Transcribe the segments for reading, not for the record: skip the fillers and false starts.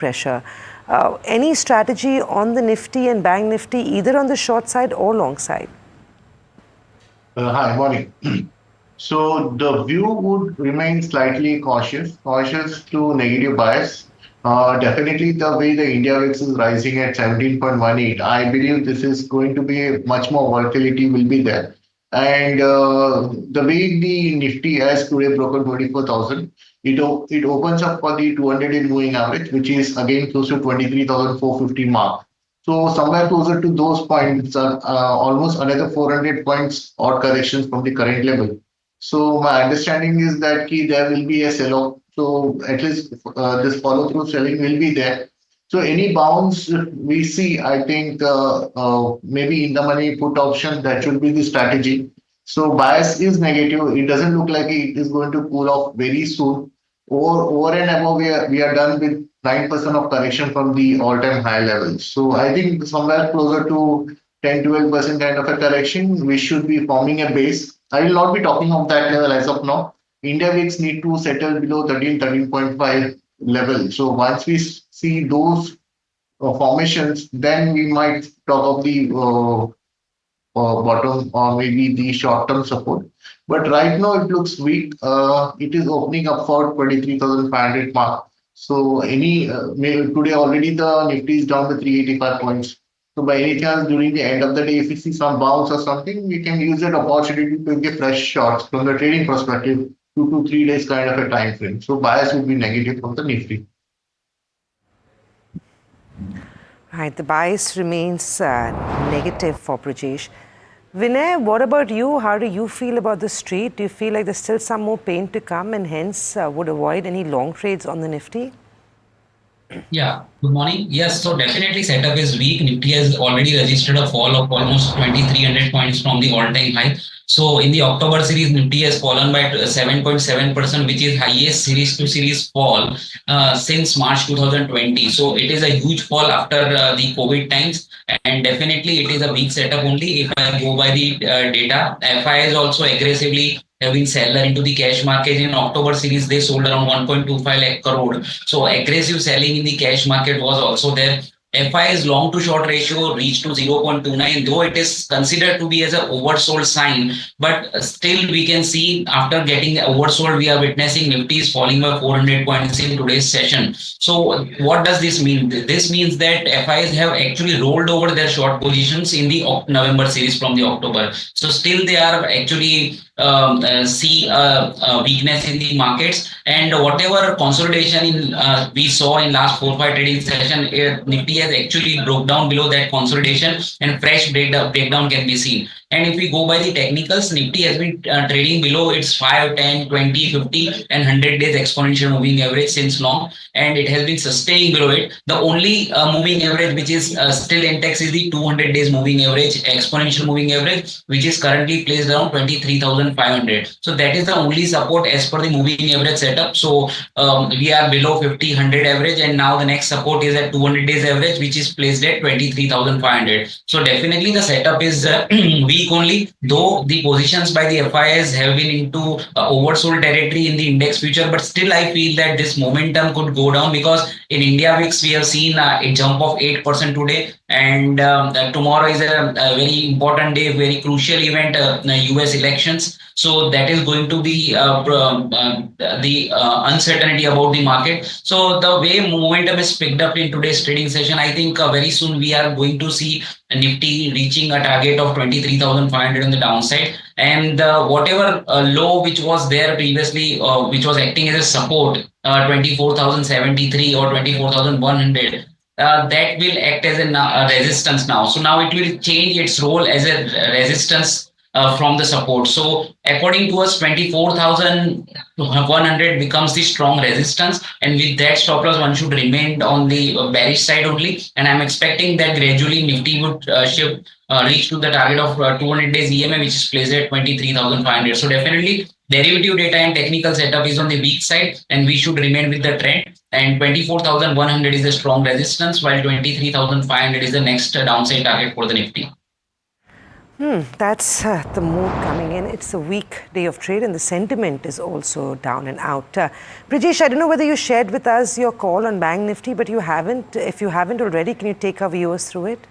pressure. Any strategy on the Nifty and Bank Nifty, either on the short side or long side? Hi, morning. So the view would remain slightly cautious to negative bias. Definitely the way the India VIX is rising at 17.18, I believe this is going to be much more volatility will be there. And the way the Nifty has today broken 24,000, it opens up for the 200-day moving average, which is again close to 23,450 mark. So somewhere closer to those points, almost another 400 points or corrections from the current level. So my understanding is that there will be a sell-off. So at least this follow-through selling will be there. So any bounce we see, I think maybe in the money put option, that should be the strategy. So bias is negative. It doesn't look like it is going to cool off very soon. Over and above, we are done with 9% of correction from the all-time high levels. So I think somewhere closer to 10-12% kind of a correction, we should be forming a base. I will not be talking of that level as of now. India VIX need to settle below 13.5 level. So once we see those formations, then we might talk of the bottom or maybe the short-term support. But right now it looks weak. It is opening up for 23,500 mark. So maybe today already the Nifty is down to 385 points. So by any chance during the end of the day, if we see some bounce or something, we can use that opportunity to get fresh shots from the trading perspective, 2 to 3 days kind of a time frame. So bias would be negative from the Nifty. Right, the bias remains negative for Brajesh. Vinay, what about you? How do you feel about the street? Do you feel like there's still some more pain to come and hence would avoid any long trades on the Nifty? Yeah, good morning. Yes, so definitely setup is weak. Nifty has already registered a fall of almost 2,300 points from the all-time high. So in the October series, Nifty has fallen by 7.7%, which is highest series to series fall since March 2020. So it is a huge fall after the COVID times, and definitely it is a weak setup only. If I go by the data, FIs also aggressively have been seller into the cash market. In October series, they sold around 1.25 lakh crore. So aggressive selling in the cash market was also there. FI's long to short ratio reached to 0.29, though it is considered to be as an oversold sign, but still we can see after getting oversold, we are witnessing Nifty is falling by 400 points in today's session. So what does this mean? This means that FIs have actually rolled over their short positions in the November series from the October. So still they are actually see a weakness in the markets, and whatever consolidation we saw in last 4-5 trading session, Nifty has actually broke down below that consolidation and fresh breakdown can be seen. And if we go by the technicals, Nifty has been trading below its 5, 10, 20, 50 and 100 days exponential moving average since long, and it has been sustaining below it. The only moving average which is still intact is the 200 days moving average, exponential moving average, which is currently placed around 23,500. So that is the only support as per the moving average setup. So we are below 50, 100 average, and now the next support is at 200 days average, which is placed at 23,500. So definitely the setup is weak only, though the positions by the FIs have been into oversold territory in the index future, but still I feel that this momentum could go down, because in India VIX we have seen a jump of 8% today, and tomorrow is a very important day, very crucial event, US elections. So that is going to be the uncertainty about the market. So the way momentum is picked up in today's trading session, I think very soon we are going to see Nifty reaching a target of 23,500 on the downside, and whatever low which was there previously, which was acting as a support, 24,073 or 24,100. That will act as a resistance now. So now it will change its role as a resistance from the support. So according to us, 24,100 becomes the strong resistance, and with that stop loss one should remain on the bearish side only, and I'm expecting that gradually Nifty would reach to the target of 200 days EMA, which is placed at 23,500. So definitely derivative data and technical setup is on the weak side, and we should remain with the trend, and 24,100 is the strong resistance, while 23,500 is the next downside target for the Nifty. That's the mood coming in. It's a weak day of trade and the sentiment is also down and out. Brijesh, I don't know whether you shared with us your call on Bank Nifty, but you haven't. If you haven't already, can you take our viewers through it?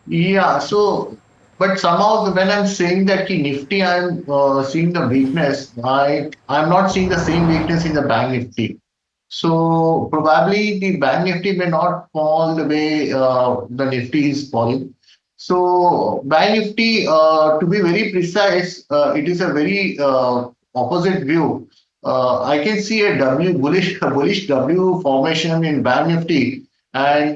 Yeah, so, but somehow when I'm saying that ki Nifty, I'm seeing the weakness. I'm not seeing the same weakness in the Bank Nifty. So probably the Bank Nifty may not fall the way the Nifty is falling. So Bank Nifty, to be very precise, it is a very opposite view. I can see a W bullish W formation in Bank Nifty, and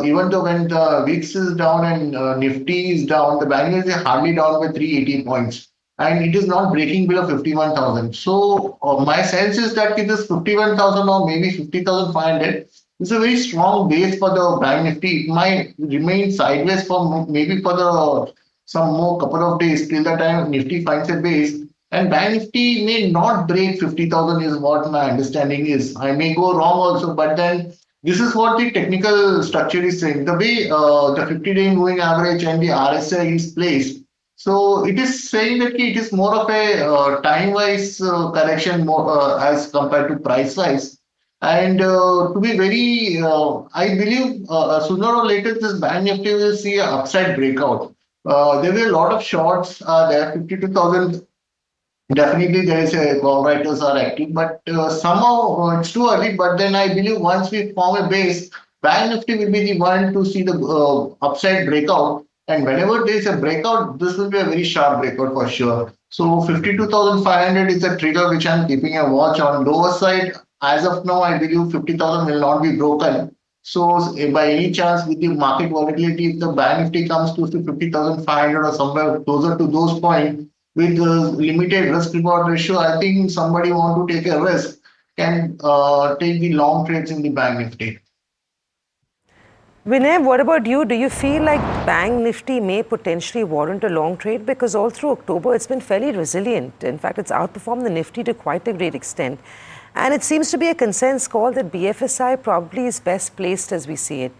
even though when the VIX is down and Nifty is down, the Bank Nifty is hardly down by 380 points, and it is not breaking below 51,000. So my sense is that it is 51,000 or maybe 50,500. It's a very strong base for the Bank Nifty. It might remain sideways for maybe for the some more couple of days till the time Nifty finds a base. And Bank Nifty may not break 50,000 is what my understanding is. I may go wrong also, but then this is what the technical structure is saying. The way the 50-day moving average and the RSI is placed. So it is saying that it is more of a time-wise correction more as compared to price-wise. And to be very, I believe sooner or later this Bank Nifty will see an upside breakout. There were a lot of shorts there, 52,000. Definitely, there is a call writers are active, but somehow it's too early. But then I believe once we form a base, Bank Nifty will be the one to see the upside breakout. And whenever there is a breakout, this will be a very sharp breakout for sure. So 52,500 is the trigger which I'm keeping a watch on. Lower side, as of now, I believe 50,000 will not be broken. So by any chance, with the market volatility, if the Bank Nifty comes to 50,500 or somewhere closer to those points, with limited risk reward ratio, I think somebody want to take a risk can take the long trades in the Bank Nifty. Vinay, what about you? Do you feel like Bank Nifty may potentially warrant a long trade? Because all through October, it's been fairly resilient. In fact, it's outperformed the Nifty to quite a great extent. And it seems to be a consensus call that BFSI probably is best placed as we see it.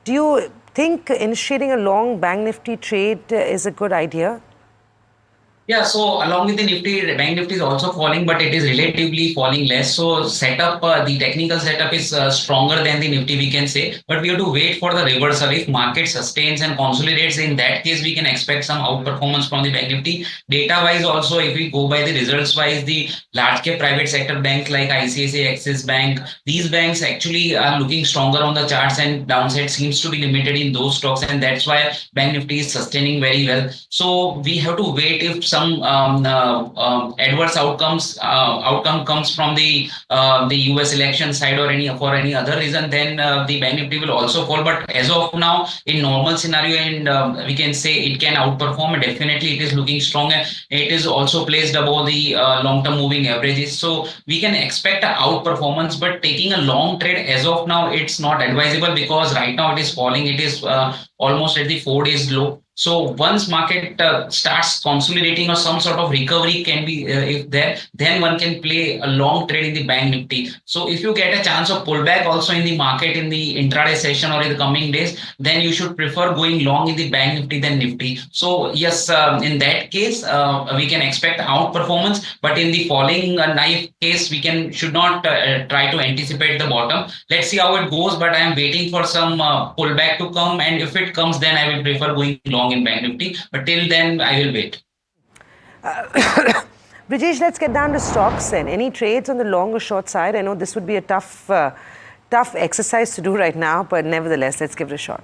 Do you think initiating a long Bank Nifty trade is a good idea? Yeah, so along with the Nifty, the Bank Nifty is also falling, but it is relatively falling less. So the technical setup is stronger than the Nifty, we can say, but we have to wait for the reversal. If market sustains and consolidates, in that case, we can expect some outperformance from the Bank Nifty. Data-wise also, if we go by the results-wise, the large-cap private sector banks like ICICI, Axis Bank, these banks actually are looking stronger on the charts, and downside seems to be limited in those stocks, and that's why Bank Nifty is sustaining very well. So we have to wait if some adverse outcome comes from the US election side or any other reason, then the Bank Nifty will also fall. But as of now, in normal scenario, and we can say it can outperform. Definitely, it is looking strong. It is also placed above the long-term moving averages, so we can expect a outperformance. But taking a long trade as of now, it's not advisable because right now it is falling. It is almost at the 4 days low. So once market starts consolidating or some sort of recovery can be if there, then one can play a long trade in the Bank Nifty. So if you get a chance of pullback also in the market in the intraday session or in the coming days, then you should prefer going long in the Bank Nifty than Nifty. So yes, in that case, we can expect outperformance, but in the falling knife case, we should not try to anticipate the bottom. Let's see how it goes, but I am waiting for some pullback to come, and if it comes, then I will prefer going long in Bank Nifty, but till then I will wait. Brijesh, let's get down to stocks then. Any trades on the long or short side? I know this would be a tough exercise to do right now, but nevertheless, let's give it a shot.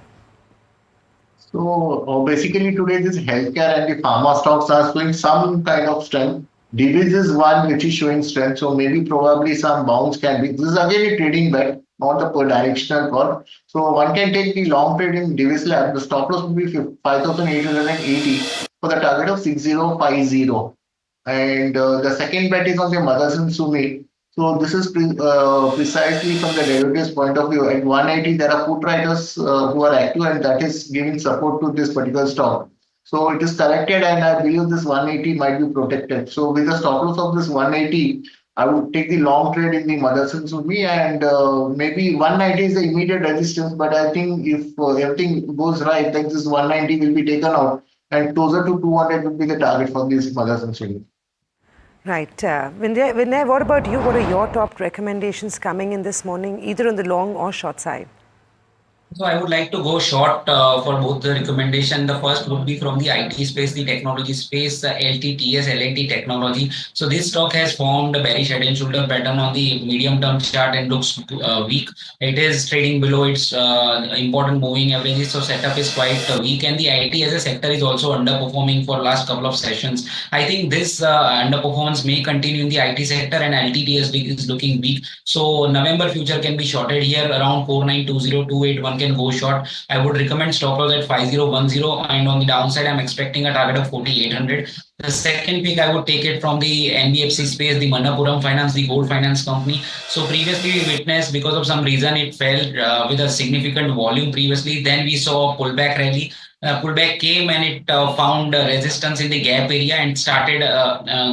So basically today this healthcare and the pharma stocks are showing some kind of strength. Divis is one which is showing strength, so maybe probably some bounce can be. This is again a trading bet, not the per directional call. So one can take the long trade in Divis Lab. The stop loss will be 5,880 for the target of 6050. And the second bet is on the Motherson Sumi. So this is precisely from the derivatives point of view. At 180, there are put writers who are active, and that is giving support to this particular stock. So it is corrected, and I believe this 180 might be protected. So with the stop loss of this 180, I would take the long trade in the Motherson Sumi, and maybe 190 is the immediate resistance. But I think if everything goes right, then this 190 will be taken out. and closer to 200 would be the target for these mothers and children. Right. Vinay, what about you? What are your top recommendations coming in this morning, either on the long or short side? So I would like to go short for both the recommendation. The first would be from the IT space, the technology space, LTTS, LNT technology. So this stock has formed a bearish head and shoulder pattern on the medium term chart and looks weak. It is trading below its important moving averages. So setup is quite weak, and the IT as a sector is also underperforming for last couple of sessions. I think this underperformance may continue in the IT sector, and LTTS is looking weak. So November future can be shorted here around 492028. Can go short. I would recommend stop loss at 5010, and on the downside, I'm expecting a target of 4800. The second pick, I would take it from the NBFC space, the Manappuram Finance, the gold finance company. So previously we witnessed, because of some reason, it fell with a significant volume previously. Then we saw a pullback rally. Pullback came and it found resistance in the gap area and started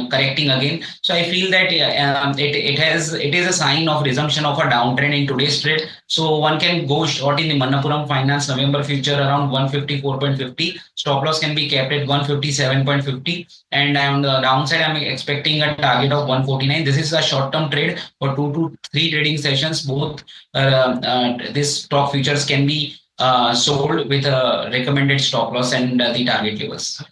correcting again. So I feel that it is a sign of resumption of a downtrend in today's trade. So one can go short in the Manappuram Finance November future around 154.50. Stop loss can be kept at 157.50, and on the downside I'm expecting a target of 149. This is a short-term trade for 2 to 3 trading sessions. Both this stock futures can be sold with a recommended stop loss and the target levels.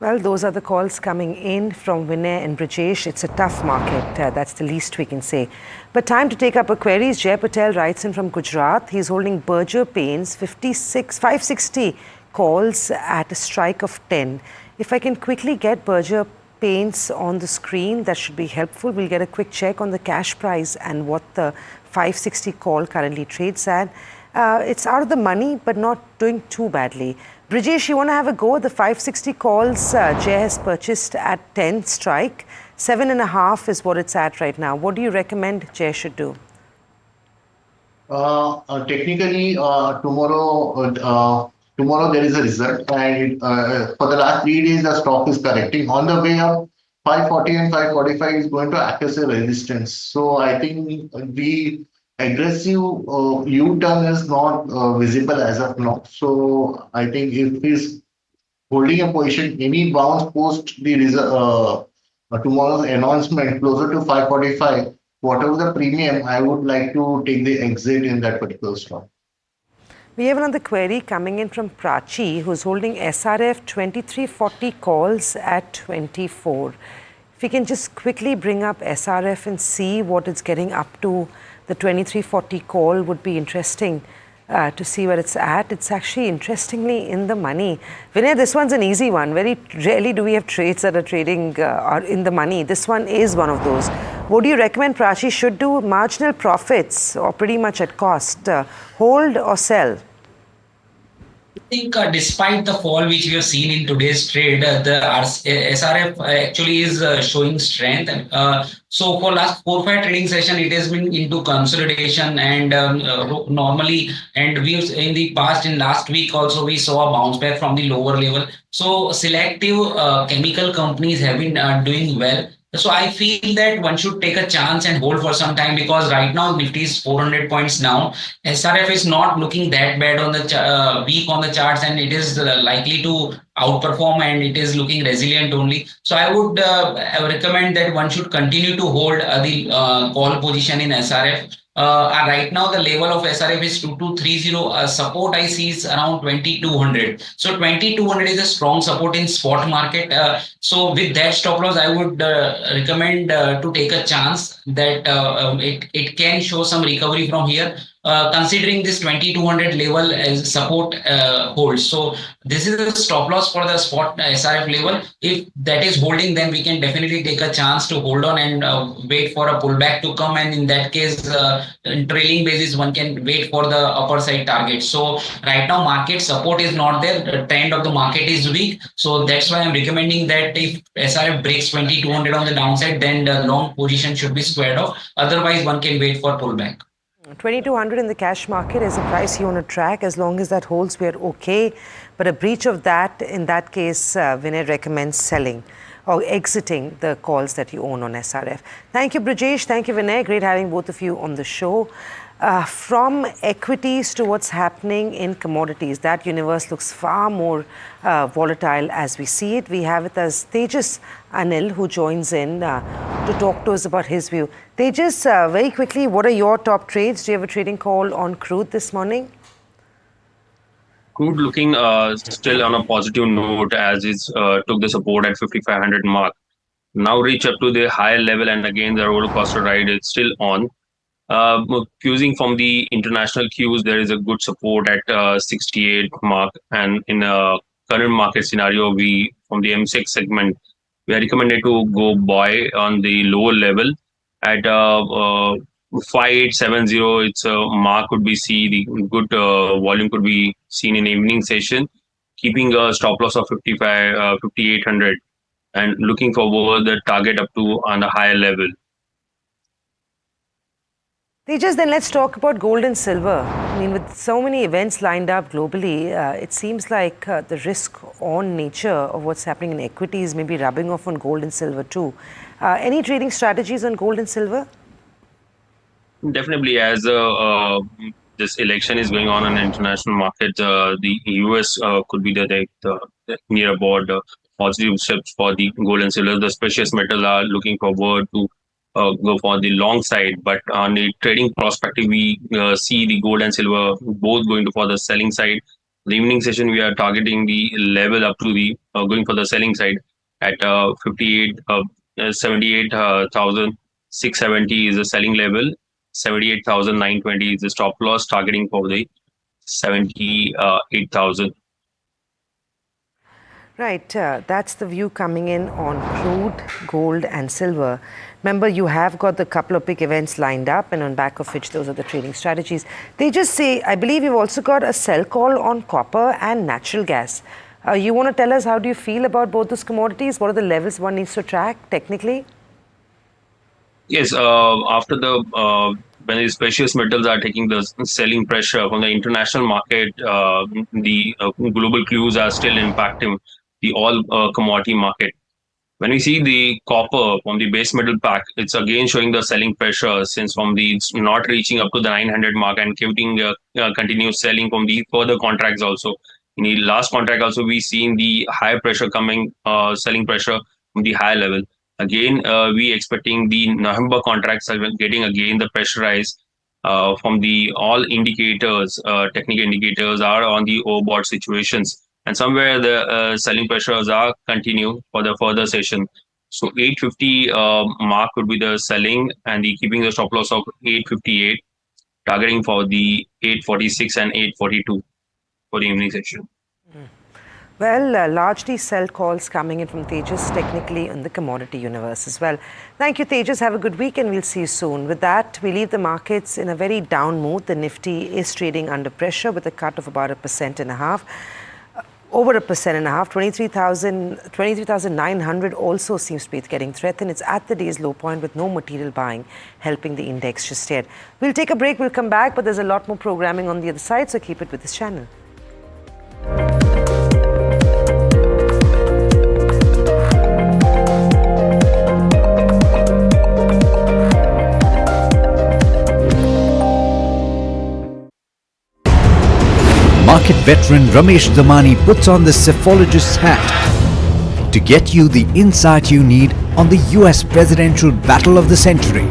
Well, those are the calls coming in from Vinay and Brijesh. It's a tough market. That's the least we can say. But time to take up our queries. Jay Patel writes in from Gujarat. He's holding Berger Paints 560 calls at a strike of 10. If I can quickly get Berger Paints on the screen, that should be helpful. We'll get a quick check on the cash price and what the 560 call currently trades at. It's out of the money, but not doing too badly. Brijesh, you want to have a go? The 560 calls Jay has purchased at 10 strike. 7.5 is what it's at right now. What do you recommend Jay should do? Technically, tomorrow there is a result, and for the last 3 days the stock is correcting. On the way up, 540 and 545 is going to act as a resistance. So I think the aggressive U-turn is not visible as of now. So I think if he's holding a position, any bounce post the tomorrow's announcement closer to 545, whatever the premium, I would like to take the exit in that particular stock. We have another query coming in from Prachi, who's holding SRF 2340 calls at 24. If we can just quickly bring up SRF and see what it's getting up to. The 2340 call would be interesting to see where it's at. It's actually interestingly in the money. Vinay, this one's an easy one. Very rarely do we have trades that are trading are in the money. This one is one of those. What do you recommend Prachi should do? Marginal profits or pretty much at cost? Hold or sell? I think despite the fall which we have seen in today's trade, the SRF actually is showing strength. So for last 4-5 trading session, it has been into consolidation, and normally, and we've in the past, in last week also, we saw a bounce back from the lower level. So selective chemical companies have been doing well. So I feel that one should take a chance and hold for some time, because right now Nifty is 400 points down. SRF is not looking that bad on the week on the charts, and it is likely to outperform, and it is looking resilient only. So I would recommend that one should continue to hold the call position in SRF. Right now the level of SRF is 2230. Support I see is around 2200. So 2200 is a strong support in spot market. So with that stop loss, I would recommend to take a chance that it can show some recovery from here. Considering this 2200 level as support holds. So this is a stop loss for the spot SRF level. If that is holding, then we can definitely take a chance to hold on and wait for a pullback to come. And in that case, in trailing basis, one can wait for the upper side target. So right now, market support is not there. The trend of the market is weak. So that's why I'm recommending that if SRF breaks 2200 on the downside, then the long position should be squared off. Otherwise, one can wait for pullback. 2200 in the cash market is a price you want to track. As long as that holds, we're okay. But a breach of that, in that case, Vinay recommends selling or exiting the calls that you own on SRF. Thank you, Brijesh. Thank you, Vinay. Great having both of you on the show. From equities to what's happening in commodities, that universe looks far more volatile as we see it. We have it as Tejas Anil, who joins in to talk to us about his view. Tejas, very quickly, what are your top trades? Do you have a trading call on crude this morning? Crude looking still on a positive note as it took the support at 5,500 mark. Now reach up to the higher level, and again the roller coaster ride is still on. Cuesing from the international cues, there is a good support at 68 mark, and in a current market scenario, we from the M6 segment, we are recommended to go buy on the lower level at 5870. It's a mark could be see the good volume could be seen in evening session, keeping a stop loss of 5800 and looking forward the target up to on a higher level. Tejas, then let's talk about gold and silver. I mean, with so many events lined up globally, it seems like the risk-on nature of what's happening in equities may be rubbing off on gold and silver too. Any trading strategies on gold and silver? Definitely, as this election is going on in the international market, the US could be the near about positive steps for the gold and silver. The precious metal are looking forward to go for the long side, but on the trading perspective, we see the gold and silver both going for the selling side. The evening session, we are targeting the level up to the going for the selling side at 78,670 is the selling level. 78,920 is the stop loss, targeting for the 78,000. Right, that's the view coming in on crude, gold and silver. Remember, you have got the couple of big events lined up, and on back of which those are the trading strategies. They just say, I believe you've also got a sell call on copper and natural gas. You want to tell us how do you feel about both those commodities? What are the levels one needs to track technically? Yes, after the when these precious metals are taking the selling pressure from the international market, the global clues are still impacting the all commodity market. When we see the copper from the base metal pack, it's again showing the selling pressure since from the it's not reaching up to the 900 mark and keeping continuous selling from the further contracts also. In the last contract also, we seen the high pressure coming, selling pressure from the high level. Again, we expecting the November contracts are getting again the pressurized from the all indicators, technical indicators are on the overbought situations. And somewhere the selling pressures are continue for the further session. So 850 mark would be the selling, and the keeping the stop loss of 858, targeting for the 846 and 842 for the evening session. Well, largely sell calls coming in from Tejas, technically in the commodity universe as well. Thank you, Tejas. Have a good week, and we'll see you soon. With that, we leave the markets in a very down mood. The Nifty is trading under pressure with a cut of about 1.5%. Over 1.5%, 23,900 also seems to be getting threatened. It's at the day's low point with no material buying helping the index just yet. We'll take a break, we'll come back, but there's a lot more programming on the other side, so keep it with this channel. Market veteran Ramesh Damani puts on the cephalogist's hat to get you the insight you need on the US presidential battle of the century.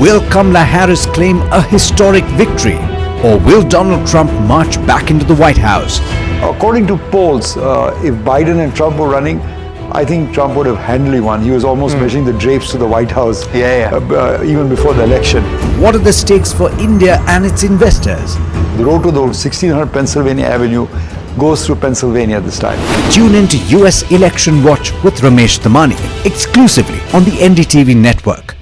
Will Kamala Harris claim a historic victory, or will Donald Trump march back into the White House? According to polls, if Biden and Trump were running, I think Trump would have handily won. He was almost measuring the drapes to the White House even before the election. What are the stakes for India and its investors? The road to the 1600 Pennsylvania Avenue goes through Pennsylvania this time. Tune in to US Election Watch with Ramesh Damani exclusively on the NDTV network.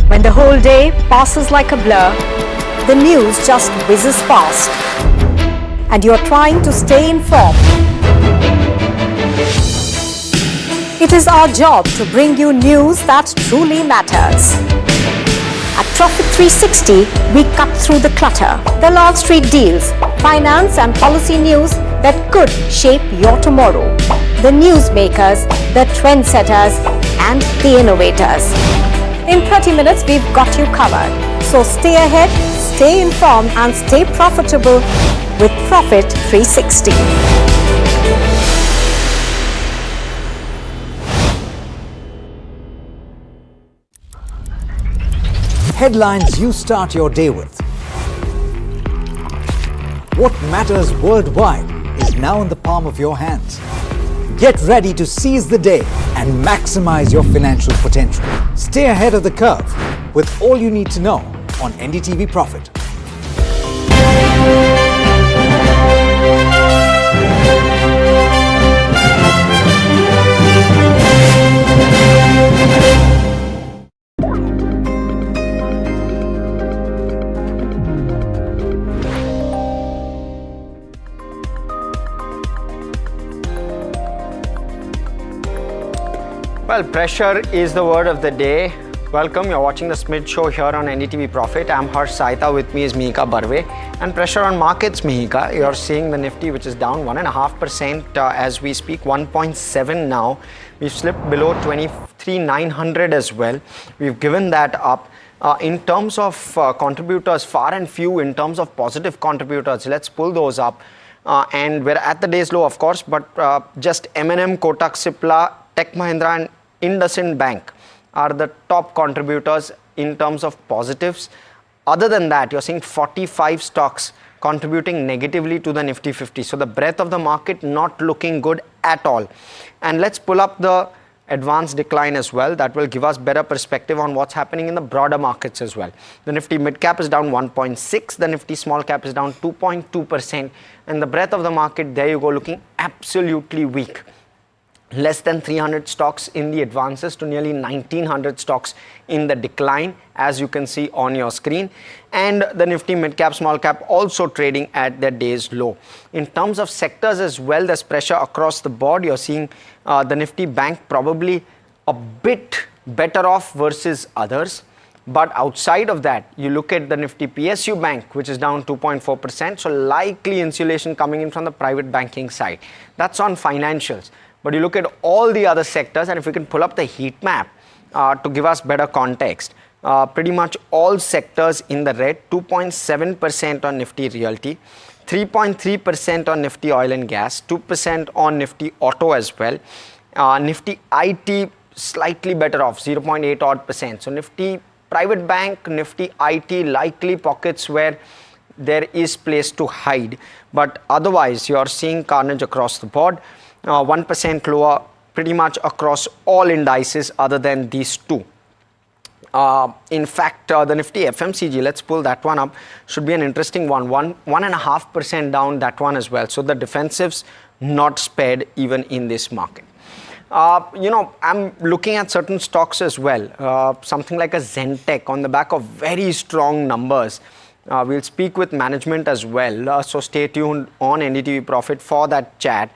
When the whole day passes like a blur, the news just whizzes past, and you're trying to stay informed. It is our job to bring you news that truly matters. At Profit 360, we cut through the clutter. The Wall Street deals, finance and policy news that could shape your tomorrow. The newsmakers, the trendsetters, and the innovators. In 30 minutes, we've got you covered. So stay ahead, stay informed, and stay profitable with Profit 360. Headlines you start your day with. What matters worldwide is now in the palm of your hands. Get ready to seize the day and maximize your financial potential. Stay ahead of the curve with all you need to know on NDTV Profit. Well, pressure is the word of the day. Welcome, you're watching the Smith Show here on NDTV Profit. I'm Harsh Saita, with me is Mihika Barve. And pressure on markets, Mihika. You're seeing the Nifty, which is down 1.5% as we speak, 1.7 now. We've slipped below 23,900 as well. We've given that up. In terms of contributors, far and few in terms of positive contributors. Let's pull those up. And we're at the day's low, of course, but just M&M, Kotak, Cipla, Tech Mahindra and IndusInd Bank are the top contributors in terms of positives. Other than that, you're seeing 45 stocks contributing negatively to the Nifty 50. So the breadth of the market not looking good at all. And let's pull up the advanced decline as well. That will give us better perspective on what's happening in the broader markets as well. The Nifty mid cap is down 1.6. The Nifty small cap is down 2.2%. And the breadth of the market, there you go, looking absolutely weak. Less than 300 stocks in the advances to nearly 1900 stocks in the decline, as you can see on your screen. And the Nifty mid cap, small cap also trading at their day's low. In terms of sectors as well, there's pressure across the board. You're seeing the Nifty bank probably a bit better off versus others. But outside of that, you look at the Nifty PSU bank, which is down 2.4%. So likely insulation coming in from the private banking side. That's on financials. But you look at all the other sectors, and if we can pull up the heat map to give us better context, pretty much all sectors in the red, 2.7% on Nifty Realty, 3.3% on Nifty Oil and Gas, 2% on Nifty Auto as well. Nifty IT slightly better off, 0.8 odd percent. So Nifty Private Bank, Nifty IT likely pockets where there is place to hide. But otherwise, you are seeing carnage across the board. 1% lower pretty much across all indices other than these two. In fact, the Nifty FMCG, let's pull that one up, should be an interesting one. 1.5% down, that one as well. So the defensives not spared even in this market. I'm looking at certain stocks as well. Something like a Zentek on the back of very strong numbers. We'll speak with management as well. So stay tuned on NDTV Profit for that chat.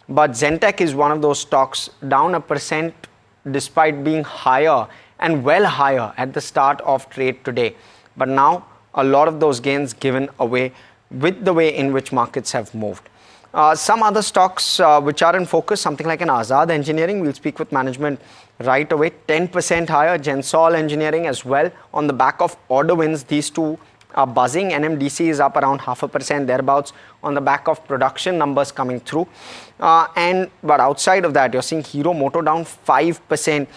But Zentek is one of those stocks down 1% despite being higher and well higher at the start of trade today. But now a lot of those gains given away with the way in which markets have moved. Some other stocks which are in focus, something like an Azad Engineering, we'll speak with management right away. 10% higher, Gensol Engineering as well on the back of order wins. These two are buzzing. NMDC is up around 0.5% thereabouts on the back of production numbers coming through. But outside of that, you're seeing Hero Moto down 5%.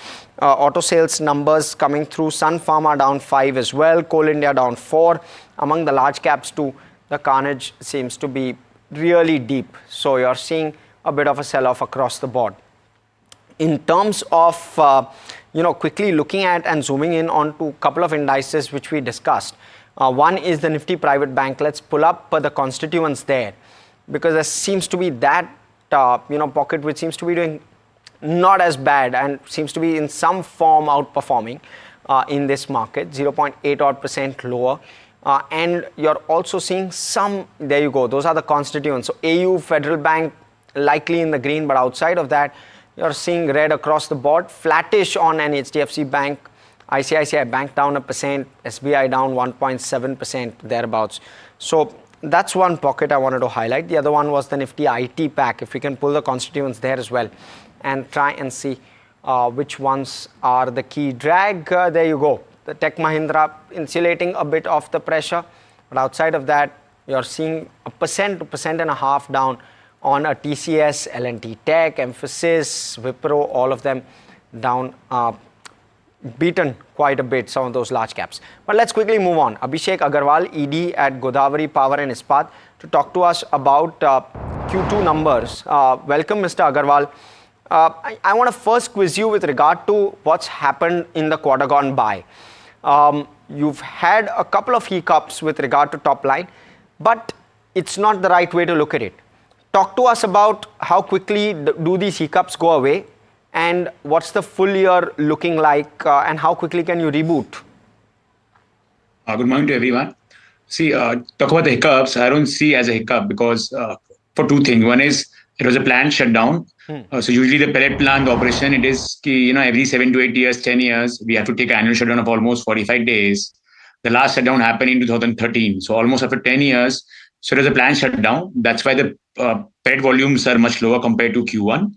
Auto sales numbers coming through. Sun Pharma down 5 as well. Coal India down 4. Among the large caps too, the carnage seems to be really deep. So you're seeing a bit of a sell-off across the board. In terms of quickly looking at and zooming in onto a couple of indices which we discussed. One is the Nifty Private Bank. Let's pull up the constituents there, because there seems to be that pocket which seems to be doing not as bad and seems to be in some form outperforming in this market, 0.8 odd percent lower. And you're also seeing some, there you go, those are the constituents. So AU, Federal Bank likely in the green, but outside of that, you're seeing red across the board. Flattish on an HDFC Bank, ICICI Bank down 1%, SBI down 1.7% thereabouts. So that's one pocket I wanted to highlight. The other one was the Nifty IT pack. If we can pull the constituents there as well and try and see which ones are the key drag. There you go. The Tech Mahindra insulating a bit of the pressure. But outside of that, you're seeing 1% to 1.5% down on a TCS, L&T Tech, Emphasis, Wipro, all of them down, beaten quite a bit, some of those large caps. But let's quickly move on. Abhishek Agarwal, ED at Godavari Power and Ispat, to talk to us about Q2 numbers. Welcome, Mr. Agarwal. I want to first quiz you with regard to what's happened in the quarter gone by. You've had a couple of hiccups with regard to top line, but it's not the right way to look at it. Talk to us about how quickly do these hiccups go away, and what's the full year looking like, and how quickly can you reboot? Good morning to everyone. See, talk about the hiccups. I don't see as a hiccup because for two things. One is it was a planned shutdown. So usually the pellet plant operation, it is, every 7 to 8 years, 10 years, we have to take an annual shutdown of almost 45 days. The last shutdown happened in 2013. So almost after 10 years. So it was a planned shutdown. That's why the pellet volumes are much lower compared to Q1.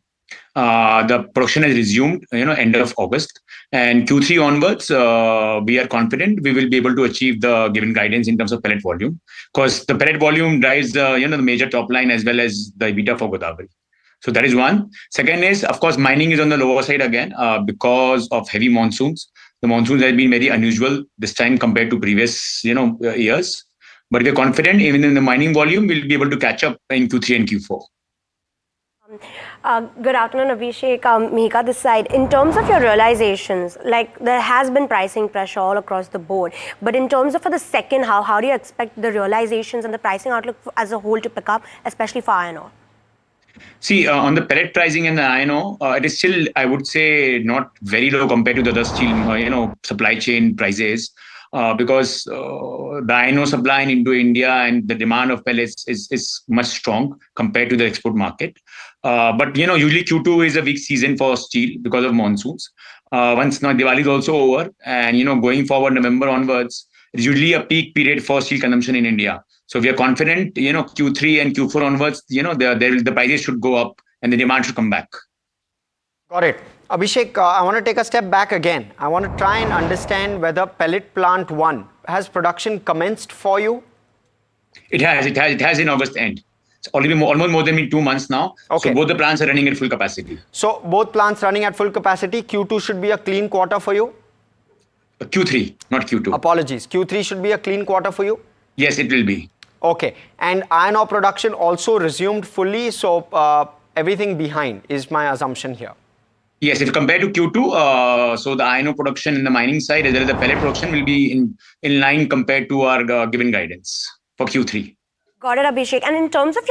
The production has resumed, end of August. And Q3 onwards, we are confident we will be able to achieve the given guidance in terms of pellet volume. Because the pellet volume drives the major top line as well as the EBITDA for Godavari. So that is one. Second is, of course, mining is on the lower side again because of heavy monsoons. The monsoons have been very unusual this time compared to previous, years. But we're confident even in the mining volume, we'll be able to catch up in Q3 and Q4. Good afternoon, Abhishek. Mihika this side. In terms of your realizations, like there has been pricing pressure all across the board. But in terms of for the second half, how do you expect the realizations and the pricing outlook as a whole to pick up, especially for iron ore? See, on the pellet pricing and the iron ore, it is still, I would say, not very low compared to the other steel, supply chain prices. Because the iron ore supply into India and the demand of pellets is much strong compared to the export market. But usually Q2 is a weak season for steel because of monsoons. Once now Diwali is also over, and going forward November onwards, it's usually a peak period for steel consumption in India. So we are confident, Q3 and Q4 onwards, the prices should go up and the demand should come back. Got it. Abhishek, I want to take a step back again. I want to try and understand whether pellet plant 1 has production commenced for you? It has in August end. It's already almost more than 2 months now. Okay. So both the plants are running at full capacity. So both plants running at full capacity. Q2 should be a clean quarter for you? Q3, not Q2. Apologies. Q3 should be a clean quarter for you? Yes, it will be. Okay. And iron ore production also resumed fully. So everything behind is my assumption here. Yes, if compared to Q2, so the iron ore production in the mining side as well as the pellet production will be in line compared to our given guidance for Q3. Got it, Abhishek. And in terms of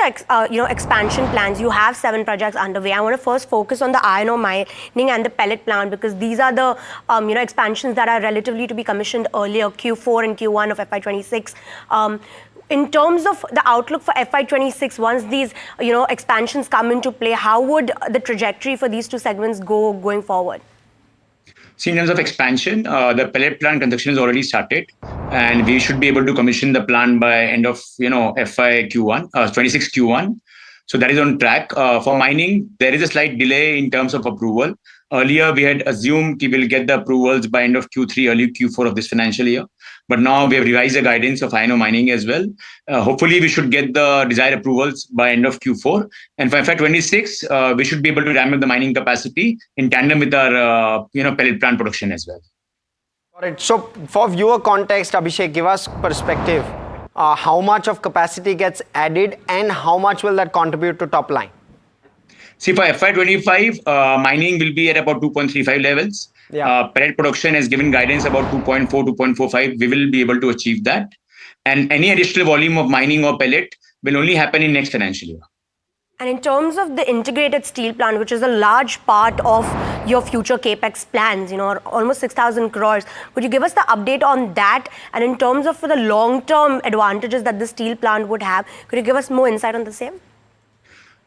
your expansion plans, you have 7 projects underway. I want to first focus on the iron ore mining and the pellet plant because these are the expansions that are relatively to be commissioned earlier, Q4 and Q1 of FY26. In terms of the outlook for FY26, once these expansions come into play, how would the trajectory for these two segments go going forward? See, in terms of expansion, the pellet plant construction has already started, and we should be able to commission the plant by end of FY Q1, 26 Q1. So that is on track. For mining, there is a slight delay in terms of approval. Earlier, we had assumed we will get the approvals by end of Q3, early Q4 of this financial year. But now we have revised the guidance of iron ore mining as well. Hopefully, we should get the desired approvals by end of Q4. And for FY26, we should be able to ramp up the mining capacity in tandem with our pellet plant production as well. All right. So for viewer context, Abhishek, give us perspective. How much of capacity gets added and how much will that contribute to top line? See, for FY25, mining will be at about 2.35 levels. Yeah. Pellet production has given guidance about 2.4, 2.45. We will be able to achieve that. And any additional volume of mining or pellet will only happen in next financial year. And in terms of the integrated steel plant, which is a large part of your future capex plans, almost 6,000 crores, could you give us the update on that? And in terms of the long-term advantages that the steel plant would have, could you give us more insight on the same?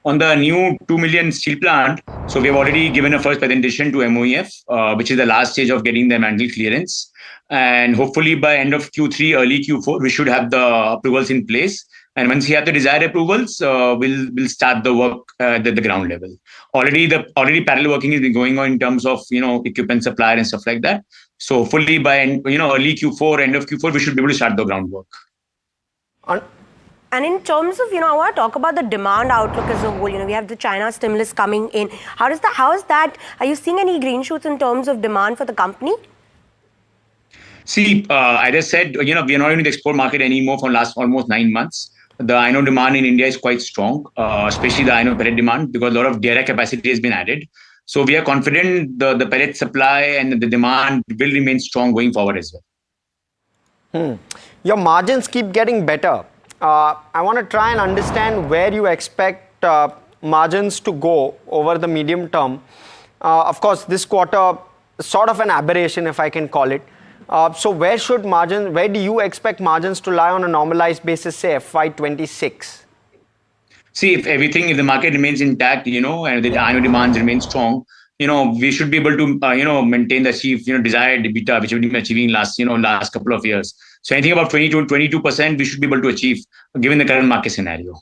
On the new 2 million steel plant, so we have already given a first presentation to MOEF, which is the last stage of getting the environmental clearance. And hopefully by end of Q3, early Q4, we should have the approvals in place. And once we have the desired approvals, we'll start the work at the ground level. Already parallel working is going on in terms of equipment supplier and stuff like that. So hopefully by early Q4, end of Q4, we should be able to start the groundwork. And in terms of, I want to talk about the demand outlook as a whole. We have the China stimulus coming in. How is that? Are you seeing any green shoots in terms of demand for the company? See, as I said, we are not in the export market anymore for the last almost 9 months. The iron ore demand in India is quite strong, especially the iron ore pellet demand, because a lot of DRI capacity has been added. So we are confident the pellet supply and the demand will remain strong going forward as well. Your margins keep getting better. I want to try and understand where you expect margins to go over the medium term. Of course, this quarter, sort of an aberration, if I can call it. So where do you expect margins to lie on a normalized basis, say FY26? See, if the market remains intact, and the iron ore demand remains strong, we should be able to, maintain the achieve, desired EBITDA, which we've been achieving last couple of years. So anything about 22%, we should be able to achieve, given the current market scenario.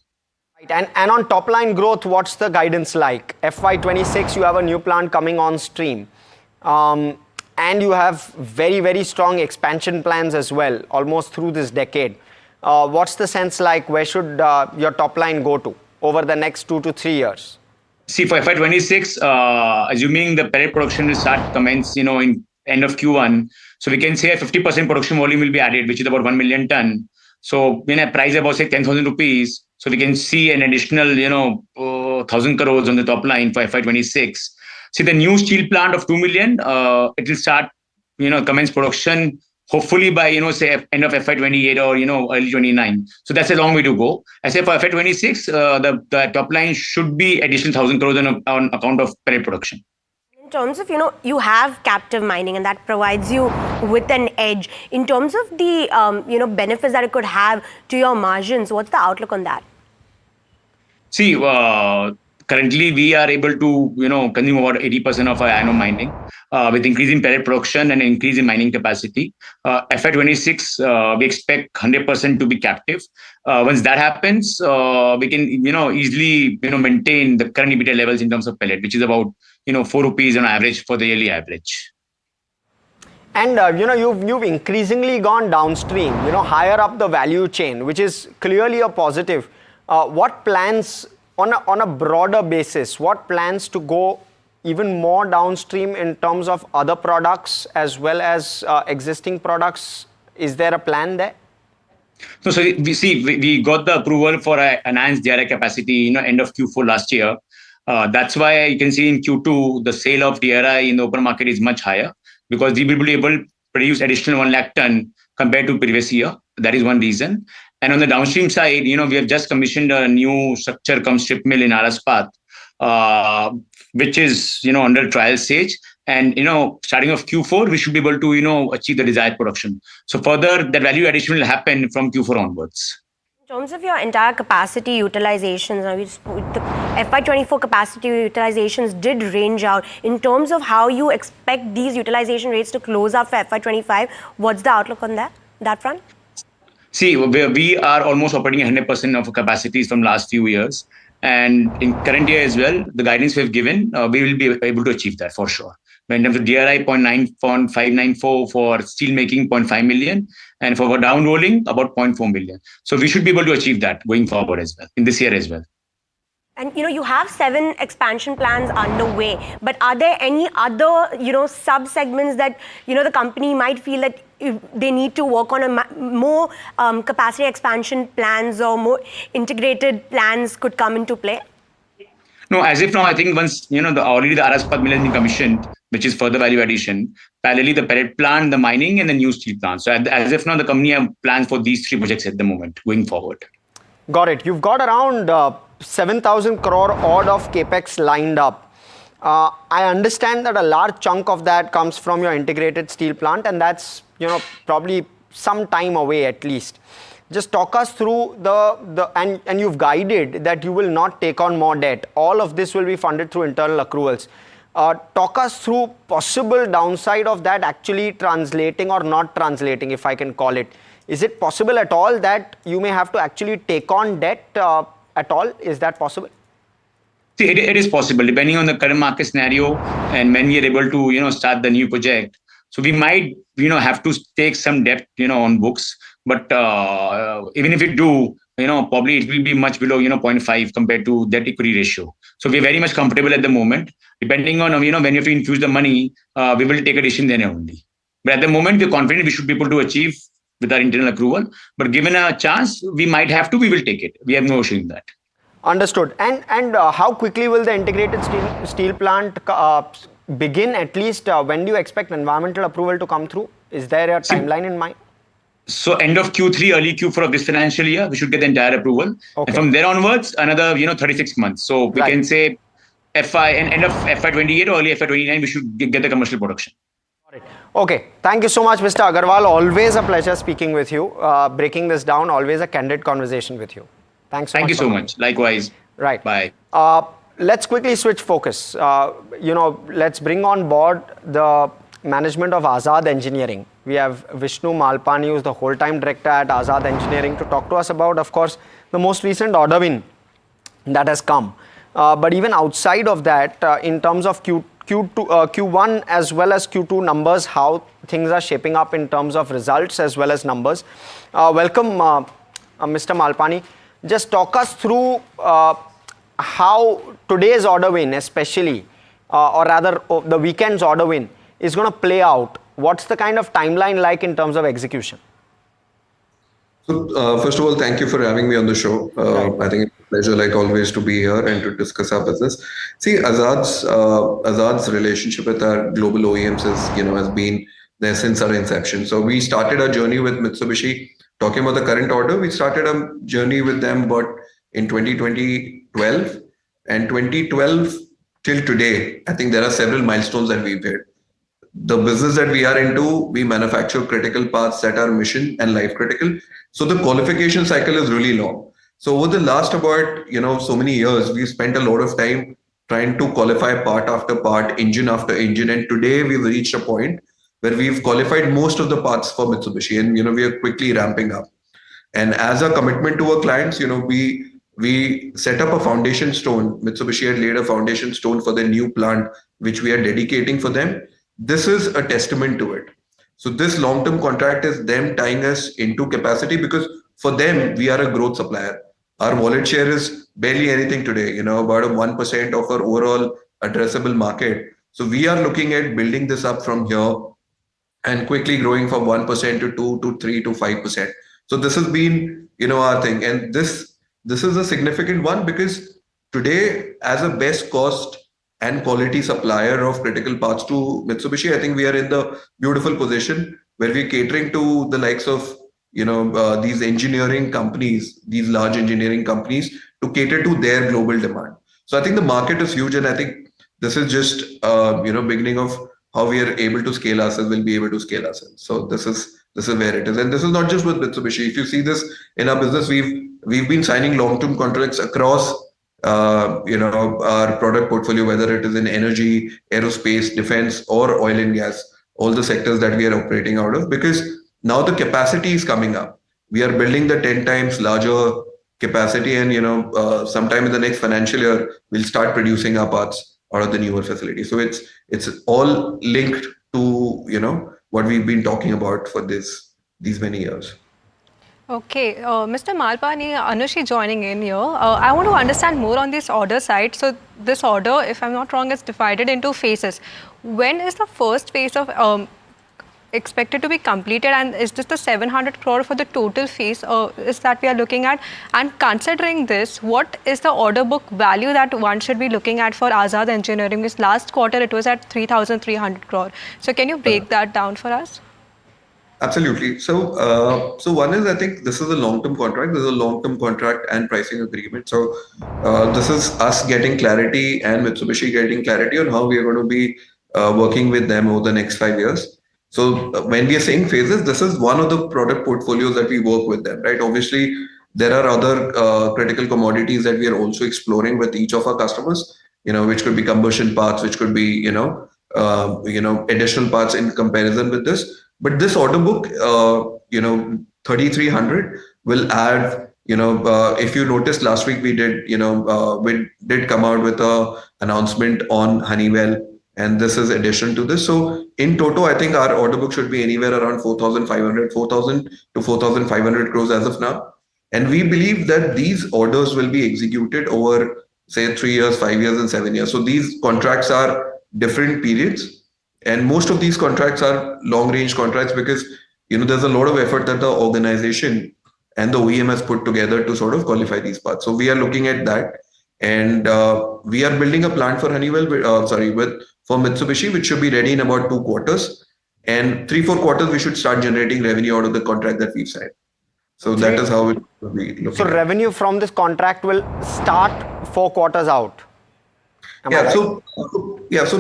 Right. And on top line growth, what's the guidance like? FY26, you have a new plant coming on stream. And you have very, very strong expansion plans as well, almost through this decade. What's the sense like? Where should your top line go to over the next 2 to 3 years? See, for FY26, assuming the pellet production will commence, in end of Q1, so we can say a 50% production volume will be added, which is about 1 million ton. So when a price about say 10,000 rupees, so we can see an additional 1,000 crores on the top line for FY26. See, the new steel plant of 2 million, it will start commence production hopefully by say end of FY28 or early 29. So that's a long way to go. I say for FY26, the top line should be additional 1,000 crores on account of pellet production. In terms of, you have captive mining and that provides you with an edge. In terms of the, benefits that it could have to your margins, what's the outlook on that? See, currently we are able to, consume about 80% of our iron ore mining with increase in pellet production and increase in mining capacity. FY26, we expect 100% to be captive. Once that happens, we can, easily, maintain the current EBITDA levels in terms of pellet, which is about 4 rupees on average for the yearly average. And you've increasingly gone downstream, higher up the value chain, which is clearly a positive. What plans on a broader basis? What plans to go even more downstream in terms of other products as well as existing products? Is there a plan there? No, so we got the approval for an enhanced DRI capacity, end of Q4 last year. That's why you can see in Q2, the sale of DRI in the open market is much higher because we will be able to produce additional 1 lakh ton compared to previous year. That is one reason. And on the downstream side, we have just commissioned a new structure cum strip mill in Araspat, which is, under trial stage. And, starting of Q4, we should be able to, achieve the desired production. So further, the value addition will happen from Q4 onwards. In terms of your entire capacity utilizations, the FY24 capacity utilizations did range out. In terms of how you expect these utilization rates to close out for FY25, what's the outlook on that front? See, we are almost operating 100% of capacities from last few years. And in current year as well, the guidance we've given, we will be able to achieve that for sure. In terms of DRI, 0.594 for steel making, 0.5 million, and for down rolling, about 0.4 million. So we should be able to achieve that going forward as well, in this year as well. And you have 7 expansion plans underway, but are there any other sub-segments that the company might feel that they need to work on more capacity expansion plans or more integrated plans could come into play? No, as if now, I think once already the Araspat mill has been commissioned, which is further value addition, parallelly the pellet plant, the mining, and the new steel plant. So as if now the company have plans for these 3 projects at the moment going forward. Got it. You've got around 7,000 crore odd of capex lined up. I understand that a large chunk of that comes from your integrated steel plant, and that's probably some time away at least. Just talk us through and you've guided that you will not take on more debt. All of this will be funded through internal accruals. Talk us through possible downside of that actually translating or not translating, if I can call it. Is it possible at all that you may have to actually take on debt at all? Is that possible? See, it is possible depending on the current market scenario and when we are able to, start the new project. So we might, have to take some debt, on books. But even if we do, probably it will be much below, 0.5 compared to debt equity ratio. So we're very much comfortable at the moment. Depending on, when you have to infuse the money, we will take a decision then only. But at the moment, we're confident we should be able to achieve with our internal accrual. But given a chance, we might have to, we will take it. We have no issue in that. Understood. And how quickly will the integrated steel plant begin? At least when do you expect environmental approval to come through? Is there a timeline in mind? So end of Q3, early Q4 of this financial year, we should get the entire approval. Okay. And from there onwards, another 36 months. So we can say end of FY28 or early FY29, we should get the commercial production. Okay, thank you so much, Mr. Agarwal. Always a pleasure speaking with you. Breaking this down, always a candid conversation with you. Thanks so much. Thank you so much. Likewise. Right. Bye. Let's quickly switch focus. Let's bring on board the management of Azad Engineering. We have Vishnu Malpani, who's the whole-time director at Azad Engineering, to talk to us about, of course, the most recent order win that has come. But even outside of that, in terms of Q1 as well as Q2 numbers, how things are shaping up in terms of results as well as numbers. Welcome, Mr. Malpani. Just talk us through how today's order win, especially, or rather the weekend's order win, is going to play out. What's the kind of timeline like in terms of execution? So, first of all, thank you for having me on the show. I think it's a pleasure, like always, to be here and to discuss our business. See, Azad's relationship with our global OEMs has been there since our inception. So we started our journey with Mitsubishi. Talking about the current order, we started a journey with them, but in 2012 and 2012 till today, I think there are several milestones that we've hit. The business that we are into, we manufacture critical parts that are mission and life critical. So the qualification cycle is really long. So over the last about, so many years, we've spent a lot of time trying to qualify part after part, engine after engine. And today we've reached a point where we've qualified most of the parts for Mitsubishi, and, we are quickly ramping up. And as a commitment to our clients, we set up a foundation stone. Mitsubishi had laid a foundation stone for the new plant, which we are dedicating for them. This is a testament to it. So this long-term contract is them tying us into capacity, because for them, we are a growth supplier. Our wallet share is barely anything today, about a 1% of our overall addressable market. So we are looking at building this up from here and quickly growing from 1% to 2 to 3 to 5%. So this has been, our thing. And this is a significant one, because today, as a best cost and quality supplier of critical parts to Mitsubishi, I think we are in the beautiful position where we're catering to the likes of, these engineering companies, these large engineering companies, to cater to their global demand. So I think the market is huge, and I think this is just, beginning of how we are able to scale ourselves, we'll be able to scale ourselves. So this is where it is. And this is not just with Mitsubishi. If you see this in our business, we've been signing long-term contracts across our product portfolio, whether it is in energy, aerospace, defense, or oil and gas, all the sectors that we are operating out of, because now the capacity is coming up. We are building the 10 times larger capacity, and sometime in the next financial year, we'll start producing our parts out of the newer facility. So it's all linked to what we've been talking about for these many years. Okay, Mr. Malpani, Anushi joining in here. I want to understand more on this order side. So this order, if I'm not wrong, is divided into phases. When is the first phase of expected to be completed, and is this the 700 crore for the total phase is that we are looking at? And considering this, what is the order book value that one should be looking at for Azad Engineering? This last quarter, it was at 3,300 crore. So can you break that down for us? Absolutely. So one is, I think this is a long-term contract. This is a long-term contract and pricing agreement. So this is us getting clarity and Mitsubishi getting clarity on how we are going to be working with them over the next 5 years. So when we are saying phases, this is one of the product portfolios that we work with them, right? Obviously, there are other critical commodities that we are also exploring with each of our customers, which could be combustion parts, which could be, additional parts in comparison with this. But this order book, 3,300 will add, if you noticed last week, we did come out with a announcement on Honeywell, and this is addition to this. So in total, I think our order book should be anywhere around 4,000 to 4,500 crores as of now. And we believe that these orders will be executed over, say, 3 years, 5 years, and 7 years. So these contracts are different periods. And most of these contracts are long range contracts because, there's a lot of effort that the organization and the OEM has put together to sort of qualify these parts. So we are looking at that. And we are building a plant for Honeywell, for Mitsubishi, which should be ready in about 2 quarters. And 3-4 quarters, we should start generating revenue out of the contract that we've signed. So that is how it will be looking. So revenue from this contract will start 4 quarters out. So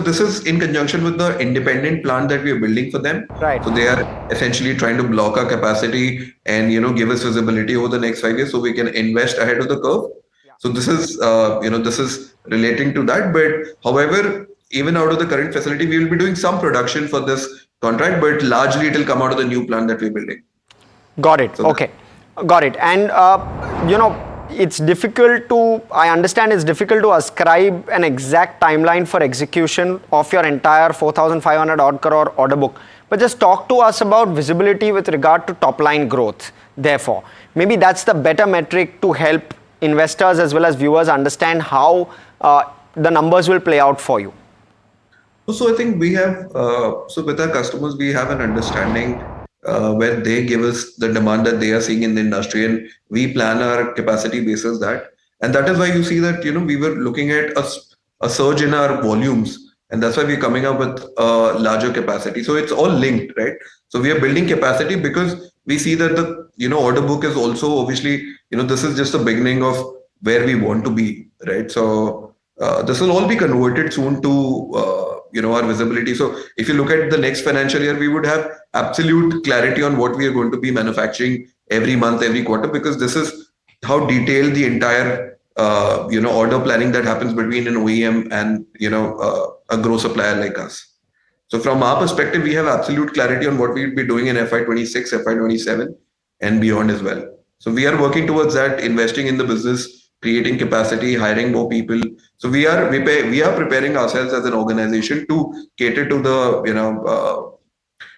this is in conjunction with the independent plant that we are building for them. Right. So they are essentially trying to block our capacity and give us visibility over the next 5 years so we can invest ahead of the curve. Yeah. So this is this is relating to that. But however, even out of the current facility, we will be doing some production for this contract, but largely it will come out of the new plant that we're building. Got it. So okay. Got it. And it's difficult to, I understand it's difficult to ascribe an exact timeline for execution of your entire 4,500 odd crore order book. But just talk to us about visibility with regard to top line growth. Therefore, maybe that's the better metric to help investors as well as viewers understand how the numbers will play out for you. So I think we have, with our customers, we have an understanding where they give us the demand that they are seeing in the industry, and we plan our capacity basis that. And that is why you see that, we were looking at a surge in our volumes, and that's why we're coming up with a larger capacity. So it's all linked, right? So we are building capacity because we see that the, order book is also obviously, this is just the beginning of where we want to be, right? So this will all be converted soon to, our visibility. So if you look at the next financial year, we would have absolute clarity on what we are going to be manufacturing every month, every quarter, because this is how detailed the entire, order planning that happens between an OEM and, a growth supplier like us. So from our perspective, we have absolute clarity on what we'll be doing in FY26, FY27 and beyond as well. So we are working towards that, investing in the business, creating capacity, hiring more people. So we are preparing ourselves as an organization to cater to the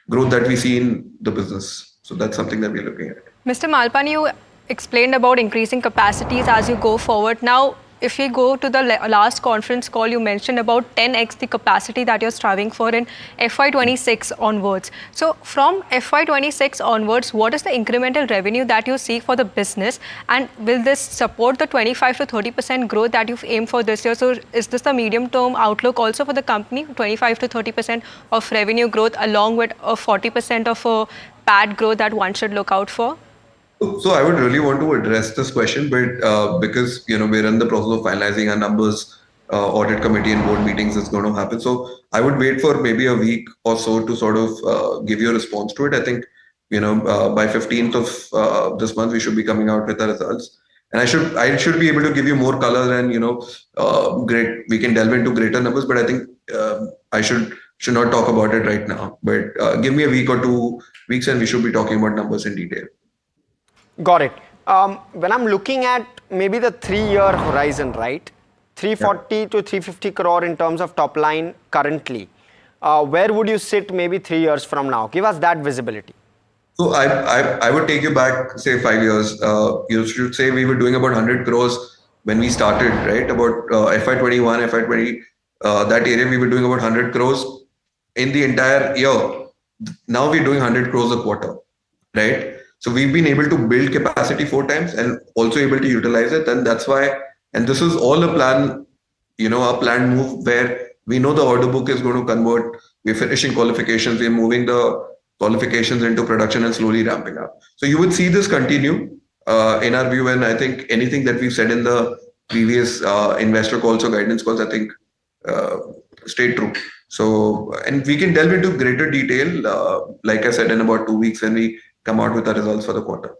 growth that we see in the business. So that's something that we're looking at. Mr. Malpani, you explained about increasing capacities as you go forward. Now, if we go to the last conference call, you mentioned about 10x the capacity that you're striving for in FY26 onwards. So from FY26 onwards, what is the incremental revenue that you see for the business? And will this support the 25 to 30% growth that you've aimed for this year? So is this the medium-term outlook also for the company, 25 to 30% of revenue growth along with a 40% of a PAT growth that one should look out for? So I would really want to address this question, but because we're in the process of finalizing our numbers, audit committee and board meetings is going to happen. So I would wait for maybe a week or so to sort of give you a response to it. I think by 15th of this month we should be coming out with the results, and I should be able to give you more color and great. We can delve into greater numbers, but I think I should not talk about it right now. But give me a week or 2 weeks, and we should be talking about numbers in detail. Got it. When I'm looking at maybe the 3-year horizon, right? 340 to 350 crore in terms of top line currently. Where would you sit maybe 3 years from now? Give us that visibility. So I would take you back, say 5 years. You should say we were doing about 100 crores when we started, right? About FY21, FY20, that area we were doing about 100 crores in the entire year. Now we're doing 100 crores a quarter, right? So we've been able to build capacity 4 times and also able to utilize it. And that's why, and this is all a plan, a planned move where we know the order book is going to convert. We're finishing qualifications. We're moving the qualifications into production and slowly ramping up. So you would see this continue in our view. And I think anything that we've said in the previous investor calls or guidance calls, I think stayed true. So, and we can delve into greater detail, like I said, in about 2 weeks when we come out with the results for the quarter.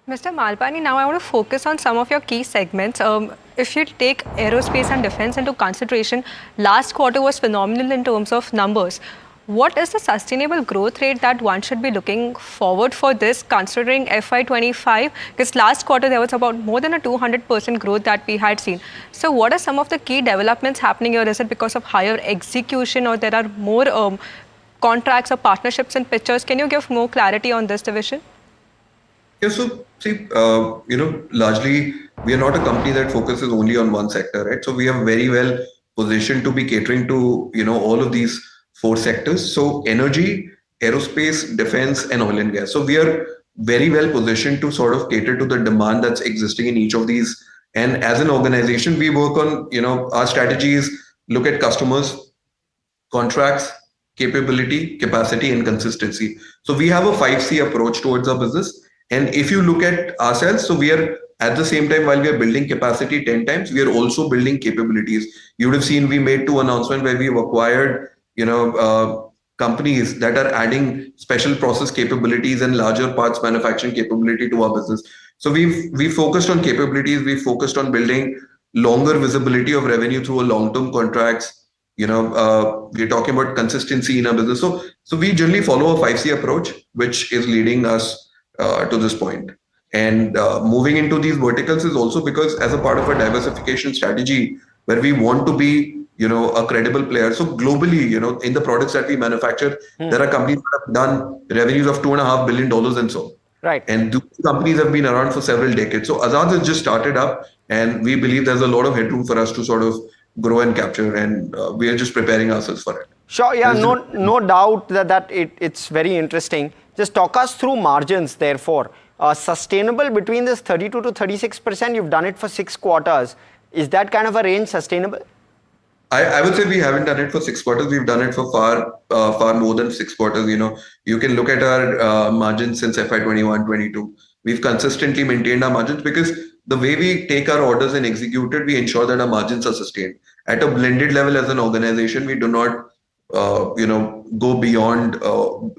Mr. Malpani, now I want to focus on some of your key segments. If you take aerospace and defense into consideration, last quarter was phenomenal in terms of numbers. What is the sustainable growth rate that one should be looking forward for this, considering FY25? Because last quarter there was about more than a 200% growth that we had seen. So what are some of the key developments happening here? Is it because of higher execution, or there are more contracts or partnerships and pictures? Can you give more clarity on this division? Yeah, so see, largely we are not a company that focuses only on one sector, right? So we are very well positioned to be catering to, all of these 4 sectors. So energy, aerospace, defense, and oil and gas. So we are very well positioned to sort of cater to the demand that's existing in each of these. And as an organization, we work on, our strategy is look at customers, contracts, capability, capacity, and consistency. So we have a 5C approach towards our business. And if you look at ourselves, so we are at the same time, while we are building capacity 10 times, we are also building capabilities. You would have seen we made 2 announcements where we've acquired, companies that are adding special process capabilities and larger parts manufacturing capability to our business. So we focused on capabilities. We focused on building longer visibility of revenue through a long-term contracts. We're talking about consistency in our business. So we generally follow a 5C approach, which is leading us to this point. And moving into these verticals is also because as a part of a diversification strategy where we want to be, a credible player. So globally, in the products that we manufacture, there are companies that have done revenues of $2.5 billion and so. Right. And these companies have been around for several decades. So Azad has just started up, and we believe there's a lot of headroom for us to sort of grow and capture, and we are just preparing ourselves for it. Sure, yeah, no doubt that it's very interesting. Just talk us through margins, therefore. Sustainable between this 32 to 36%, you've done it for 6 quarters. Is that kind of a range sustainable? I would say we haven't done it for 6 quarters. We've done it for far more than 6 quarters. You can look at our margins since FY21, 22. We've consistently maintained our margins because the way we take our orders and execute it, we ensure that our margins are sustained. At a blended level as an organization, we do not, go beyond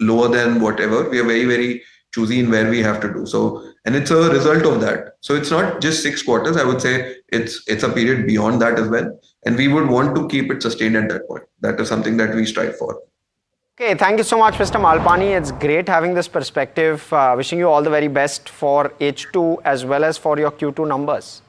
lower than whatever. We are very, very choosy in where we have to do so. And it's a result of that. So it's not just 6 quarters. I would say it's a period beyond that as well. And we would want to keep it sustained at that point. That is something that we strive for. Okay, thank you so much, Mr. Malpani. It's great having this perspective. Wishing you all the very best for H2 as well as for your Q2 numbers.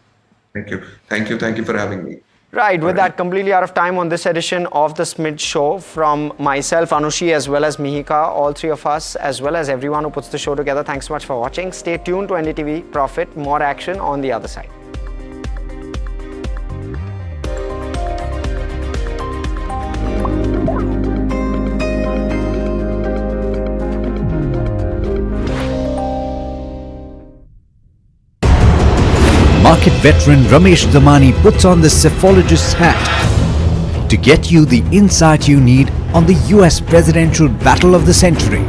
Thank you. Thank you for having me. Right, with that, completely out of time on this edition of the Smid Show. From myself, Anushi, as well as Mihika, all 3 of us, as well as everyone who puts the show together, thanks so much for watching. Stay tuned to NDTV Profit. More action on the other side. Market veteran Ramesh Damani puts on the cephologist's hat to get you the insight you need on the US presidential battle of the century.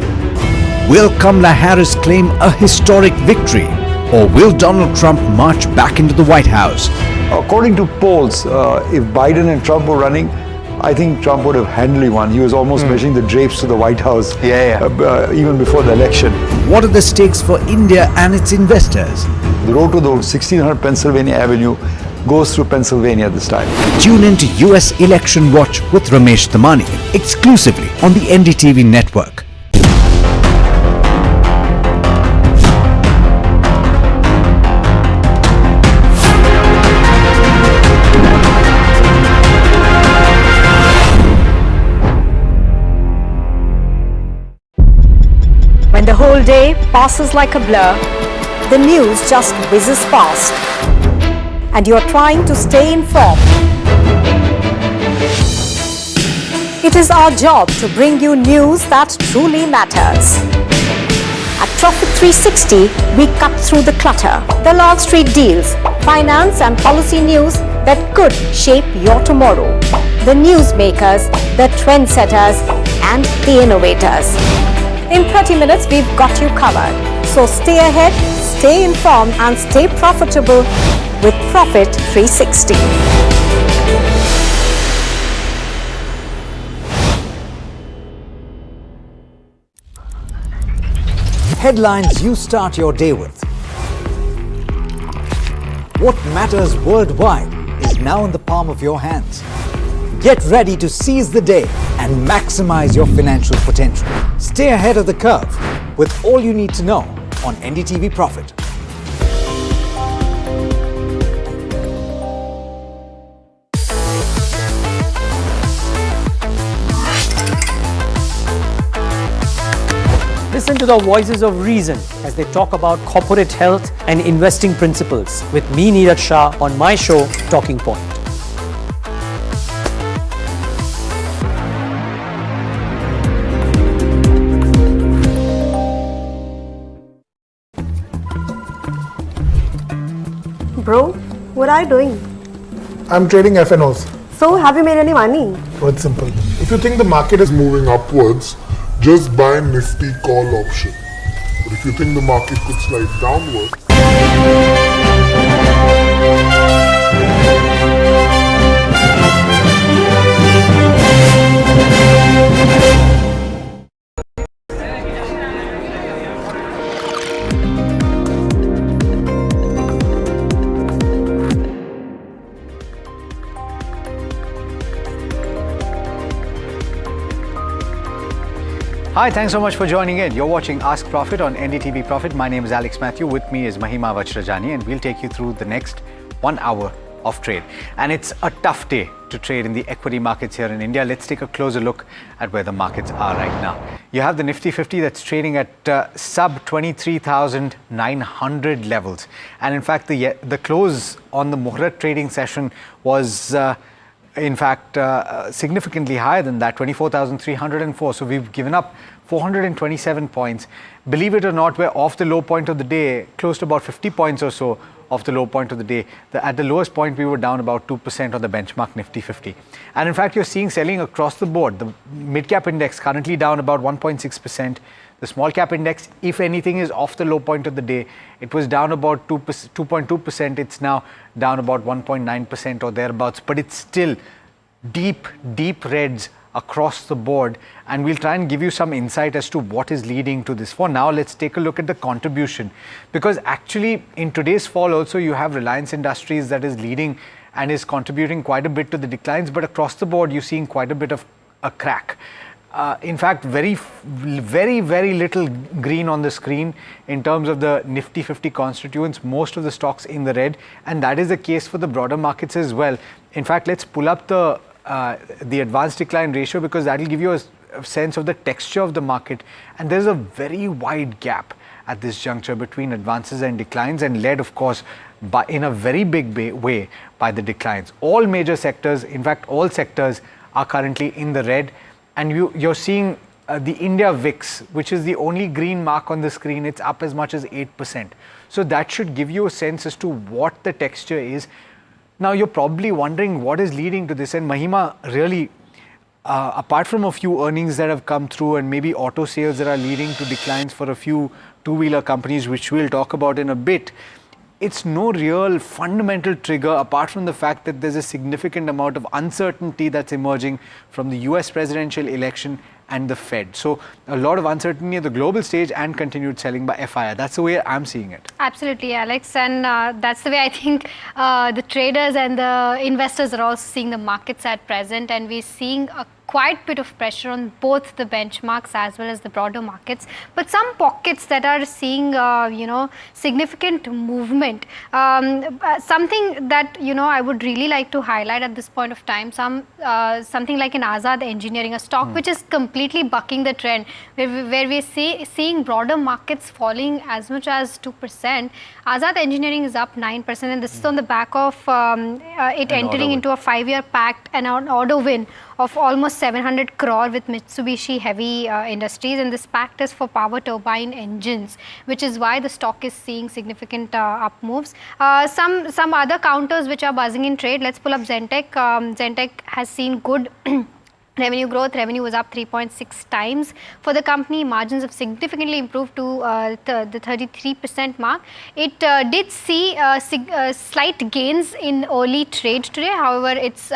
Will Kamala Harris claim a historic victory, or will Donald Trump march back into the White House? According to polls, if Biden and Trump were running, I think Trump would have handily won. He was almost measuring the drapes to the White House even before the election. What are the stakes for India and its investors? The road to the 1600 Pennsylvania Avenue goes through Pennsylvania this time. Tune in to US Election Watch with Ramesh Damani exclusively on the NDTV network. When the whole day passes like a blur, the news just whizzes past, and you're trying to stay informed. It is our job to bring you news that truly matters. At Profit 360, we cut through the clutter, the Wall Street deals, finance and policy news that could shape your tomorrow. The newsmakers, the trendsetters, and the innovators. In 30 minutes, we've got you covered. So stay ahead, stay informed, and stay profitable with Profit 360. headlines you start your day with. What matters worldwide is now in the palm of your hands. Get ready to seize the day and maximize your financial potential. Stay ahead of the curve with all you need to know on NDTV Profit. Listen to the voices of reason as they talk about corporate health and investing principles with me, Neeraj Shah, on my show, Talking Point. Bro, what are you doing? I'm trading FNOs. So, have you made any money? Oh, it's simple. If you think the market is moving upwards, just buy Nifty call option. But if you think the market could slide downwards, Hi, thanks so much for joining in. You're watching Ask Profit on NDTV Profit. My name is Alex Matthew. With me is Mahima Vajrajani, and we'll take you through the next 1 hour of trade. And it's a tough day to trade in the equity markets here in India. Let's take a closer look at where the markets are right now. You have the Nifty 50 that's trading at sub 23,900 levels. And in fact, the close on the Muhurat trading session was significantly higher than that, 24,304. So we've given up 427 points. Believe it or not, we're off the low point of the day, close to about 50 points or so off the low point of the day. At the lowest point, we were down about 2% on the benchmark Nifty 50. And in fact, you're seeing selling across the board. The mid-cap index currently down about 1.6%. The small cap index, if anything, is off the low point of the day. It was down about 2.2%. It's now down about 1.9% or thereabouts. But it's still deep reds across the board. And we'll try and give you some insight as to what is leading to this. For now, let's take a look at the contribution. Because actually, in today's fall also, you have Reliance Industries that is leading and is contributing quite a bit to the declines. But across the board, you're seeing quite a bit of a crack. In fact, very little green on the screen in terms of the Nifty 50 constituents, most of the stocks in the red, and that is the case for the broader markets as well. In fact, let's pull up the advanced decline ratio, because that will give you a sense of the texture of the market, and there's a very wide gap at this juncture between advances and declines, and led, of course, in a very big way by the declines. All major sectors, in fact, all sectors are currently in the red. And you're seeing the India VIX, which is the only green mark on the screen, it's up as much as 8%. So that should give you a sense as to what the texture is. Now, you're probably wondering what is leading to this. And Mahima, really, apart from a few earnings that have come through and maybe auto sales that are leading to declines for a few two-wheeler companies, which we'll talk about in a bit, it's no real fundamental trigger apart from the fact that there's a significant amount of uncertainty that's emerging from the US presidential election and the Fed. So a lot of uncertainty at the global stage and continued selling by FII. That's the way I'm seeing it. Absolutely, Alex. And that's the way I think the traders and the investors are also seeing the markets at present. And we're seeing a quite bit of pressure on both the benchmarks as well as the broader markets, but some pockets that are seeing significant movement. Something that I would really like to highlight at this point of time, something like in Azad Engineering, a stock which is completely bucking the trend, where we're seeing broader markets falling as much as 2%. Azad Engineering is up 9%, and this is on the back of it entering into a 5-year pact and an order win of almost 700 crore with Mitsubishi Heavy Industries, and this pact is for power turbine engines, which is why the stock is seeing significant up moves. Some other counters which are buzzing in trade. Let's pull up Zentek. Zentek has seen good Revenue growth, revenue was up 3.6 times for the company. Margins have significantly improved to the 33% mark. It did see slight gains in early trade today. However, it's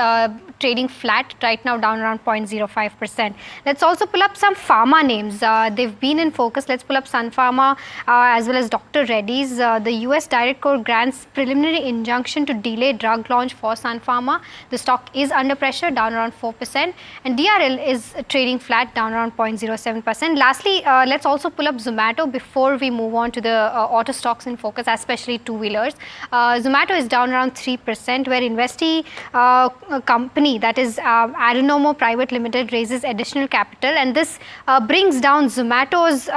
trading flat right now, down around 0.05%. Let's also pull up some pharma names. They've been in focus. Let's pull up Sun Pharma as well as Dr. Reddy's. The US Direct Court grants preliminary injunction to delay drug launch for Sun Pharma. The stock is under pressure, down around 4%. And DRL is trading flat, down around 0.07%. Lastly, let's also pull up Zomato before we move on to the auto stocks in focus, especially two-wheelers. Zomato is down around 3%, where Investee company, that is Aronomo Private Limited, raises additional capital, and this brings down Zomato's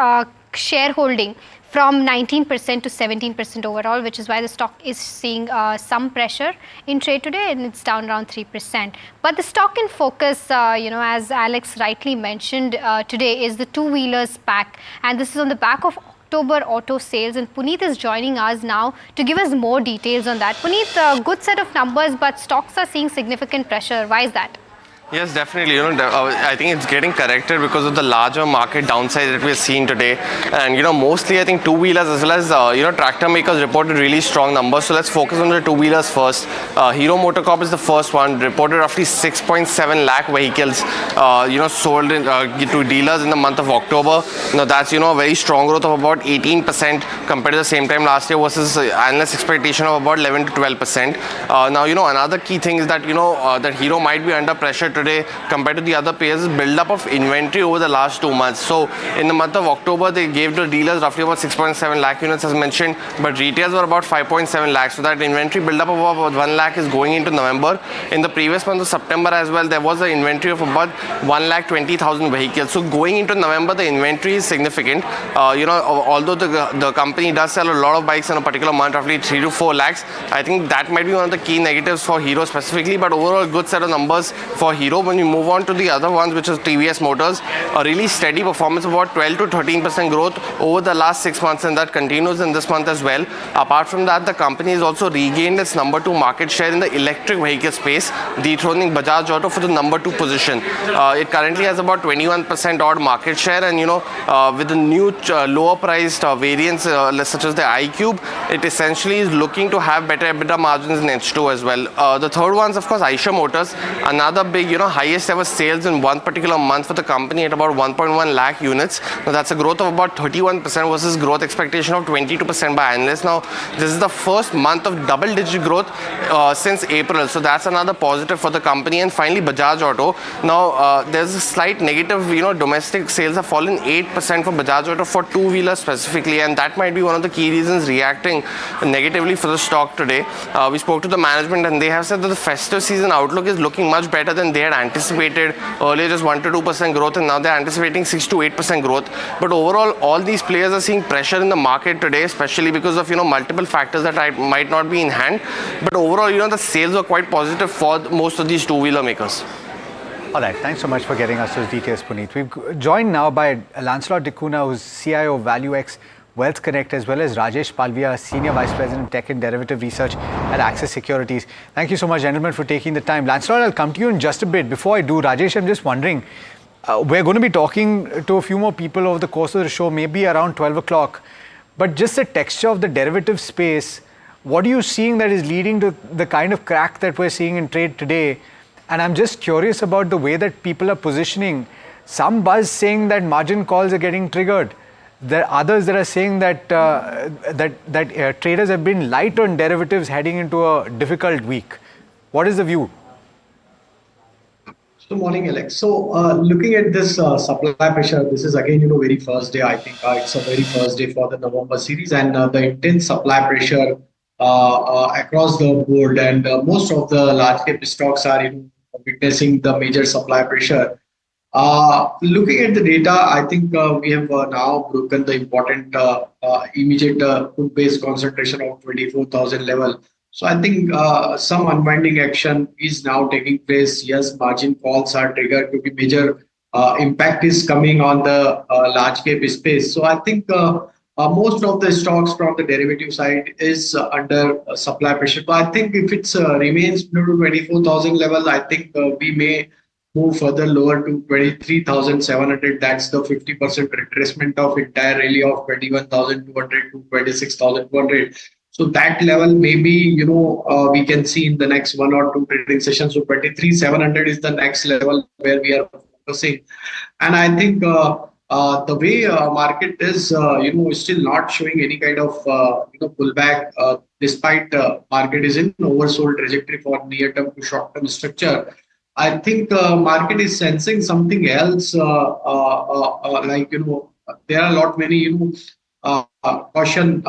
shareholding from 19% to 17% overall, which is why the stock is seeing some pressure in trade today, and it's down around 3%. But the stock in focus, as Alex rightly mentioned today, is the two-wheelers pack, and this is on the back of October auto sales, and Puneet is joining us now to give us more details on that. Puneet, good set of numbers, but stocks are seeing significant pressure. Why is that? Yes, definitely. I think it's getting corrected because of the larger market downside that we're seeing today. And, mostly I think two-wheelers as well as, tractor makers reported really strong numbers. So let's focus on the two-wheelers first. Hero MotoCorp is the first one, reported roughly 6.7 lakh vehicles, sold to dealers in the month of October. Now, that's, a very strong growth of about 18% compared to the same time last year versus analyst expectation of about 11 to 12%. Now, another key thing is that, that Hero might be under pressure today compared to the other players is build-up of inventory over the last 2 months. So in the month of October, they gave the dealers roughly about 6.7 lakh units as mentioned, but retails were about 5.7 lakhs. So that inventory build-up of about 1 lakh is going into November. In the previous month of September as well, there was an inventory of about 1,20,000 vehicles. So going into November, the inventory is significant. Although the company does sell a lot of bikes in a particular month, roughly 3 to 4 lakhs, I think that might be one of the key negatives for Hero specifically, but overall good set of numbers for Hero. When we move on to the other ones, which is TVS Motors, a really steady performance, about 12 to 13% growth over the last 6 months, and that continues in this month as well. Apart from that, the company has also regained its number 2 market share in the electric vehicle space, dethroning Bajaj Auto for the number 2 position. It currently has about 21% odd market share, and with the new lower priced variants such as the iQube, it essentially is looking to have better EBITDA margins in H2 as well. The third one is of course Eicher Motors, another big highest ever sales in one particular month for the company at about 1.1 lakh units. Now that's a growth of about 31% versus growth expectation of 22% by analysts. Now this is the first month of double-digit growth since April, so that's another positive for the company. And finally Bajaj Auto. Now there's a slight negative, domestic sales have fallen 8% for Bajaj Auto for two-wheelers specifically, and that might be one of the key reasons reacting negatively for the stock today. We spoke to the management and they have said that the festive season outlook is looking much better than they had anticipated. Earlier just 1 to 2% growth, and now they're anticipating 6 to 8% growth. But overall, all these players are seeing pressure in the market today, especially because of multiple factors that might not be in hand. But overall, the sales are quite positive for most of these two-wheeler makers. All right, thanks so much for getting us those details, Puneet. We've joined now by Lancelot Dicuna, who's CIO of ValueX Wealth Connect, as well as Rajesh Palvia, Senior Vice President Tech and Derivative Research at Axis Securities. Thank you so much, gentlemen, for taking the time. Lancelot, I'll come to you in just a bit. Before I do, Rajesh, I'm just wondering, we're going to be talking to a few more people over the course of the show, maybe around 12 o'clock. But just the texture of the derivative space, what are you seeing that is leading to the kind of crack that we're seeing in trade today? And I'm just curious about the way that people are positioning. Some buzz saying that margin calls are getting triggered. There are others that are saying that traders have been light on derivatives heading into a difficult week. What is the view? Good morning, Alex. So looking at this supply pressure, this is again, very first day. I think it's a very first day for the November series, and the intense supply pressure across the board, and most of the large cap stocks are witnessing the major supply pressure. Looking at the data, I think we have now broken the important immediate put-based concentration of 24,000 level. So I think some unwinding action is now taking place. Yes, margin calls are triggered to be major. Impact is coming on the large cap space. So I think most of the stocks from the derivative side is under supply pressure. But I think if it remains below 24,000 level, I think we may move further lower to 23,700, that's the 50% retracement of entire rally of 21,200 to 26,200. So that level maybe we can see in the next one or two trading sessions. So 23,700 is the next level where we are focusing, and I think the way market is still not showing any kind of pullback, despite market is in oversold trajectory for near term to short term structure. I think market is sensing something else, there are a lot many caution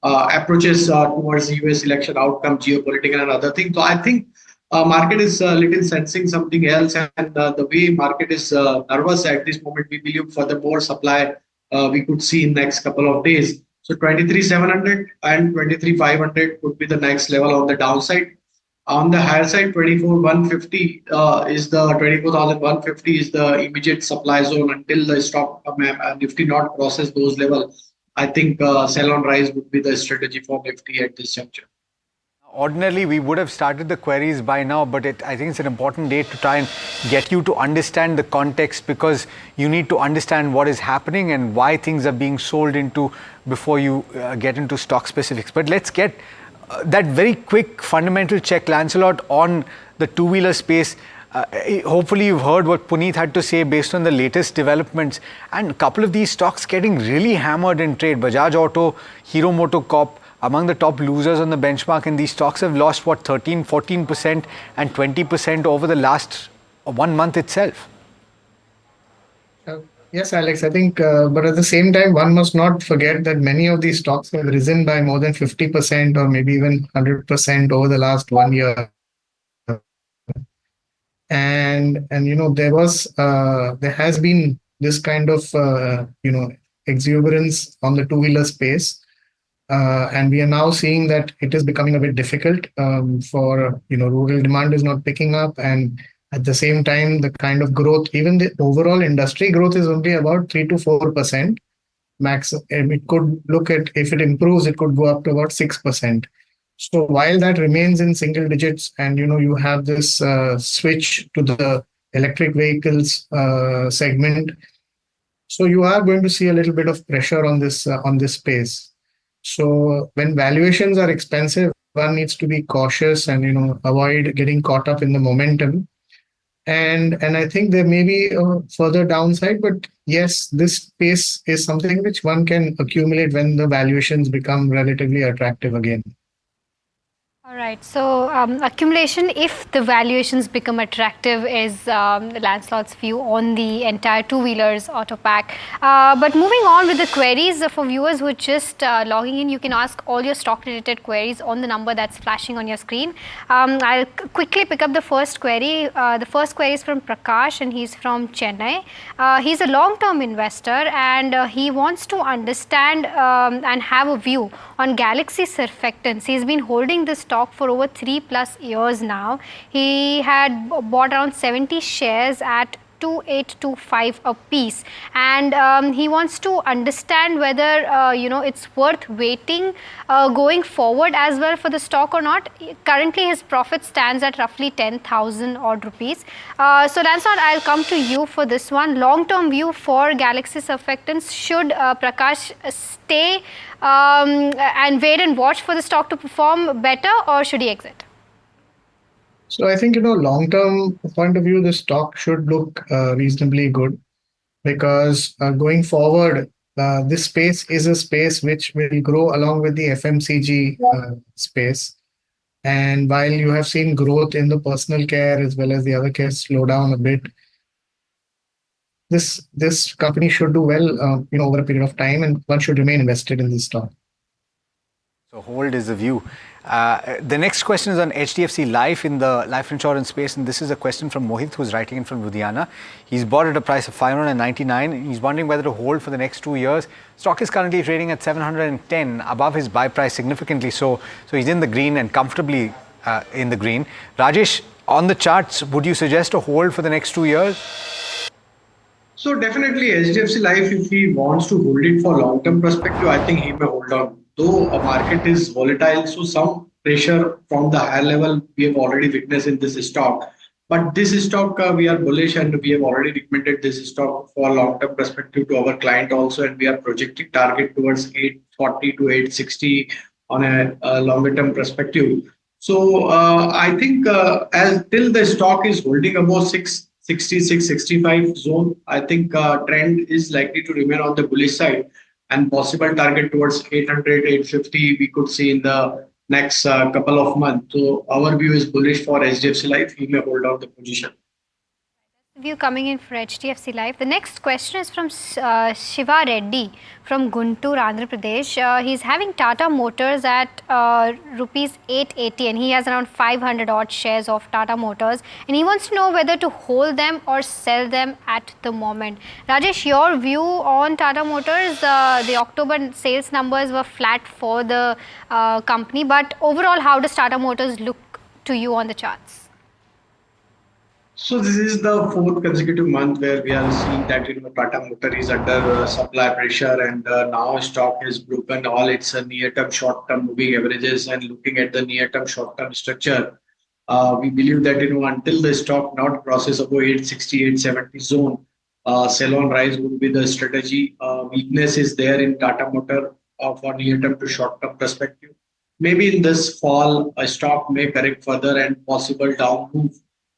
approaches towards the US election outcome, geopolitical and other things. So I think market is little sensing something else, and the way market is nervous at this moment, we believe further more supply we could see in next couple of days. So 23,700 and 23,500 would be the next level on the downside. On the higher side, 24,150 is the 24,150 is the immediate supply zone until the stock Nifty not crosses those levels. I think sell on rise would be the strategy for Nifty at this juncture. Ordinarily, we would have started the queries by now, but I think it's an important day to try and get you to understand the context, because you need to understand what is happening and why things are being sold into before you get into stock specifics. But let's get that very quick fundamental check, Lancelot, on the two-wheeler space. Hopefully you've heard what Puneet had to say based on the latest developments, and a couple of these stocks getting really hammered in trade. Bajaj Auto, Hero MotoCorp, among the top losers on the benchmark, and these stocks have lost 13, 14% and 20% over the last 1 month itself. Yes, Alex, I think, but at the same time, one must not forget that many of these stocks have risen by more than 50% or maybe even 100% over the last 1 year. And there has been this kind of exuberance on the two-wheeler space. And we are now seeing that it is becoming a bit difficult for, rural demand is not picking up. And at the same time, the kind of growth, even the overall industry growth is only about 3 to 4% max. And it could look at, if it improves, it could go up to about 6%. So while that remains in single digits, and, you have this switch to the electric vehicles segment, so you are going to see a little bit of pressure on this space. So when valuations are expensive, one needs to be cautious and avoid getting caught up in the momentum. And I think there may be a further downside, but yes, this space is something which one can accumulate when the valuations become relatively attractive again. All right. So accumulation, if the valuations become attractive, is Lancelot's view on the entire two-wheelers auto pack. But moving on with the queries, for viewers who are just logging in, you can ask all your stock-related queries on the number that's flashing on your screen. I'll quickly pick up the first query. The first query is from Prakash, and he's from Chennai. He's a long-term investor, and he wants to understand and have a view on Galaxy Surfactants. He's been holding this stock for over 3+ years now. He had bought around 70 shares at 2,825 a piece, and he wants to understand whether it's worth waiting going forward as well for the stock or not. Currently his profit stands at roughly 10,000 odd rupees. So Lancelot, I'll come to you for this one. Long-term view for Galaxy Surfactants, should Prakash stay and wait and watch for the stock to perform better, or should he exit? So I think, long-term point of view, the stock should look reasonably good, because going forward, this space is a space which will grow along with the FMCG space. And while you have seen growth in the personal care as well as the other care slow down a bit, this company should do well, over a period of time, and one should remain invested in this stock. So hold is the view. The next question is on HDFC Life in the life insurance space, and this is a question from Mohit, who's writing in from Ludhiana. He's bought at a price of 599. He's wondering whether to hold for the next 2 years. Stock is currently trading at 710, above his buy price significantly. So he's in the green and comfortably in the green. Rajesh, on the charts, would you suggest a hold for the next 2 years? So definitely HDFC Life, if he wants to hold it for long-term perspective, I think he may hold on. Though a market is volatile, so some pressure from the higher level we have already witnessed in this stock. But this stock, we are bullish, and we have already recommended this stock for long-term perspective to our client also, and we are projecting target towards 840 to 860 on a longer-term perspective. So I think as till the stock is holding above 660, 665 zone, I think trend is likely to remain on the bullish side, and possible target towards 800, 850 we could see in the next couple of months. So our view is bullish for HDFC Life. He may hold out the position. View coming in for HDFC Life. The next question is from Shiva Reddy from Guntur, Andhra Pradesh. He's having Tata Motors at rupees 880, and he has around 500 odd shares of Tata Motors, and he wants to know whether to hold them or sell them at the moment. Rajesh, your view on Tata Motors? The October sales numbers were flat for the company, but overall, how does Tata Motors look to you on the charts? So this is the fourth consecutive month where we are seeing that Tata Motor is under supply pressure, and now stock has broken all its near-term, short-term moving averages. And looking at the near-term, short-term structure, we believe that until the stock not crosses above 860, 870 zone, sell-on rise would be the strategy. Weakness is there in Tata Motor for near-term to short-term perspective. Maybe in this fall, a stock may correct further, and possible down move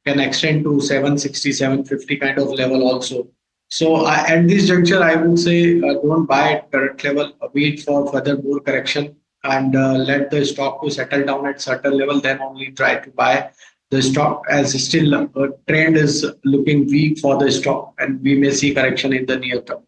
can extend to 760, 750 kind of level also. So at this juncture, I would say don't buy at current level, wait for further more correction, and let the stock to settle down at certain level, then only try to buy the stock, as still trend is looking weak for the stock, and we may see correction in the near term.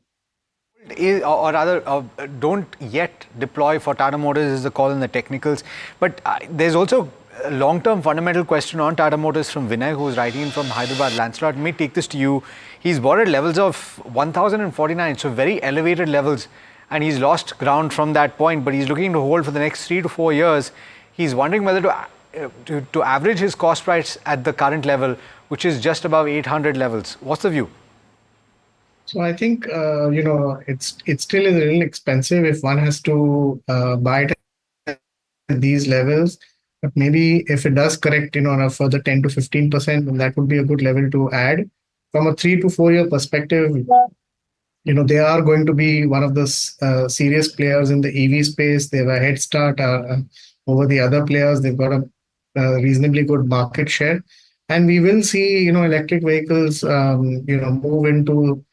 Or rather, don't yet deploy for Tata Motors is the call in the technicals. But there's also a long-term fundamental question on Tata Motors from Vinay, who's writing in from Hyderabad. Lancelot, let me take this to you. He's bought at levels of 1,049, so very elevated levels, and he's lost ground from that point, but he's looking to hold for the next 3 to 4 years. He's wondering whether to average his cost price at the current level, which is just above 800 levels. What's the view? So I think it still is a little expensive if one has to buy it at these levels. But maybe if it does correct, on a further 10 to 15%, then that would be a good level to add. From a 3 to 4 year perspective, they are going to be one of the serious players in the EV space. They have a head start over the other players. They've got a reasonably good market share, and we will see, electric vehicles, move into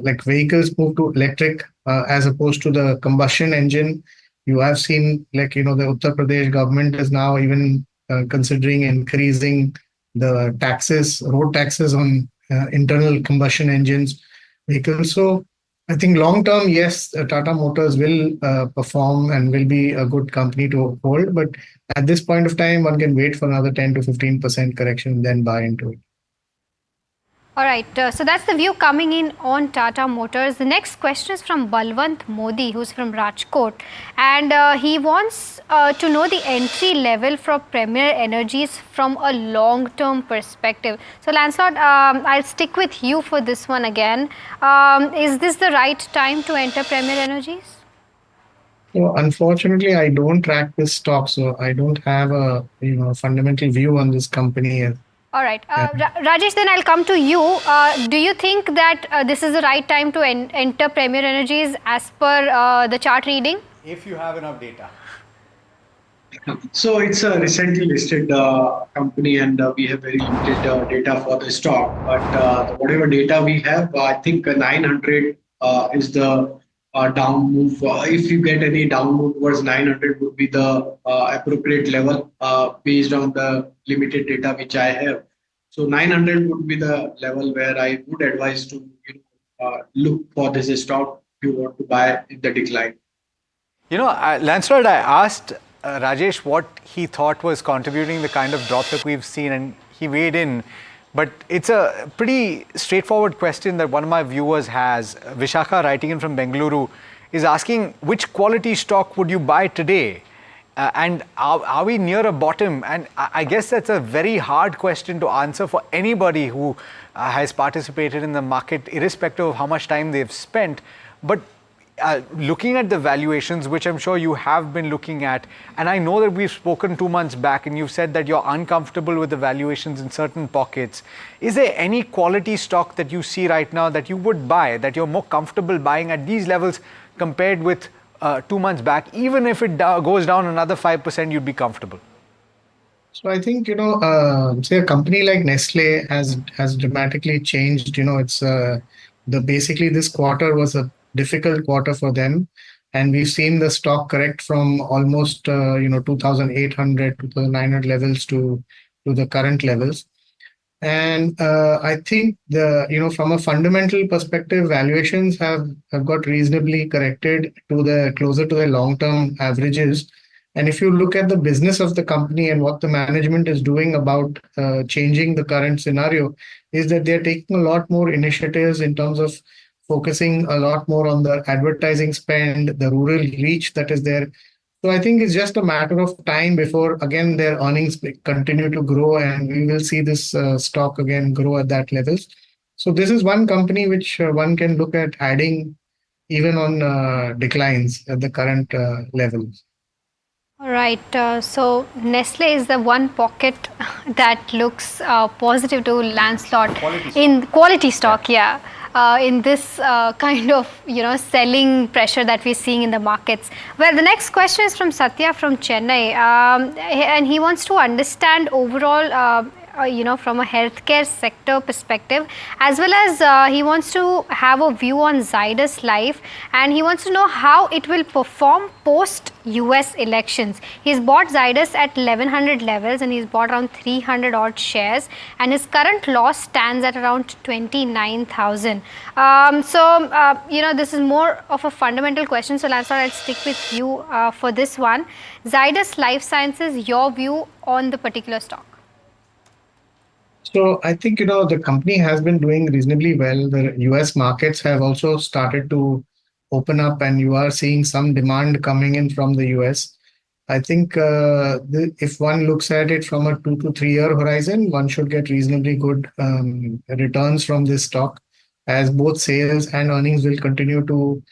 like vehicles move to electric as opposed to the combustion engine. You have seen, the Uttar Pradesh government is now even considering increasing the taxes, road taxes on internal combustion engines vehicles. So I think long term, yes, Tata Motors will perform and will be a good company to hold. But at this point of time, one can wait for another 10 to 15% correction and then buy into it. All right, so that's the view coming in on Tata Motors. The next question is from Balwant Modi, who's from Rajkot, and he wants to know the entry level for Premier Energies from a long-term perspective. So Lancelot, I'll stick with you for this one again. Is this the right time to enter Premier Energies? So unfortunately, I don't track this stock, so I don't have a fundamental view on this company. All right. Rajesh, then I'll come to you. Do you think that this is the right time to enter Premier Energies as per the chart reading? If you have enough data. So it's a recently listed company, and we have very limited data for the stock. But whatever data we have, I think 900 is the down move. If you get any down move towards 900 would be the appropriate level based on the limited data which I have. So 900 would be the level where I would advise to look for this stock if you want to buy in the decline. Lancelot, I asked Rajesh what he thought was contributing the kind of drop that we've seen, and he weighed in. But it's a pretty straightforward question that one of my viewers has. Vishakha, writing in from Bengaluru, is asking which quality stock would you buy today? And are we near a bottom? And I guess that's a very hard question to answer for anybody who has participated in the market, irrespective of how much time they've spent. But looking at the valuations, which I'm sure you have been looking at, and I know that we've spoken 2 months back and you've said that you're uncomfortable with the valuations in certain pockets. Is there any quality stock that you see right now that you would buy, that you're more comfortable buying at these levels compared with 2 months back? Even if it goes down another 5%, you'd be comfortable. So I think, say a company like Nestle has dramatically changed. It's basically this quarter was a difficult quarter for them, and we've seen the stock correct from almost 2,800, 2,900 levels to the current levels. And I think from a fundamental perspective, valuations have got reasonably corrected to the closer to the long-term averages. And if you look at the business of the company and what the management is doing about changing the current scenario, is that they're taking a lot more initiatives in terms of focusing a lot more on the advertising spend, the rural reach that is there. So I think it's just a matter of time before, again, their earnings continue to grow and we will see this stock again grow at that levels. So this is one company which one can look at adding even on declines at the current levels. All right. So Nestle is the one pocket that looks positive to Lancelot in quality stock. Yeah. In this kind of selling pressure that we're seeing in the markets. Well, the next question is from Satya from Chennai, and he wants to understand overall from a healthcare sector perspective, as well as he wants to have a view on Zydus Life, and he wants to know how it will perform post US elections. He's bought Zydus at 1100 levels and he's bought around 300 odd shares, and his current loss stands at around 29,000. This is more of a fundamental question, so Lancelot, I'll stick with you for this one. Zydus Life Sciences, your view on the particular stock? So I think, the company has been doing reasonably well. The US markets have also started to open up and you are seeing some demand coming in from the US. I think if one looks at it from a 2 to 3 year horizon, one should get reasonably good returns from this stock, as both sales and earnings will continue to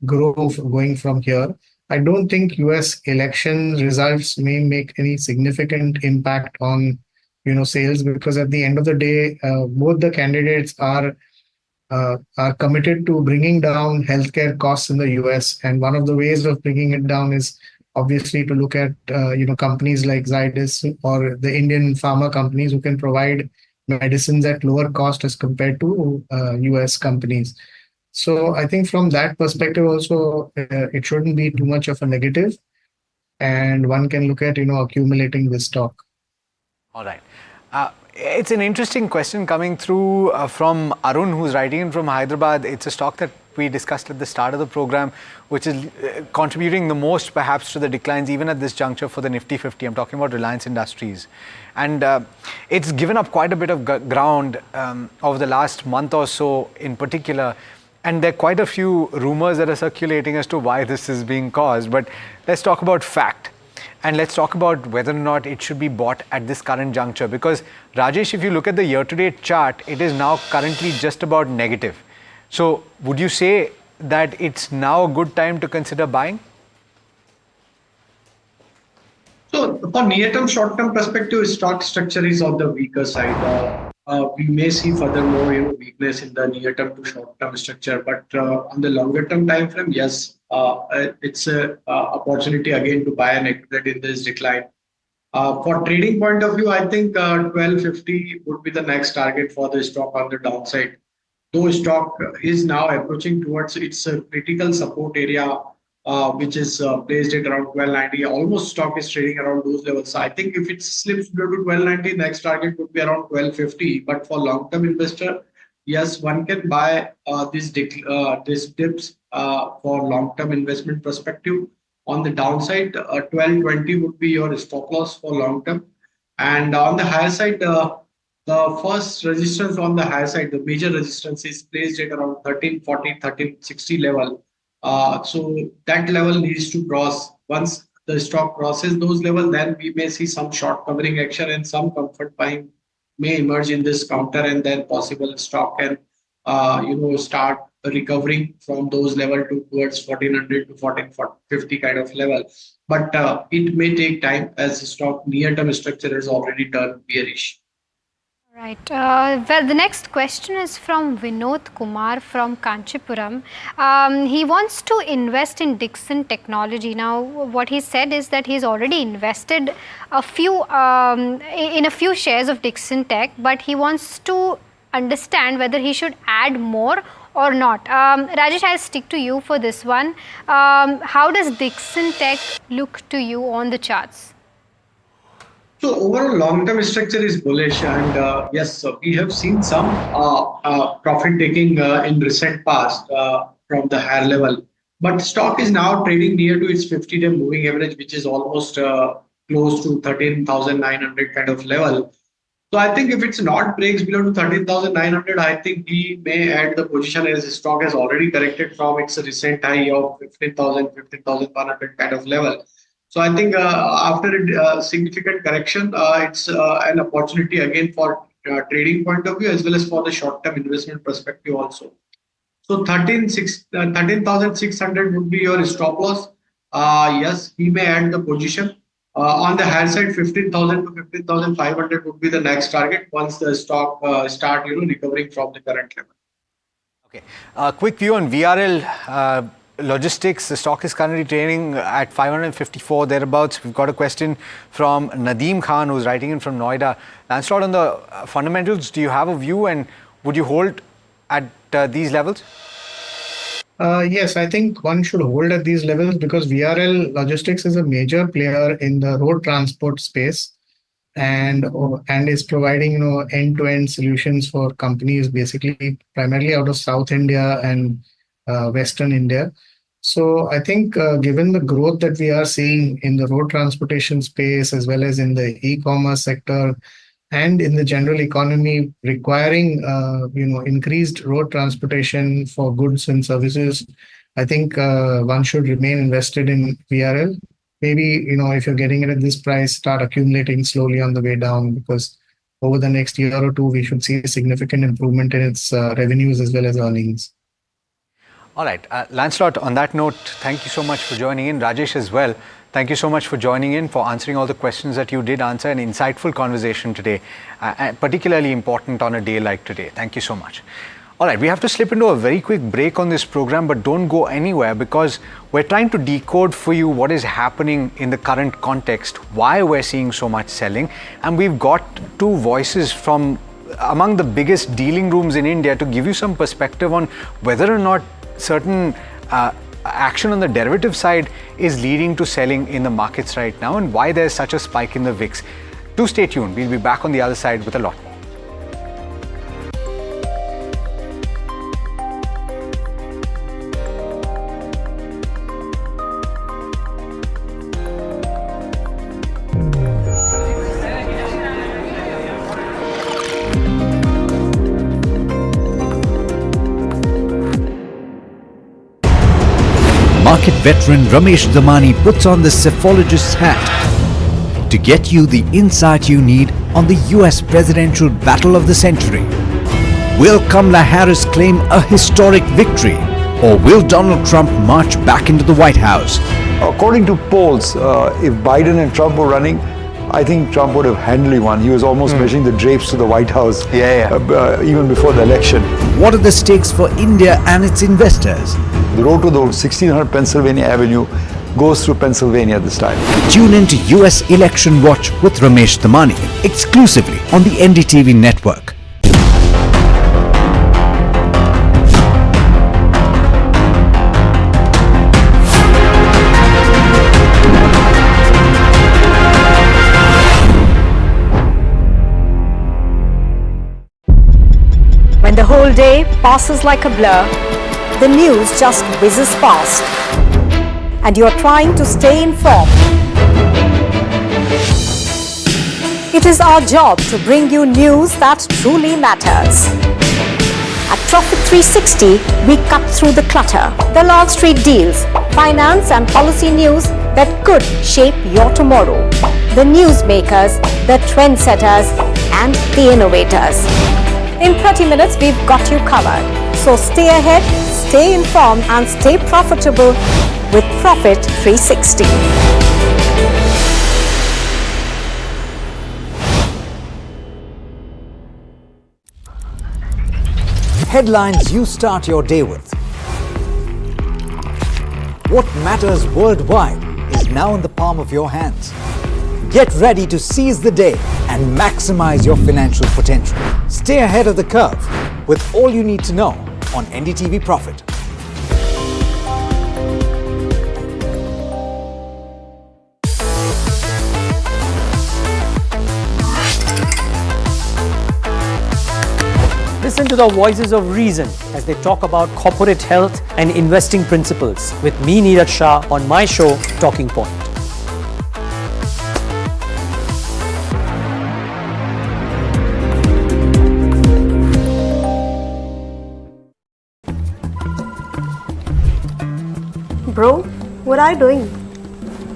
grow going from here. I don't think US election results may make any significant impact on sales, because at the end of the day, both the candidates are committed to bringing down healthcare costs in the US, and one of the ways of bringing it down is obviously to look at companies like Zydus or the Indian pharma companies who can provide medicines at lower cost as compared to US companies. So I think from that perspective also, it shouldn't be too much of a negative, and one can look at accumulating this stock. All right. It's an interesting question coming through from Arun, who's writing in from Hyderabad. It's a stock that we discussed at the start of the program, which is contributing the most perhaps to the declines even at this juncture for the Nifty 50. I'm talking about Reliance Industries. And it's given up quite a bit of ground over the last month or so in particular. And there are quite a few rumors that are circulating as to why this is being caused. But let's talk about fact. And let's talk about whether or not it should be bought at this current juncture. Because Rajesh, if you look at the year-to-date chart, it is now currently just about negative. So would you say that it's now a good time to consider buying? So for near-term, short-term perspective, stock structure is on the weaker side. We may see furthermore weakness in the near-term to short-term structure, but on the longer-term time frame, yes, it's an opportunity again to buy an equity in this decline. For trading point of view, I think 1250 would be the next target for the stock on the downside. Though stock is now approaching towards its critical support area, which is placed at around 1290. Almost stock is trading around those levels. So I think if it slips below to 1290, next target would be around 1250. But for long-term investor, yes, one can buy these dips for long-term investment perspective. On the downside, 1220 would be your stop loss for long-term. And on the higher side, the first resistance on the higher side, the major resistance is placed at around 1340, 1360 level. So that level needs to cross. Once the stock crosses those levels, then we may see some short covering action and some comfort buying may emerge in this counter, and then possible stock can start recovering from those level towards 1400 to 1450 kind of level. But it may take time as the stock near-term structure has already turned bearish. Right. Well, the next question is from Vinod Kumar from Kanchipuram. He wants to invest in Dixon Technology. Now, what he said is that he's already invested a few in a few shares of Dixon Tech, but he wants to understand whether he should add more or not. Rajesh, I'll stick to you for this one. How does Dixon Tech look to you on the charts? So overall long-term structure is bullish, and yes, we have seen some profit taking in recent past from the higher level. But stock is now trading near to its 50-day moving average, which is almost close to 13,900 kind of level. So I think if it's not breaks below to 13,900, I think we may add the position as the stock has already corrected from its recent high of 15,000, 15,100 kind of level. So I think after a significant correction, it's an opportunity again for trading point of view as well as for the short-term investment perspective also. So 13,600 would be your stop loss. Yes, we may add the position. On the higher side, 15,000 to 15,500 would be the next target once the stock start recovering from the current level. Okay, quick view on VRL. Logistics, the stock is currently trading at 554 thereabouts. We've got a question from Nadeem Khan, who's writing in from Noida. Lancelot, on the fundamentals, do you have a view and would you hold at these levels? Yes, I think one should hold at these levels because VRL Logistics is a major player in the road transport space and is providing end-to-end solutions for companies basically primarily out of South India and Western India. So I think given the growth that we are seeing in the road transportation space as well as in the e-commerce sector and in the general economy requiring increased road transportation for goods and services, I think one should remain invested in VRL. Maybe if you're getting it at this price, start accumulating slowly on the way down because over the next year or two we should see a significant improvement in its revenues as well as earnings. All right, Lancelot, on that note, thank you so much for joining in. Rajesh as well, thank you so much for joining in, for answering all the questions that you did answer. An insightful conversation today, particularly important on a day like today. Thank you so much. All right, we have to slip into a very quick break on this program, but don't go anywhere because we're trying to decode for you what is happening in the current context, why we're seeing so much selling, and we've got two voices from among the biggest dealing rooms in India to give you some perspective on whether or not certain action on the derivative side is leading to selling in the markets right now and why there's such a spike in the VIX. Do stay tuned. We'll be back on the other side with a lot more. Market veteran Ramesh Damani puts on the cephologist's hat to get you the insight you need on the US presidential battle of the century. Will Kamala Harris claim a historic victory, or will Donald Trump march back into the White House? According to polls, if Biden and Trump were running, I think Trump would have handily won. He was almost measuring the drapes to the White House even before the election. What are the stakes for India and its investors? The road to the 1600 Pennsylvania Avenue goes through Pennsylvania this time. Tune into US Election Watch with Ramesh Damani exclusively on the NDTV network. When the whole day passes like a blur, the news just whizzes past, and you're trying to stay informed. It is our job to bring you news that truly matters. At Profit 360, we cut through the clutter, the Wall Street deals, finance and policy news that could shape your tomorrow. The newsmakers, the trendsetters, and the innovators. In 30 minutes, we've got you covered. So stay ahead, Stay informed and stay profitable with Profit 360. Headlines you start your day with. What matters worldwide is now in the palm of your hands. Get ready to seize the day and maximize your financial potential. Stay ahead of the curve with all you need to know on NDTV Profit. Listen to the voices of reason as they talk about corporate health and investing principles with me, Neeraj Shah, on my show, Talking Point. Bro, what are you doing?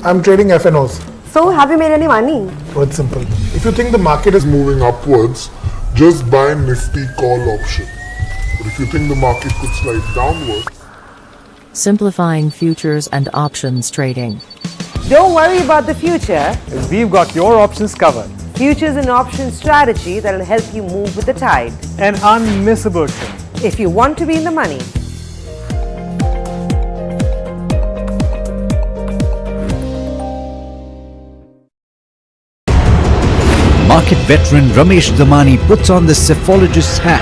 I'm trading FNOs. So, have you made any money? Oh, it's simple. If you think the market is moving upwards, just buy Nifty call option. But if you think the market could slide downwards, simplifying futures and options trading. Don't worry about the future. We've got your options covered. Futures and options strategy that will help you move with the tide. An unmissable trade. If you want to be in the money. Market veteran Ramesh Damani puts on the cephalogist's hat.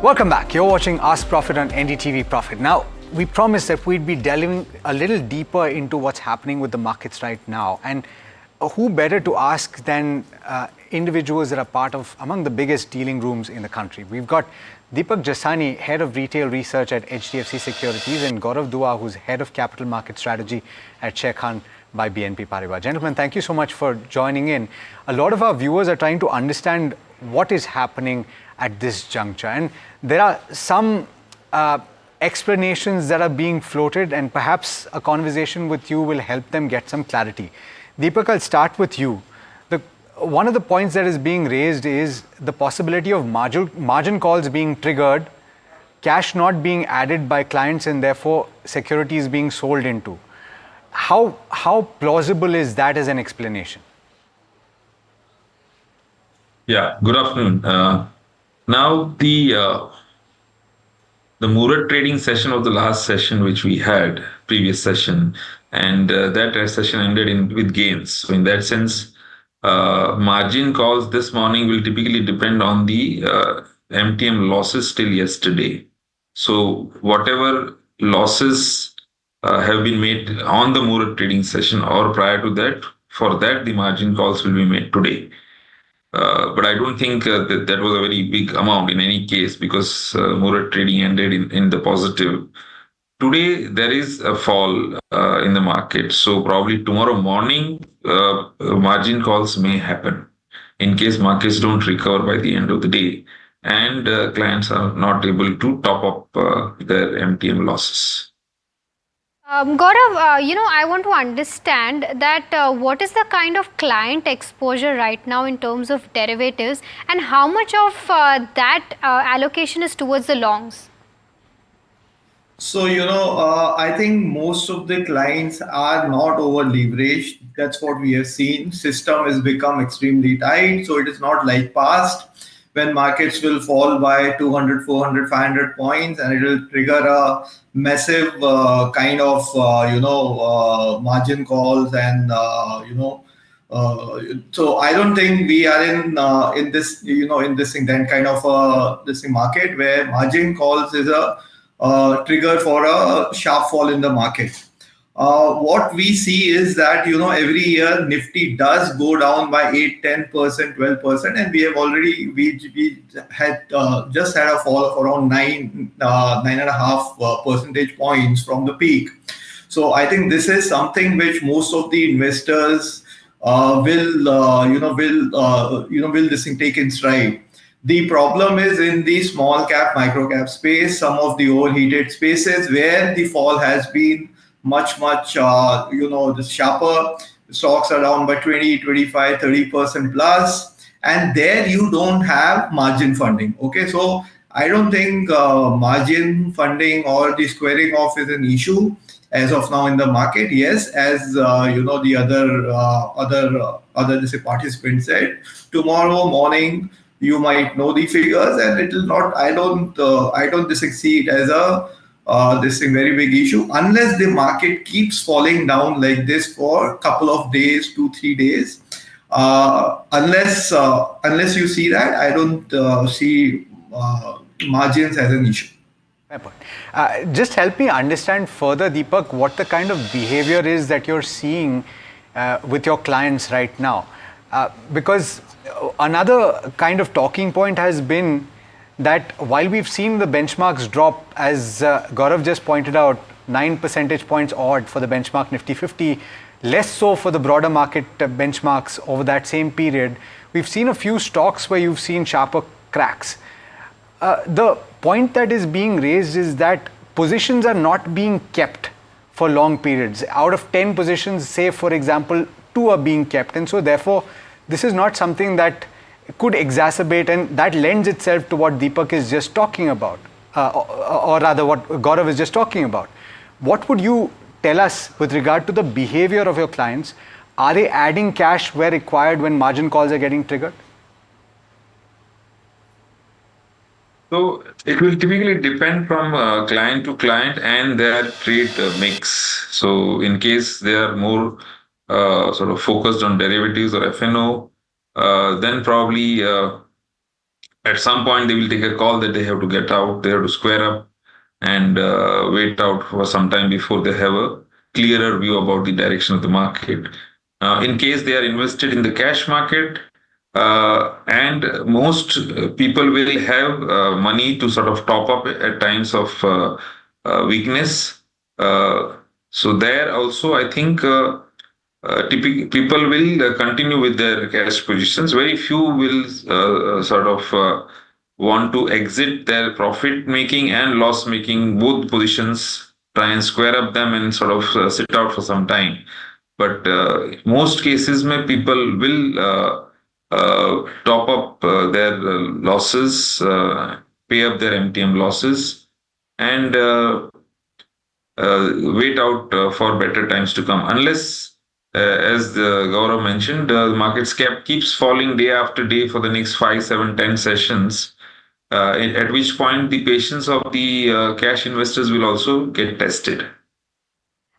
Welcome back. You're watching Ask Profit on NDTV Profit. Now, we promised that we'd be delving a little deeper into what's happening with the markets right now. And who better to ask than individuals that are part of among the biggest dealing rooms in the country. We've got Deepak Jasani, Head of Retail Research at HDFC Securities, and Gaurav Dua, who's Head of Capital Market Strategy at Sharekhan by BNP Paribas. Gentlemen, thank you so much for joining in. A lot of our viewers are trying to understand what is happening at this juncture. And there are some explanations that are being floated, and perhaps a conversation with you will help them get some clarity. Deepak, I'll start with you. One of the points that is being raised is the possibility of margin calls being triggered, cash not being added by clients, and therefore securities being sold into. How plausible is that as an explanation? Yeah, good afternoon. Now the Murat trading session of the last session, which we had, previous session, and that session ended with gains. So in that sense, margin calls this morning will typically depend on the MTM losses till yesterday. So whatever losses have been made on the Murat trading session or prior to that, for that the margin calls will be made today. But I don't think that was a very big amount in any case, because Murat trading ended in the positive. Today, there is a fall in the market. So probably tomorrow morning, margin calls may happen in case markets don't recover by the end of the day and clients are not able to top up their MTM losses. Gaurav, I want to understand that what is the kind of client exposure right now in terms of derivatives, and how much of that allocation is towards the longs? So, I think most of the clients are not over leveraged. That's what we have seen. System has become extremely tight. So it is not like past when markets will fall by 200, 400, 500 points and it will trigger a massive kind of, margin calls and, so I don't think we are in this, in this thing, then kind of this market where margin calls is a trigger for a sharp fall in the market. What we see is that, every year Nifty does go down by 8, 10%, 12%, and we have already, we had just had a fall of around 9.5 percentage points from the peak. So I think this is something which most of the investors will this thing take in stride. The problem is in the small cap, micro cap space, some of the overheated spaces where the fall has been much the sharper. Stocks are down by 20, 25, 30% plus, and there you don't have margin funding. Okay, so I don't think margin funding or the squaring off is an issue as of now in the market. Yes, as the other participants said, tomorrow morning you might know the figures, and it will not. I don't see it as a this thing very big issue unless the market keeps falling down like this for a couple of days, 2-3 days. Unless you see that, I don't see margins as an issue. Fair point. Just help me understand further, Deepak, what the kind of behavior is that you're seeing with your clients right now. Because another kind of talking point has been that while we've seen the benchmarks drop, as Gaurav just pointed out, 9 percentage points odd for the benchmark Nifty 50, less so for the broader market benchmarks over that same period, we've seen a few stocks where you've seen sharper cracks. The point that is being raised is that positions are not being kept for long periods. Out of 10 positions, say for example, 2 are being kept, and so therefore this is not something that could exacerbate, and that lends itself to what Deepak is just talking about, or rather what Gaurav is just talking about. What would you tell us with regard to the behavior of your clients? Are they adding cash where required when margin calls are getting triggered? So it will typically depend from client to client and their trade mix. So in case they are more sort of focused on derivatives or FNO, then probably at some point they will take a call that they have to get out, they have to square up and wait out for some time before they have a clearer view about the direction of the market. In case they are invested in the cash market, and most people will have money to sort of top up at times of weakness. So there also, I think typically people will continue with their cash positions. Very few will sort of want to exit their profit making and loss making both positions, try and square up them and sort of sit out for some time. But most cases, people will top up their losses, pay up their MTM losses, and wait out for better times to come. Unless, as Gaurav mentioned, the market keeps falling day after day for the next 5, 7, 10 sessions, at which point the patience of the cash investors will also get tested.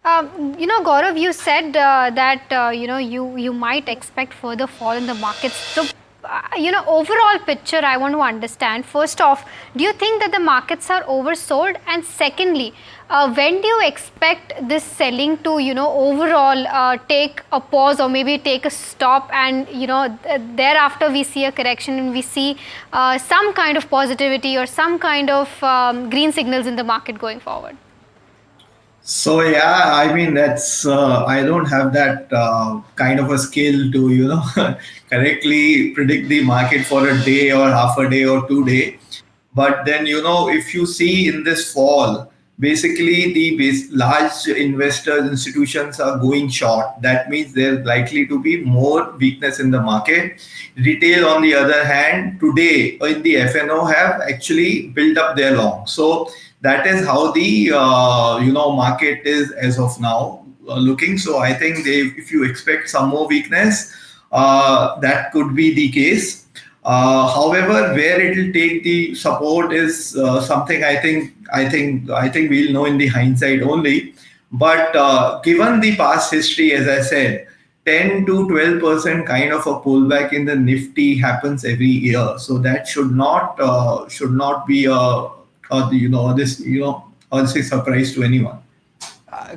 Gaurav, you said that you might expect further fall in the markets. So, overall picture I want to understand. First off, do you think that the markets are oversold? And secondly, when do you expect this selling to overall take a pause or maybe take a stop, and thereafter we see a correction and we see some kind of positivity or some kind of green signals in the market going forward? So yeah, I mean that's I don't have that kind of a skill to correctly predict the market for a day or half a day or 2 day. But then if you see in this fall, basically the large investors, institutions are going short. That means there's likely to be more weakness in the market. Retail, on the other hand, today in the FNO have actually built up their long. So that is how the market is as of now looking. So I think if you expect some more weakness, that could be the case. However, where it will take the support is something I think we'll know in the hindsight only. But given the past history, as I said, 10 to 12% kind of a pullback in the Nifty happens every year. So that should not be honestly surprise to anyone.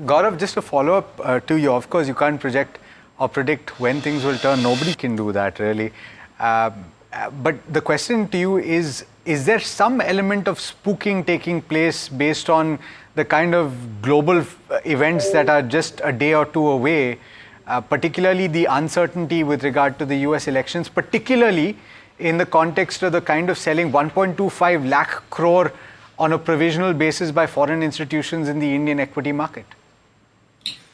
Gaurav, just to follow up to you, of course you can't project or predict when things will turn. Nobody can do that really. But the question to you is there some element of spooking taking place based on the kind of global events that are just a day or two away? particularly the uncertainty with regard to the US elections, particularly in the context of the kind of selling 1.25 lakh crore on a provisional basis by foreign institutions in the Indian equity market?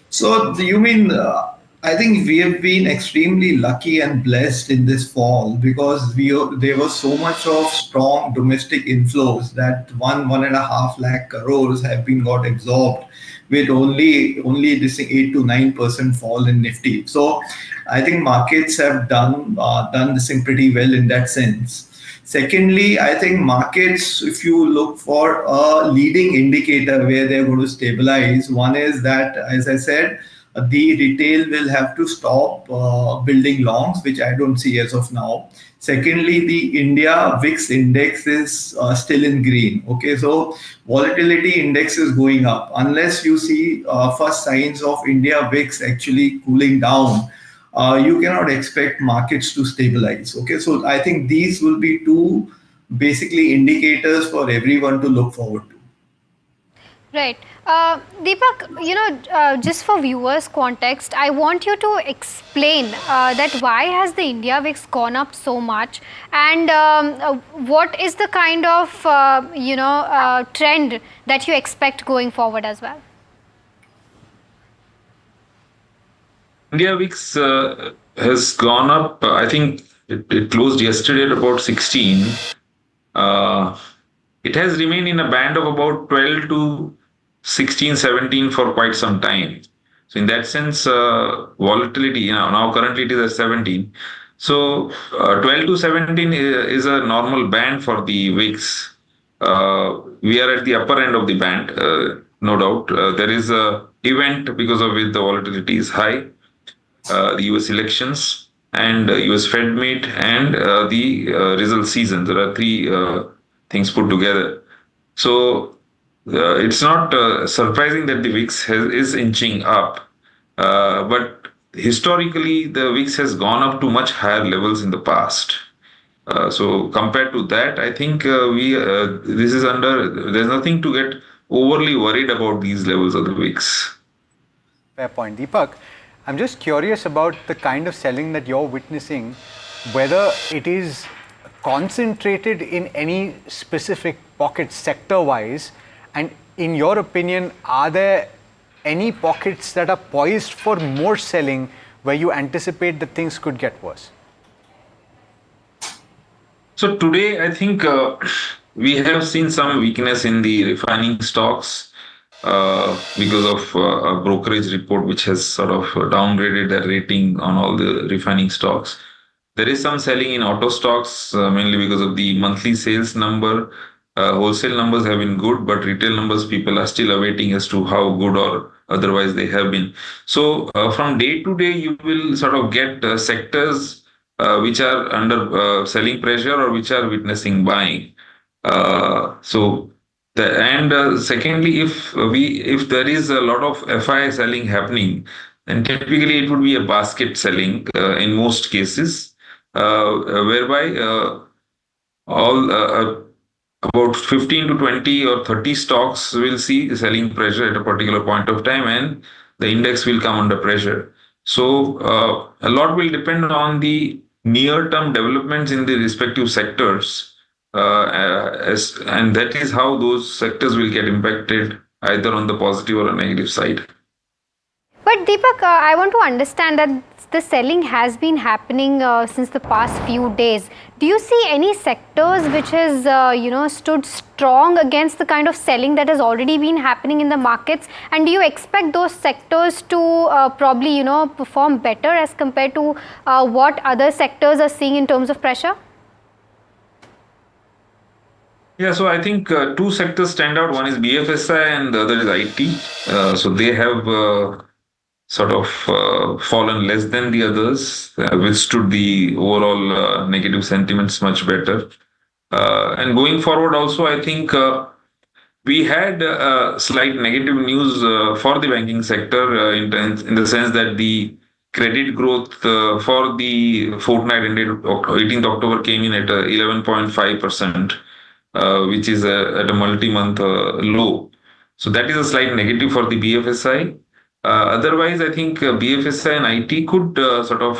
So you mean, I think we have been extremely lucky and blessed in this fall because there was so much of strong domestic inflows that 1.5 lakh crores have been got absorbed with only this 8 to 9% fall in Nifty. So I think markets have done this thing pretty well in that sense. Secondly, I think markets, if you look for a leading indicator where they're going to stabilize, one is that, as I said, the retail will have to stop building longs, which I don't see as of now. Secondly, the India VIX index is still in green. Okay, so volatility index is going up. Unless you see first signs of India VIX actually cooling down, you cannot expect markets to stabilize. Okay, so I think these will be two basically indicators for everyone to look forward to. Right. Deepak, just for viewers' context, I want you to explain that why has the India VIX gone up so much, and what is the kind of, trend that you expect going forward as well? India VIX has gone up. I think it closed yesterday at about 16. It has remained in a band of about 12 to 16, 17 for quite some time. So in that sense, volatility, now currently it is at 17. So 12 to 17 is a normal band for the VIX. We are at the upper end of the band, no doubt. There is a event because of which the volatility is high. The US elections and US Fed meet and the result season. There are three things put together. So it's not surprising that the VIX is inching up. But historically, the VIX has gone up to much higher levels in the past. So compared to that, I think there's nothing to get overly worried about these levels of the VIX. Fair point. Deepak, I'm just curious about the kind of selling that you're witnessing, whether it is concentrated in any specific pocket sector-wise, and in your opinion, are there any pockets that are poised for more selling where you anticipate that things could get worse? So today, I think we have seen some weakness in the refining stocks. Because of a brokerage report which has sort of downgraded their rating on all the refining stocks. There is some selling in auto stocks, mainly because of the monthly sales number. Wholesale numbers have been good, but retail numbers, people are still awaiting as to how good or otherwise they have been. So from day to day, you will sort of get sectors which are under selling pressure or which are witnessing buying. Secondly, if there is a lot of FI selling happening, then typically it would be a basket selling in most cases, whereby about 15 to 20 or 30 stocks will see selling pressure at a particular point of time, and the index will come under pressure. So a lot will depend on the near-term developments in the respective sectors. And that is how those sectors will get impacted either on the positive or a negative side. But Deepak, I want to understand that the selling has been happening since the past few days. Do you see any sectors which has stood strong against the kind of selling that has already been happening in the markets? And do you expect those sectors to probably perform better as compared to what other sectors are seeing in terms of pressure? Yeah, so I think two sectors stand out. One is BFSI and the other is IT. So they have sort of fallen less than the others, withstood the overall negative sentiments much better. And going forward also, I think we had slight negative news for the banking sector in the sense that the credit growth for the fortnight ended 18th October came in at 11.5%. Which is at a multi-month low. So that is a slight negative for the BFSI. Otherwise, I think BFSI and IT could sort of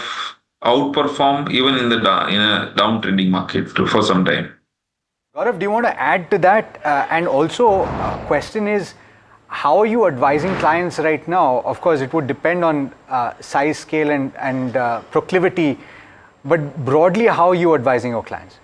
outperform even in in a downtrending market for some time. Gaurav, do you want to add to that? And also, question is, how are you advising clients right now? Of course, it would depend on size, scale, and proclivity. But broadly, how are you advising your clients?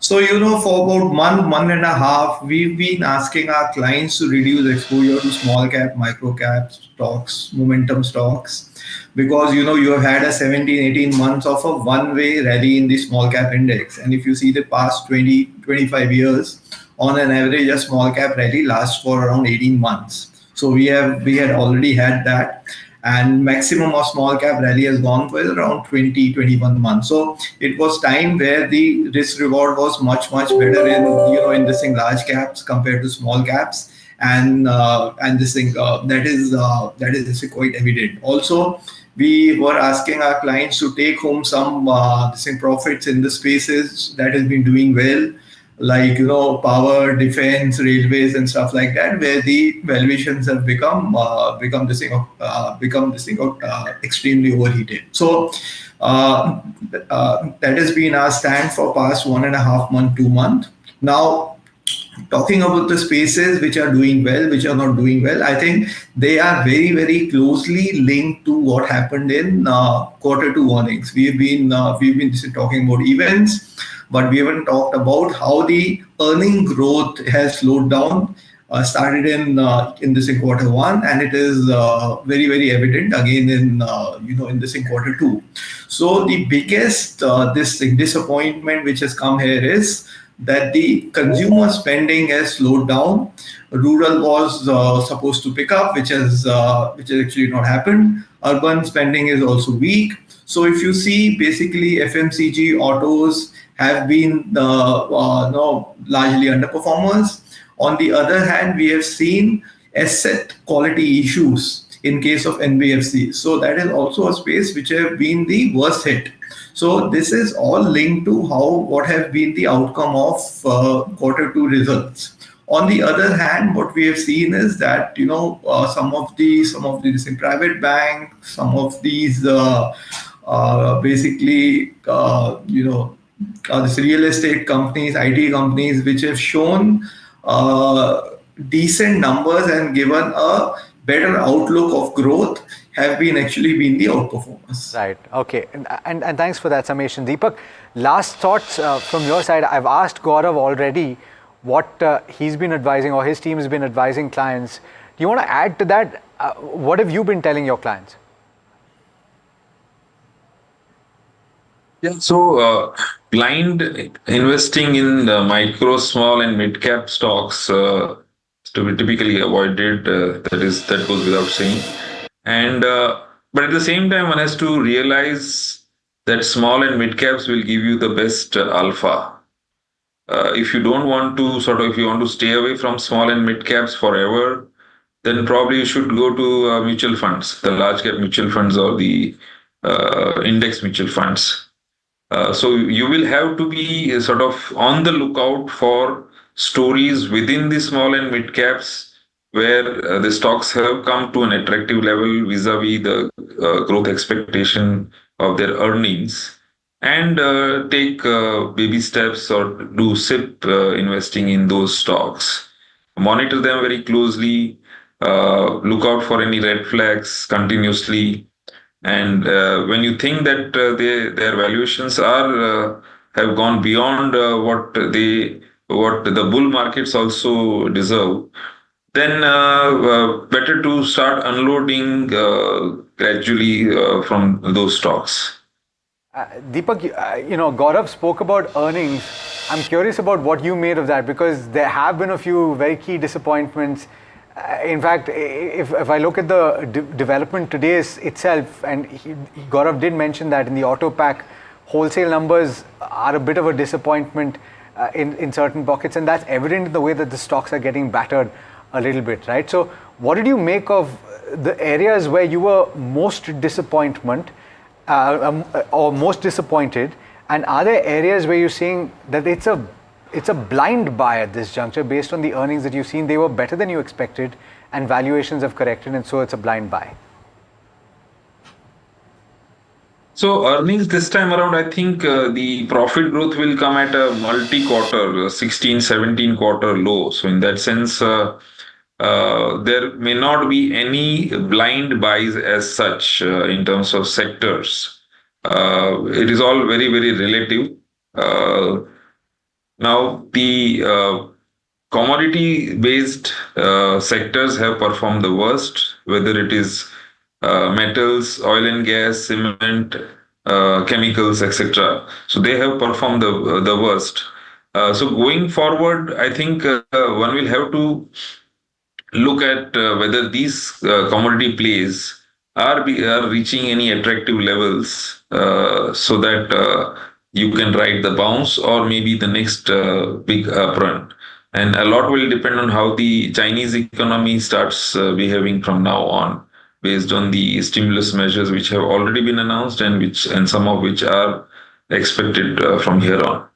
So, for about month and a half, we've been asking our clients to reduce exposure to small cap, micro cap stocks, momentum stocks, because, you have had a 17, 18 months of a one-way rally in the small cap index. And if you see the past 20, 25 years, on an average, a small cap rally lasts for around 18 months. So we had already had that. And maximum of small cap rally has gone for around 20, 21 months. So it was time where the risk reward was much better in this thing large caps compared to small caps, and this thing that is quite evident. Also, we were asking our clients to take home some profits in the spaces that has been doing well, like power, defense, railways, and stuff like that, where the valuations have become extremely overheated. So that has been our stand for past 1.5 month, 2 months. Now, talking about the spaces which are doing well, which are not doing well, I think they are very, very closely linked to what happened in Q2 earnings. We've been talking about events, but we haven't talked about how the earning growth has slowed down. Started in this in Q1, and it is very, very evident again in this in Q2. So the biggest disappointment which has come here is that the consumer spending has slowed down. Rural was supposed to pick up, which has actually not happened. Urban spending is also weak. So if you see, basically FMCG, autos have been largely underperformers. On the other hand, we have seen asset quality issues in case of NBFC. So that is also a space which have been the worst hit. So this is all linked to what have been the outcome of Q2 results. On the other hand, what we have seen is that some of these private banks, some of these these real estate companies, IT companies, which have shown decent numbers and given a better outlook of growth, have been the outperformers. Right. Okay. And thanks for that summation, Deepak. Last thoughts from your side. I've asked Gaurav already what he's been advising, or his team has been advising clients. Do you want to add to that? What have you been telling your clients? Yeah, so blind investing in the micro, small, and mid cap stocks to be typically avoided. That goes without saying. And but at the same time, one has to realize that small and mid caps will give you the best alpha. If you don't want to if you want to stay away from small and mid caps forever, then probably you should go to mutual funds, the large cap mutual funds or the index mutual funds. So you will have to be on the lookout for stories within the small and mid caps where the stocks have come to an attractive level vis-a-vis the growth expectation of their earnings, and take baby steps or do SIP investing in those stocks. Monitor them very closely, look out for any red flags continuously. And when you think that their valuations have gone beyond what the bull markets also deserve, then better to start unloading gradually from those stocks. Deepak, Gaurav spoke about earnings. I'm curious about what you made of that, because there have been a few very key disappointments. In fact, if I look at the development today itself, and Gaurav did mention that in the auto pack, wholesale numbers are a bit of a disappointment in certain pockets, and that's evident in the way that the stocks are getting battered a little bit, right? So what did you make of the areas where you were most disappointed, and are there areas where you're seeing that it's a blind buy at this juncture based on the earnings that you've seen? They were better than you expected, and valuations have corrected, and so it's a blind buy? So earnings this time around, I think the profit growth will come at a multi-quarter, 16, 17 quarter low. So in that sense, there may not be any blind buys as such in terms of sectors. It is all very, very relative. Now, the commodity-based sectors have performed the worst, whether it is metals, oil and gas, cement, chemicals, etc. So they have performed the worst. So going forward, I think one will have to look at whether these commodity plays are reaching any attractive levels so that you can ride the bounce or maybe the next big run. And a lot will depend on how the Chinese economy starts behaving from now on, based on the stimulus measures which have already been announced and some of which are expected from here on.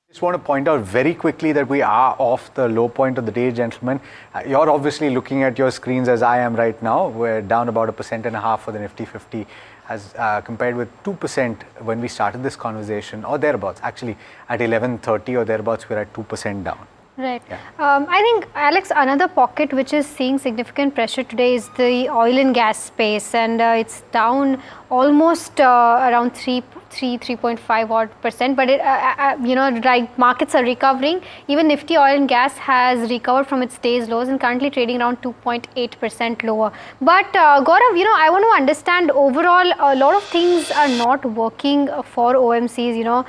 Just want to point out very quickly that we are off the low point of the day, gentlemen. You're obviously looking at your screens as I am right now. We're down about 1.5% for the Nifty 50 as compared with 2% when we started this conversation, or thereabouts. Actually, at 11:30 or thereabouts, we're at 2% down. Right. I think, Alex, another pocket which is seeing significant pressure today is the oil and gas space, and it's down almost around 3.5 odd percent. But it, like markets are recovering. Even Nifty oil and gas has recovered from its day's lows and currently trading around 2.8% lower. But Gaurav, I want to understand overall a lot of things are not working for OMCs.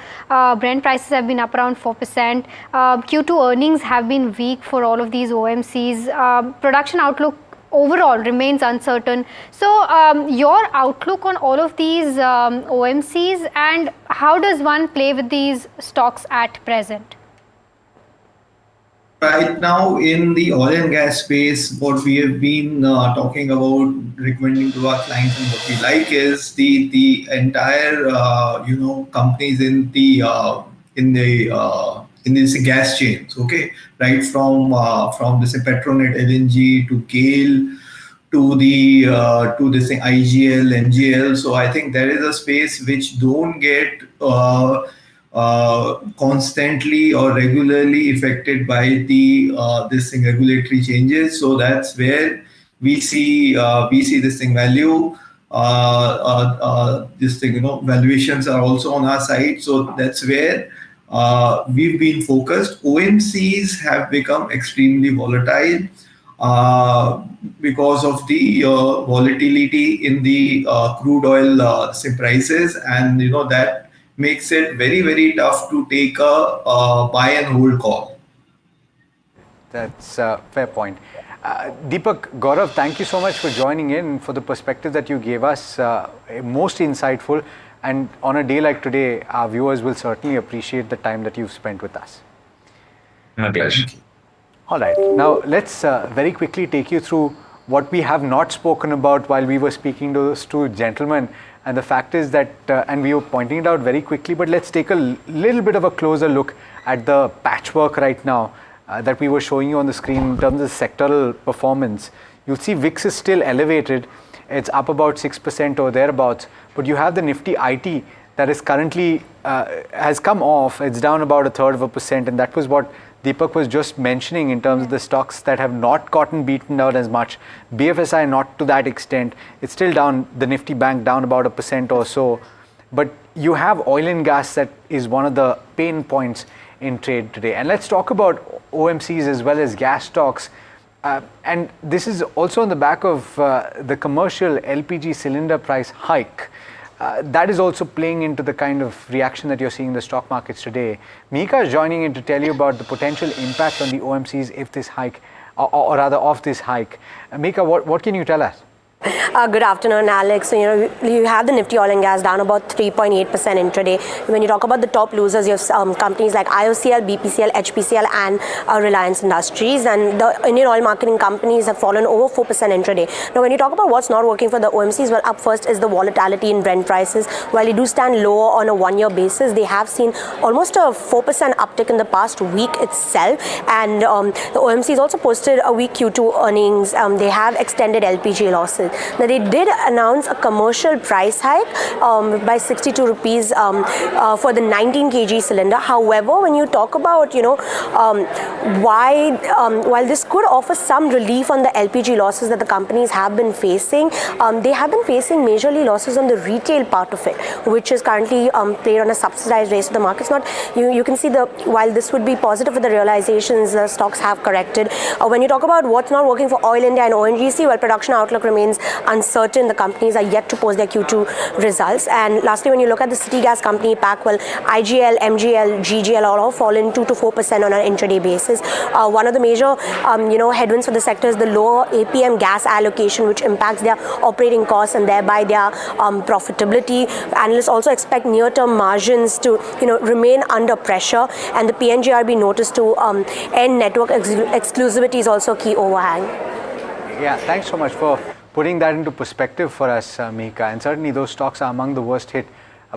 Brent prices have been up around 4%. Q2 earnings have been weak for all of these OMCs. Production outlook overall remains uncertain. So your outlook on all of these OMCs, and how does one play with these stocks at present? Right now in the oil and gas space, what we have been talking about, recommending to our clients and what we like is the entire companies in this gas chains, okay, right from this Petronet LNG to GAIL to this thing IGL, NGL. So I think there is a space which don't get constantly or regularly affected by the regulatory changes. So that's where we see this thing value. Valuations are also on our side. So that's where we've been focused. OMCs have become extremely volatile because of the volatility in the crude oil prices, and that makes it very, very tough to take a buy and hold call. That's a fair point. Deepak, Gaurav, thank you so much for joining in, for the perspective that you gave us. Most insightful. And on a day like today, our viewers will certainly appreciate the time that you've spent with us. My pleasure. All right. Now, let's very quickly take you through what we have not spoken about while we were speaking to those two gentlemen. And the fact is that, and we were pointing it out very quickly, but let's take a little bit of a closer look at the patchwork right now that we were showing you on the screen in terms of sectoral performance. You'll see VIX is still elevated. It's up about 6% or thereabouts. But you have the Nifty IT that is currently has come off. It's down about 1/3%, and that was what Deepak was just mentioning in terms of the stocks that have not gotten beaten out as much. BFSI not to that extent. It's still down. The Nifty Bank down about 1% or so. But you have oil and gas that is one of the pain points in trade today. And let's talk about OMCs as well as gas stocks. And this is also on the back of the commercial LPG cylinder price hike. That is also playing into the kind of reaction that you're seeing in the stock markets today. Mika is joining in to tell you about the potential impact on the OMCs if this hike, or rather of this hike. Mika, what can you tell us? Good afternoon, Alex. So, you have the Nifty oil and gas down about 3.8% intraday. When you talk about the top losers, you have companies like IOCL, BPCL, HPCL, and Reliance Industries. And the Indian oil marketing companies have fallen over 4% intraday. Now, when you talk about what's not working for the OMCs, well, up first is the volatility in Brent prices. While they do stand lower on a one-year basis, they have seen almost a 4% uptick in the past week itself. And the OMCs also posted a weak Q2 earnings. They have extended LPG losses. Now, they did announce a commercial price hike by 62 rupees for the 19 kg cylinder. However, when you talk about, while this could offer some relief on the LPG losses that the companies have been facing, they have been facing majorly losses on the retail part of it, which is currently played on a subsidized rate. So the market's not, you can see while this would be positive for the realizations, the stocks have corrected. When you talk about what's not working for Oil India and ONGC, well, production outlook remains uncertain. The companies are yet to post their Q2 results. And lastly, when you look at the city gas company pack, well, IGL, MGL, GGL all fallen 2 to 4% on an intraday basis. One of the major headwinds for the sector is the lower APM gas allocation, which impacts their operating costs and thereby their profitability. Analysts also expect near-term margins to remain under pressure, and the PNGRB notice to end network exclusivity is also a key overhang. Yeah, thanks so much for putting that into perspective for us, Mika. And certainly those stocks are among the worst hit,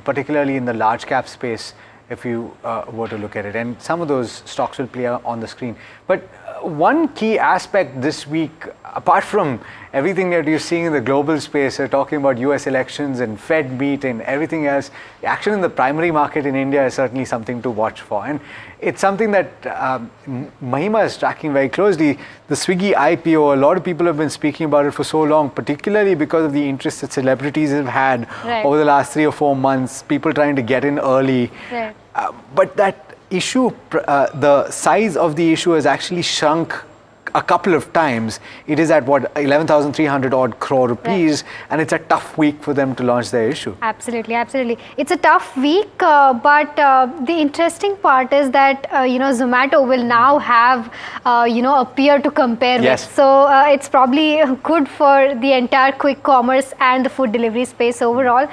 particularly in the large cap space, if you were to look at it. And some of those stocks will play on the screen. But one key aspect this week, apart from everything that you're seeing in the global space, talking about US elections and Fed meet and everything else, action in the primary market in India is certainly something to watch for. And it's something that Mahima is tracking very closely. The Swiggy IPO, a lot of people have been speaking about it for so long, particularly because of the interest that celebrities have had over the last 3 or 4 months, people trying to get in early. Right. But that issue, the size of the issue has actually shrunk a couple of times. It is at 11,300 odd crore rupees, and it's a tough week for them to launch their issue. Absolutely. It's a tough week, but the interesting part is that Zomato will now have a peer to compare with. So it's probably good for the entire quick commerce and the food delivery space overall.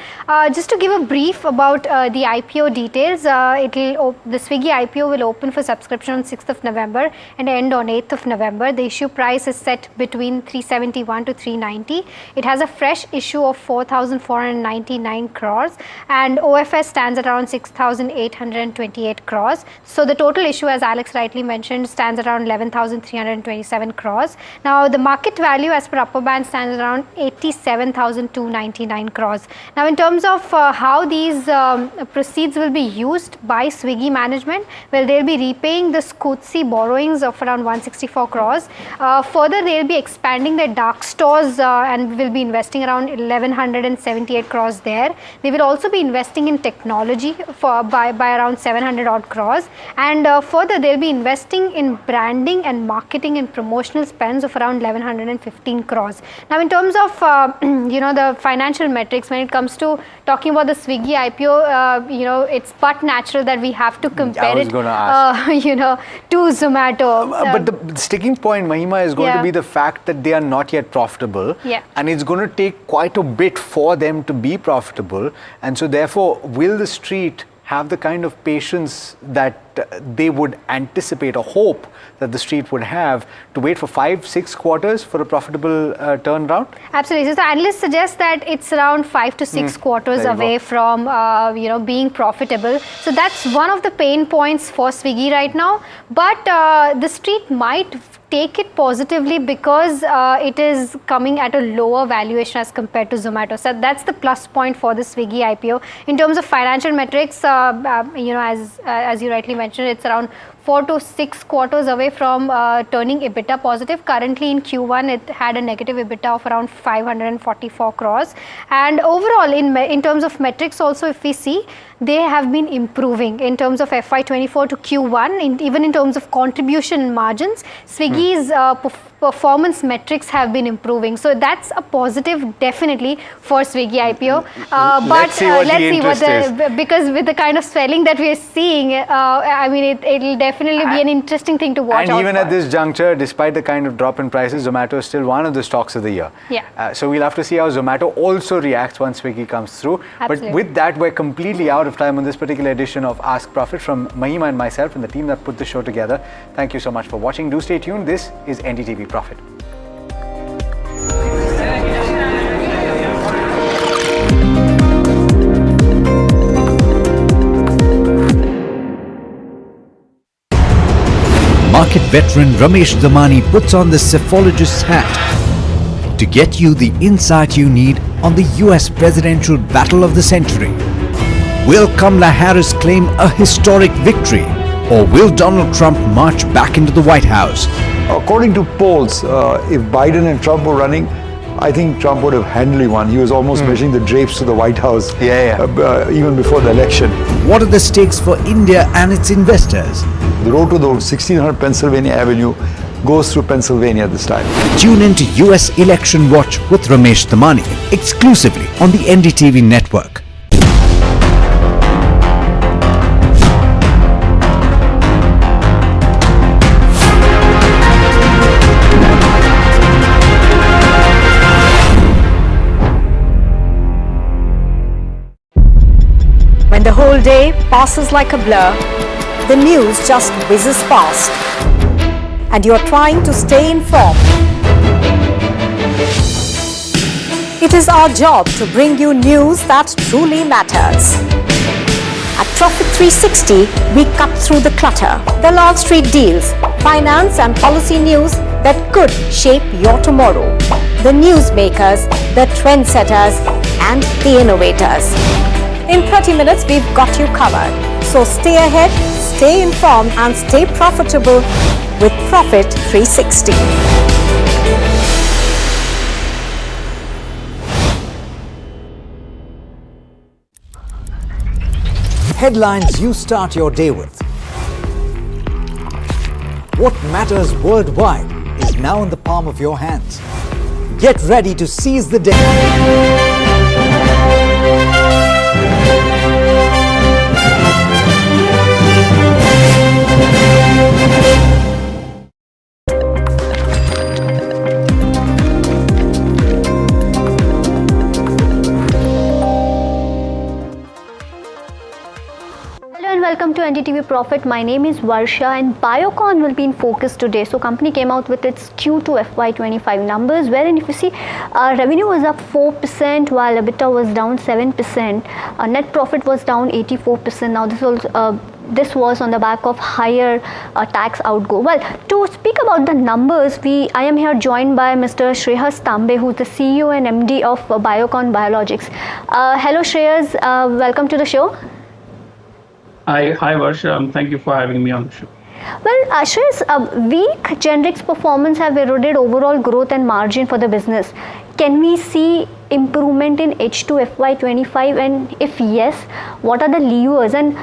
Just to give a brief about the IPO details, the Swiggy IPO will open for subscription on 6th of November and end on 8th of November. The issue price is set between 371 to 390. It has a fresh issue of 4,499 crores, and OFS stands at around 6,828 crores. So the total issue, as Alex rightly mentioned, stands at around 11,327 crores. Now the market value as per upper band stands around 87,299 crores. Now in terms of how these proceeds will be used by Swiggy management, well, they'll be repaying the Skutsi borrowings of around 164 crores. Further, they'll be expanding their dark stores and will be investing around 1,178 crores there. They will also be investing in technology by around 700 odd crores. And further, they'll be investing in branding and marketing and promotional spends of around 1,115 crores. Now, in terms of the financial metrics, when it comes to talking about the Swiggy IPO, it's but natural that we have to compare it, to Zomato. But the sticking point, Mahima, is going to be the fact that they are not yet profitable, and it's going to take quite a bit for them to be profitable. And so therefore, will the street have the kind of patience that they would anticipate or hope that the street would have to wait for 5-6 quarters for a profitable turnaround? Absolutely. So analysts suggest that it's around 5 to 6 quarters away from being profitable. So that's one of the pain points for Swiggy right now. But the street might take it positively because it is coming at a lower valuation as compared to Zomato. So that's the plus point for the Swiggy IPO. In terms of financial metrics, as you rightly mentioned, it's around 4 to 6 quarters away from turning EBITDA positive. Currently in Q1, it had a negative EBITDA of around 544 crores. And overall, in terms of metrics also, if we see, they have been improving in terms of FY24 to Q1, even in terms of contribution margins. Swiggy's performance metrics have been improving. So that's a positive definitely for Swiggy IPO. But let's see what because with the kind of swelling that we are seeing, I mean, it'll definitely definitely be an interesting thing to watch and out even for. at this juncture, despite the kind of drop in prices, Zomato is still one of the stocks of the year. Yeah. So we'll have to see how Zomato also reacts once Swiggy comes through. Absolutely. But with that, we're completely out of time on this particular edition of Ask Profit. From Mahima and myself and the team that put the show together, thank you so much for watching. Do stay tuned. This is NDTV Profit. Market veteran Ramesh Damani puts on the cephologist's hat to get you the insight you need on the US presidential battle of the century. Will Kamala Harris claim a historic victory, or will Donald Trump march back into the White House? According to polls, if Biden and Trump were running, I think Trump would have handily won. He was almost measuring the drapes to the White House even before the election. What are the stakes for India and its investors? The road to the 1600 Pennsylvania Avenue goes through Pennsylvania this time. Tune in to US Election Watch with Ramesh Damani exclusively on the NDTV network. When the whole day passes like a blur, the news just whizzes past, and you're trying to stay informed. It is our job to bring you news that truly matters. At Profit 360, we cut through the clutter, the Wall Street deals, finance and policy news that could shape your tomorrow. The newsmakers, the trendsetters, and the innovators. In 30 minutes, we've got you covered. So stay ahead, stay informed, and stay profitable with Profit 360. Headlines you start your day with. What matters worldwide is now in the palm of your hands. Get ready to seize the day. Welcome to NDTV Profit. My name is Varsha, and Biocon will be in focus today. So company came out with its Q2 FY25 numbers, wherein if you see revenue was up 4% while EBITDA was down 7%. Net profit was down 84%. Now this was on the back of higher tax outgo. Well, to speak about the numbers, I am here joined by Mr. Shreyas Tambe, who is the CEO and MD of Biocon Biologics. Hello Shreyas, welcome to the show. Hi Varsha, thank you for having me on the show. Well, Shreyas, weak generics performance have eroded overall growth and margin for the business. Can we see improvement in H2 FY25, and if yes, what are the levers? And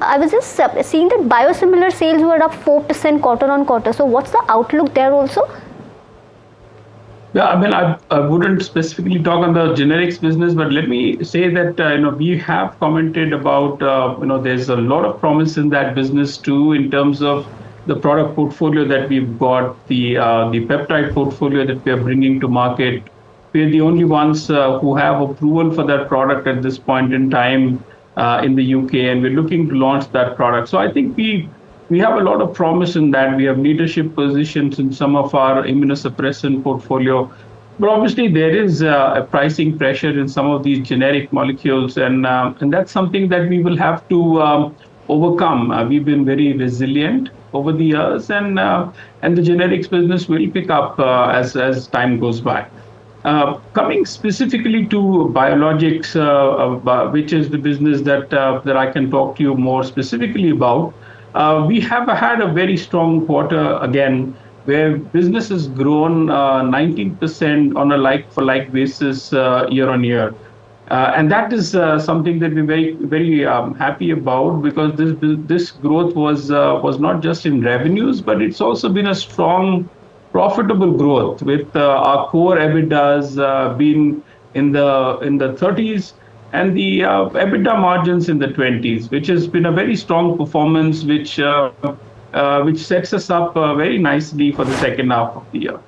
I was just seeing that biosimilar sales were up 4% quarter on quarter. So what's the outlook there also? Yeah, I mean, I wouldn't specifically talk on the generics business, but let me say that we have commented about there's a lot of promise in that business too, in terms of the product portfolio that we've got, the peptide portfolio that we are bringing to market. We're the only ones who have approval for that product at this point in time in the UK, and we're looking to launch that product. So I think we have a lot of promise in that. We have leadership positions in some of our immunosuppressant portfolio. But obviously, there is a pricing pressure in some of these generic molecules, and that's something that we will have to overcome. We've been very resilient over the years, and the generics business will pick up as time goes by. Coming specifically to biologics, which is the business that I can talk to you more specifically about, we have had a very strong quarter again, where business has grown 19% on a like-for-like basis year on year. And that is something that we're very, very happy about, because this growth was not just in revenues, but it's also been a strong, profitable growth, with our core EBITDAs being in the 30s and the EBITDA margins in the 20s, which has been a very strong performance, which which sets us up very nicely for the second half of the year.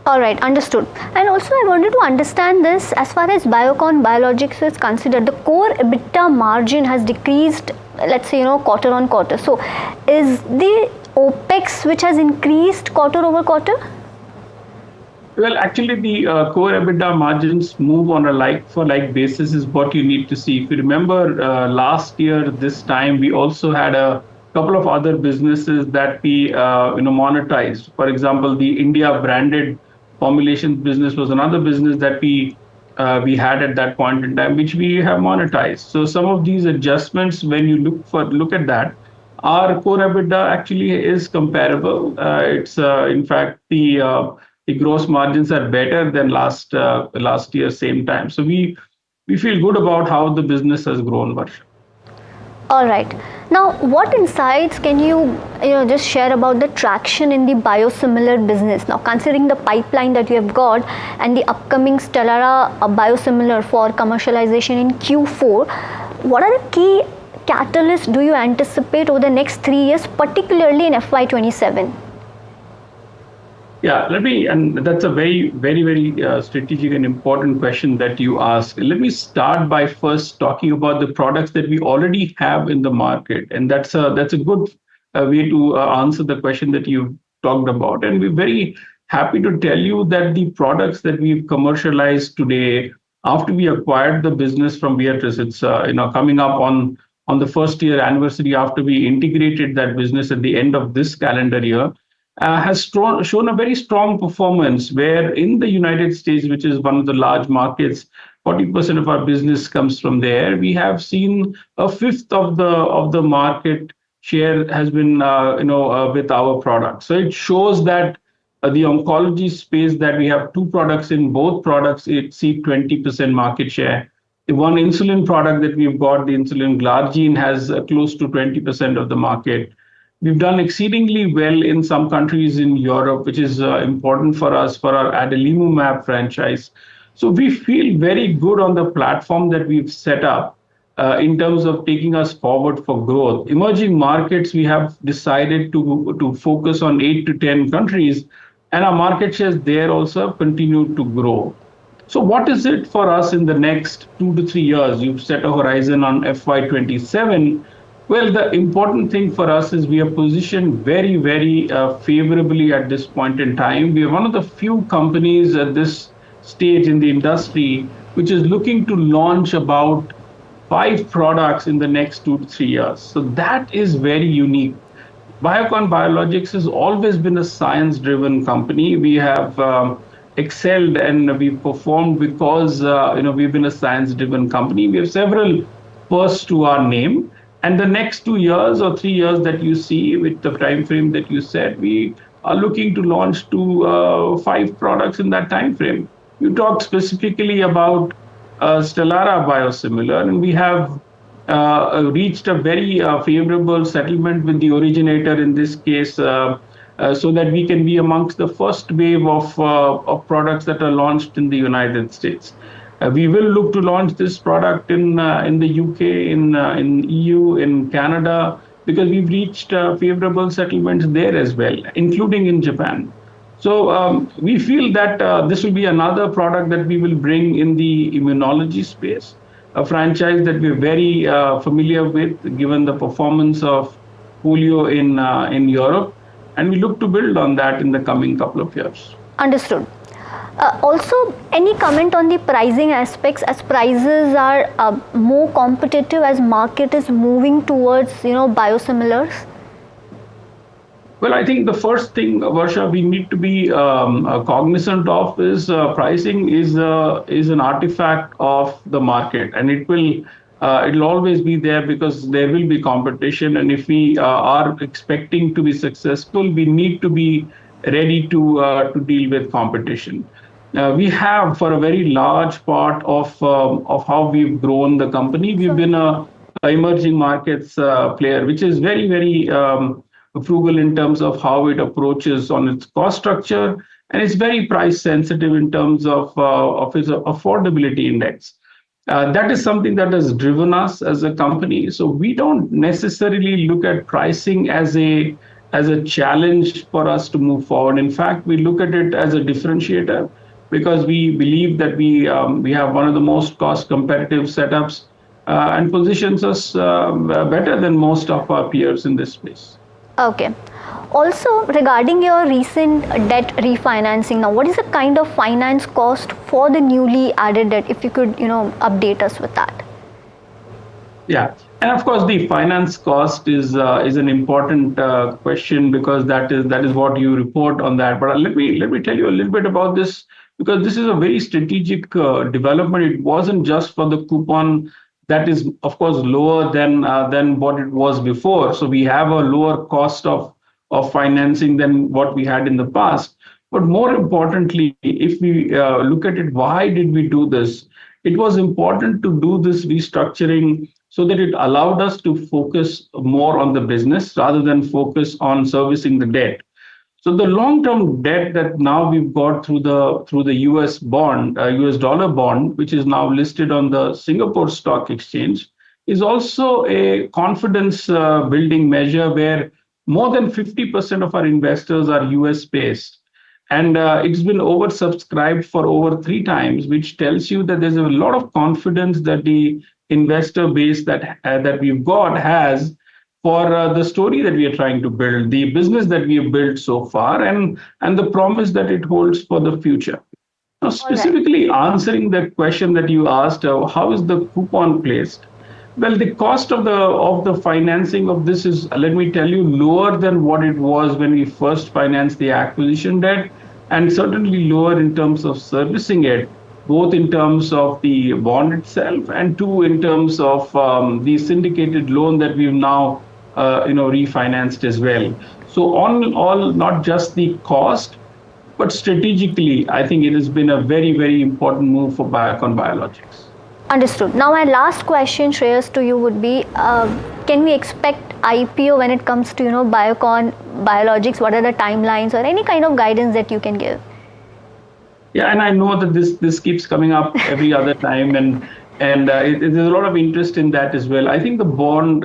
All right, understood. And also I wanted to understand this as far as Biocon Biologics is considered. The core EBITDA margin has decreased, let's say, quarter on quarter. So is the OPEX which has increased quarter over quarter? Well, actually, the core EBITDA margins move on a like-for-like basis is what you need to see. If you remember last year, this time, we also had a couple of other businesses that we monetized. For example, the India branded formulations business was another business that we had at that point in time, which we have monetized. So some of these adjustments, when you look at that, our core EBITDA actually is comparable. It's in fact the gross margins are better than last year same time. So we feel good about how the business has grown, Varsha. All right. Now, what insights can you just share about the traction in the biosimilar business? Now, considering the pipeline that you have got and the upcoming Stelara biosimilar for commercialization in Q4, what are the key catalysts do you anticipate over the next 3 years, particularly in FY27? Yeah, and that's a very, very, very strategic and important question that you ask. Let me start by first talking about the products that we already have in the market. And that's a good way to answer the question that you talked about. And we're very happy to tell you that the products that we've commercialized today, after we acquired the business from Viatris, it's coming up on the first year anniversary after we integrated that business at the end of this calendar year, has shown a very strong performance, where in the United States, which is one of the large markets, 40% of our business comes from there. We have seen a fifth of the market share has been with our products. So it shows that the oncology space that we have two products in, both products exceed 20% market share. The one insulin product that we've got, the insulin glargine, has close to 20% of the market. We've done exceedingly well in some countries in Europe, which is important for us for our adalimumab franchise. So we feel very good on the platform that we've set up in terms of taking us forward for growth. Emerging markets, we have decided to focus on 8 to 10 countries, and our market shares there also continue to grow. So what is it for us in the next 2 to 3 years? You've set a horizon on FY27. Well, the important thing for us is we are positioned very, very favorably at this point in time. We are one of the few companies at this stage in the industry which is looking to launch about 5 products in the next 2 to 3 years. So that is very unique. Biocon Biologics has always been a science-driven company. We have excelled and we've performed because we've been a science-driven company. We have several firsts to our name. And the next 2 years or 3 years that you see with the time frame that you said, we are looking to launch 2 to 5 products in that time frame. You talked specifically about Stelara biosimilar, and we have reached a very favorable settlement with the originator in this case, so that we can be amongst the first wave of products that are launched in the United States. We will look to launch this product in the UK, in EU, in Canada, because we've reached favorable settlements there as well, including in Japan. So we feel that this will be another product that we will bring in the immunology space, a franchise that we're very familiar with, given the performance of polio in Europe, and we look to build on that in the coming couple of years. Understood. Also, any comment on the pricing aspects, as prices are more competitive as market is moving towards biosimilars? Well, I think the first thing, Varsha, we need to be cognizant of is pricing is an artifact of the market, and it'll always be there because there will be competition. And if we are expecting to be successful, we need to be ready to deal with competition. We have, for a very large part of how we've grown the company, we've been a emerging markets player, which is very, very frugal in terms of how it approaches on its cost structure, and it's very price sensitive in terms of its affordability index. That is something that has driven us as a company. So we don't necessarily look at pricing as a challenge for us to move forward. In fact, we look at it as a differentiator because we believe that we have one of the most cost competitive setups and positions us better than most of our peers in this space. Okay. Also, regarding your recent debt refinancing, now what is the kind of finance cost for the newly added debt? If you could, update us with that. Yeah, and of course the finance cost is an important question because that is what you report on that. But let me tell you a little bit about this because this is a very strategic development. It wasn't just for the coupon that is of course lower than what it was before. So we have a lower cost of financing than what we had in the past. But more importantly, if we look at it, why did we do this? It was important to do this restructuring so that it allowed us to focus more on the business rather than focus on servicing the debt. So the long-term debt that now we've got through the US bond, US dollar bond, which is now listed on the Singapore Stock Exchange, is also a confidence building measure where more than 50% of our investors are US based. And it's been oversubscribed for over 3 times, which tells you that there's a lot of confidence that the investor base that we've got has for the story that we are trying to build, the business that we have built so far, and the promise that it holds for the future. Now, specifically answering the question that you asked, how is the coupon placed? Well, the cost of the financing of this is, let me tell you, lower than what it was when we first financed the acquisition debt, and certainly lower in terms of servicing it, both in terms of the bond itself and two in terms of the syndicated loan that we've now refinanced as well. So on all, not just the cost, but strategically, I think it has been a very, very important move for Biocon Biologics. Understood. Now my last question, Shreyas, to you would be, can we expect IPO when it comes to, Biocon Biologics? What are the timelines or any kind of guidance that you can give? Yeah, and I know that this keeps coming up every other time, and there's a lot of interest in that as well. I think the bond,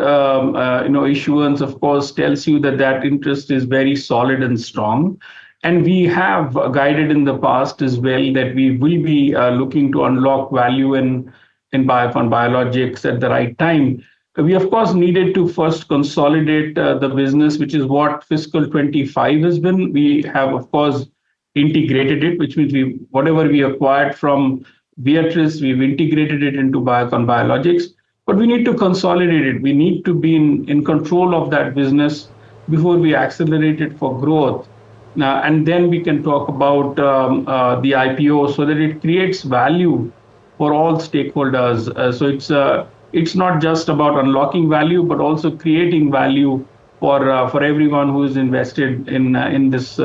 issuance, of course, tells you that interest is very solid and strong. And we have guided in the past as well that we will be looking to unlock value in Biocon Biologics at the right time. We, of course, needed to first consolidate the business, which is what fiscal 25 has been. We have, of course, integrated it, which means whatever we acquired from Beatrice, we've integrated it into Biocon Biologics. But we need to consolidate it. We need to be in control of that business before we accelerate it for growth. And then we can talk about the IPO so that it creates value for all stakeholders. So it's not just about unlocking value, but also creating value for everyone who is invested in this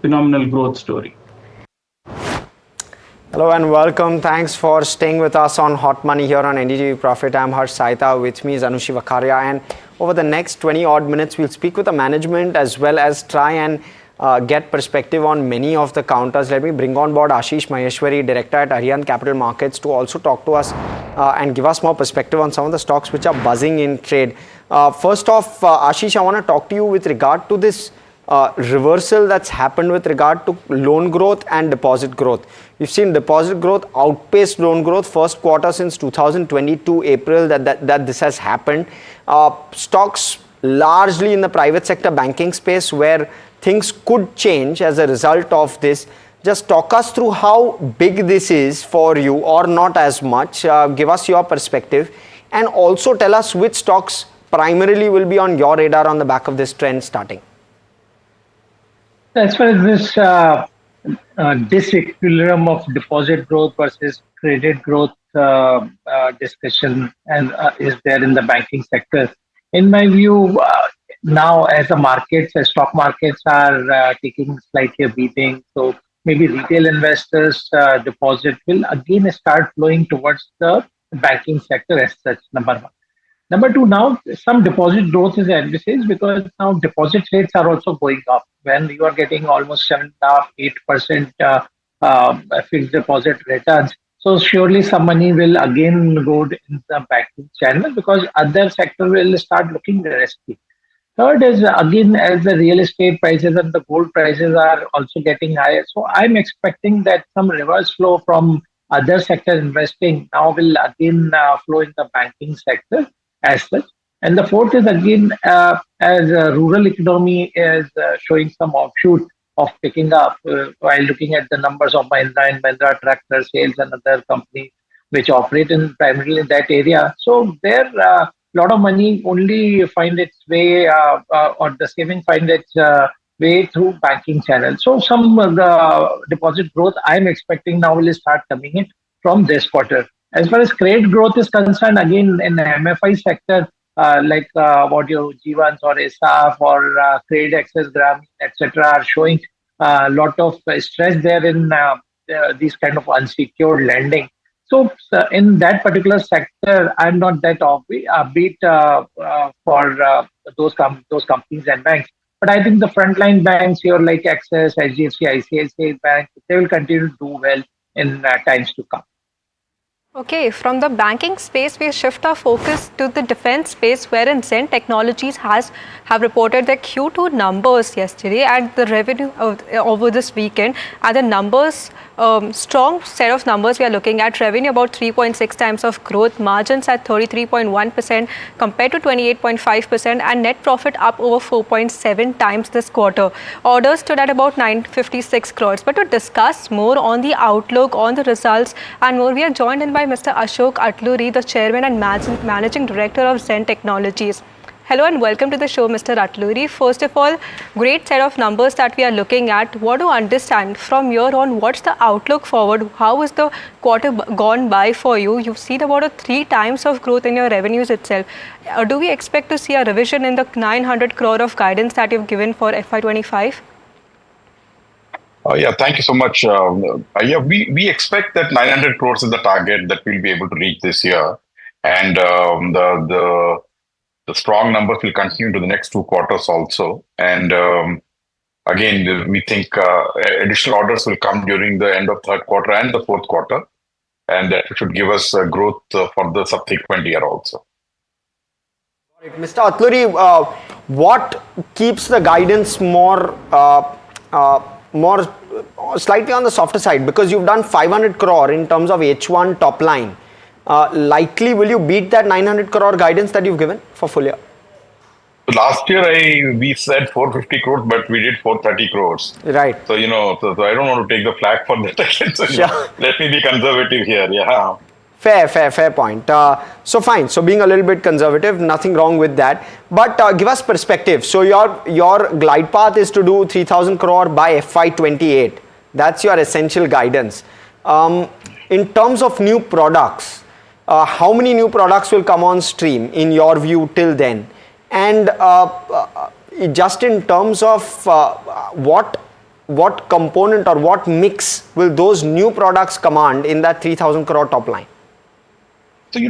phenomenal growth story. Hello and welcome. Thanks for staying with us on Hot Money here on NDTV Profit. I'm Harsh Saita. With me is Anushi Vakharia. And over the next 20 odd minutes, we'll speak with the management as well as try and get perspective on many of the counters. Let me bring on board Ashish Maheshwari, Director at Arihant Capital Markets, to also talk to us and give us more perspective on some of the stocks which are buzzing in trade. First off, Ashish, I want to talk to you with regard to this reversal that's happened with regard to loan growth and deposit growth. We've seen deposit growth outpaced loan growth first quarter since 2022 April that this has happened. Stocks largely in the private sector banking space where things could change as a result of this. Just talk us through how big this is for you or not as much. Give us your perspective and also tell us which stocks primarily will be on your radar on the back of this trend starting. As far as this disequilibrium of deposit growth versus credit growth discussion and is there in the banking sector, in my view, now as the markets, as stock markets are taking slightly a beating, so maybe retail investors' deposit will again start flowing towards the banking sector as such, number one. Number two, now some deposit growth is envisaged because now deposit rates are also going up. When you are getting almost 7.5%, 8% fixed deposit returns, So surely some money will again go in the banking channel because other sector will start looking risky. Third is again as the real estate prices and the gold prices are also getting higher. So I'm expecting that some reverse flow from other sector investing now will again flow in the banking sector as such. And the fourth is again as rural economy is showing some offshoot of picking up while looking at the numbers of Mahindra and Mahindra tractor sales and other companies which operate in primarily in that area. So there lot of money only find its way or the saving find its way through banking channel. So some the deposit growth I'm expecting now will start coming in from this quarter. As far as credit growth is concerned, again in the MFI sector, like what your Jivans or SAF or Credit Access Gram, etc., are showing a lot of stress there in these kind of unsecured lending. So in that particular sector, I'm not that upbeat for those companies and banks. But I think the frontline banks here like Axis, HDFC, ICICI Bank, they will continue to do well in times to come. Okay, from the banking space, we shift our focus to the defense space, wherein Zen Technologies have reported their Q2 numbers yesterday and the revenue over this weekend. And the numbers, strong set of numbers we are looking at. Revenue about 3.6 times of growth, margins at 33.1% compared to 28.5%, and net profit up over 4.7 times this quarter. Orders stood at about 956 crores. But to discuss more on the outlook, on the results and more, we are joined in by Mr. Ashok Atluri, the Chairman and Managing Director of Zen Technologies. Hello and welcome to the show, Mr. Atluri. First of all, great set of numbers that we are looking at. What to understand from here on, what's the outlook forward? How is the quarter gone by for you? You've seen about a 3 times of growth in your revenues itself. Do we expect to see a revision in the 900 crore of guidance that you've given for FY25? Yeah, thank you so much. We expect that 900 crores is the target that we'll be able to reach this year. And the strong numbers will continue to the next 2 quarters also. And again, we think additional orders will come during the end of third quarter and the fourth quarter. And that should give us growth for the subsequent year also. Mr. Atluri, what keeps the guidance more slightly on the softer side? Because you've done 500 crore in terms of H1 top line. Likely, will you beat that 900 crore guidance that you've given for full year? Last year, we said 450 crores, but we did 430 crores. Right. So, so I don't want to take the flak for that. So, sure. Let me be conservative here. Yeah. Fair point. So fine. So being a little bit conservative, nothing wrong with that. But give us perspective. So your glide path is to do 3,000 crore by FY28. That's your essential guidance. In terms of new products, how many new products will come on stream in your view till then? And just in terms of what component or what mix will those new products command in that 3,000 crore top line? So,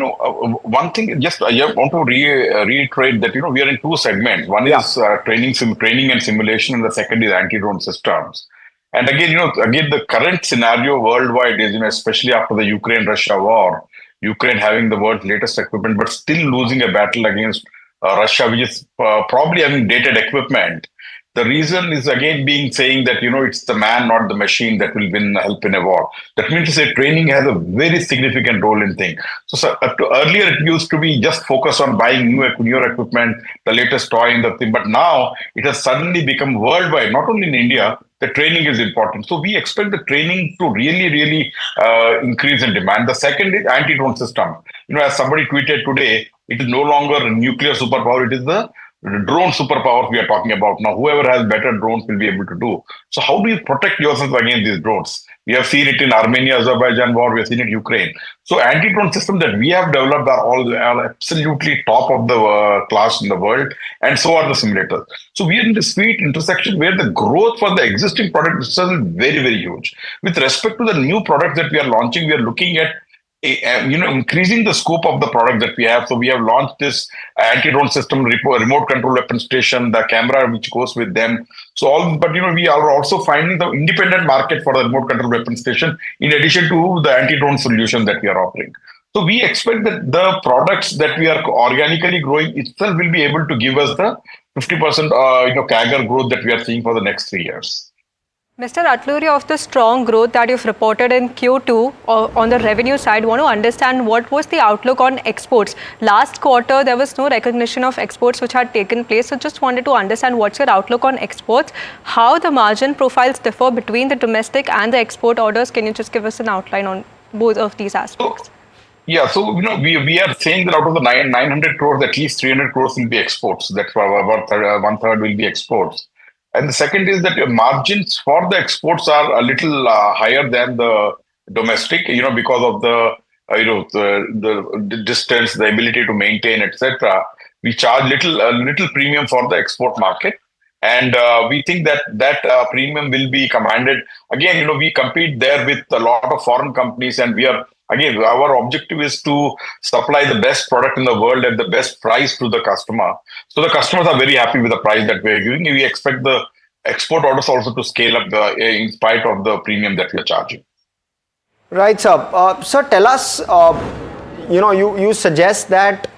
one thing, just I want to reiterate that, we are in 2 segments. One is training and simulation, and the second is anti-drone systems. And again, the current scenario worldwide is, especially after the Ukraine-Russia war, Ukraine having the world's latest equipment, but still losing a battle against Russia, which is probably having dated equipment. The reason is again saying that, it's the man, not the machine that will help in a war. That means to say training has a very significant role in things. So earlier it used to be just focus on buying newer equipment, the latest toy and the thing. But now it has suddenly become worldwide, not only in India, the training is important. So we expect the training to really increase in demand. The second is anti-drone system. As somebody tweeted today, it is no longer a nuclear superpower, it is the drone superpower we are talking about now. Whoever has better drones will be able to do. So how do you protect yourself against these drones? We have seen it in Armenia-Azerbaijan war. We have seen it in Ukraine. So anti-drone systems that we have developed are absolutely top of the class in the world. And so are the simulators. So we are in this sweet intersection where the growth for the existing product is very, very huge. With respect to the new products that we are launching, we are looking at increasing the scope of the product that we have. So we have launched this anti-drone system, remote control weapon station, the camera which goes with them. So but we are also finding the independent market for the remote control weapon station in addition to the anti-drone solution that we are offering. So we expect that the products that we are organically growing itself will be able to give us the 50% CAGR growth that we are seeing for the next 3 years. Mr. Atluri, of the strong growth that you've reported in Q2 on the revenue side, want to understand what was the outlook on exports. Last quarter, there was no recognition of exports which had taken place. So just wanted to understand what's your outlook on exports, how the margin profiles differ between the domestic and the export orders. Can you just give us an outline on both of these aspects? Yeah, so we are saying that out of the 900 crores, at least 300 crores will be exports. That's why about one third will be exports. And the second is that your margins for the exports are a little higher than the domestic, because of the the distance, the ability to maintain, etc. We charge a little premium for the export market, and we think that premium will be commanded. Again, we compete there with a lot of foreign companies, and our objective is to supply the best product in the world at the best price to the customer. So the customers are very happy with the price that we are giving. We expect the export orders also to scale up in spite of the premium that we are charging. Right, sir. Sir, tell us, you suggest that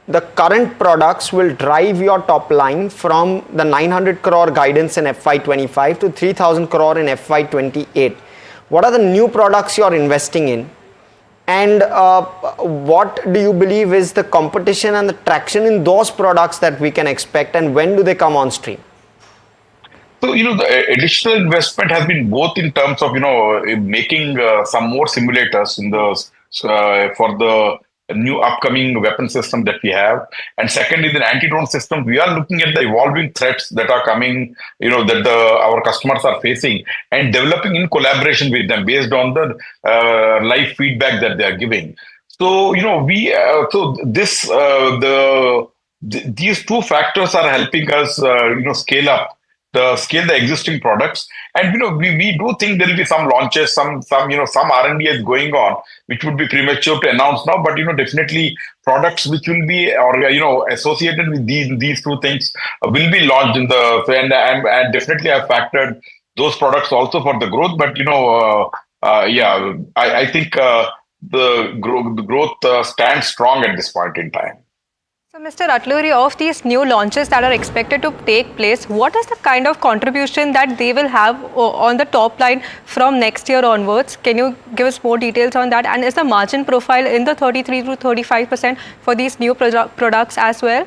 the current products will drive your top line from the 900 crore guidance in FY25 to 3,000 crore in FY28. What are the new products you're investing in? And what do you believe is the competition and the traction in those products that we can expect, and when do they come on stream? So, the additional investment has been both in terms of, making some more simulators for the new upcoming weapon system that we have. And second is an anti-drone system. We are looking at the evolving threats that are coming, that our customers are facing, and developing in collaboration with them based on the live feedback that they are giving. So, these two factors are helping us, scale the existing products. And we do think there will be some launches, some R&D is going on, which would be premature to announce now, but definitely products which will be associated with these two things will be launched and definitely I've factored those products also for the growth. But I think the growth stands strong at this point in time. So, Mr. Atluri, of these new launches that are expected to take place, what is the kind of contribution that they will have on the top line from next year onwards? Can you give us more details on that? And is the margin profile in the 33 to 35% for these new products as well?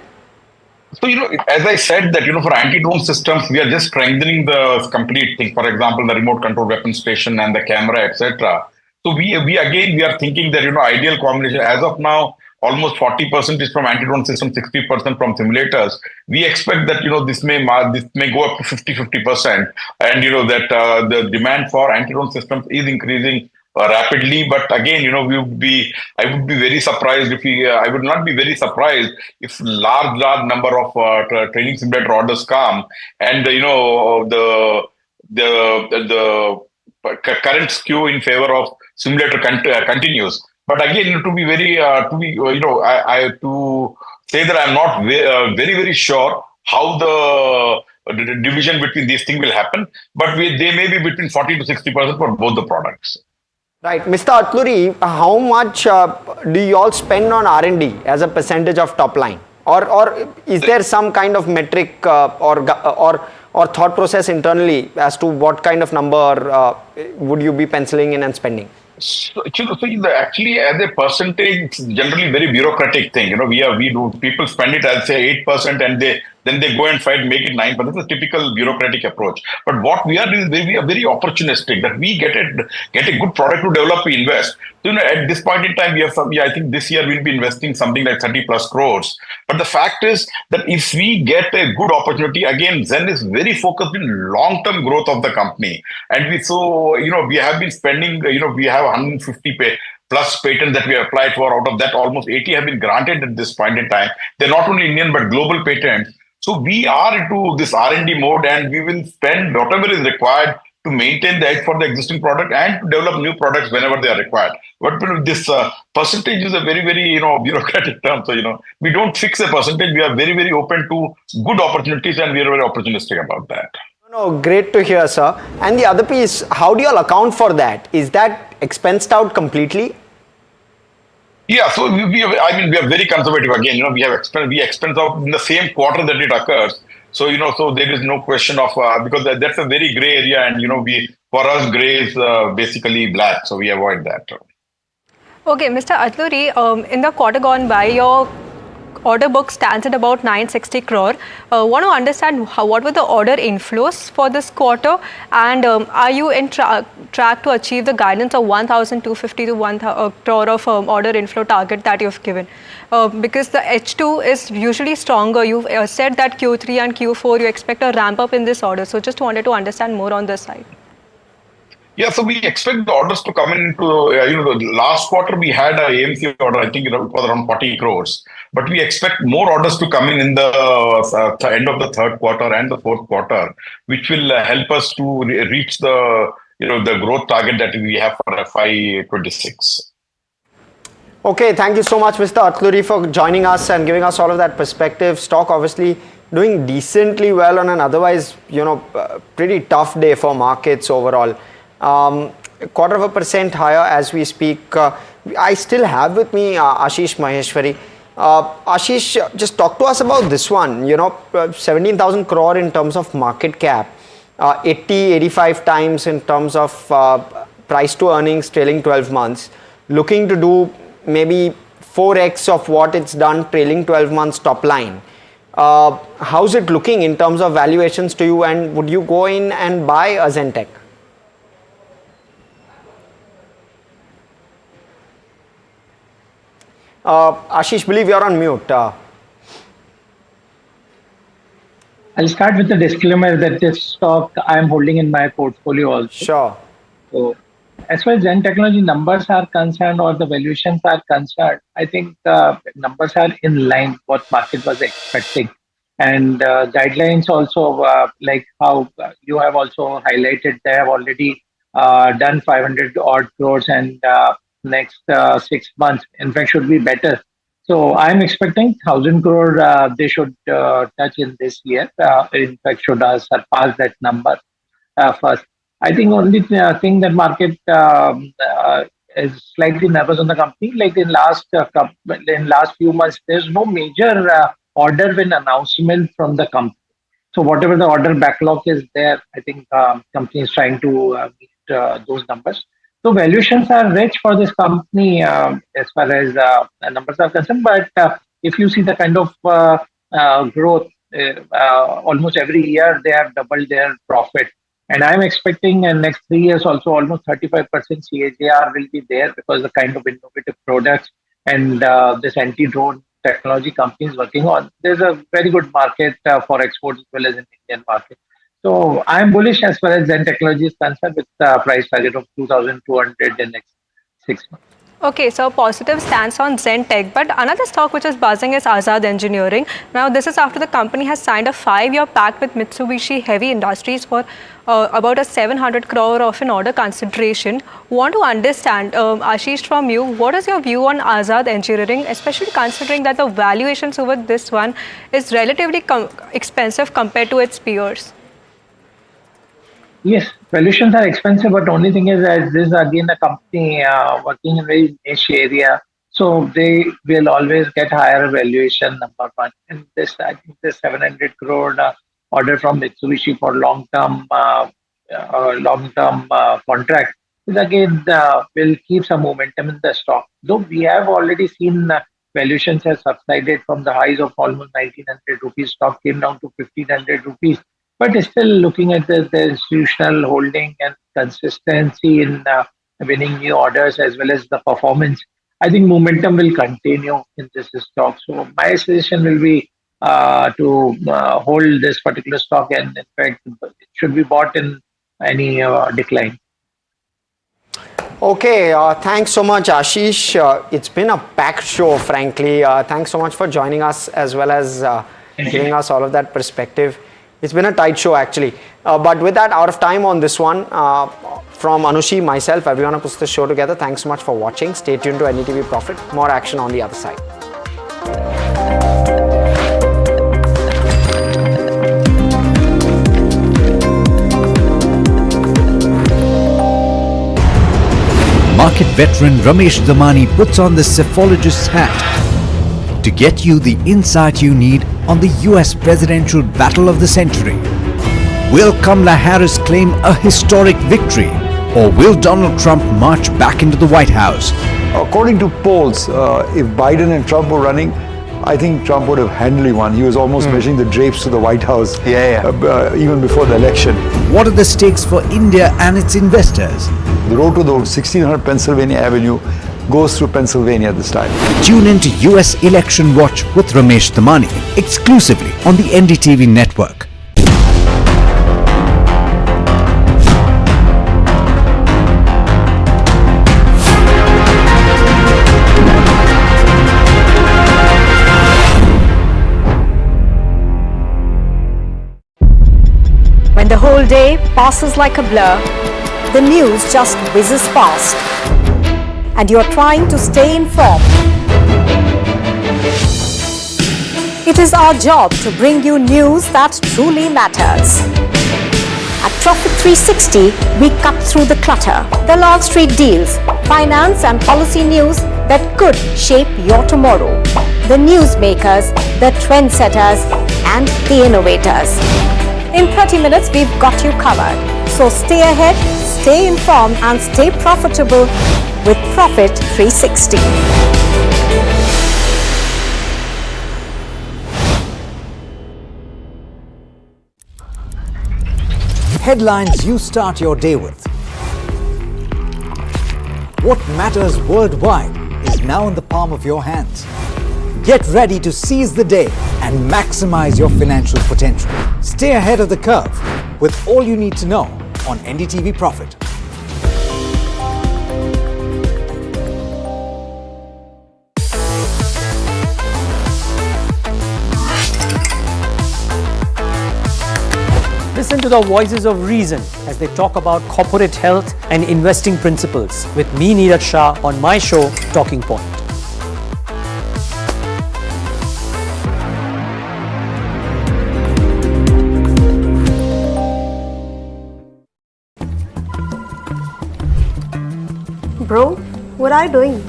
So, as I said that, for anti-drone systems, we are just strengthening the complete thing. For example, the remote control weapon station and the camera, etc. So we are thinking that, ideal combination as of now, almost 40% is from anti-drone system, 60% from simulators. We expect that this may go up to 50%, and that the demand for anti-drone systems is increasing rapidly. But again, I would be very surprised I would not be very surprised if large number of training simulator orders come, and the current skew in favor of simulator continues. But again, to say that I'm not very sure how the division between these things will happen, but they may be between 40 to 60% for both the products. Right, Mr. Atluri, how much do you all spend on R&D as a percentage of top line, or is there some kind of metric or thought process internally as to what kind of number would you be penciling in and spending? So actually, as a percentage, it's generally very bureaucratic thing. People spend it as say 8%, and then they go and make it 9%. It's a typical bureaucratic approach. But what we are doing is we are very opportunistic, that we get a good product to develop, we invest. So, at this point in time, I think this year we'll be investing something like 30 plus crores. But the fact is that if we get a good opportunity, again, Zen is very focused in long-term growth of the company. And we have been spending, we have 150 plus patents that we have applied for. Out of that, almost 80 have been granted at this point in time. They're not only Indian, but global patents. So we are into this R&D mode, and we will spend whatever is required to maintain the edge for the existing product and to develop new products whenever they are required. But this percentage is a very, very, bureaucratic term. So, we don't fix a percentage. We are very, very open to good opportunities and we are very opportunistic about that. No, great to hear, sir. And the other piece, how do you all account for that? Is that expensed out completely? Yeah, so we are very conservative again. We expense out in the same quarter that it occurs. So so there is no question of because that's a very gray area, and for us gray is basically black, so we avoid that. Okay, Mr. Atluri, in the quarter gone by, your order book stands at about 960 crore. Want to understand what were the order inflows for this quarter, and are you in track to achieve the guidance of 1,250 to 1,000 crore of order inflow target that you've given? Because the H2 is usually stronger. You've said that Q3 and Q4 you expect a ramp up in this order. So just wanted to understand more on this side. Yeah, so we expect the orders to come into, the last quarter we had a AMC order, I think it was around 40 crores. But we expect more orders to come in the end of the third quarter and the fourth quarter, which will help us to reach the, the growth target that we have for FY26. Okay, thank you so much, Mr. Atluri, for joining us and giving us all of that perspective. Stock obviously doing decently well on an otherwise, pretty tough day for markets overall. 0.25% higher as we speak. I still have with me Ashish Maheshwari. Ashish, just talk to us about this one. 17,000 crore in terms of market cap, 85 times in terms of price to earnings trailing 12 months, looking to do maybe 4x of what it's done trailing 12 months top line. How's it looking in terms of valuations to you, and would you go in and buy a Zentek? Ashish, believe you're on mute. I'll start with the disclaimer that this stock I am holding in my portfolio also. Sure. So, as far as Zen Technology numbers are concerned or the valuations are concerned, I think the numbers are in line what market was expecting. And guidelines also, like how you have also highlighted, they have already done 500 odd crores, and next 6 months, in fact, should be better. So I'm expecting 1,000 crore they should touch in this year. In fact, should surpass that number first. I think only thing that market is slightly nervous on the company. Like in last few months, there's no major order win announcement from the company. So whatever the order backlog is there, I think company is trying to meet those numbers. So valuations are rich for this company as far as numbers are concerned. But if you see the kind of growth, almost every year they have doubled their profit. And I'm expecting in next 3 years also almost 35% CAGR will be there, because the kind of innovative products and this anti-drone technology company is working on. There's a very good market for exports as well as in Indian market. So I'm bullish as far as Zen Technology is concerned, with the price target of 2,200 in the next 6 months. Okay, so positive stance on Zentek, but another stock which is buzzing is Azad Engineering. Now, this is after the company has signed a 5-year pact with Mitsubishi Heavy Industries for about a 700 crore of an order consideration. Want to understand, Ashish, from you, what is your view on Azad Engineering, especially considering that the valuations over this one is relatively expensive compared to its peers? Yes, valuations are expensive, but only thing is that this is again a company working in a very niche area, so they will always get higher valuation, number one. And this, I think, this 700 crore order from Mitsubishi for long-term contract is again will keep some momentum in the stock. Though we have already seen valuations have subsided from the highs of almost 1,900 rupees, stock came down to 1,500 rupees. But still looking at the institutional holding and consistency in winning new orders as well as the performance, I think momentum will continue in this stock. So my suggestion will be to hold this particular stock, and in fact it should be bought in any decline. Okay, thanks so much, Ashish. It's been a packed show, frankly. Thanks so much for joining us as well as giving us all of that perspective. It's been a tight show actually. But with that, out of time on this one, from Anushi, myself, everyone who puts the show together, thanks so much for watching. Stay tuned to NDTV Profit. More action on the other side. Market veteran Ramesh Damani puts on the cephologist's hat to get you the insight you need on the US presidential battle of the century. Will Kamala Harris claim a historic victory, or will Donald Trump march back into the White House? According to polls, if Biden and Trump were running, I think Trump would have handily won. He was almost measuring the drapes to the White House even before the election. What are the stakes for India and its investors? The road to the 1600 Pennsylvania Avenue goes through Pennsylvania this time. Tune in to US Election Watch with Ramesh Damani exclusively on the NDTV network. When the whole day passes like a blur, the news just whizzes past, and you're trying to stay informed. It is our job to bring you news that truly matters. At Profit 360, we cut through the clutter, the Wall Street deals, finance and policy news that could shape your tomorrow. The newsmakers, the trendsetters, and the innovators. In 30 minutes, we've got you covered. So stay ahead, stay informed, and stay profitable with Profit 360. Headlines you start your day with. What matters worldwide is now in the palm of your hands. Get ready to seize the day and maximize your financial potential. Stay ahead of the curve with all you need to know on NDTV Profit. Listen to the voices of reason as they talk about corporate health and investing principles with me, Neeraj Shah, on my show, Talking Point. Bro, what are you doing?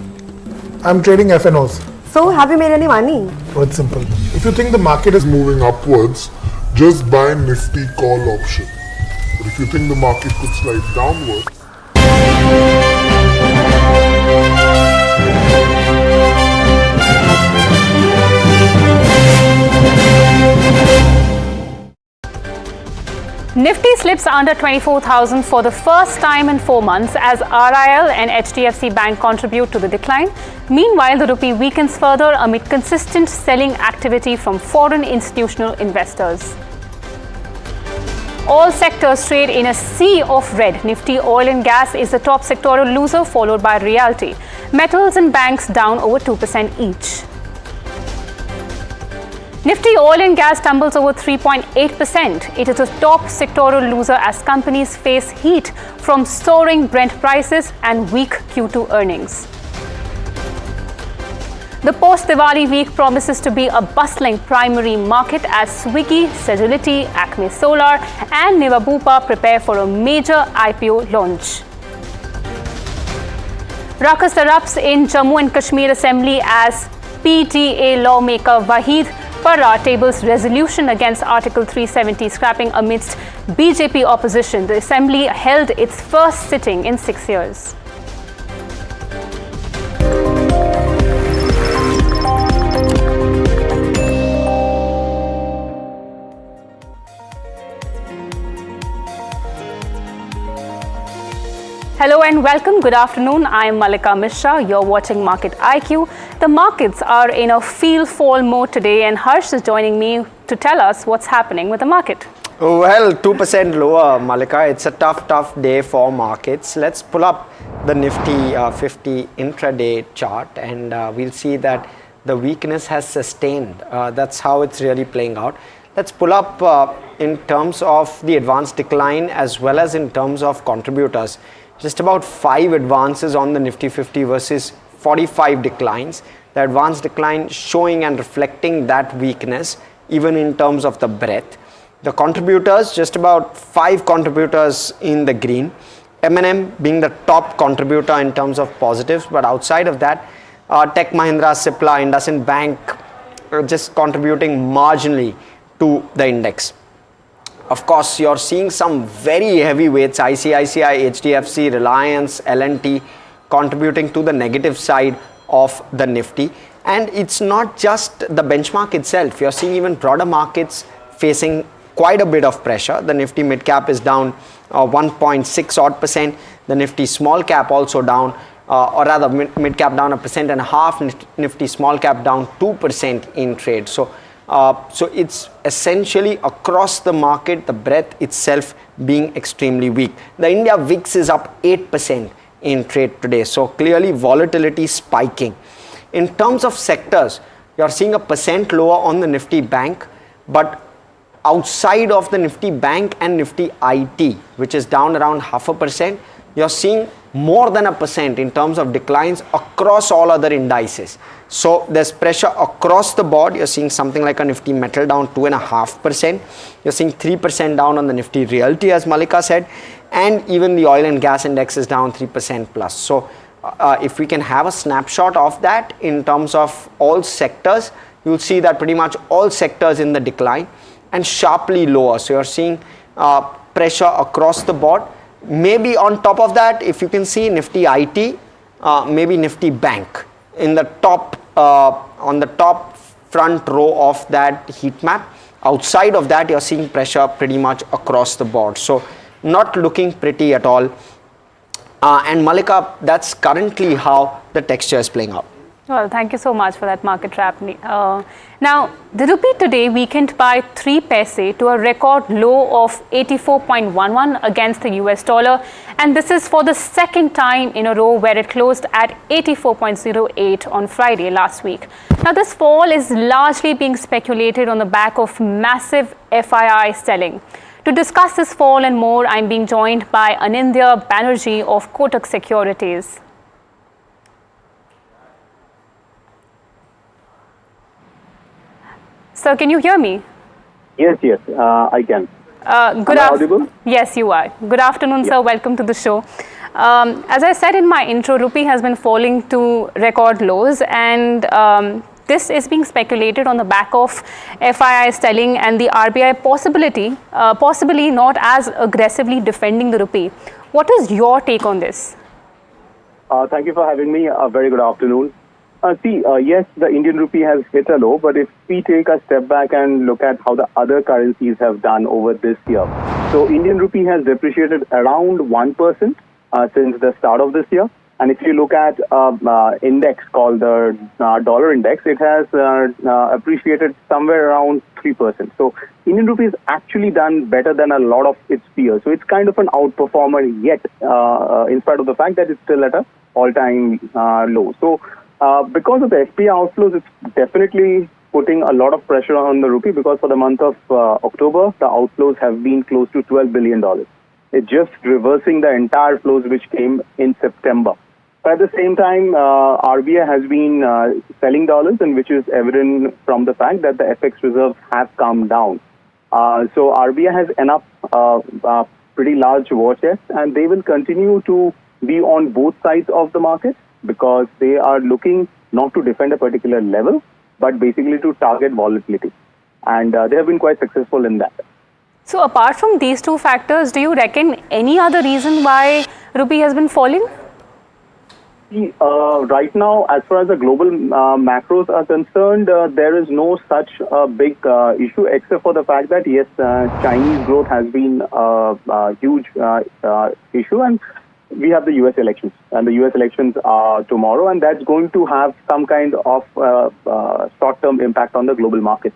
I'm trading FNOs. So, have you made any money? Oh, it's simple. If you think the market is moving upwards, just buy Nifty call option. But if you think the market could slide downwards, Nifty slips under 24,000 for the first time in 4 months as RIL and HDFC Bank contribute to the decline. Meanwhile, the rupee weakens further amid consistent selling activity from foreign institutional investors. All sectors trade in a sea of red. Nifty oil and gas is the top sectoral loser, followed by realty. Metals and banks down over 2% each. Nifty oil and gas tumbles over 3.8%. It is a top sectoral loser as companies face heat from soaring Brent prices and weak Q2 earnings. The post-Diwali week promises to be a bustling primary market as Swiggy, Sagility, Acme Solar and Nivabupa prepare for a major IPO launch. Ruckus erupts in Jammu and Kashmir Assembly as PTA lawmaker Wahid Parra tables resolution against Article 370 scrapping amidst BJP opposition. The Assembly held its first sitting in 6 years. Hello and welcome. Good afternoon. I am Malika Mishra. You're watching Market IQ. The markets are in a feel-fall mode today, and Harsh is joining me to tell us what's happening with the market. Well, 2% lower, Malika. It's a tough day for markets. Let's pull up the Nifty 50 intraday chart, and we'll see that the weakness has sustained. That's how it's really playing out. Let's pull up in terms of the advanced decline as well as in terms of contributors. Just about 5 advances on the Nifty 50 versus 45 declines. The advanced decline showing and reflecting that weakness even in terms of the breadth. The contributors, just about 5 contributors in the green. M&M being the top contributor in terms of positives, but outside of that, Tech Mahindra, Cipla, IndusInd Bank just contributing marginally to the index. Of course, you're seeing some very heavy weights, ICICI, HDFC, Reliance, L&T contributing to the negative side of the Nifty. And it's not just the benchmark itself. You're seeing even broader markets facing quite a bit of pressure. The Nifty mid cap is down 1.6 odd %. The Nifty small cap also down, or rather mid cap down 1.5%. Nifty small cap down 2% in trade. So it's essentially across the market, the breadth itself being extremely weak. The India VIX is up 8% in trade today. So clearly volatility spiking. In terms of sectors, you're seeing 1% lower on the Nifty Bank, but outside of the Nifty Bank and Nifty IT, which is down around 0.5%, you're seeing more than 1% in terms of declines across all other indices. So there's pressure across the board. You're seeing something like a Nifty Metal down 2.5%. You're seeing 3% down on the Nifty Realty, as Malika said, and even the oil and gas index is down 3% plus. So if we can have a snapshot of that in terms of all sectors, you'll see that pretty much all sectors in the decline and sharply lower. So you're seeing pressure across the board. Maybe on top of that, if you can see Nifty IT, maybe Nifty Bank in the top, on the top front row of that heat map. Outside of that, you're seeing pressure pretty much across the board. So not looking pretty at all. And Malika, that's currently how the texture is playing out. Well, thank you so much for that market wrap. Now, the rupee today weakened by 3 paise to a record low of 84.11 against the US dollar. And this is for the second time in a row where it closed at 84.08 on Friday last week. Now, this fall is largely being speculated on the back of massive FII selling. To discuss this fall and more, I'm being joined by Anindya Banerjee of Kotak Securities. Sir, can you hear me? Yes, I can. Good afternoon. Yes, you are. Good afternoon, sir. Welcome to the show. As I said in my intro, rupee has been falling to record lows, and this is being speculated on the back of FII selling and the RBI possibly not as aggressively defending the rupee. What is your take on this? Thank you for having me. A very good afternoon. Yes, the Indian rupee has hit a low, but if we take a step back and look at how the other currencies have done over this year. So Indian rupee has depreciated around 1% since the start of this year. And if you look at index called the dollar index, it has appreciated somewhere around 3%. So Indian rupee has actually done better than a lot of its peers. So it's kind of an outperformer yet, in spite of the fact that it's still at an all-time low. So because of the FPI outflows, it's definitely putting a lot of pressure on the rupee, because for the month of October, the outflows have been close to $12 billion. It's just reversing the entire flows which came in September. But at the same time, RBI has been selling dollars, and which is evident from the fact that the FX reserves have come down. So RBI has enough pretty large war chest, and they will continue to be on both sides of the market, because they are looking not to defend a particular level, but basically to target volatility. And they have been quite successful in that. So apart from these two factors, do you reckon any other reason why rupee has been falling? Right now, as far as the global macros are concerned, there is no such big issue, except for the fact that, yes, Chinese growth has been a huge issue, and we have the US elections, and the US elections are tomorrow, and that's going to have some kind of short-term impact on the global market.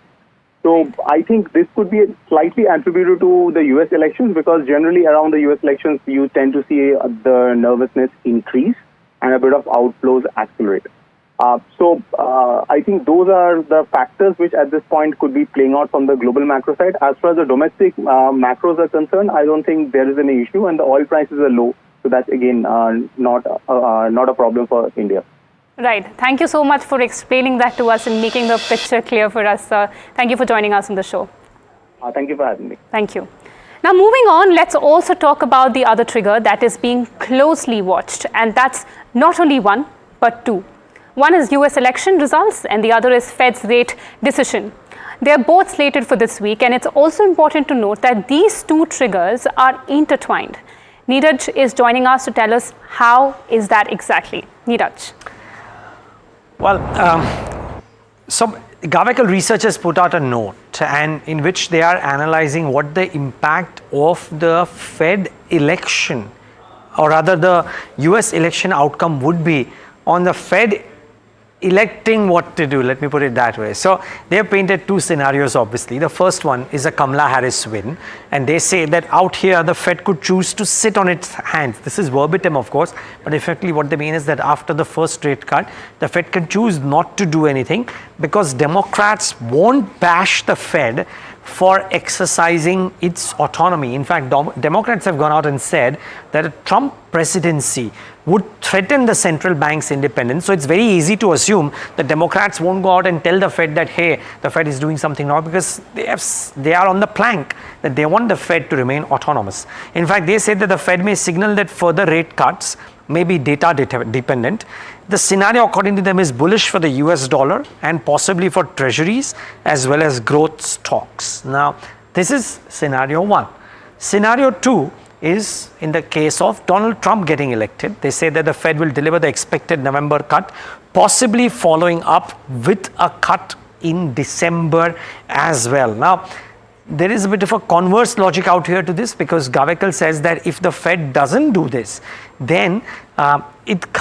So I think this could be slightly attributed to the US elections, because generally around the US elections, you tend to see the nervousness increase and a bit of outflows accelerate. So I think those are the factors which at this point could be playing out from the global macro side. As far as the domestic macros are concerned, I don't think there is any issue, and the oil prices are low. So that's again not a problem for India. Right. Thank you so much for explaining that to us and making the picture clear for us. Thank you for joining us on the show. Thank you for having me. Thank you. Now, moving on, let's also talk about the other trigger that is being closely watched, and that's not only one, but two. One is US election results and the other is Fed's rate decision. They are both slated for this week, and it's also important to note that these two triggers are intertwined. Neeraj is joining us to tell us how is that exactly. Neeraj. Well, some Gavekel researchers put out a note and in which they are analyzing what the impact of the Fed election, or rather the US election outcome would be on the Fed electing what to do, let me put it that way. So they have painted two scenarios obviously. The first one is a Kamala Harris win, and they say that out here the Fed could choose to sit on its hands. This is verbatim of course, but effectively what they mean is that after the first rate cut, the Fed can choose not to do anything because Democrats won't bash the Fed for exercising its autonomy. In fact, Democrats have gone out and said that a Trump presidency would threaten the central bank's independence. So it's very easy to assume that Democrats won't go out and tell the Fed that, hey, the Fed is doing something wrong, because they are on the plank that they want the Fed to remain autonomous. In fact, they said that the Fed may signal that further rate cuts may be data dependent. The scenario according to them is bullish for the US dollar and possibly for treasuries as well as growth stocks. Now, this is scenario one. Scenario two is in the case of Donald Trump getting elected. They say that the Fed will deliver the expected November cut, possibly following up with a cut in December as well. Now, there is a bit of a converse logic out here to this, because Gavekel says that if the Fed doesn't do this, then it'll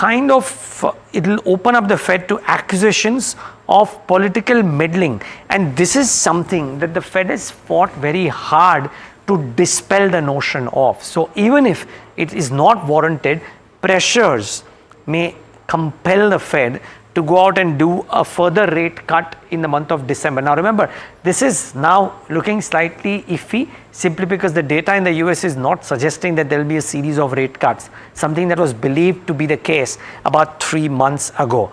open up the Fed to accusations of political meddling, and this is something that the Fed has fought very hard to dispel the notion of. So even if it is not warranted, pressures may compel the Fed to go out and do a further rate cut in the month of December. Now remember, this is now looking slightly iffy simply because the data in the US is not suggesting that there will be a series of rate cuts, something that was believed to be the case about 3 months ago.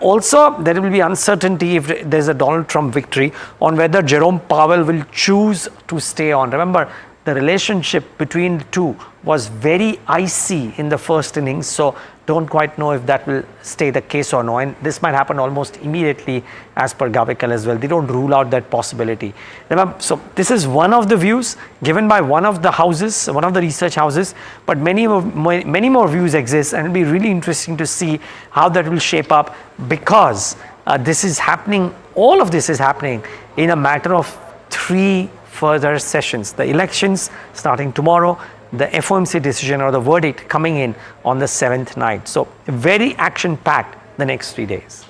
Also, there will be uncertainty if there's a Donald Trump victory on whether Jerome Powell will choose to stay on. Remember, the relationship between the two was very icy in the first innings, so don't quite know if that will stay the case or no, and this might happen almost immediately as per Gavekel as well. They don't rule out that possibility. Remember, so this is one of the views given by one of the houses, one of the research houses, but many more views exist, and it'll be really interesting to see how that will shape up, because this is happening, all of this is happening in a matter of 3 further sessions. The elections starting tomorrow, the FOMC decision or the verdict coming in on the 7th night. So very action-packed the next 3 days.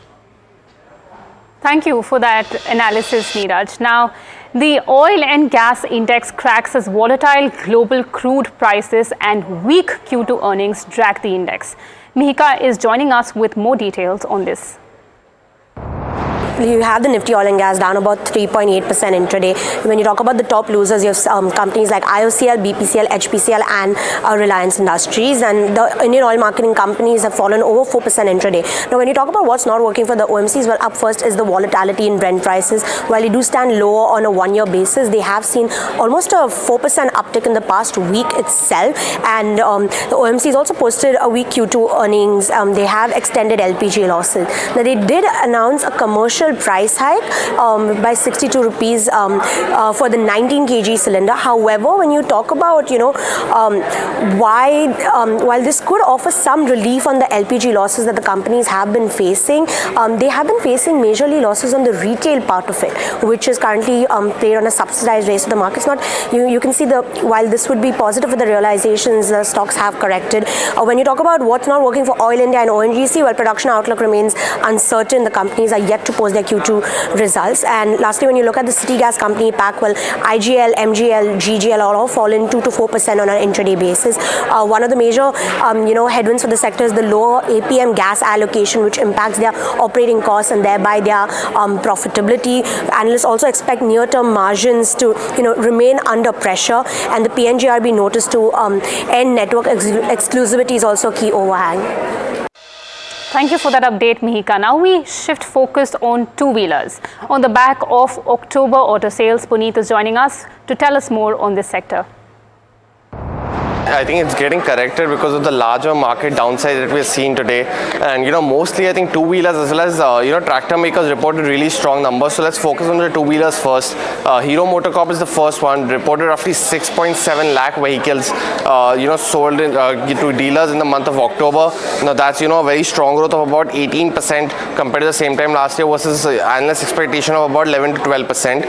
Thank you for that analysis, Neeraj. Now, the oil and gas index cracks as volatile global crude prices and weak Q2 earnings drag the index. Mihika is joining us with more details on this. You have the Nifty oil and gas down about 3.8% intraday. When you talk about the top losers, you have companies like IOCL, BPCL, HPCL and Reliance Industries, and the Indian oil marketing companies have fallen over 4% intraday. Now when you talk about what's not working for the OMCs, well, up first is the volatility in Brent prices. While they do stand lower on a one-year basis, they have seen almost a 4% uptick in the past week itself, and the OMCs also posted a weak Q2 earnings. They have extended LPG losses. Now they did announce a commercial price hike by 62 rupees for the 19 kg cylinder. However, when you talk about, while this could offer some relief on the LPG losses that the companies have been facing, they have been facing majorly losses on the retail part of it, which is currently played on a subsidized rate. So the market's not, you can see while this would be positive for the realizations, the stocks have corrected. When you talk about what's not working for Oil India and ONGC, well, production outlook remains uncertain. The companies are yet to post their Q2 results. And lastly, when you look at the city gas company Packwell, IGL, MGL, GGL are all fallen 2 to 4% on an intraday basis. One of the major headwinds for the sector is the lower APM gas allocation, which impacts their operating costs and thereby their profitability. Analysts also expect near-term margins to remain under pressure, and the PNGRB notice to end network exclusivity is also a key overhang. Thank you for that update, Mihika. Now we shift focus on two-wheelers. On the back of October auto sales, Puneet is joining us to tell us more on this sector. I think it's getting corrected because of the larger market downside that we're seeing today. And mostly I think two-wheelers as well as tractor makers reported really strong numbers. So let's focus on the two-wheelers first. Hero MotoCorp is the first one, reported roughly 6.7 lakh vehicles sold to dealers in the month of October. Now that's a very strong growth of about 18% compared to the same time last year versus analyst expectation of about 11 to 12%.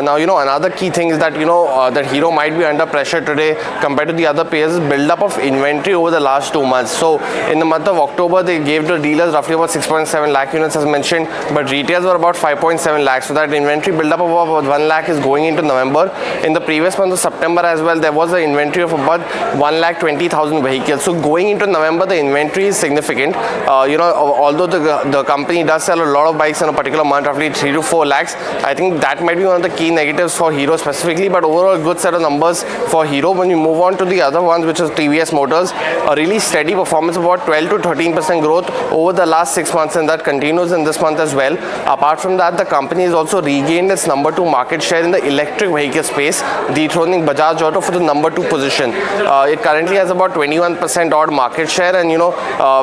Now another key thing is that that Hero might be under pressure today compared to the other players. Build-up of inventory over the last 2 months. So in the month of October, they gave the dealers roughly about 6.7 lakh units as mentioned, but retails were about 5.7 lakhs. So that inventory build-up of about 1 lakh is going into November. In the previous month of September as well, there was an inventory of about 1,20,000 vehicles. So going into November, the inventory is significant. Although the company does sell a lot of bikes in a particular month, roughly 3 to 4 lakhs, I think that might be one of the key negatives for Hero specifically, but overall good set of numbers for Hero. When you move on to the other ones, which is TVS Motors, a really steady performance, about 12 to 13% growth over the last 6 months, and that continues in this month as well. Apart from that, the company has also regained its number 2 market share in the electric vehicle space, dethroning Bajaj Auto for the number 2 position. It currently has about 21% odd market share, and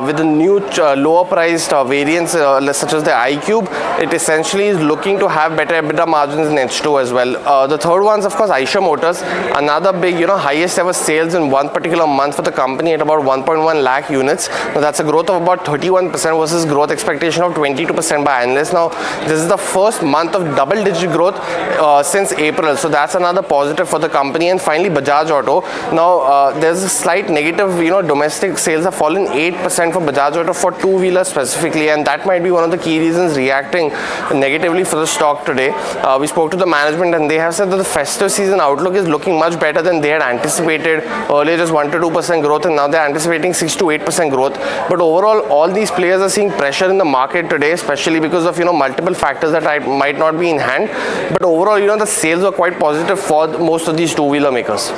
with the new lower priced variants such as the iQube, it essentially is looking to have better EBITDA margins in H2 as well. The third one is of course Eicher Motors, another big highest ever sales in one particular month for the company at about 1.1 lakh units. Now that's a growth of about 31% versus growth expectation of 22% by analysts. Now this is the first month of double-digit growth since April, so that's another positive for the company. And finally Bajaj Auto. Now there's a slight negative, domestic sales have fallen 8% for Bajaj Auto for two-wheelers specifically, and that might be one of the key reasons reacting negatively for the stock today. We spoke to the management and they have said that the festive season outlook is looking much better than they had anticipated. Earlier just 1 to 2% growth, and now they're anticipating 6 to 8% growth. But overall, all these players are seeing pressure in the market today, especially because of multiple factors that might not be in hand. But overall, the sales are quite positive for most of these two-wheeler makers.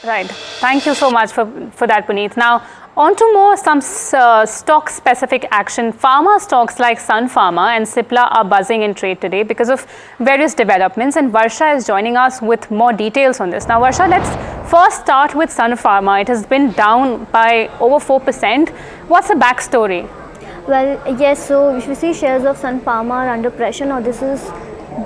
Right. Thank you so much for that, Puneet. Now, on to some stock-specific action. Pharma stocks like Sun Pharma and Cipla are buzzing in trade today because of various developments, and Varsha is joining us with more details on this. Now, Varsha, let's first start with Sun Pharma. It has been down by over 4%. What's the backstory? Well, yes, so if you see shares of Sun Pharma are under pressure. Now, this is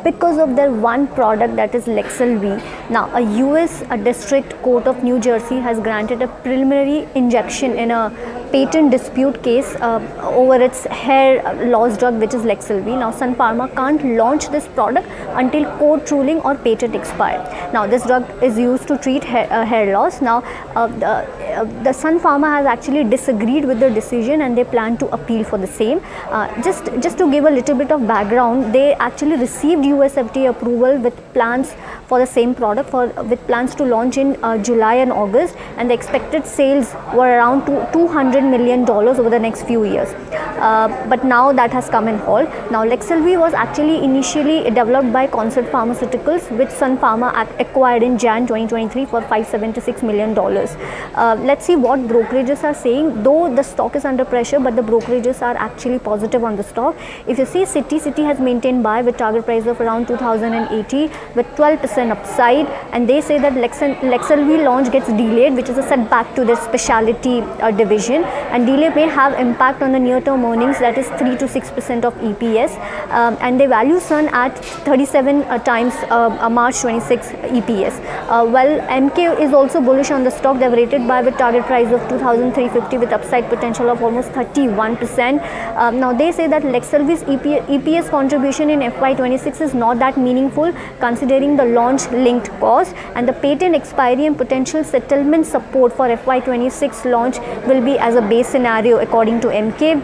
because of their one product, that is Lexel-V. Now, a US District Court of New Jersey has granted a preliminary injunction in a patent dispute case over its hair loss drug, which is Lexel-V. Now, Sun Pharma can't launch this product until court ruling or patent expire. Now, this drug is used to treat hair loss. Now, the Sun Pharma has actually disagreed with the decision and they plan to appeal for the same. Just to give a little bit of background, they actually received US FDA approval with plans for the same product, with plans to launch in July and August, and the expected sales were around $200 million over the next few years. But now that has come in halt. Now, Lexel-V was actually initially developed by Concert Pharmaceuticals, which Sun Pharma acquired in Jan 2023 for $576 million. Let's see what brokerages are saying. Though the stock is under pressure, but the brokerages are actually positive on the stock. If you see Citi has maintained buy with target price of around 2080 with 12% upside, and they say that Lexel-V launch gets delayed, which is a setback to their specialty division, and delay may have impact on the near-term earnings, that is 3 to 6% of EPS, and they value Sun at 37 times March 26 EPS. Well, MK is also bullish on the stock. They have rated buy with target price of 2,350 with upside potential of almost 31%. Now, they say that Lexel-V's EPS contribution in FY26 is not that meaningful considering the launch linked cost, and the patent expiry and potential settlement support for FY26 launch will be as a base scenario according to MK.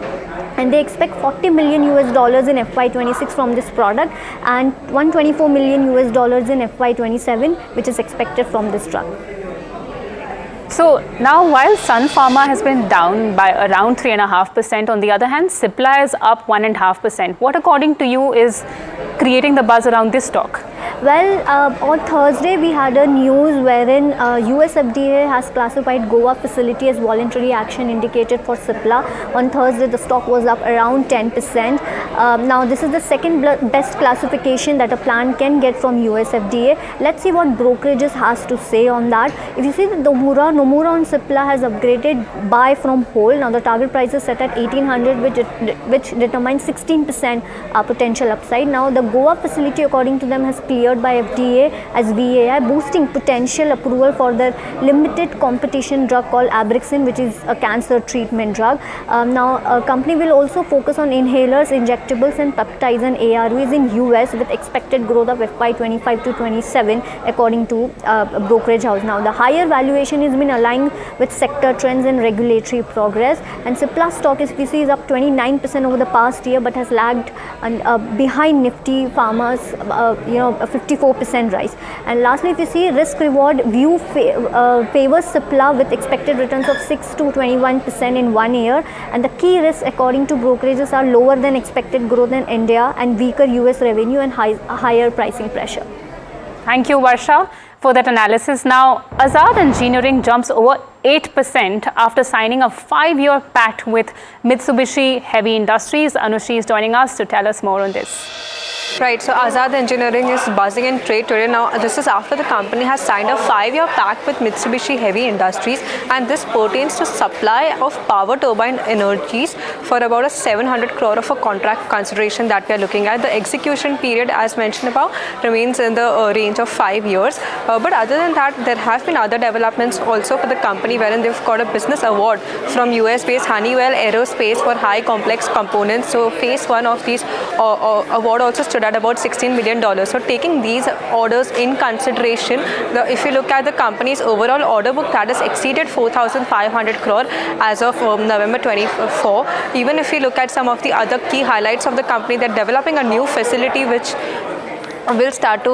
and they expect 40 million US dollars in FY26 from this product and 124 million US dollars in FY27, which is expected from this drug. So now, while Sun Pharma has been down by around 3.5%, on the other hand, Cipla is up 1.5%. What, according to you, is creating the buzz around this stock? Well, on Thursday we had a news wherein US FDA has classified Goa facility as voluntary action indicated for Cipla. On Thursday the stock was up around 10%. Now this is the second best classification that a plant can get from US FDA. Let's see what brokerages has to say on that. If you see the Nomura on Cipla has upgraded buy from hold. Now the target price is set at 1800, which determines 16% potential upside. Now the Goa facility, according to them, has cleared by FDA as VAI, boosting potential approval for their limited competition drug called Abraxane, which is a cancer treatment drug. Now, a company will also focus on inhalers, injectables and peptides and ARVs in US with expected growth of FY25 to 27 according to brokerage house. Now, the higher valuation has been aligned with sector trends and regulatory progress, and Cipla stock, if you see, is up 29% over the past year but has lagged behind Nifty Pharma's 54% rise. And lastly, if you see, risk reward view favors Cipla with expected returns of 6 to 21% in 1 year, and the key risks according to brokerages are lower than expected growth in India and weaker US revenue and higher pricing pressure. Thank you, Varsha, for that analysis. Now, Azad Engineering jumps over 8% after signing a 5-year pact with Mitsubishi Heavy Industries. Anushi is joining us to tell us more on this. Right, so Azad Engineering is buzzing in trade today. Now, this is after the company has signed a 5-year pact with Mitsubishi Heavy Industries, and this pertains to supply of power turbine energies for about a 700 crore of a contract consideration that we are looking at. The execution period, as mentioned above, remains in the range of 5 years. But other than that, there have been other developments also for the company, wherein they've got a business award from US-based Honeywell Aerospace for high complex components. So phase 1 of these award also stood at about $16 million. So taking these orders in consideration, if you look at the company's overall order book, that has exceeded 4,500 crore as of November 24. Even if you look at some of the other key highlights of the company, they're developing a new facility which will start to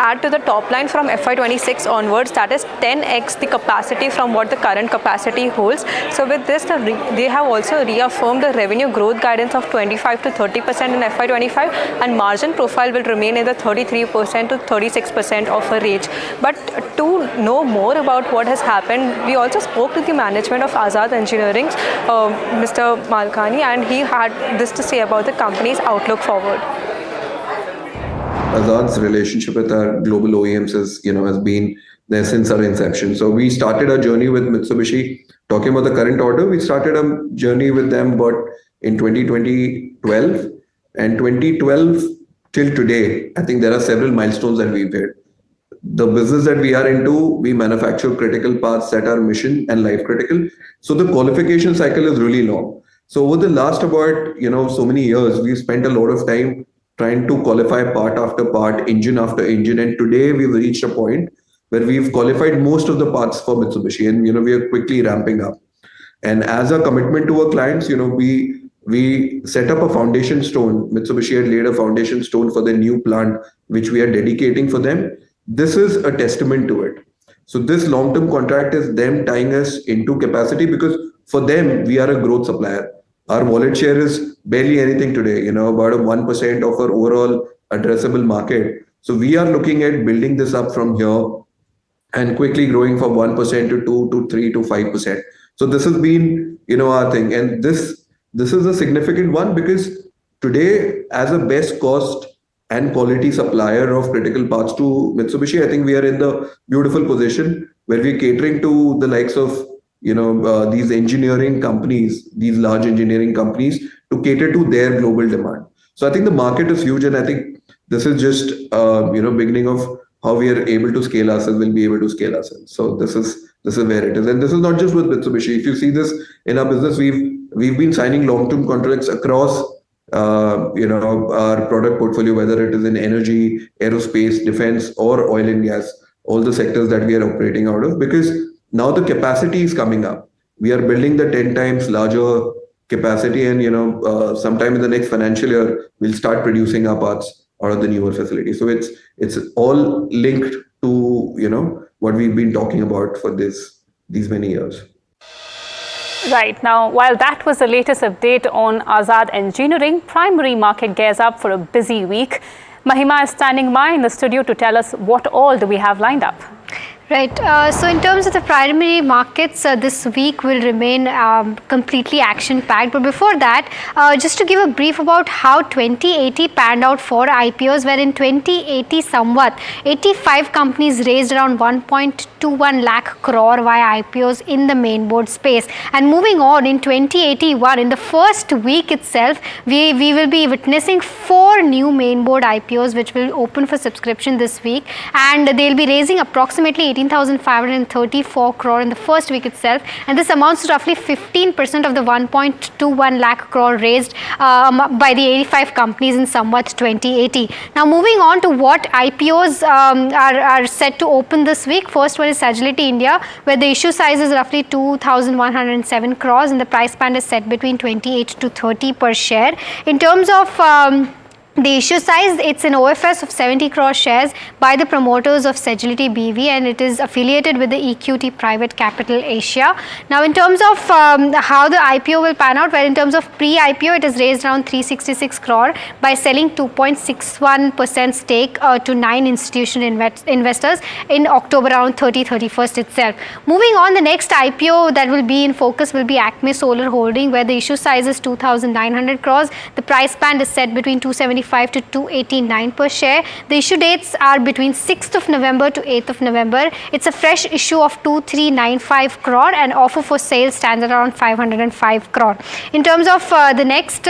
add to the top line from FY26 onwards. That is 10x the capacity from what the current capacity holds. So with this, they have also reaffirmed the revenue growth guidance of 25 to 30% in FY25, and margin profile will remain in the 33% to 36% of a range. But to know more about what has happened, we also spoke to the management of Azad Engineering, Mr. Malkani, and he had this to say about the company's outlook forward. Azad's relationship with our global OEMs has been there since our inception. So we started our journey with Mitsubishi. Talking about the current order, we started a journey with them but in 2012, and 2012 till today, I think there are several milestones that we've hit. The business that we are into, we manufacture critical parts that are mission and life critical. So the qualification cycle is really long. So over the last about so many years, we've spent a lot of time trying to qualify part after part, engine after engine, and today we've reached a point where we've qualified most of the parts for Mitsubishi, and we are quickly ramping up. And as a commitment to our clients, we set up a foundation stone. Mitsubishi had laid a foundation stone for the new plant, which we are dedicating for them. This is a testament to it. So this long-term contract is them tying us into capacity, because for them, we are a growth supplier. Our wallet share is barely anything today, about a 1% of our overall addressable market. So we are looking at building this up from here and quickly growing from 1% to 2 to 3 to 5%. So this has been, our thing. And this is a significant one, because today, as a best cost and quality supplier of critical parts to Mitsubishi, I think we are in the beautiful position where we're catering to the likes of these engineering companies, these large engineering companies, to cater to their global demand. So I think the market is huge, and I think this is just beginning of how we are able to scale ourselves. We'll be able to scale ourselves. So this is where it is, and this is not just with Mitsubishi. If you see this in our business, we've been signing long-term contracts across our product portfolio, whether it is in energy, aerospace, defense, or oil and gas, all the sectors that we are operating out of, because now the capacity is coming up. We are building the 10 times larger capacity, and sometime in the next financial year we'll start producing our parts out of the newer facility. So it's all linked to what we've been talking about for these many years. Right. Now, while that was the latest update on Azad Engineering, primary market gears up for a busy week. Mahima is standing by in the studio to tell us what all do we have lined up. Right. So in terms of the primary markets, this week will remain completely action-packed. But before that, just to give a brief about how 2080 panned out for IPOs, where in 2080 somewhat, 85 companies raised around 1.21 lakh crore via IPOs in the main board space. And moving on, in 2081, in the first week itself, we will be witnessing 4 new main board IPOs which will open for subscription this week. And they'll be raising approximately 18,534 crore in the first week itself, and this amounts to roughly 15% of the 1.21 lakh crore raised by the 85 companies in somewhat 2080. Now moving on to what IPOs are set to open this week. First one is Sagility India, where the issue size is roughly 2,107 crores and the price band is set between 28 to 30 per share. In terms of the issue size, it's an OFS of 70 crore shares by the promoters of Sagility BV, and it is affiliated with the EQT Private Capital Asia. Now in terms of how the IPO will pan out, where in terms of pre-IPO it is raised around 366 crore by selling 2.61% stake to 9 institutional investors in October around 31st itself. Moving on, the next IPO that will be in focus will be Acme Solar Holding, where the issue size is 2,900 crores. The price band is set between 275 to 289 per share. The issue dates are between 6th of November to 8th of November. It's a fresh issue of 2395 crore and offer for sale stands at around 505 crore. In terms of the next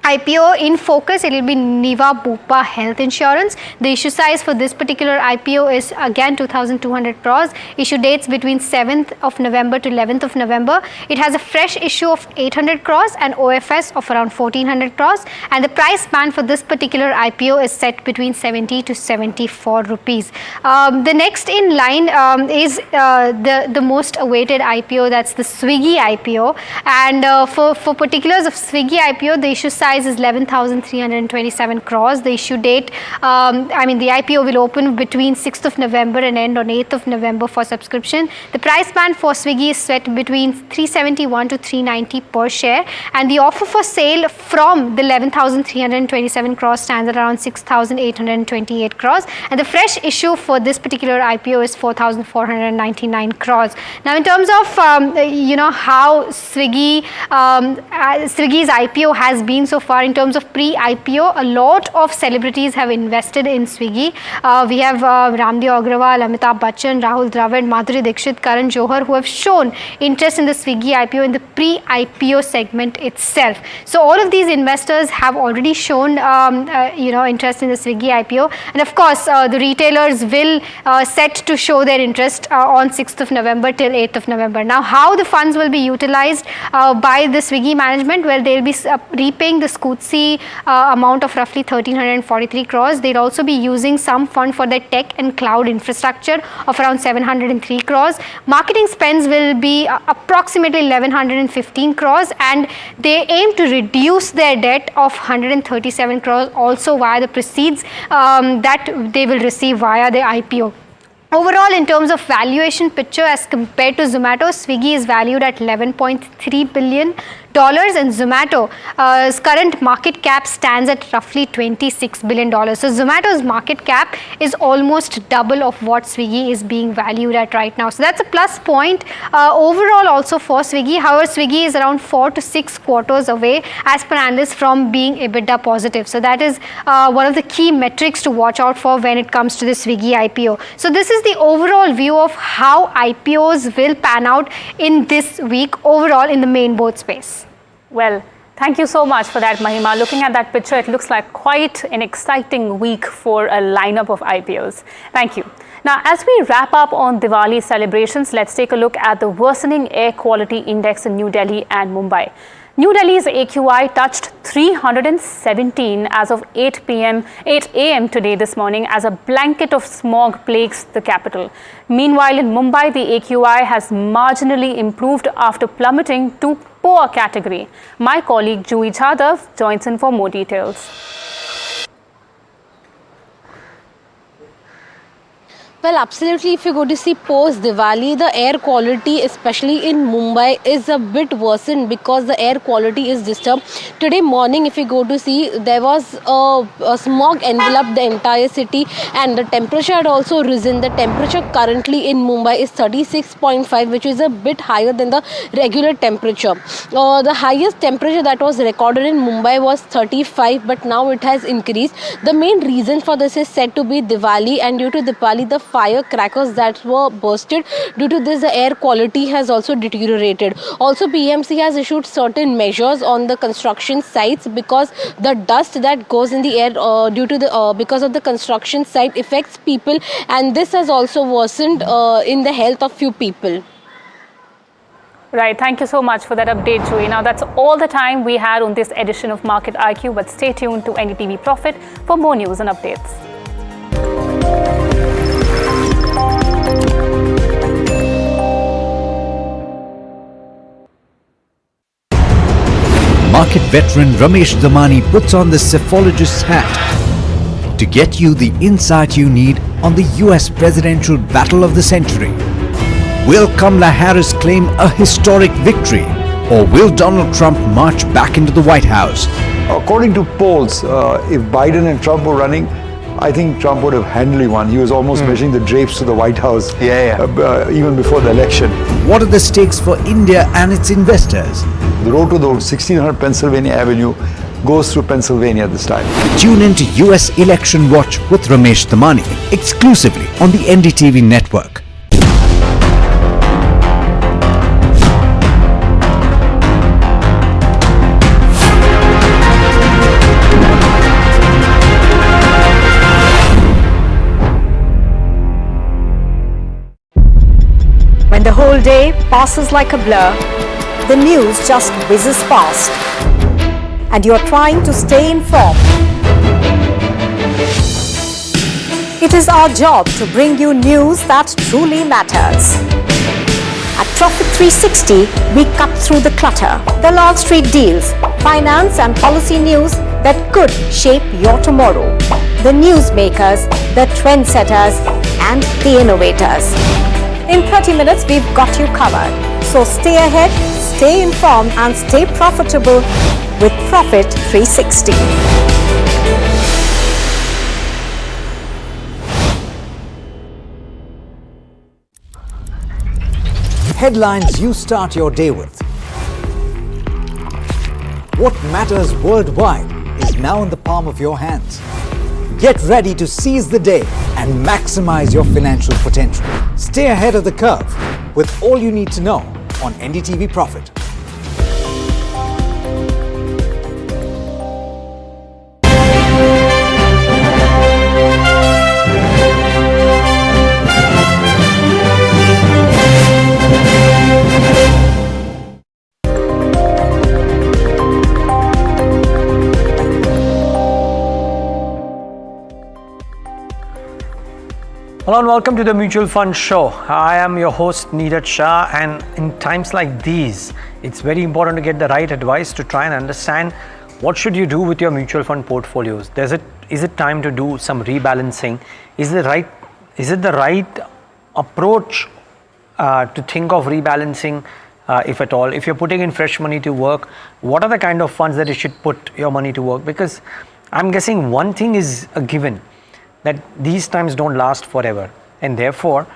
IPO in focus, it will be Niva Bupa Health Insurance. The issue size for this particular IPO is again 2,200 crores. Issue dates between 7th of November to 11th of November. It has a fresh issue of 800 crores and OFS of around 1,400 crores. And the price band for this particular IPO is set between 70 to 74 rupees. The next in line is the most awaited IPO, that's the Swiggy IPO. And for particulars of Swiggy IPO, the issue size is 11,327 crores. The issue date, the IPO will open between 6th of November and end on 8th of November for subscription. The price band for Swiggy is set between 371 to 390 per share, and the offer for sale from the 11,327 crores stands at around 6,828 crores, and the fresh issue for this particular IPO is 4,499 crores. Now in terms of how Swiggy's IPO has been so far, in terms of pre-IPO, a lot of celebrities have invested in Swiggy. We have Ramdev Agrawal, Amitabh Bachchan, Rahul Dravid, Madhuri Dixit, Karan Johar, who have shown interest in the Swiggy IPO in the pre-IPO segment itself. So all of these investors have already shown interest in the Swiggy IPO, and of course the retailers will set to show their interest on 6th of November till 8th of November. Now how the funds will be utilized by the Swiggy management? Well, they'll be repaying the Scootsie amount of roughly 1,343 crores. They'll also be using some fund for their tech and cloud infrastructure of around 703 crores. Marketing spends will be approximately 1,115 crores, and they aim to reduce their debt of 137 crores also via the proceeds that they will receive via the IPO. Overall, in terms of valuation picture as compared to Zomato, Swiggy is valued at $11.3 billion, and Zomato's current market cap stands at roughly $26 billion. So Zomato's market cap is almost double of what Swiggy is being valued at right now. So that's a plus point overall also for Swiggy. However, Swiggy is around 4 to 6 quarters away as per analysts from being EBITDA positive. So that is one of the key metrics to watch out for when it comes to the Swiggy IPO. So this is the overall view of how IPOs will pan out in this week overall in the main board space. Well, thank you so much for that, Mahima. Looking at that picture, it looks like quite an exciting week for a lineup of IPOs. Thank you. Now, as we wrap up on Diwali celebrations, let's take a look at the worsening air quality index in New Delhi and Mumbai. New Delhi's AQI touched 317 as of 8 a.m. today this morning as a blanket of smog plagues the capital. Meanwhile, in Mumbai, the AQI has marginally improved after plummeting to core category. My colleague Jui Jadhav joins in for more details. Well, absolutely. If you go to see post Diwali, the air quality, especially in Mumbai, is a bit worsened because the air quality is disturbed. Today morning, if you go to see, there was a smog enveloped the entire city, and the temperature had also risen. The temperature currently in Mumbai is 36.5, which is a bit higher than the regular temperature. The highest temperature that was recorded in Mumbai was 35, but now it has increased. The main reason for this is said to be Diwali, and due to Diwali, the firecrackers that were bursted. Due to this, the air quality has also deteriorated. Also, BMC has issued certain measures on the construction sites because the dust that goes in the air because of the construction site affects people, and this has also worsened in the health of few people. Right, thank you so much for that update, Joey. Now that's all the time we had on this edition of Market IQ, but stay tuned to NDTV Profit for more news and updates. Market veteran Ramesh Damani puts on the cephalogist's hat to get you the insight you need on the US presidential battle of the century. Will Kamala Harris claim a historic victory, or will Donald Trump march back into the White House? According to polls, if Biden and Trump were running, I think Trump would have handily won. He was almost measuring the drapes to the White House even before the election. What are the stakes for India and its investors? The road to the 1600 Pennsylvania Avenue goes through Pennsylvania this time. Tune in to US Election Watch with Ramesh Damani exclusively on the NDTV network. When the whole day passes like a blur, the news just whizzes past, and you're trying to stay informed. It is our job to bring you news that truly matters. At Profit 360, we cut through the clutter, the Wall Street deals, finance and policy news that could shape your tomorrow. The newsmakers, the trendsetters, and the innovators. In 30 minutes, we've got you covered. So stay ahead, stay informed, and stay profitable with Profit 360. Headlines you start your day with. What matters worldwide is now in the palm of your hands. Get ready to seize the day and maximize your financial potential. Stay ahead of the curve with all you need to know on NDTV Profit. Hello and welcome to the Mutual Fund Show. I am your host Neeraj Shah, and in times like these, it's very important to get the right advice to try and understand what should you do with your mutual fund portfolios. Is it time to do some rebalancing? Is it the right approach to think of rebalancing, if at all? If you're putting in fresh money to work, what are the kind of funds that you should put your money to work? Because I'm guessing one thing is a given, that these times don't last forever, and therefore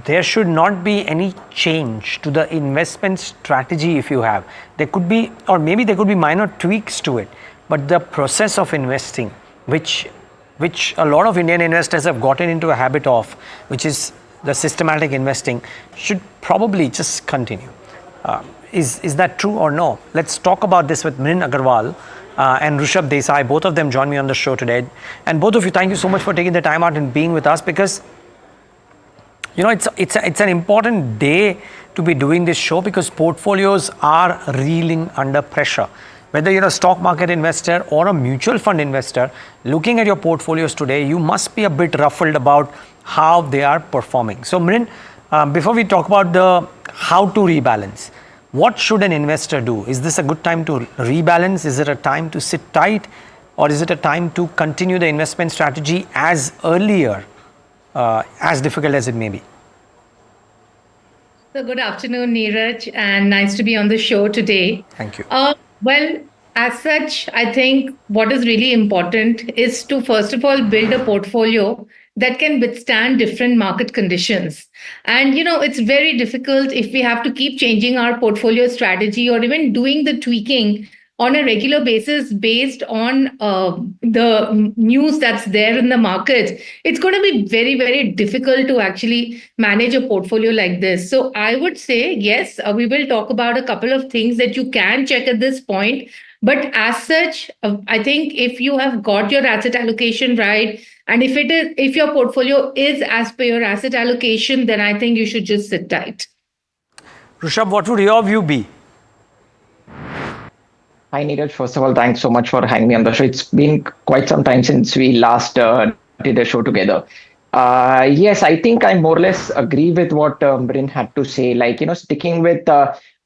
there should not be any change to the investment strategy if you have. There could be, or maybe there could be minor tweaks to it, but the process of investing, which a lot of Indian investors have gotten into a habit of, which is the systematic investing, should probably just continue. Is that true or no? Let's talk about this with Mrin Agarwal and Rishabh Desai. Both of them join me on the show today, and both of you, thank you so much for taking the time out and being with us, because it's an important day to be doing this show, because portfolios are reeling under pressure. Whether you're a stock market investor or a mutual fund investor, looking at your portfolios today, you must be a bit ruffled about how they are performing. So Mrin, before we talk about the how to rebalance, what should an investor do? Is this a good time to rebalance? Is it a time to sit tight? Or is it a time to continue the investment strategy as earlier, as difficult as it may be? So good afternoon, Neeraj, and nice to be on the show today. Thank you. Well, as such, I think what is really important is to first of all build a portfolio that can withstand different market conditions. And it's very difficult if we have to keep changing our portfolio strategy or even doing the tweaking on a regular basis based on the news that's there in the markets. It's going to be very, very difficult to actually manage a portfolio like this. So I would say, yes, we will talk about a couple of things that you can check at this point. But as such, I think if you have got your asset allocation right, and if your portfolio is as per your asset allocation, then I think you should just sit tight. Rishabh, what would your view be? Hi, Neeraj. First of all, thanks so much for having me on the show. It's been quite some time since we last did a show together. Yes, I think I more or less agree with what Bryn had to say. Like, sticking with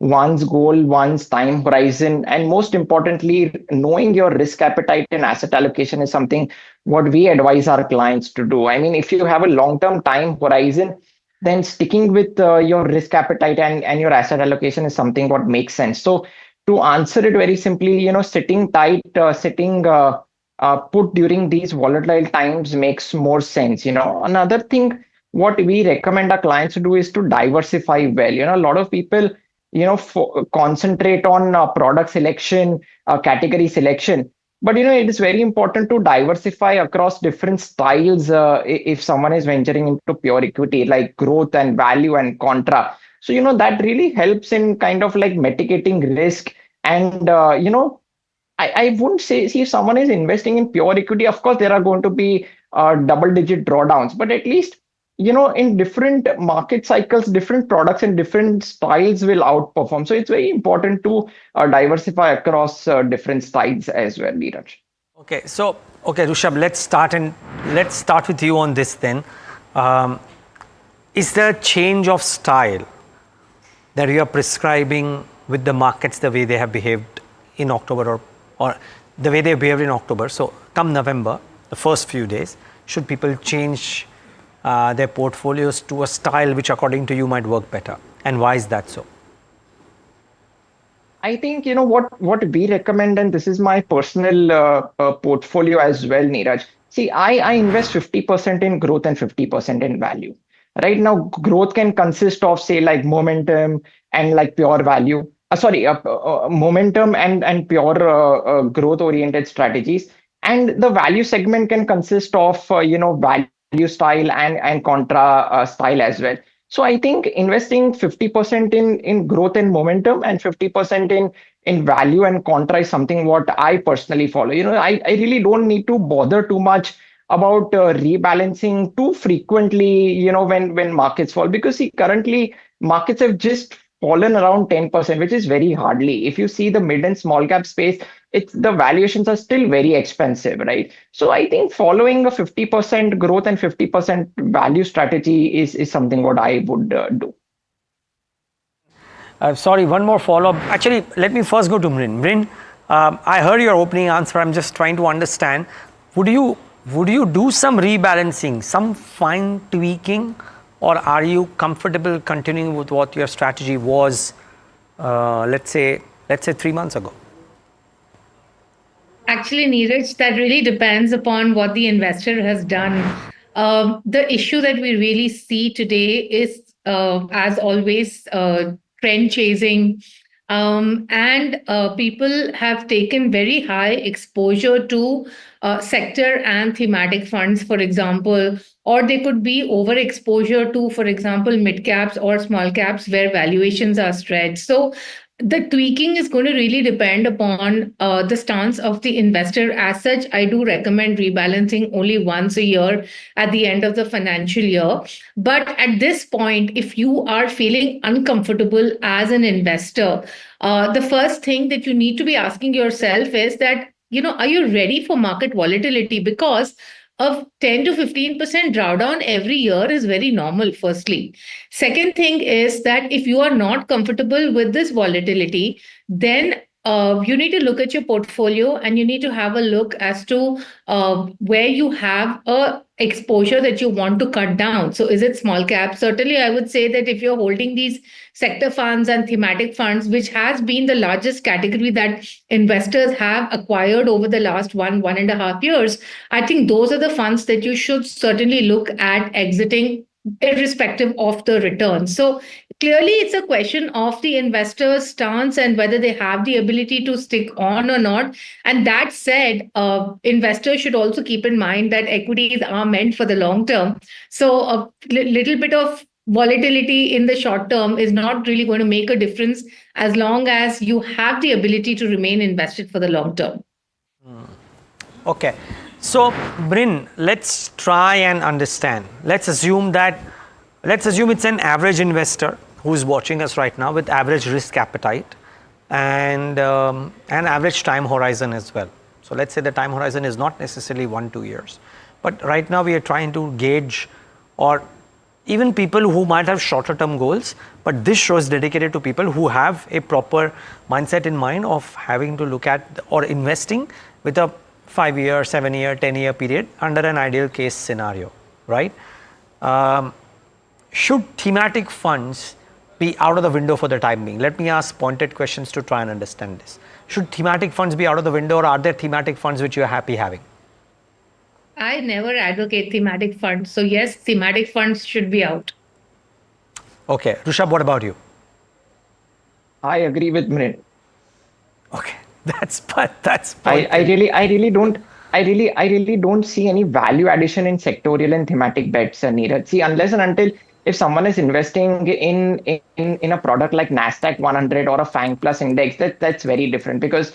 one's goal, one's time horizon, and most importantly, knowing your risk appetite and asset allocation is something what we advise our clients to do. I mean, if you have a long-term time horizon, then sticking with your risk appetite and your asset allocation is something what makes sense. So to answer it very simply, sitting tight, sitting put during these volatile times makes more sense. Another thing, what we recommend our clients to do is to diversify well. A lot of people, concentrate on product selection, category selection. But, it is very important to diversify across different styles if someone is venturing into pure equity, like growth and value and contra. So, that really helps in kind of like mitigating risk. And, I wouldn't say, see, if someone is investing in pure equity, of course, there are going to be double-digit drawdowns. But at least, in different market cycles, different products and different styles will outperform. So it's very important to diversify across different styles as well, Neeraj. Okay, so, Rishabh, let's start with you on this then. Is there a change of style that you are prescribing with the markets the way they have behaved in October or the way they behaved in October? So come November, the first few days, should people change their portfolios to a style which according to you might work better? And why is that so? I think, what we recommend, and this is my personal portfolio as well, Neeraj. See, I invest 50% in growth and 50% in value. Right now, growth can consist of, say, like momentum and like pure value. Momentum and pure growth-oriented strategies. And the value segment can consist of, value style and contra style as well. So I think investing 50% in growth and momentum and 50% in value and contra is something what I personally follow. I really don't need to bother too much about rebalancing too frequently, when markets fall, because see, currently markets have just fallen around 10%, which is very hardly. If you see the mid and small cap space, the valuations are still very expensive, right? So I think following a 50% growth and 50% value strategy is something what I would do. Sorry, one more follow-up. Actually, let me first go to Bryn. Bryn, I heard your opening answer. I'm just trying to understand. Would you do some rebalancing, some fine tweaking, or are you comfortable continuing with what your strategy was, let's say 3 months ago? Actually, Neeraj, that really depends upon what the investor has done. The issue that we really see today is, as always, trend chasing. And people have taken very high exposure to sector and thematic funds, for example, or they could be overexposure to, for example, mid caps or small caps where valuations are stretched. So the tweaking is going to really depend upon the stance of the investor. As such, I do recommend rebalancing only once a year at the end of the financial year. But at this point, if you are feeling uncomfortable as an investor, the first thing that you need to be asking yourself is that, are you ready for market volatility? Because a 10 to 15% drawdown every year is very normal, firstly. Second thing is that if you are not comfortable with this volatility, then you need to look at your portfolio and you need to have a look as to where you have a exposure that you want to cut down. So is it small cap? Certainly, I would say that if you're holding these sector funds and thematic funds, which has been the largest category that investors have acquired over the last 1.5 years, I think those are the funds that you should certainly look at exiting irrespective of the return. So clearly it's a question of the investor's stance and whether they have the ability to stick on or not. And that said, investors should also keep in mind that equities are meant for the long term. So a little bit of volatility in the short term is not really going to make a difference as long as you have the ability to remain invested for the long term. Okay. So, Bryn, let's try and understand. Let's assume it's an average investor who is watching us right now with average risk appetite and an average time horizon as well. So, let's say the time horizon is not necessarily 1-2 years. But right now we are trying to gauge, or even people who might have shorter term goals, but this show is dedicated to people who have a proper mindset in mind of having to look at or investing with a 5-year, 7-year, 10-year period under an ideal case scenario, right? Should thematic funds be out of the window for the time being? Let me ask pointed questions to try and understand this. Should thematic funds be out of the window, or are there thematic funds which you are happy having? I never advocate thematic funds. So yes, thematic funds should be out. Okay. Rushabh, what about you? I agree with Mrin. Okay. That's I really don't see any value addition in sectorial and thematic bets, Neeraj. See, unless and until if someone is investing in a product like Nasdaq 100 or a FANG Plus index, that's very different, because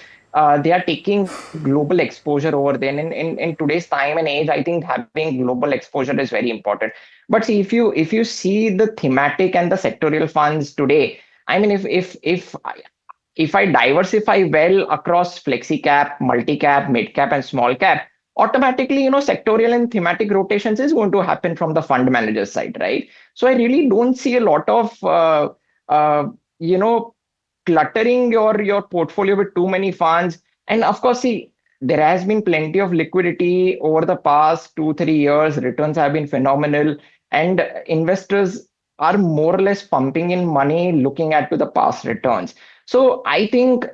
they are taking global exposure over there. And in today's time and age, I think having global exposure is very important. But see, if you see the thematic and the sectorial funds today, I mean, if I diversify well across flexi cap, multi cap, mid cap, and small cap, automatically, sectorial and thematic rotations is going to happen from the fund manager side, right? So I really don't see a lot of, cluttering your portfolio with too many funds. And of course, see, there has been plenty of liquidity over the past 2-3 years. Returns have been phenomenal, and investors are more or less pumping in money looking at to the past returns. So I think,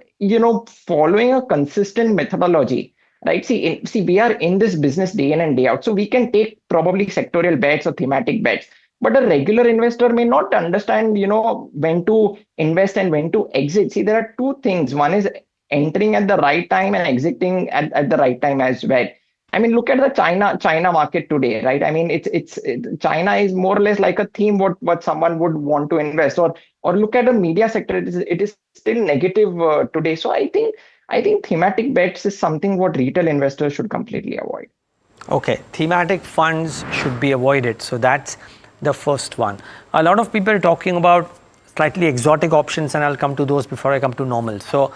following a consistent methodology, right? See, we are in this business day in and day out. So we can take probably sectorial bets or thematic bets, but a regular investor may not understand, when to invest and when to exit. See, there are two things. One is entering at the right time and exiting at the right time as well. I mean, look at the China market today, right? I mean, it's China is more or less like a theme what someone would want to invest, or look at the media sector. It is still negative today. So I think thematic bets is something what retail investors should completely avoid. Okay, thematic funds should be avoided. So that's the first one. A lot of people are talking about slightly exotic options, and I'll come to those before I come to normal. So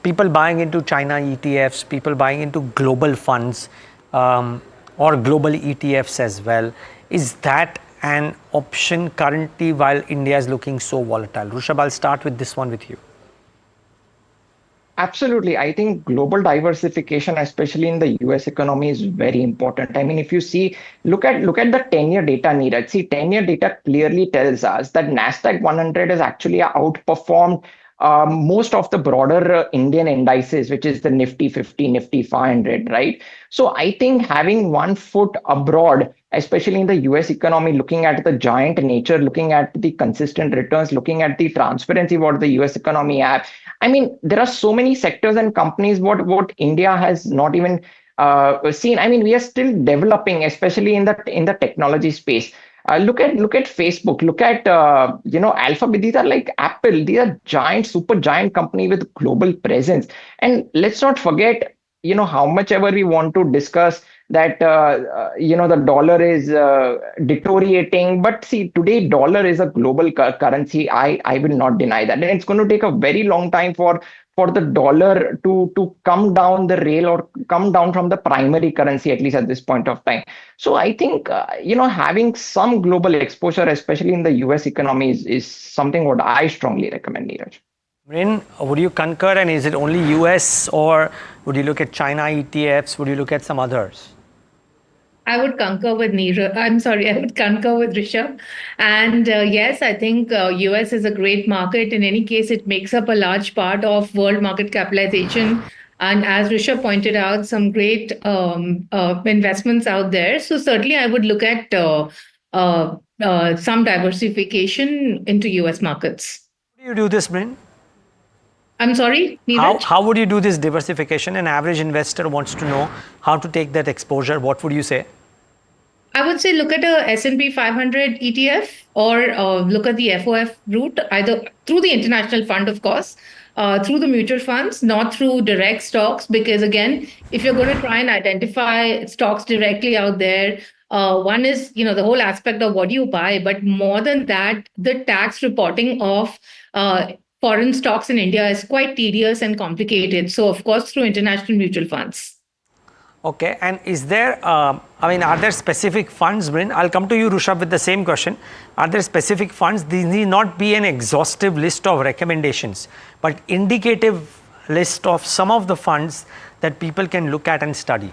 people buying into China ETFs, people buying into global funds or global ETFs as well. Is that an option currently while India is looking so volatile? Rushabh, I'll start with this one with you. Absolutely. I think global diversification, especially in the US economy, is very important. I mean, if you see, look at the 10-year data, Neeraj. See, 10-year data clearly tells us that Nasdaq 100 has actually outperformed most of the broader Indian indices, which is the Nifty 50, Nifty 500, right? So I think having one foot abroad, especially in the US economy, looking at the giant nature, looking at the consistent returns, looking at the transparency what the US economy have. I mean, there are so many sectors and companies what India has not even seen. I mean, we are still developing, especially in the technology space. Look at Facebook. Look at Alphabet. These are like Apple. These are giant, super giant company with global presence. And let's not forget, how much ever we want to discuss that the dollar is deteriorating. But see, today dollar is a global currency. I will not deny that, and it's going to take a very long time for for the dollar to come down the rail or come down from the primary currency, at least at this point of time. So I think having some global exposure, especially in the US economy, is something what I strongly recommend, Neeraj. Rin, would you concur, and is it only US, or would you look at China ETFs? Would you look at some others? I would concur with Neeraj. I would concur with Rishabh. And yes, I think US is a great market. In any case, it makes up a large part of world market capitalization. And as Rishabh pointed out, some great investments out there. So certainly, I would look at some diversification into US markets. How do you do this, Brin? I'm sorry, Neeraj? How would you do this diversification? An average investor wants to know how to take that exposure. What would you say? I would say look at a S&P 500 ETF or look at the FOF route, either through the international fund, of course, through the mutual funds, not through direct stocks. Because again, if you're going to try and identify stocks directly out there, one is, the whole aspect of what you buy, but more than that, the tax reporting of foreign stocks in India is quite tedious and complicated. So, of course, through international mutual funds. Okay, and is there, are there specific funds, Brin? I'll come to you, Rishabh, with the same question. Are there specific funds? These need not be an exhaustive list of recommendations, but indicative list of some of the funds that people can look at and study.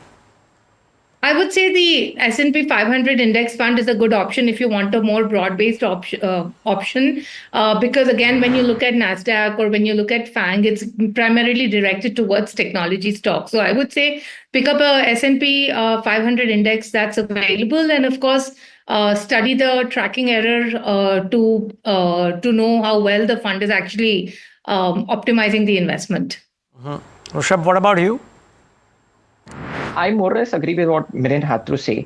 I would say the S&P 500 index fund is a good option if you want a more broad-based option. Because again, when you look at NASDAQ or when you look at FANG, it's primarily directed towards technology stocks. So I would say pick up a S&P 500 index that's available, and of course, study the tracking error to know how well the fund is actually optimizing the investment. Rishabh, what about you? I more or less agree with what Mirin had to say.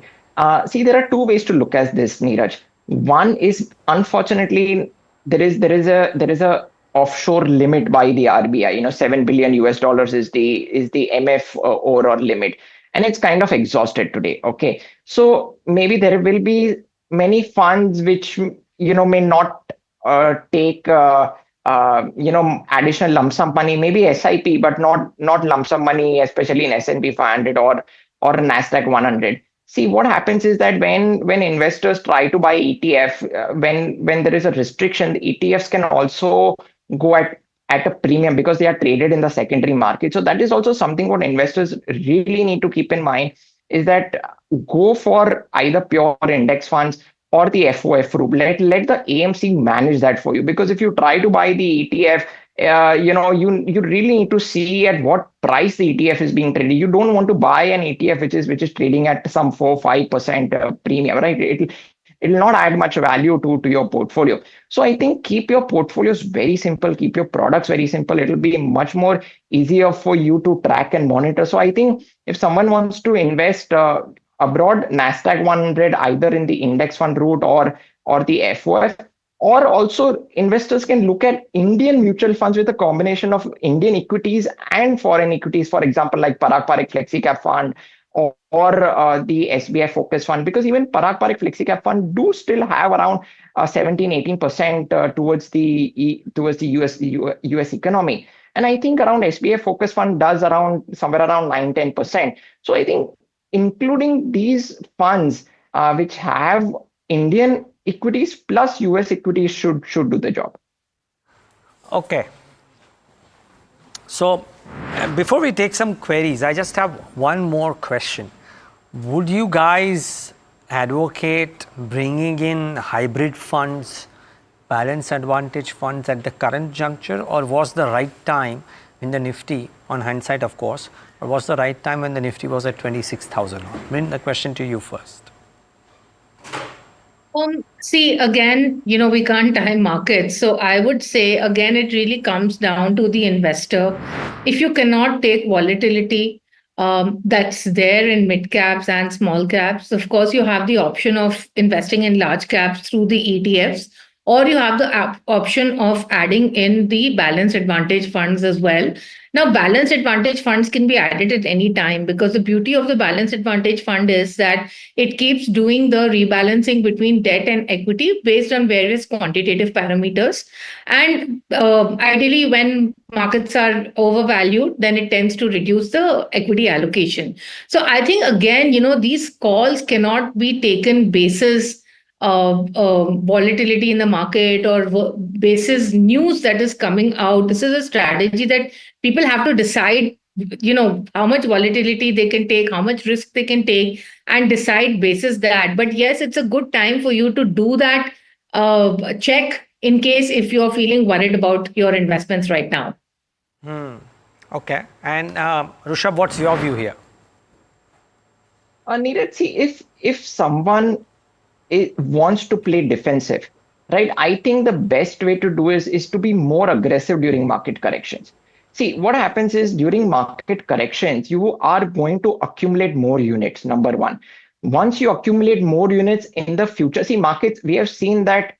See, there are two ways to look at this, Neeraj. One is, unfortunately, there is a offshore limit by the RBI. $7 billion is the MF overall limit, and it's kind of exhausted today. Okay, so maybe there will be many funds which may not take additional lump sum money, maybe SIP, but not lump sum money, especially in S&P 500 or NASDAQ 100. See, what happens is that when investors try to buy ETF, when there is a restriction, the ETFs can also go at a premium because they are traded in the secondary market. So that is also something what investors really need to keep in mind, is that go for either pure index funds or the FOF route. Let the AMC manage that for you. Because if you try to buy the ETF, you really need to see at what price the ETF is being traded. You don't want to buy an ETF which is trading at some 4-5% premium, right? It'll not add much value to your portfolio. So I think keep your portfolios very simple, keep your products very simple. It'll be much more easier for you to track and monitor. So I think if someone wants to invest abroad, NASDAQ 100, either in the index fund route or the FOF, or also investors can look at Indian mutual funds with a combination of Indian equities and foreign equities, for example, like Parag Parikh Flexi Cap Fund or the SBI Focus Fund, because even Parag Parikh Flexi Cap Fund do still have around 17-18% towards the US economy. And I think around SBI Focus Fund does somewhere around 9-10%. So I think including these funds which have Indian equities plus US equities should do the job. Okay. So before we take some queries, I just have one more question. Would you guys advocate bringing in hybrid funds, balance advantage funds at the current juncture, or was the right time in the Nifty, on hindsight of course, or was the right time when the Nifty was at 26,000? Min, the question to you first. See, again, we can't time markets. So I would say, again, it really comes down to the investor. If you cannot take volatility that's there in mid caps and small caps, of course, you have the option of investing in large caps through the ETFs or you have the option of adding in the balanced advantage funds as well. Now, balanced advantage funds can be added at any time, because the beauty of the balanced advantage fund is that it keeps doing the rebalancing between debt and equity based on various quantitative parameters. And ideally, when markets are overvalued, then it tends to reduce the equity allocation. So I think, again, these calls cannot be taken basis volatility in the market or basis news that is coming out. This is a strategy that people have to decide, how much volatility they can take, how much risk they can take, and decide basis that. But yes, it's a good time for you to do that check in case if you're feeling worried about your investments right now. Okay. And Rishabh, what's your view here? Neeraj, see, if someone wants to play defensive, right? I think the best way to do is to be more aggressive during market corrections. See, what happens is during market corrections, you are going to accumulate more units, number one. Once you accumulate more units in the future, see, markets, we have seen that,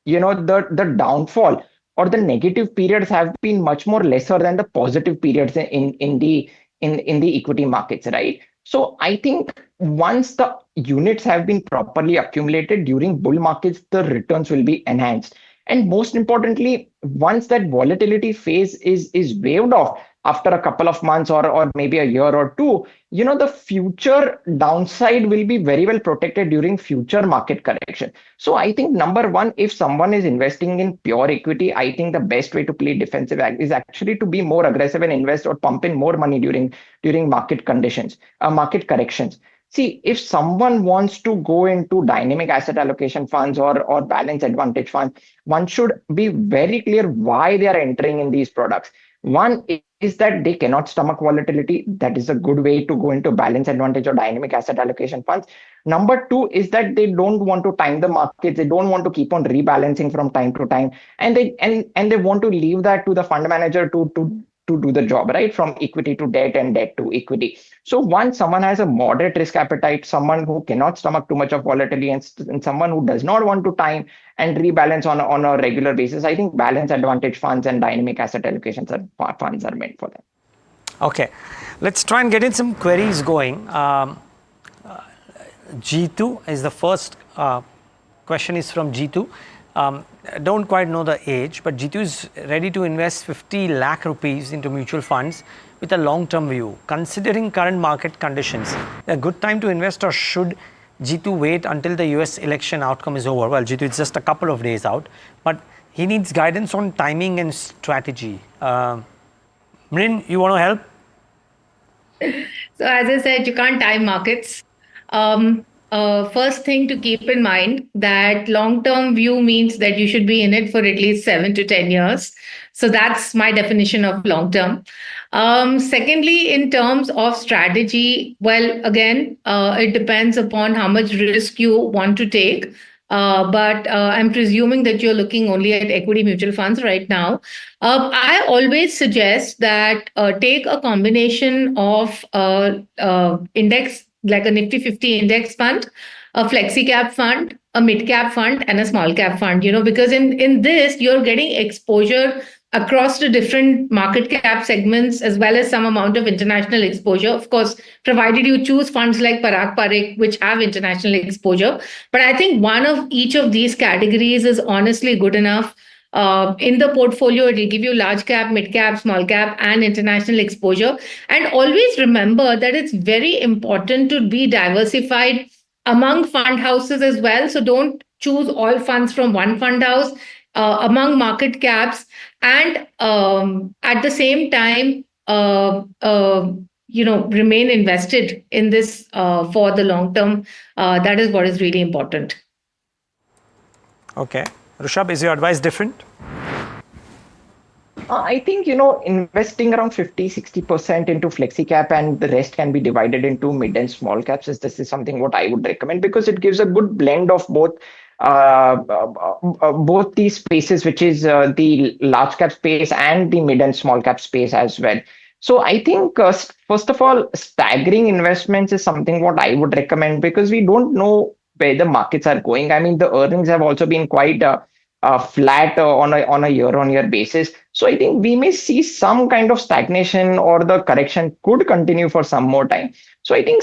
the downfall or the negative periods have been much more lesser than the positive periods in the equity markets, right? So I think once the units have been properly accumulated during bull markets, the returns will be enhanced. And most importantly, once that volatility phase is waved off after a couple of months or maybe a year or two, the future downside will be very well protected during future market correction. So I think number one, if someone is investing in pure equity, I think the best way to play defensive is actually to be more aggressive and invest or pump in more money during market conditions, market corrections. See, if someone wants to go into dynamic asset allocation funds or balance advantage funds, one should be very clear why they are entering in these products. One is that they cannot stomach volatility. That is a good way to go into balance advantage or dynamic asset allocation funds. Number two is that they don't want to time the markets. They don't want to keep on rebalancing from time to time, and they want to leave that to the fund manager to do the job, right? From equity to debt and debt to equity. So once someone has a moderate risk appetite, someone who cannot stomach too much of volatility, and someone who does not want to time and rebalance on a regular basis, I think balance advantage funds and dynamic asset allocations funds are meant for them. Okay, let's try and get in some queries going. G2 is the first question is from G2. Don't quite know the age, but G2 is ready to invest 50 lakh rupees into mutual funds with a long-term view. Considering current market conditions, a good time to invest, or should G2 wait until the US election outcome is over? Well, G2 is just a couple of days out, but he needs guidance on timing and strategy. Mrin, you want to help? So as I said, you can't time markets. First thing to keep in mind that long-term view means that you should be in it for at least 7 to 10 years. So that's my definition of long-term. Secondly, in terms of strategy, well, again, it depends upon how much risk you want to take. But I'm presuming that you're looking only at equity mutual funds right now. I always suggest that take a combination of index, like a Nifty 50 index fund, a flexi cap fund, a mid cap fund, and a small cap fund, because in this, you're getting exposure across the different market cap segments, as well as some amount of international exposure. Of course, provided you choose funds like Parag Parikh, which have international exposure. But I think one of each of these categories is honestly good enough. In the portfolio, it will give you large cap, mid cap, small cap, and international exposure. And always remember that it's very important to be diversified among fund houses as well. So don't choose all funds from one fund house, among market caps, and at the same time, remain invested in this for the long term. That is what is really important. Okay. Rishabh, is your advice different? I think, investing around 50-60% into flexi cap and the rest can be divided into mid and small caps. This is something what I would recommend, because it gives a good blend of both these spaces, which is the large cap space and the mid and small cap space as well. So I think, first of all, staggering investments is something what I would recommend, because we don't know where the markets are going. I mean, the earnings have also been quite flat on a year-on-year basis. So I think we may see some kind of stagnation, or the correction could continue for some more time. So I think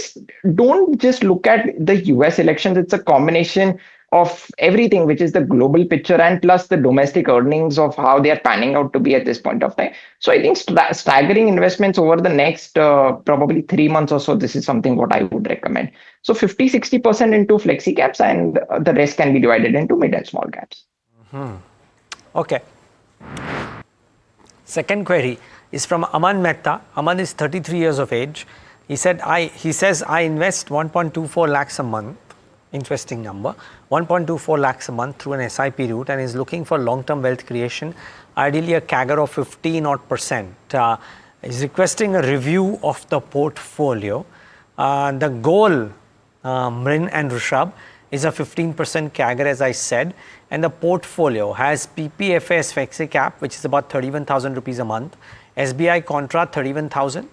don't just look at the US elections. It's a combination of everything, which is the global picture and plus the domestic earnings of how they are panning out to be at this point of time. So I think staggering investments over the next probably 3 months or so, this is something what I would recommend. So 50-60% into flexi caps, and the rest can be divided into mid and small caps. Okay. Second query is from Aman Mehta. Aman is 33 years of age. He says I invest 1.24 lakhs a month. Interesting number. 1.24 lakhs a month through an SIP route, and is looking for long-term wealth creation, ideally a CAGR of 15%. Is requesting a review of the portfolio. The goal, Mrin and Rishabh, is a 15% CAGR, as I said, and the portfolio has PPFS flexi cap, which is about 31,000 rupees a month, SBI Contra 31,000,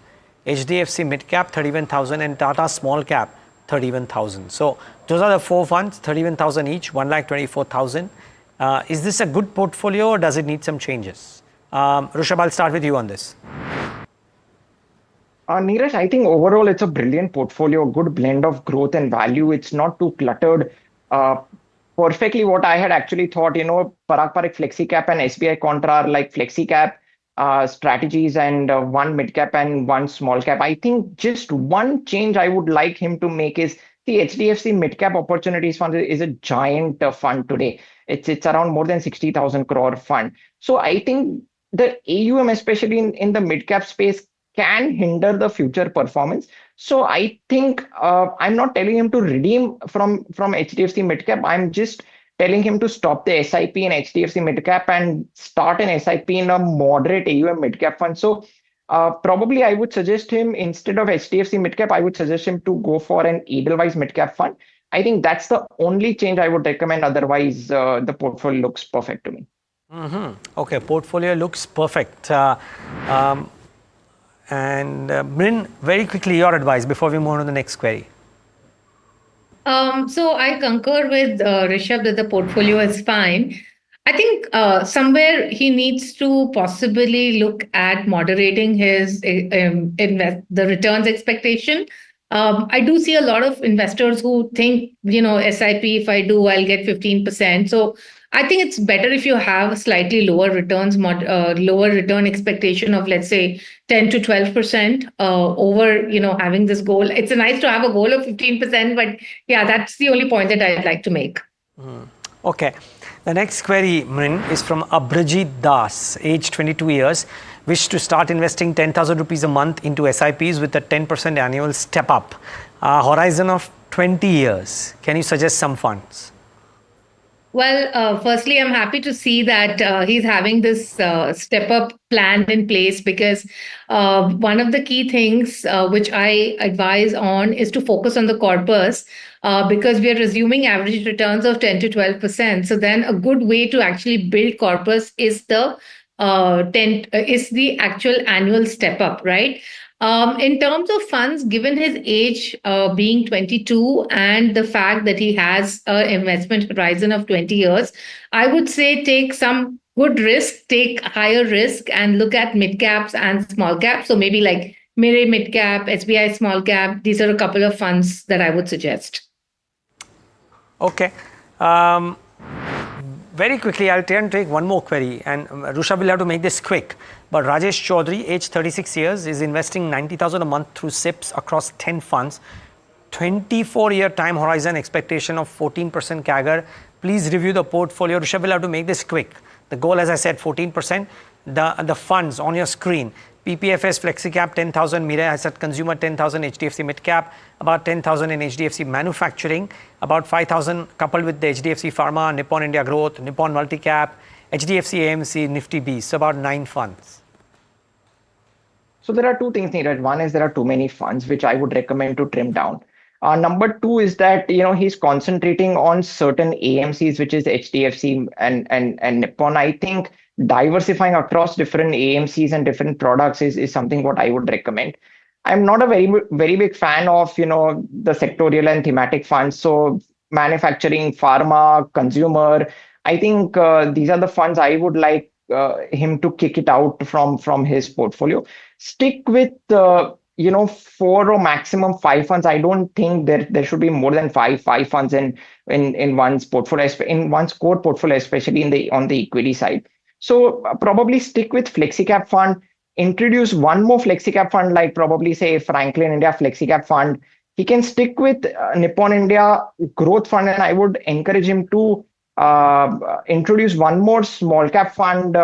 HDFC mid cap 31,000, and Tata small cap 31,000. So those are the four funds, 31,000 each, 1,24,000. Is this a good portfolio, or does it need some changes? Rishabh, I'll start with you on this. Neeraj, I think overall it's a brilliant portfolio, good blend of growth and value. It's not too cluttered. Perfectly what I had actually thought, Parak Flexi Cap and SBI Contra are like Flexi Cap strategies, and one mid cap and one small cap. I think just one change I would like him to make is the HDFC mid cap opportunities fund is a giant fund today. It's around more than 60,000 crore fund. So I think the AUM, especially in the mid cap space, can hinder the future performance. So I think I'm not telling him to redeem from HDFC midcap. I'm just telling him to stop the SIP in HDFC midcap and start an SIP in a moderate AUM midcap fund. So probably I would suggest him, instead of HDFC midcap, I would suggest him to go for an Edelweiss midcap fund. I think that's the only change I would recommend. Otherwise, the portfolio looks perfect to me. Okay, portfolio looks perfect. And Mrin, very quickly, your advice before we move on to the next query. So I concur with Rishabh that the portfolio is fine. I think somewhere he needs to possibly look at moderating his the returns expectation. I do see a lot of investors who think, SIP, if I do, I'll get 15%. So I think it's better if you have a slightly lower lower return expectation of, let's say, 10 to 12% over, having this goal. It's nice to have a goal of 15%, but yeah, that's the only point that I'd like to make. Okay. The next query, Mrin, is from Abhijit Das, age 22 years, wish to start investing 10,000 rupees a month into SIPs with a 10% annual step up. Horizon of 20 years. Can you suggest some funds? Well, firstly, I'm happy to see that he's having this step up plan in place, because one of the key things which I advise on is to focus on the corpus, because we are resuming average returns of 10 to 12%. So then a good way to actually build corpus is the actual annual step up, right? In terms of funds, given his age being 22 and the fact that he has an investment horizon of 20 years, I would say take some good risk, take higher risk, and look at mid caps and small caps. So maybe like Mire mid cap, SBI small cap. These are a couple of funds that I would suggest. Okay. Very quickly, I'll try and take one more query, and Rishabh will have to make this quick. But Rajesh Chaudhary, age 36 years, is investing 90,000 a month through SIPs across 10 funds. 24-year time horizon, expectation of 14% CAGR. Please review the portfolio. Rishabh will have to make this quick. The goal, as I said, 14%. The funds on your screen: PPFS FlexiCap 10,000, Mira Asset Consumer 10,000, HDFC Midcap about 10,000 in HDFC Manufacturing, about 5,000 coupled with the HDFC Pharma, Nippon India Growth, Nippon Multicap, HDFC AMC, Nifty B. So about 9 funds. So there are two things, Neeraj. One is there are too many funds, which I would recommend to trim down. Number two is that he's concentrating on certain AMCs, which is HDFC and Nippon. I think diversifying across different AMCs and different products is something what I would recommend. I'm not a very big fan of the sectorial and thematic funds. So manufacturing, pharma, consumer, I think these are the funds I would like him to kick it out from his portfolio. Stick with 4 or maximum 5 funds. I don't think there should be more than five funds in one's portfolio, in one's core portfolio, especially on the equity side. So probably stick with flexi-cap fund. Introduce one more flexi-cap fund, like probably say Franklin India flexi-cap fund. He can stick with Nippon India growth fund, and I would encourage him to introduce one more small cap fund,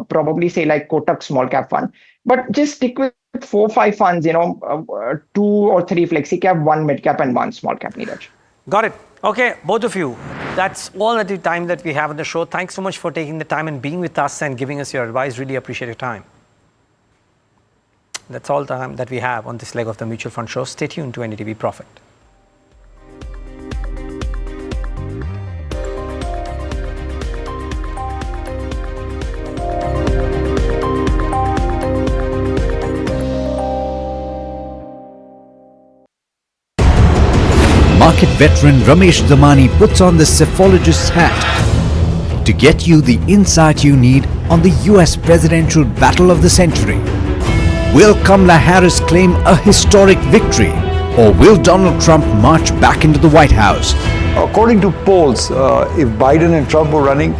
probably say like Kotak small cap fund. But just stick with 4-5 funds, 2 or 3 flexi cap, 1 mid cap, and 1 small cap. Neeraj. Got it. Okay, both of you. That's all the time that we have on the show. Thanks so much for taking the time and being with us and giving us your advice. Really appreciate your time. That's all the time that we have on this leg of the mutual fund show. Stay tuned to NDTV Profit. Market veteran Ramesh Damani puts on the cephalogist's hat to get you the insight you need on the US presidential battle of the century. Will Kamala Harris claim a historic victory, or will Donald Trump march back into the White House? According to polls, if Biden and Trump were running,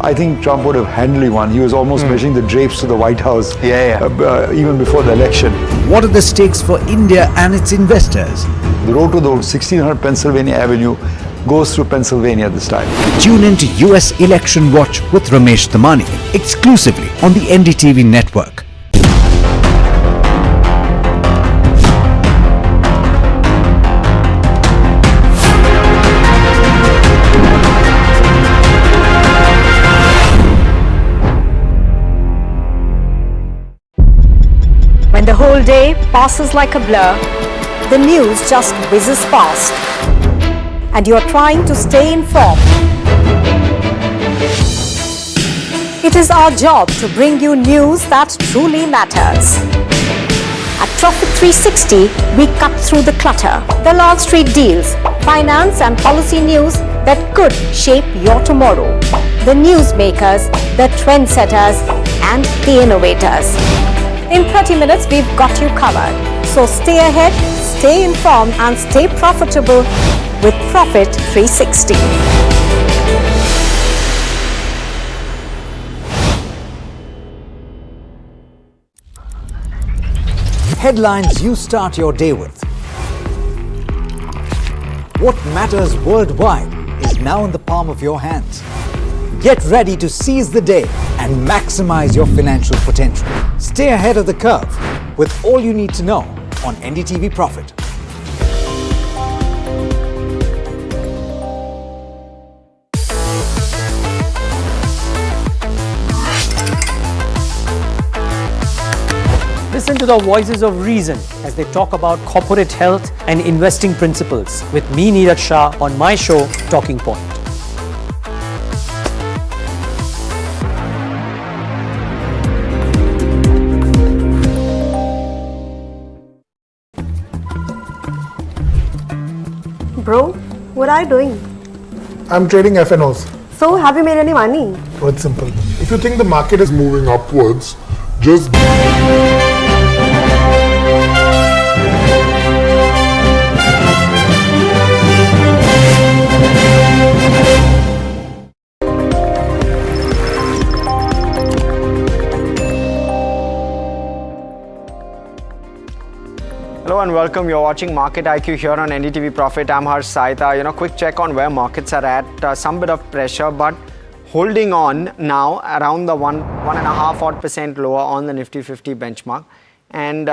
I think Trump would have handily won. He was almost measuring the drapes to the White House even before the election. What are the stakes for India and its investors? The road to the 1600 Pennsylvania Avenue goes through Pennsylvania this time. Tune in to US Election Watch with Ramesh Damani exclusively on the NDTV network. When the whole day passes like a blur, the news just whizzes past, and you're trying to stay informed. It is our job to bring you news that truly matters. At Profit 360, we cut through the clutter, the Wall Street deals, finance and policy news that could shape your tomorrow. The newsmakers, the trendsetters, and the innovators. In 30 minutes, we've got you covered. So stay ahead, stay informed, and stay profitable with Profit 360. Headlines you start your day with. What matters worldwide is now in the palm of your hands. Get ready to seize the day and maximize your financial potential. Stay ahead of the curve with all you need to know on NDTV Profit. Listen to the voices of reason as they talk about corporate health and investing principles with me, Neeraj Shah, on my show, Talking Point. Bro, what are you doing? I'm trading FNOs. So, have you made any money? Oh, it's simple. If you think the market is moving upwards, just Hello and welcome. You're watching Market IQ here on NDTV Profit. I'm Harsh Saita. Quick check on where markets are at. Some bit of pressure, but holding on now around the 1.5% lower on the Nifty 50 benchmark. And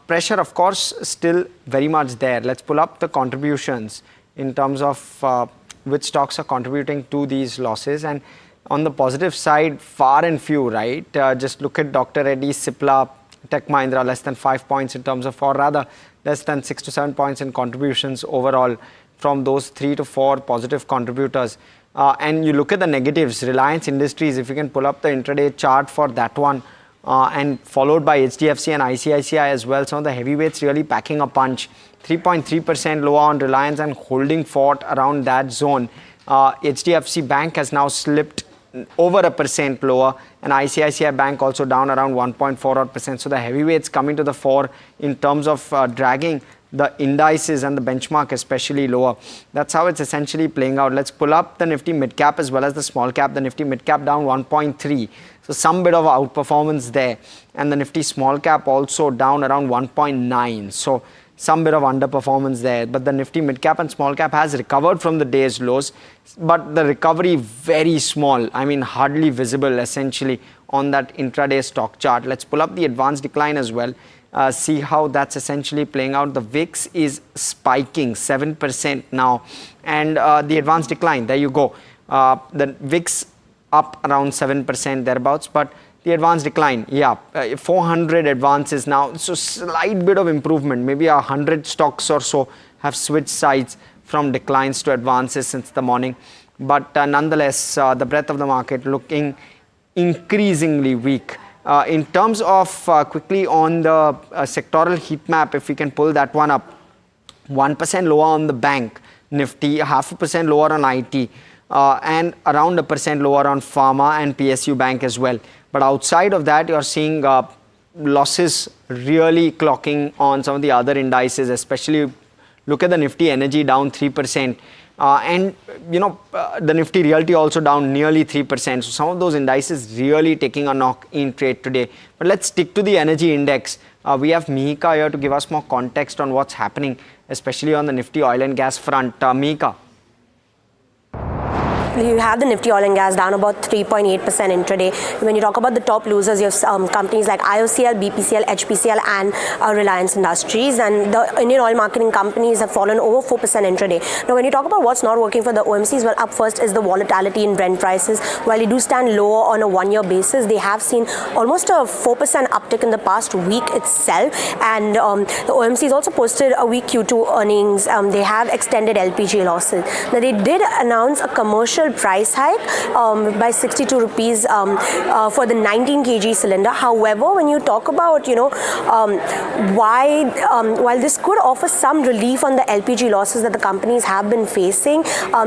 pressure, of course, still very much there. Let's pull up the contributions in terms of which stocks are contributing to these losses. And on the positive side, far and few, right? Just look at Dr. Reddy's, Cipla, Tech Mahindra, less than 5 points in terms of, or rather less than 6 to 7 points in contributions overall from those 3 to 4 positive contributors. And you look at the negatives, Reliance Industries, if you can pull up the intraday chart for that one, and followed by HDFC and ICICI as well. Some of the heavyweights really packing a punch. 3.3% lower on Reliance and holding fort around that zone. HDFC Bank has now slipped over 1% lower, and ICICI Bank also down around 1.4%. So the heavyweights coming to the fore in terms of dragging the indices and the benchmark especially lower. That's how it's essentially playing out. Let's pull up the Nifty mid cap as well as the small cap. The Nifty mid cap down 1.3. So some bit of outperformance there. And the Nifty small cap also down around 1.9. So some bit of underperformance there. But the Nifty mid cap and small cap has recovered from the day's lows. But the recovery very small. I mean hardly visible essentially on that intraday stock chart. Let's pull up the advanced decline as well. See how that's essentially playing out. The VIX is spiking 7% now, and the advanced decline, there you go. The VIX up around 7% thereabouts, but the advanced decline, 400 advances now. So slight bit of improvement, maybe 100 stocks or so have switched sides from declines to advances since the morning. But nonetheless, the breadth of the market looking increasingly weak. In terms of quickly on the sectoral heat map, if we can pull that one up, 1% lower on the bank, Nifty, 0.5% lower on IT, and around 1% lower on Pharma and PSU Bank as well. But outside of that, you're seeing losses really clocking on some of the other indices, especially look at the Nifty Energy down 3%. And the Nifty Realty also down nearly 3%. So some of those indices really taking a knock in trade today. But let's stick to the energy index. We have Mihika here to give us more context on what's happening, especially on the Nifty oil and gas front. Mihika. You have the Nifty oil and gas down about 3.8% intraday. When you talk about the top losers, you have companies like IOCL, BPCL, HPCL and Reliance Industries, and the Indian oil marketing companies have fallen over 4% intraday. Now when you talk about what's not working for the OMCs, well, up first is the volatility in Brent prices. While they do stand lower on a one-year basis, they have seen almost a 4% uptick in the past week itself, and the OMCs also posted a weak Q2 earnings. They have extended LPG losses. Now they did announce a commercial price hike by 62 rupees for the 19 kg cylinder. However, when you talk about while this could offer some relief on the LPG losses that the companies have been facing,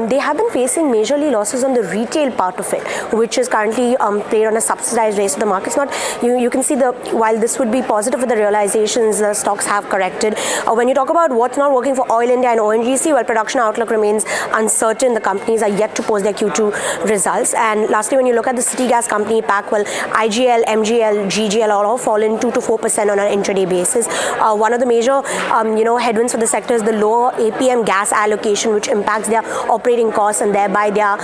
they have been facing majorly losses on the retail part of it, which is currently played on a subsidized race. So the market's not, you can see while this would be positive for the realizations, the stocks have corrected. When you talk about what's not working for Oil India and ONGC, well, production outlook remains uncertain. The companies are yet to post their Q2 results. And lastly, when you look at the city gas company pack, well, IGL, MGL, GGL all fallen 2 to 4% on an intraday basis. One of the major headwinds for the sector is the lower APM gas allocation, which impacts their operating costs and thereby their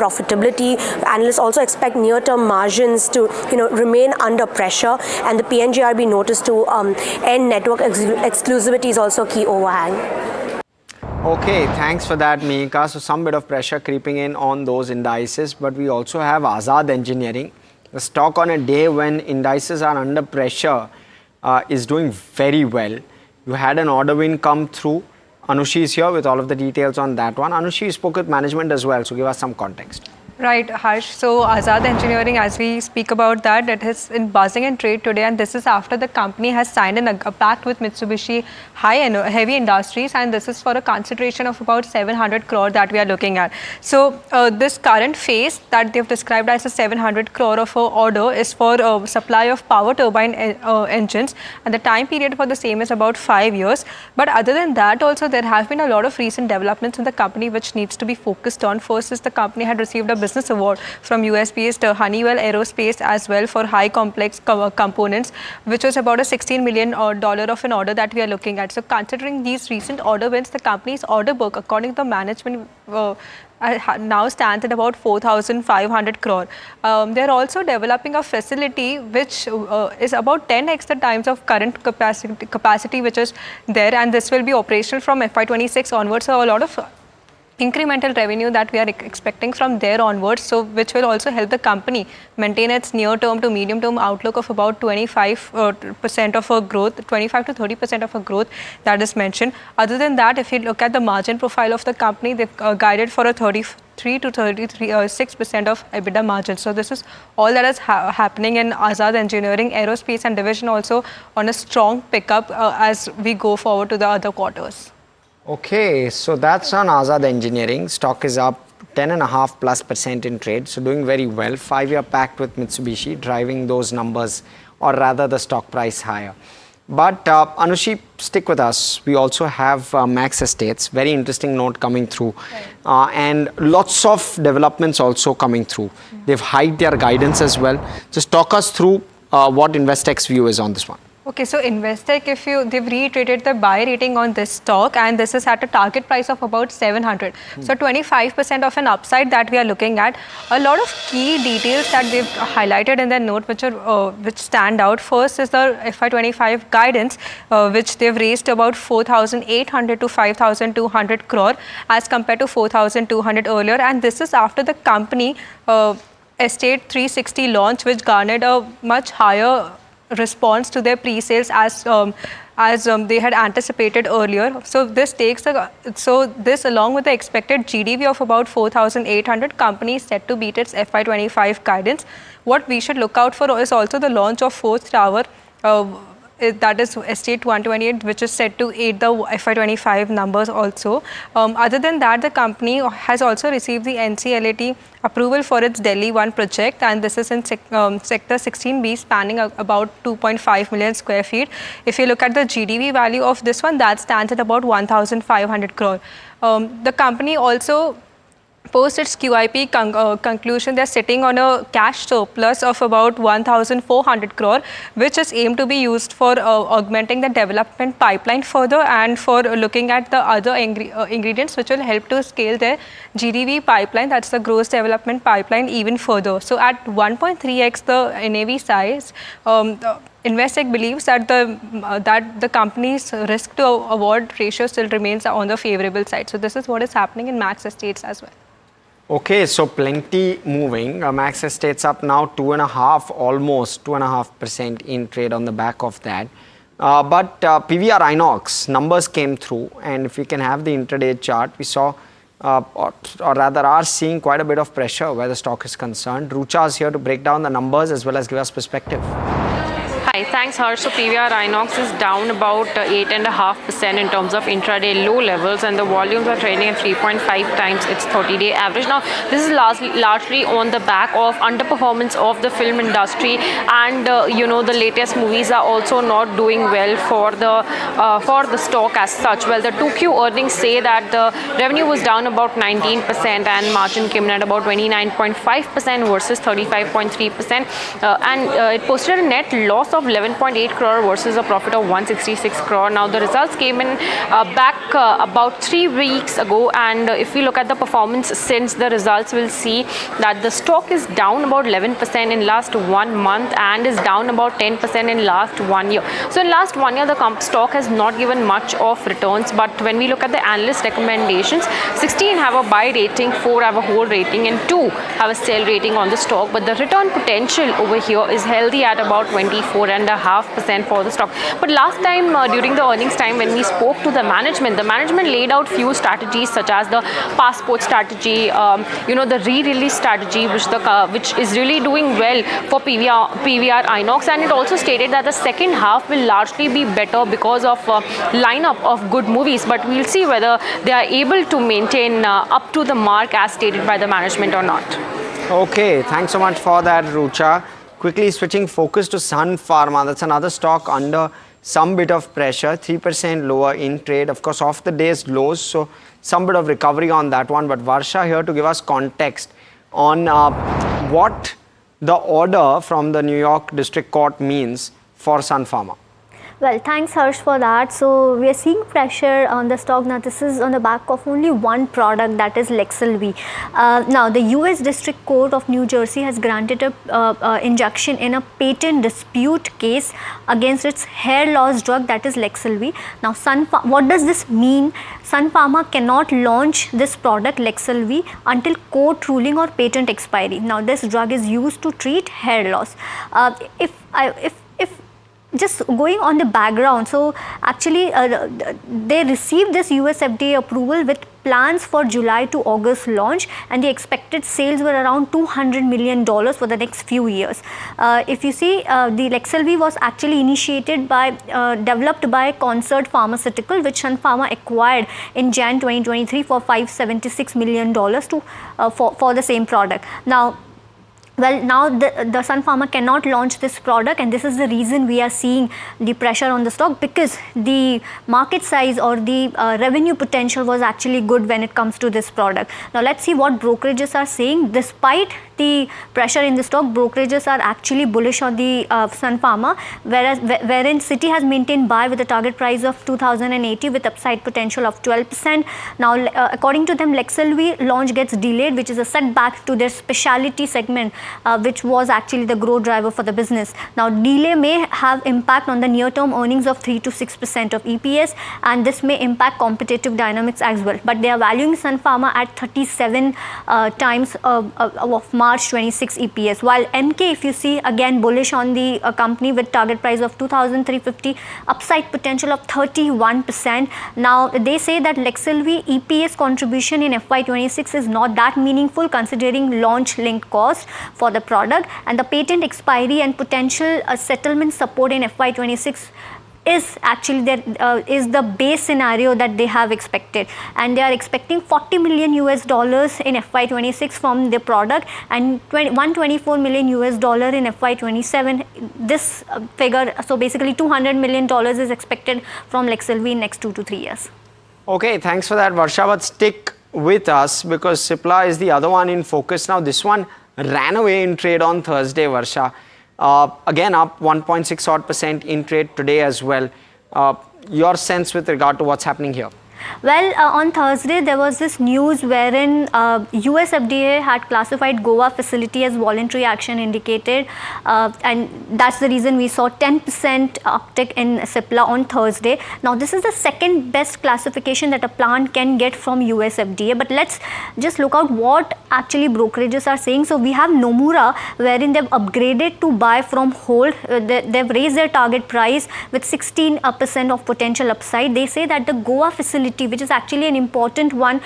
profitability. Analysts also expect near-term margins to remain under pressure, and the PNGRB notice to end network exclusivity is also a key overhang. Okay, thanks for that, Mihika. So some bit of pressure creeping in on those indices, but we also have Azad Engineering. The stock on a day when indices are under pressure is doing very well. You had an order win come through. Anushi is here with all of the details on that one. Anushi, you spoke with management as well, so give us some context. Right, Harsh. So Azad Engineering, as we speak about that, it is in buzzing and trade today, and this is after the company has signed a pact with Mitsubishi Heavy Industries, and this is for a consideration of about 700 crore that we are looking at. So this current phase that they've described as a 700 crore of order is for supply of power turbine engines, and the time period for the same is about 5 years. But other than that, also there have been a lot of recent developments in the company which needs to be focused on. First is the company had received a business award from US-based Honeywell Aerospace as well for high complex components, which was about a $16 million of an order that we are looking at. So considering these recent order wins, the company's order book, according to the management, now stands at about 4,500 crore. They're also developing a facility which is about 10x the times of current capacity which is there, and this will be operational from FY26 onwards. So a lot of incremental revenue that we are expecting from there onwards, so which will also help the company maintain its near-term to medium-term outlook of about 25% of a growth, 25 to 30% of a growth that is mentioned. Other than that, if you look at the margin profile of the company, they've guided for a 33 to 6% of EBITDA margin. So this is all that is happening in Azad Engineering. Aerospace and division also on a strong pickup as we go forward to the other quarters. Okay, so that's on Azad Engineering. Stock is up 10.5+% in trade, so doing very well. 5-year pact with Mitsubishi, driving those numbers, or rather the stock price higher. But Anushi, stick with us. We also have Max Estates, very interesting note coming through, and lots of developments also coming through. They've hiked their guidance as well. Just talk us through what Investec's view is on this one. Okay, so Investec, they've reiterated the buy rating on this stock, and this is at a target price of about 700. So 25% of an upside that we are looking at. A lot of key details that they've highlighted in their note, which stand out. First is the FY25 guidance, which they've raised about 4,800 to 5,200 crore as compared to 4,200 earlier, and this is after the company Estate 360 launch, which garnered a much higher response to their pre-sales as they had anticipated earlier. So this this along with the expected GDV of about 4,800, company is set to beat its FY25 guidance. What we should look out for is also the launch of fourth tower, that is Estate 128, which is set to aid the FY25 numbers also. Other than that, the company has also received the NCLAT approval for its Delhi 1 project, and this is in sector 16B, spanning about 2.5 million square feet. If you look at the GDV value of this one, that stands at about 1,500 crore. The company also, post its QIP conclusion, they're sitting on a cash surplus of about 1,400 crore, which is aimed to be used for augmenting the development pipeline further and for looking at the other ingredients which will help to scale their GDV pipeline, that's the gross development pipeline, even further. So at 1.3x the NAV size, Investec believes that the company's risk to award ratio still remains on the favorable side. So this is what is happening in Max Estates as well. Okay, so plenty moving. Max Estates up now almost 2.5% in trade on the back of that. But PVR Inox numbers came through, and if we can have the intraday chart, we saw, or rather are seeing quite a bit of pressure where the stock is concerned. Rucha is here to break down the numbers as well as give us perspective. Hi, thanks Harsh. So PVR Inox is down about 8.5% in terms of intraday low levels, and the volumes are trading at 3.5 times its 30-day average. Now, this is largely on the back of underperformance of the film industry, and the latest movies are also not doing well for the stock as such. Well, the 2Q earnings say that the revenue was down about 19% and margin came in at about 29.5% versus 35.3%, and it posted a net loss of 11.8 crore versus a profit of 166 crore. Now the results came in back about 3 weeks ago, and if we look at the performance since the results, we'll see that the stock is down about 11% in last 1 month and is down about 10% in last 1 year. So in last 1 year, the stock has not given much of returns, but when we look at the analyst recommendations, 16 have a buy rating, 4 have a hold rating, and 2 have a sell rating on the stock. But the return potential over here is healthy at about 24.5% for the stock. But last time during the earnings time, when we spoke to the management laid out few strategies such as the passport strategy, the re-release strategy, which is really doing well for PVR Inox, and it also stated that the second half will largely be better because of lineup of good movies. But we'll see whether they are able to maintain up to the mark as stated by the management or not. Okay, thanks so much for that, Rucha. Quickly switching focus to Sun Pharma. That's another stock under some bit of pressure, 3% lower in trade, of course off the day's lows, so some bit of recovery on that one. But Varsha here to give us context on what the order from the New York District Court means for Sun Pharma. Well, thanks Harsh for that. So we are seeing pressure on the stock. Now this is on the back of only one product, that is Lexel-V. Now the US District Court of New Jersey has granted a injunction in a patent dispute case against its hair loss drug, that is Lexel-V. Now what does this mean? Sun Pharma cannot launch this product Lexel-V until court ruling or patent expiry. Now this drug is used to treat hair loss. Just going on the background, so actually they received this US FDA approval with plans for July to August launch, and the expected sales were around $200 million for the next few years. If you see, the Lexelvi was actually developed by Concert Pharmaceutical, which Sun Pharma acquired in Jan 2023 for $576 million for the same product. Now the Sun Pharma cannot launch this product, and this is the reason we are seeing the pressure on the stock, because the market size or the revenue potential was actually good when it comes to this product. Now let's see what brokerages are saying. Despite the pressure in the stock, brokerages are actually bullish on the Sun Pharma, wherein Citi has maintained buy with a target price of 2080 with upside potential of 12%. Now according to them, Lexelvi launch gets delayed, which is a setback to their specialty segment, which was actually the growth driver for the business. Now delay may have impact on the near term earnings of 3 to 6% of EPS, and this may impact competitive dynamics as well. But they are valuing Sun Pharma at 37 times of March 26 EPS, while NK, if you see, again bullish on the company with target price of 2,350, upside potential of 31%. Now they say that Lexelvi EPS contribution in FY26 is not that meaningful considering launch linked cost for the product, and the patent expiry and potential settlement support in FY26 is actually is the base scenario that they have expected, and they are expecting $40 million in FY26 from the product and $124 million in FY27. This figure, so basically $200 million is expected from Lexelvi in next 2 to 3 years. Okay, thanks for that, Varsha. But stick with us because Cipla is the other one in focus. Now this one ran away in trade on Thursday, Varsha. Again up 1.6% in trade today as well. Your sense with regard to what's happening here? Well, on Thursday there was this news wherein US FDA had classified Goa facility as voluntary action indicated, and that's the reason we saw 10% uptick in Cipla on Thursday. Now this is the second best classification that a plant can get from US FDA, but let's just look out what actually brokerages are saying. So we have Nomura, wherein they've upgraded to buy from hold. They've raised their target price with 16% of potential upside. They say that the Goa facility, which is actually an important one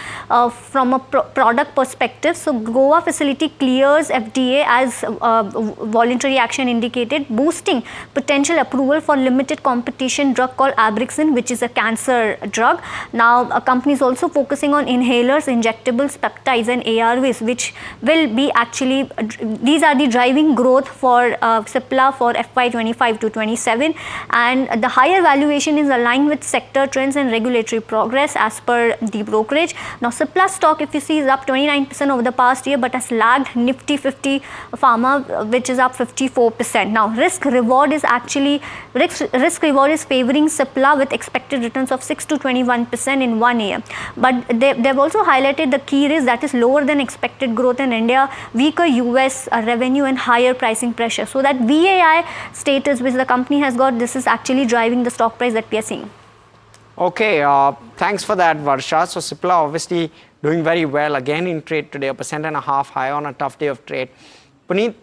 from a product perspective. So Goa facility clears FDA as voluntary action indicated, boosting potential approval for limited competition drug called Abrixin, which is a cancer drug. Now a company is also focusing on inhalers, injectables, peptides and ARVs, which will be actually, these are the driving growth for Cipla for FY25 to 27, and the higher valuation is aligned with sector trends and regulatory progress as per the brokerage. Now Cipla stock, if you see, is up 29% over the past year, but has lagged Nifty 50 Pharma, which is up 54%. Now risk reward is favoring Cipla with expected returns of 6 to 21% in 1 year. But they've also highlighted the key risk, that is lower than expected growth in India, weaker US revenue and higher pricing pressure. So that VAI status which the company has got, this is actually driving the stock price that we are seeing. Okay, thanks for that, Varsha. So Cipla obviously doing very well again in trade today, 1.5% high on a tough day of trade. Puneet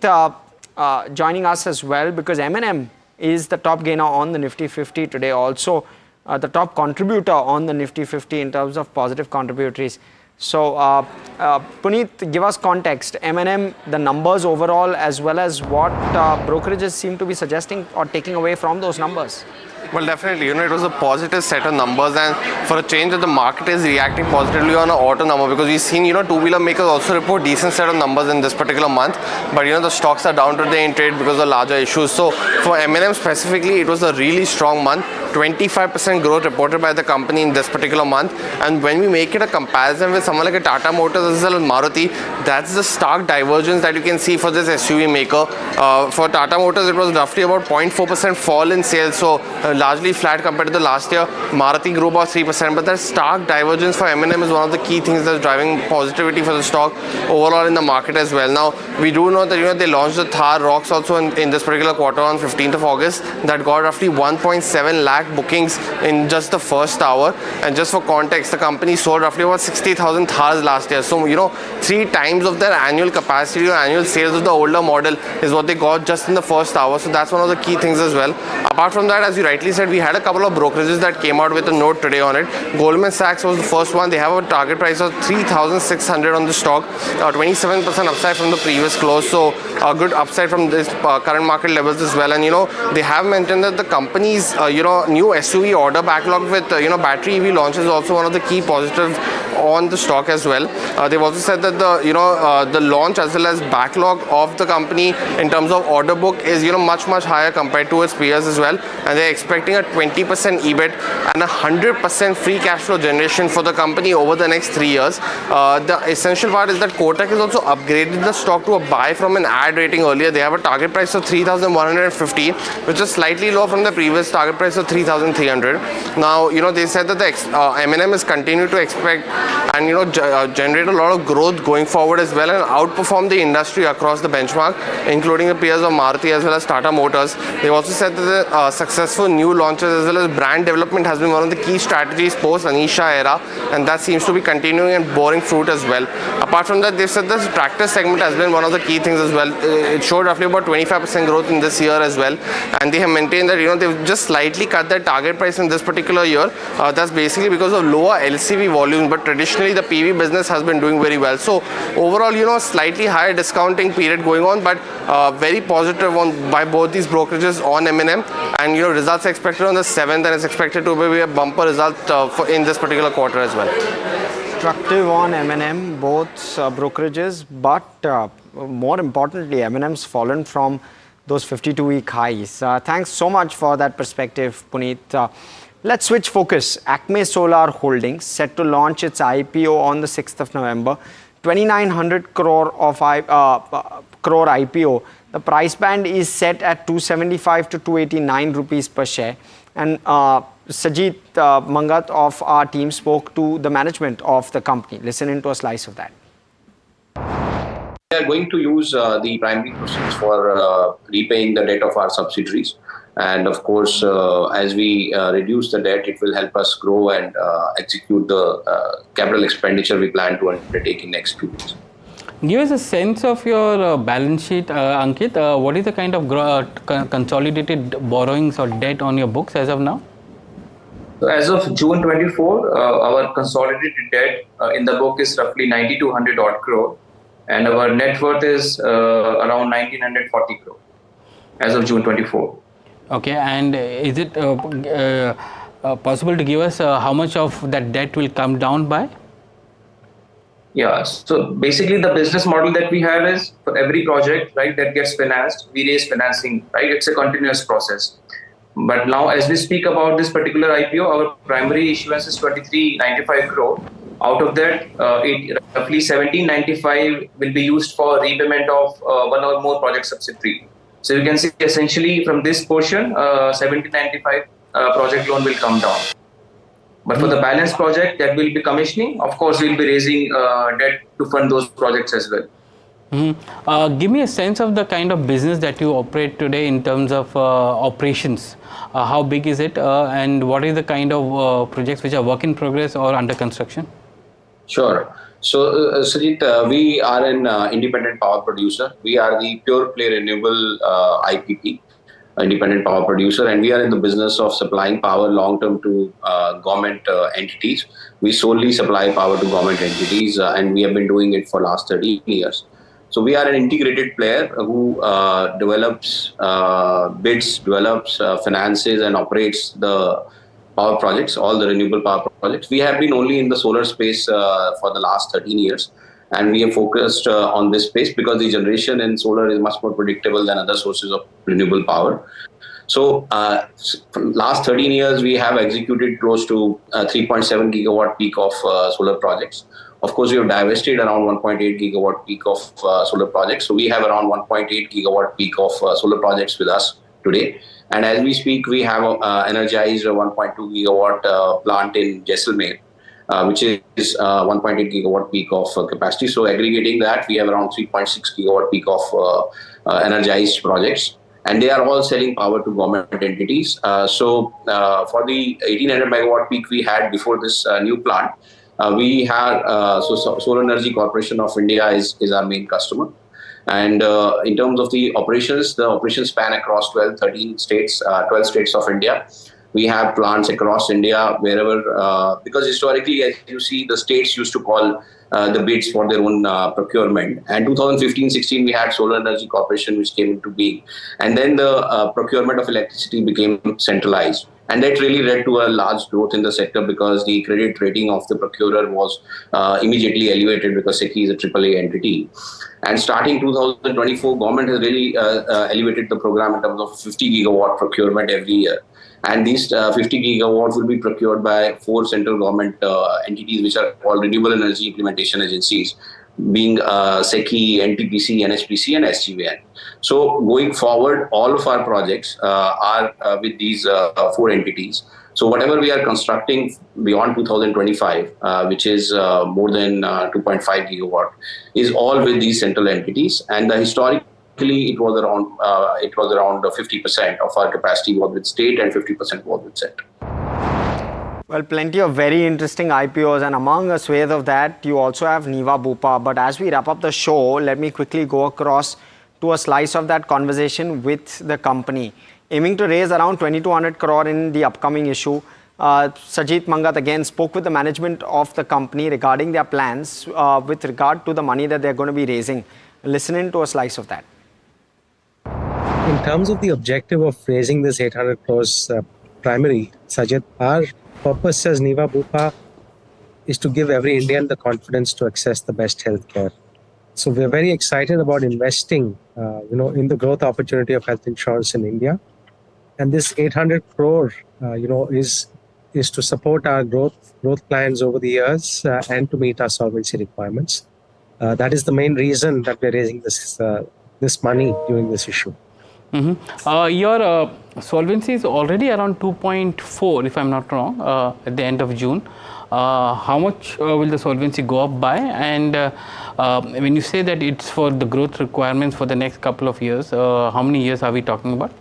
joining us as well, because M&M is the top gainer on the Nifty 50 today, also the top contributor on the Nifty 50 in terms of positive contributories. So Puneet, give us context, M&M, the numbers overall, as well as what brokerages seem to be suggesting or taking away from those numbers. Well, definitely, it was a positive set of numbers, and for a change that the market is reacting positively on an auto number, because we've seen, two-wheeler makers also report decent set of numbers in this particular month, but the stocks are down today in trade because of larger issues. So for M&M specifically, it was a really strong month, 25% growth reported by the company in this particular month, and when we make it a comparison with someone like a Tata Motors as well as Maruti, that's the stark divergence that you can see for this SUV maker. For Tata Motors, it was roughly about 0.4% fall in sales, so largely flat compared to the last year. Maruti grew about 3%, but that stark divergence for M&M is one of the key things that's driving positivity for the stock overall in the market as well. Now, we do know that they launched the Thar Rocks also in this particular quarter on 15th of August. That got roughly 1.7 lakh lakh bookings in just the first hour. And just for context, the company sold roughly about 60,000 Thars last year. So, 3 times of their annual capacity or annual sales of the older model is what they got just in the first hour. So that's one of the key things as well. Apart from that, as you rightly said, we had a couple of brokerages that came out with a note today on it. Goldman Sachs was the first one. They have a target price of 3,600 on the stock, 27% upside from the previous close. So a good upside from this current market levels as well. And they have mentioned that the company's new SUV order backlog with battery EV launch is also one of the key positives on the stock as well. They've also said that the launch as well as backlog of the company in terms of order book is much higher compared to its peers as well, and they're expecting a 20% EBIT and 100% free cash flow generation for the company over the next 3 years. The essential part is that Kotak has also upgraded the stock to a buy from an ad rating earlier. They have a target price of 3,150, which is slightly low from the previous target price of 3,300. Now, they said that the M&M is continuing to expect and generate a lot of growth going forward as well and outperform the industry across the benchmark, including the peers of Maruti as well as Tata Motors. They've also said that the successful new launches as well as brand development has been one of the key strategies post Anisha era, and that seems to be continuing and bearing fruit as well. Apart from that, they've said that the tractor segment has been one of the key things as well. It showed roughly about 25% growth in this year as well, and they have maintained that they've just slightly cut their target price in this particular year. That's basically because of lower LCV volumes, but traditionally the PV business has been doing very well. So overall, slightly higher discounting period going on, but very positive by both these brokerages on M&M, and results are expected on the 7th, and it's expected to be a bumper result in this particular quarter as well. Constructive on M&M, both brokerages, but more importantly, M&M's fallen from those 52-week highs. Thanks so much for that perspective, Puneet. Let's switch focus. Acme Solar Holdings set to launch its IPO on the 6th of November. 2,900 crore crore IPO. The price band is set at 275 to 289 rupees per share. And Sajit Mangat of our team spoke to the management of the company. Listen into a slice of that. We are going to use the primary proceeds for repaying the debt of our subsidiaries. And of course, as we reduce the debt, it will help us grow and execute the capital expenditure we plan to undertake in next 2 years. Give us a sense of your balance sheet, Ankit. What is the kind of consolidated borrowings or debt on your books as of now? So as of June 24, our consolidated debt in the book is roughly 9,200 odd crore, and our net worth is around 1,940 crore as of June 24. Okay, and is it possible to give us how much of that debt will come down by? Yeah, so basically the business model that we have is for every project, right, that gets financed, we raise financing, right? It's a continuous process. But now as we speak about this particular IPO, our primary issuance is 2395 crore. Out of that, roughly 1795 will be used for repayment of one or more project subsidiary. So you can see essentially from this portion, 1795 project loan will come down. But for the balance project that will be commissioning, of course, we'll be raising debt to fund those projects as well. Give me a sense of the kind of business that you operate today in terms of operations. How big is it, and what is the kind of projects which are work in progress or under construction? Sure. So, Sajit, we are an independent power producer. We are the pure play renewable IPP, independent power producer, and we are in the business of supplying power long term to government entities. We solely supply power to government entities, and we have been doing it for last 13 years. So we are an integrated player who develops, bids, develops, finances, and operates the power projects, all the renewable power projects. We have been only in the solar space for the last 13 years. And we have focused on this space because the generation in solar is much more predictable than other sources of renewable power. So from last 13 years, we have executed close to 3.7 gigawatt peak of solar projects. Of course, we have divested around 1.8 gigawatt peak of solar projects. So we have around 1.8 gigawatt peak of solar projects with us today. And as we speak, we have energized a 1.2 gigawatt plant in Jaisalmer, which is 1.8 gigawatt peak of capacity. So aggregating that, we have around 3.6 gigawatt peak of energized projects. and they are all selling power to government entities. So for the 1800 megawatt peak we had before this new plant, we had Solar Energy Corporation of India is our main customer. And in terms of the operations span across 13 states, 12 states of India. We have plants across India wherever, because historically, as you see, the states used to call the bids for their own procurement. And 2015-16, we had Solar Energy Corporation, which came into being. And then the procurement of electricity became centralized. And that really led to a large growth in the sector because the credit rating of the procurer was immediately elevated because SECI is a AAA entity. And starting 2024, government has really elevated the program in terms of 50 gigawatt procurement every year. And these 50 gigawatts will be procured by 4 central government entities, which are called Renewable Energy Implementation Agencies, being SECI, NTPC, NHPC, and SGVN. So going forward, all of our projects are with these 4 entities. So whatever we are constructing beyond 2025, which is more than 2.5 gigawatt, is all with these central entities. And historically, it was around 50% of our capacity was with state and 50% was with center. Well, plenty of very interesting IPOs, and among a swathe of that, you also have Niva Bupa. But as we wrap up the show, let me quickly go across to a slice of that conversation with the company. Aiming to raise around 2200 crore in the upcoming issue, Sajit Mangat again spoke with the management of the company regarding their plans with regard to the money that they're going to be raising. Listen in to a slice of that. In terms of the objective of raising this 800 crores primary, Sajid, our purpose as Niva Bupa is to give every Indian the confidence to access the best healthcare. So we're very excited about investing, in the growth opportunity of health insurance in India. And this 800 crore, is to support our growth plans over the years and to meet our solvency requirements. That is the main reason that we're raising this money during this issue. Your solvency is already around 2.4, if I'm not wrong, at the end of June. How much will the solvency go up by? And when you say that it's for the growth requirements for the next couple of years, how many years are we talking about?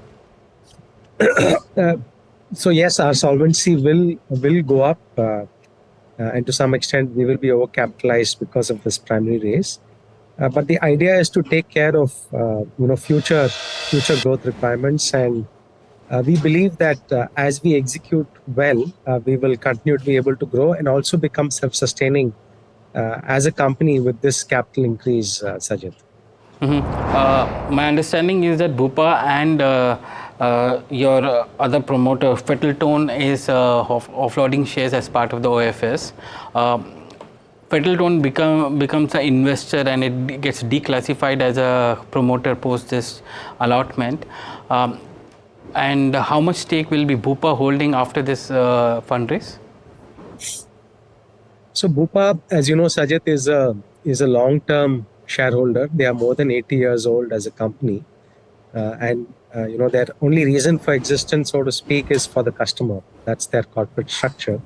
So yes, our solvency will go up, and to some extent we will be overcapitalized because of this primary raise. But the idea is to take care of future growth requirements, and we believe that as we execute well, we will continue to be able to grow and also become self-sustaining as a company with this capital increase, Sajid. My understanding is that Bupa and your other promoter, Fettletone, is offloading shares as part of the OFS. Fettletone becomes an investor and it gets declassified as a promoter post this allotment. And how much stake will be Bupa holding after this fundraise? So Bupa, as you know, Sajid, is a long-term shareholder. They are more than 80 years old as a company, and their only reason for existence, so to speak, is for the customer. That's their corporate structure.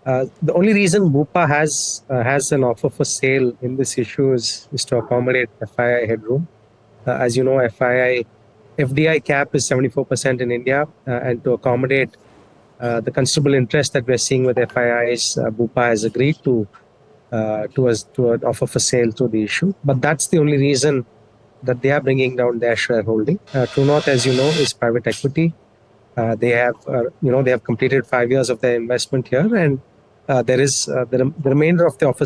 The only reason Bupa has an offer for sale in this issue is to accommodate FII headroom. As you know, FDI cap is 74% in India, and to accommodate the considerable interest that we're seeing with FIIs, Bupa has agreed to an offer for sale through the issue. But that's the only reason that they are bringing down their shareholding. True North, as you know, is private equity. They have completed 5 years of their investment here, and there is the remainder of the offer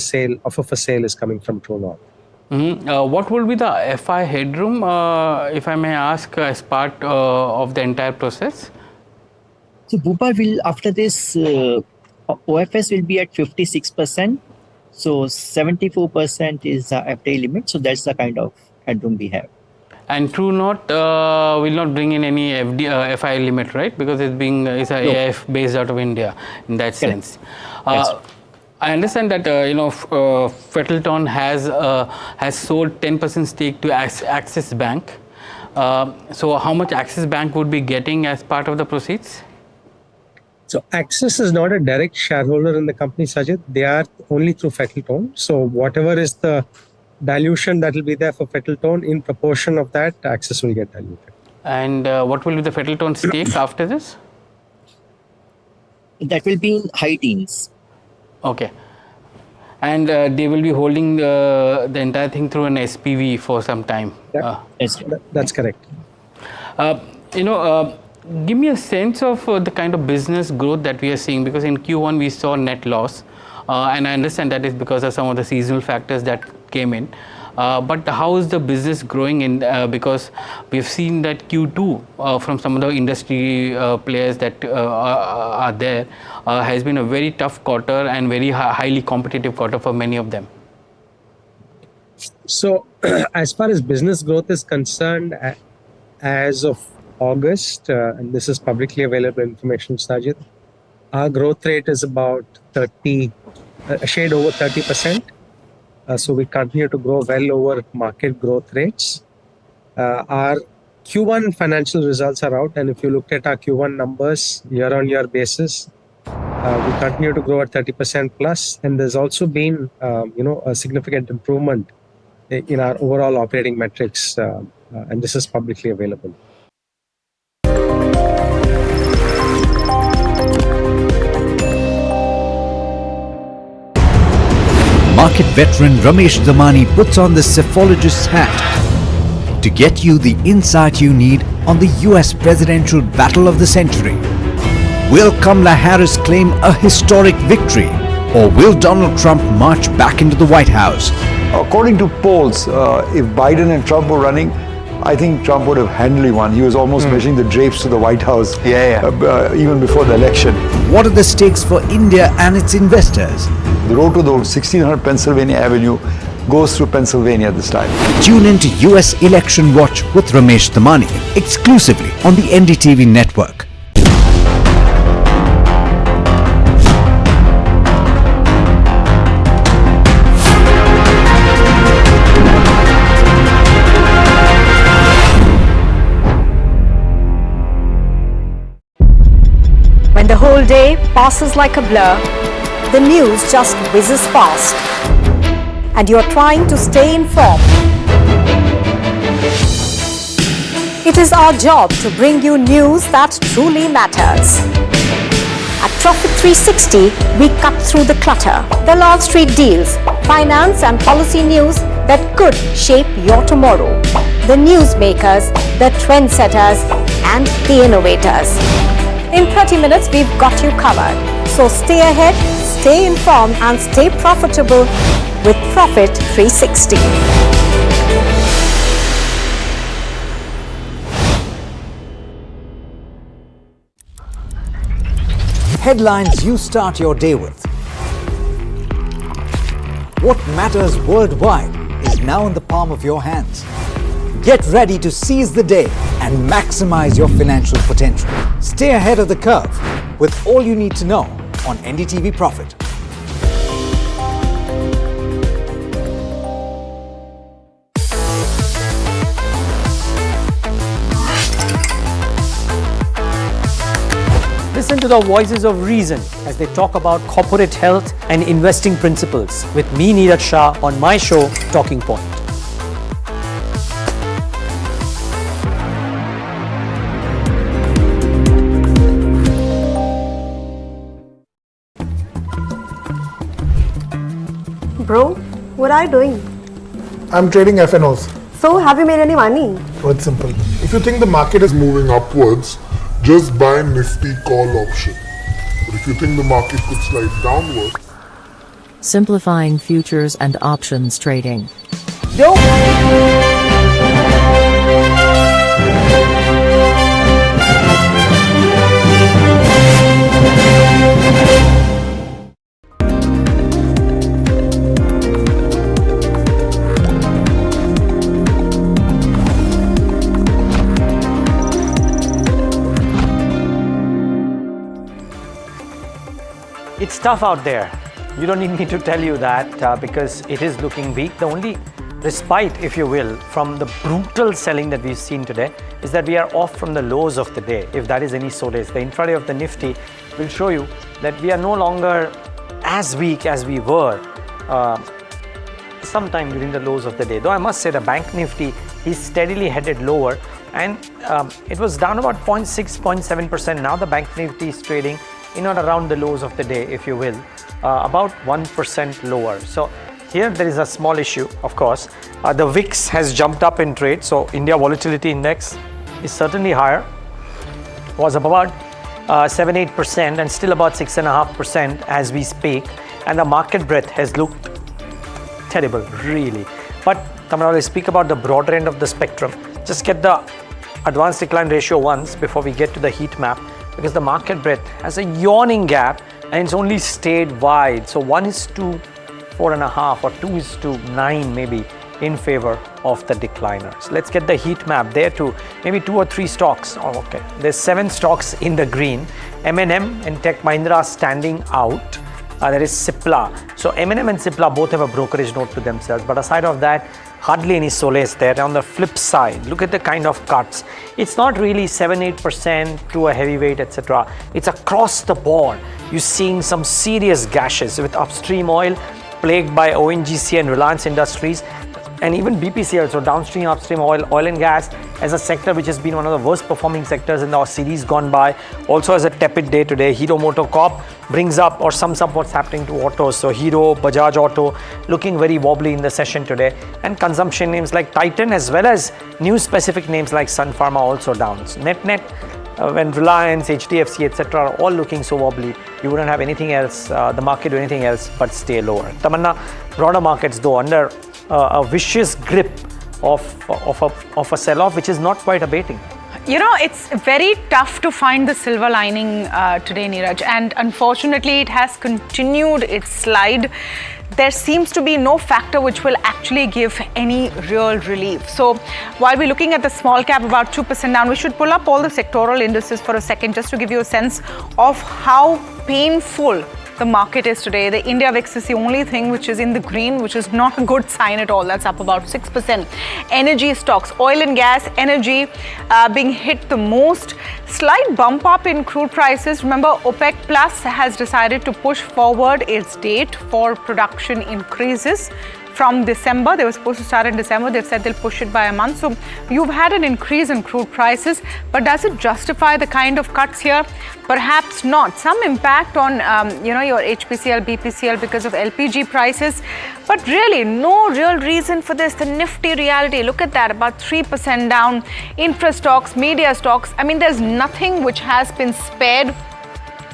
for sale is coming from True North. What will be the FI headroom, if I may ask, as part of the entire process? So Bupa will, after this, OFS will be at 56%. So 74% is the FDI limit. So that's the kind of headroom we have. And True North will not bring in any FI limit, right? Because it's AIF based out of India in that sense. I understand that Fettletone has sold 10% stake to Axis Bank. So how much Axis Bank would be getting as part of the proceeds? So Axis is not a direct shareholder in the company, Sajid. They are only through Fettletone. So whatever is the dilution that will be there for Fettletone, in proportion of that, Axis will get diluted. And what will be the federal tone stake after this? That will be in high teens. Okay. And they will be holding the entire thing through an SPV for some time. That's correct. Give me a sense of the kind of business growth that we are seeing, because in Q1 we saw net loss, and I understand that is because of some of the seasonal factors that came in. But how is the business growing in? Because we've seen that Q2 from some of the industry players that are there has been a very tough quarter and very highly competitive quarter for many of them. So, as far as business growth is concerned, as of August, and this is publicly available information, Sajid, our growth rate is about a shade over 30%. So we continue to grow well over market growth rates. Our Q1 financial results are out, and if you look at our Q1 numbers year-on-year basis, we continue to grow at 30% plus, and there's also been a significant improvement in our overall operating metrics, and this is publicly available. Market veteran Ramesh Damani puts on the cephologist's hat to get you the insight you need on the US presidential battle of the century. Will Kamala Harris claim a historic victory, or will Donald Trump march back into the White House? According to polls, if Biden and Trump were running, I think Trump would have handily won. He was almost measuring the drapes to the White House even before the election. What are the stakes for India and its investors? The road to the 1600 Pennsylvania Avenue goes through Pennsylvania this time. Tune in to US Election Watch with Ramesh Damani exclusively on the NDTV network. When the whole day passes like a blur, the news just whizzes past, and you're trying to stay informed. It is our job to bring you news that truly matters. At Profit 360, we cut through the clutter, the Wall Street deals, finance and policy news that could shape your tomorrow, the newsmakers, the trendsetters, and the innovators. In 30 minutes, we've got you covered. So stay ahead, stay informed, and stay profitable with Profit 360. Headlines you start your day with. What matters worldwide is now in the palm of your hands. Get ready to seize the day and maximize your financial potential. Stay ahead of the curve with all you need to know on NDTV Profit. Listen to the voices of reason as they talk about corporate health and investing principles with me, Neeraj Shah, on my show, Talking Point. Bro, what are you doing? I'm trading FNOs. So, have you made any money? Oh, it's simple. If you think the market is moving upwards, just buy Nifty call option. But if you think the market could slide downwards, simplifying futures and options trading. It's tough out there. You don't need me to tell you that because it is looking weak. The only respite, if you will, from the brutal selling that we've seen today is that we are off from the lows of the day, if that is any solace. The intraday of the Nifty will show you that we are no longer as weak as we were sometime during the lows of the day. Though I must say the Bank Nifty is steadily headed lower, and it was down about 0.6, 0.7%. Now the Bank Nifty is trading in or around the lows of the day, if you will, about 1% lower. So here there is a small issue, of course. The VIX has jumped up in trade, so India Volatility Index is certainly higher, was up about 7-8% and still about 6.5% as we speak, and the market breadth has looked terrible, really. But Tamara, let's speak about the broader end of the spectrum. Just get the advanced decline ratio once before we get to the heat map, because the market breadth has a yawning gap and it's only stayed wide. So 1:4.5 or 2:9 maybe in favor of the decliners. Let's get the heat map there too. Maybe 2 or 3 stocks. Oh, okay. There's 7 stocks in the green. M&M and Tech Mahindra standing out. There is Cipla. So M&M and Cipla both have a brokerage note to themselves. But aside of that, hardly any solace there. On the flip side, look at the kind of cuts. It's not really 7-8% to a heavyweight, etc. It's across the board. You're seeing some serious gashes with upstream oil plagued by ONGC and Reliance Industries, and even BPCL, so downstream, upstream oil and gas, as a sector which has been one of the worst performing sectors in our series gone by, also has a tepid day today. Hero MotoCorp brings up or sums up what's happening to autos. So Hero, Bajaj Auto looking very wobbly in the session today, and consumption names like Titan as well as new specific names like Sun Pharma also down. So net, when Reliance, HDFC, etc. are all looking so wobbly, you wouldn't have anything else, the market do anything else but stay lower. Tamanna, broader markets though under a vicious grip of a sell-off which is not quite abating. You know, it's very tough to find the silver lining today, Neeraj, and unfortunately it has continued its slide. There seems to be no factor which will actually give any real relief. So while we're looking at the small cap about 2% down, we should pull up all the sectoral indices for a second just to give you a sense of how painful the market is today. The India VIX is the only thing which is in the green, which is not a good sign at all. That's up about 6%. Energy stocks, oil and gas, energy being hit the most. Slight bump up in crude prices. Remember, OPEC Plus has decided to push forward its date for production increases from December. They were supposed to start in December. They've said they'll push it by a month. So you've had an increase in crude prices, but does it justify the kind of cuts here? Perhaps not. Some impact on your HPCL, BPCL because of LPG prices, but really no real reason for this. The Nifty reality, look at that, about 3% down. Infra stocks, media stocks. I mean, there's nothing which has been spared.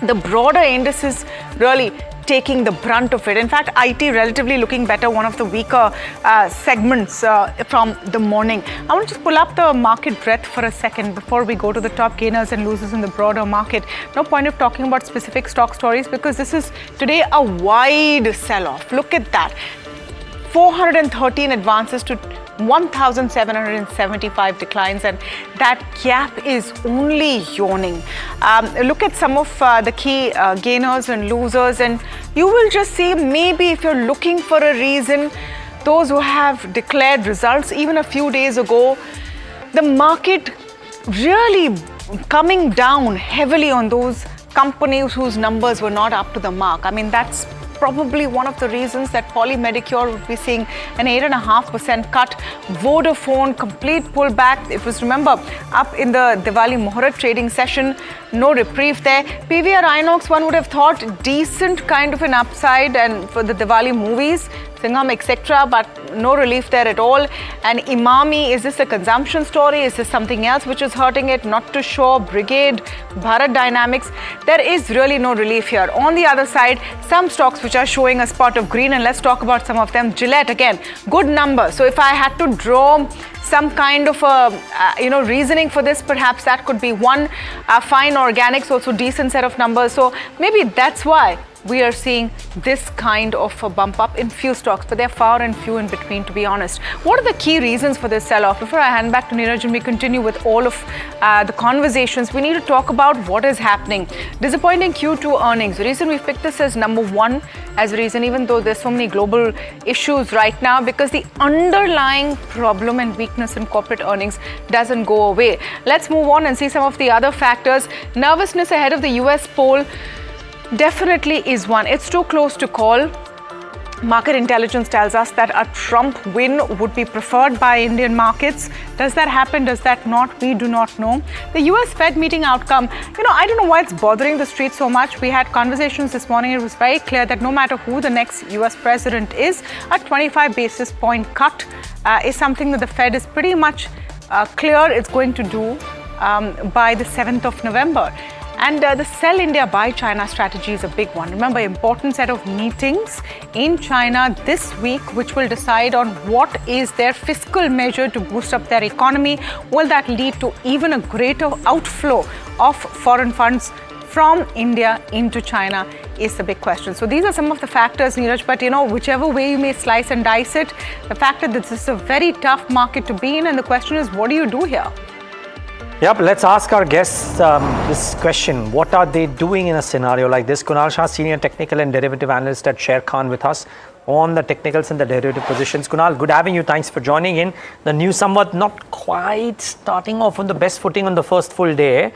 The broader indices really taking the brunt of it. In fact, IT relatively looking better, one of the weaker segments from the morning. I want to just pull up the market breadth for a second before we go to the top gainers and losers in the broader market. No point of talking about specific stock stories because this is today a wide sell-off. Look at that. 413 advances to 1,775 declines, and that gap is only yawning. Look at some of the key gainers and losers, and you will just see, maybe if you're looking for a reason, those who have declared results even a few days ago, the market really coming down heavily on those companies whose numbers were not up to the mark. I mean, that's probably one of the reasons that Poly Medicure would be seeing an 8.5% cut. Vodafone, complete pullback. It was, remember, up in the Diwali Muhurat trading session. No reprieve there. PVR Inox, one would have thought decent kind of an upside, and for the Diwali movies, Singham, etc., but no relief there at all. And Imami, is this a consumption story? Is this something else which is hurting it? Not too sure. Brigade, Bharat Dynamics, there is really no relief here. On the other side, some stocks which are showing a spot of green, and let's talk about some of them. Gillette, again, good number. So if I had to draw some kind of a reasoning for this, perhaps that could be one. Fine Organics, also decent set of numbers. So maybe that's why we are seeing this kind of a bump up in few stocks, but they're far and few in between, to be honest. What are the key reasons for this sell-off? Before I hand back to Neeraj and we continue with all of the conversations, we need to talk about what is happening. Disappointing Q2 earnings. The reason we picked this as number one as a reason, even though there's so many global issues right now, because the underlying problem and weakness in corporate earnings doesn't go away. Let's move on and see some of the other factors. Nervousness ahead of the US poll definitely is one. It's too close to call. Market intelligence tells us that a Trump win would be preferred by Indian markets. Does that happen? Does that not? We do not know. The US Fed meeting outcome, I don't know why it's bothering the street so much. We had conversations this morning. It was very clear that no matter who the next US president is, a 25 basis point cut is something that the Fed is pretty much clear it's going to do by the 7th of November. And the Sell India, Buy China strategy is a big one. Remember, important set of meetings in China this week, which will decide on what is their fiscal measure to boost up their economy. Will that lead to even a greater outflow of foreign funds from India into China is the big question. So these are some of the factors, Neeraj, but whichever way you may slice and dice it, the fact that this is a very tough market to be in, and the question is, what do you do here? Yep, let's ask our guests this question. What are they doing in a scenario like this? Kunal Shah, Senior Technical and Derivative Analyst at Sharekhan, with us on the technicals and the derivative positions. Kunal, good having you. Thanks for joining in. The news somewhat not quite starting off on the best footing on the first full day.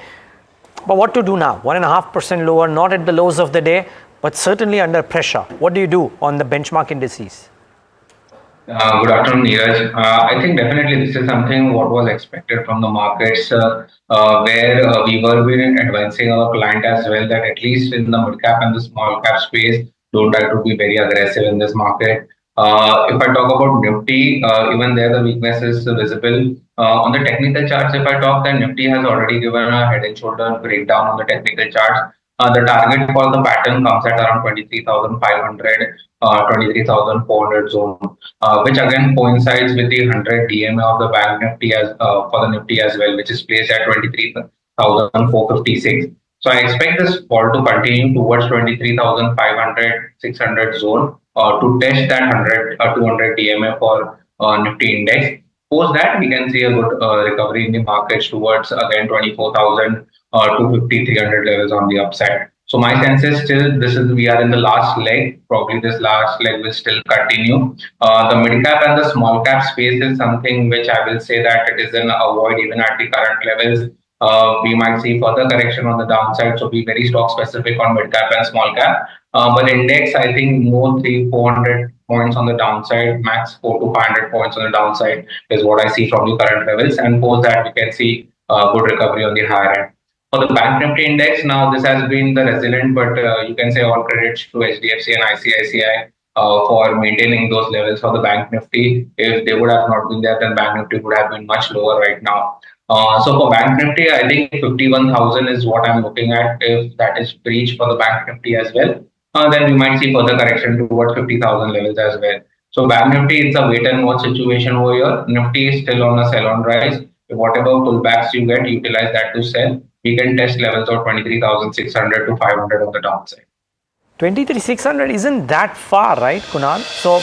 But what to do now? 1.5% lower, not at the lows of the day, but certainly under pressure. What do you do on the benchmark indices? Good afternoon, Neeraj. I think definitely this is something what was expected from the markets, where we were advising our client as well that at least in the mid cap and the small cap space, don't try to be very aggressive in this market. If I talk about Nifty, even there the weakness is visible. On the technical charts, if I talk, then Nifty has already given a head and shoulder breakdown on the technical charts. The target for the pattern comes at around 23,500, 23,400 zone, which again coincides with the 100 DMA of the Bank Nifty for the Nifty as well, which is placed at 23,456. So I expect this fall to continue towards 23,500, 600 zone to test that 200 DMA for Nifty index. Post that, we can see a good recovery in the markets towards again 24,000 250, 300 levels on the upside. So my sense is still we are in the last leg. Probably this last leg will still continue. The mid cap and the small cap space is something which I will say that it is an avoid even at the current levels. We might see further correction on the downside. So be very stock specific on mid cap and small cap. But index, I think more 300-400 points on the downside, max 400 to 500 points on the downside is what I see from the current levels. And post that, we can see good recovery on the higher end. For the Bank Nifty index, now this has been the resilient, but you can say all credits to HDFC and ICICI for maintaining those levels for the Bank Nifty. If they would have not been there, then Bank Nifty would have been much lower right now. So for Bank Nifty, I think 51,000 is what I'm looking at. If that is breached for the Bank Nifty as well, then we might see further correction towards 50,000 levels as well. So Bank Nifty, it's a wait and watch situation over here. Nifty is still on a sell on rise. If whatever pullbacks you get, utilize that to sell. We can test levels of 23,600 to 500 on the downside. 23,600 isn't that far, right, Kunal? So,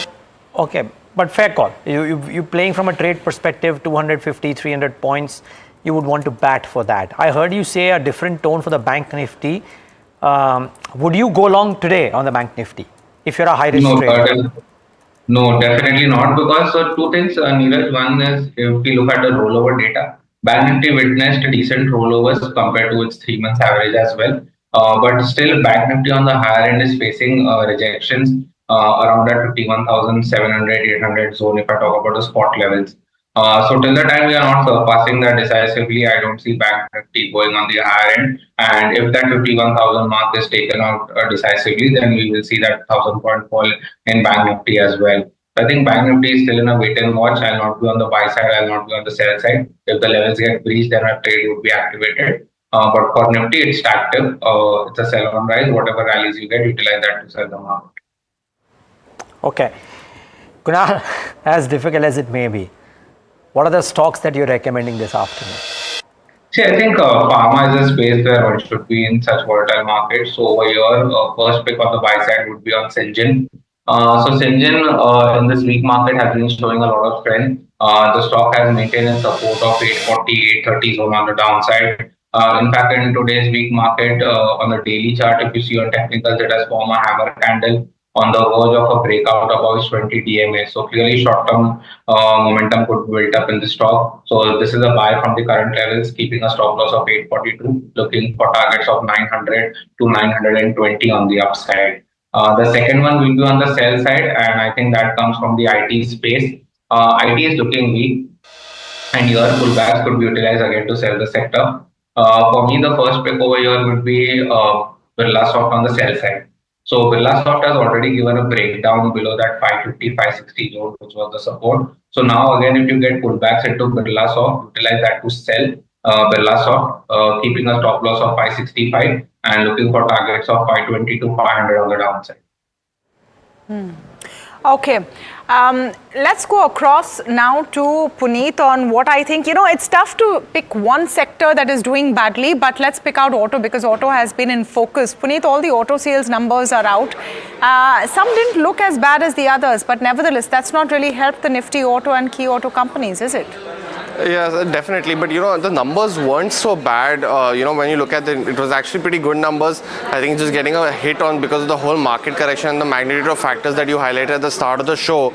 okay, but fair call. You playing from a trade perspective, 250, 300 points, you would want to bat for that. I heard you say a different tone for the Bank Nifty. Would you go long today on the Bank Nifty if you're a high risk trader? No, definitely not, because two things, Neeraj. One is if we look at the rollover data, Bank Nifty witnessed decent rollovers compared to its 3 months average as well. But still, Bank Nifty on the higher end is facing rejections around that 51,700, 800 zone if I talk about the spot levels. So till the time we are not surpassing that decisively, I don't see Bank Nifty going on the higher end. And if that 51,000 mark is taken out decisively, then we will see that 1,000 point fall in Bank Nifty as well. I think Bank Nifty is still in a wait and watch. I'll not be on the buy side. I'll not be on the sell side. If the levels get breached, then a trade would be activated. But for Nifty, it's active. It's a sell on rise. Whatever rallies you get, utilize that to sell the market. Okay. Kunal, as difficult as it may be, what are the stocks that you're recommending this afternoon? See, I think pharma is a space where one should be in such volatile markets. So over here, first pick on the buy side would be on Syngene. So Syngene in this weak market has been showing a lot of strength. The stock has maintained a support of 840, 830 zone on the downside. In fact, in today's weak market, on the daily chart, if you see on technicals, it has formed a hammer candle on the verge of a breakout above 20 DMA. So clearly short-term momentum could build up in the stock. So this is a buy from the current levels, keeping a stop loss of 842, looking for targets of 900 to 920 on the upside. The second one will be on the sell side, and I think that comes from the IT space. IT is looking weak, and your pullbacks could be utilized again to sell the sector. For me, the first pick over here would be Birlasoft on the sell side. So Birlasoft has already given a breakdown below that 550, 560 zone, which was the support. So now again, if you get pullbacks into Birlasoft, utilize that to sell Birlasoft, keeping a stop loss of 565 and looking for targets of 520 to 500 on the downside. Okay, let's go across now to Puneet on what I think, it's tough to pick one sector that is doing badly, but let's pick out auto because auto has been in focus. Puneet, all the auto sales numbers are out. Some didn't look as bad as the others, but nevertheless, that's not really helped the Nifty auto and key auto companies, is it? Yeah, definitely. But the numbers weren't so bad. When you look at it was actually pretty good numbers. I think just getting a hit on because of the whole market correction and the magnitude of factors that you highlighted at the start of the show.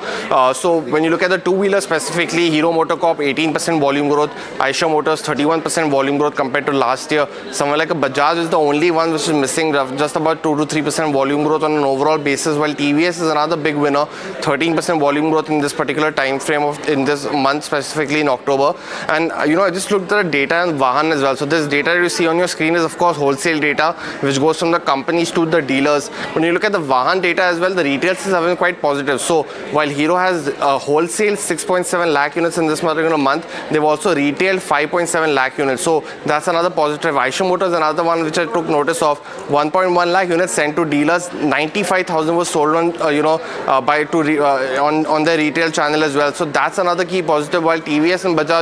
So when you look at the two-wheeler specifically, Hero MotoCorp 18% volume growth, Eicher Motors 31% volume growth compared to last year. Somewhere like a Bajaj is the only one which is missing just about 2 to 3% volume growth on an overall basis, while TVS is another big winner, 13% volume growth in this particular time frame in this month, specifically in October. And I just looked at the data and Vahan as well. So this data you see on your screen is of course wholesale data, which goes from the companies to the dealers. When you look at the Vahan data as well, the retail sales have been quite positive. So while Hero has wholesale 6.7 lakh units in this particular month, they've also retailed 5.7 lakh units. So that's another positive. Eicher Motors is another one which I took notice of. 1.1 lakh units sent to dealers. 95,000 was sold on on their retail channel as well. So that's another key positive. While TVS and Bajaj,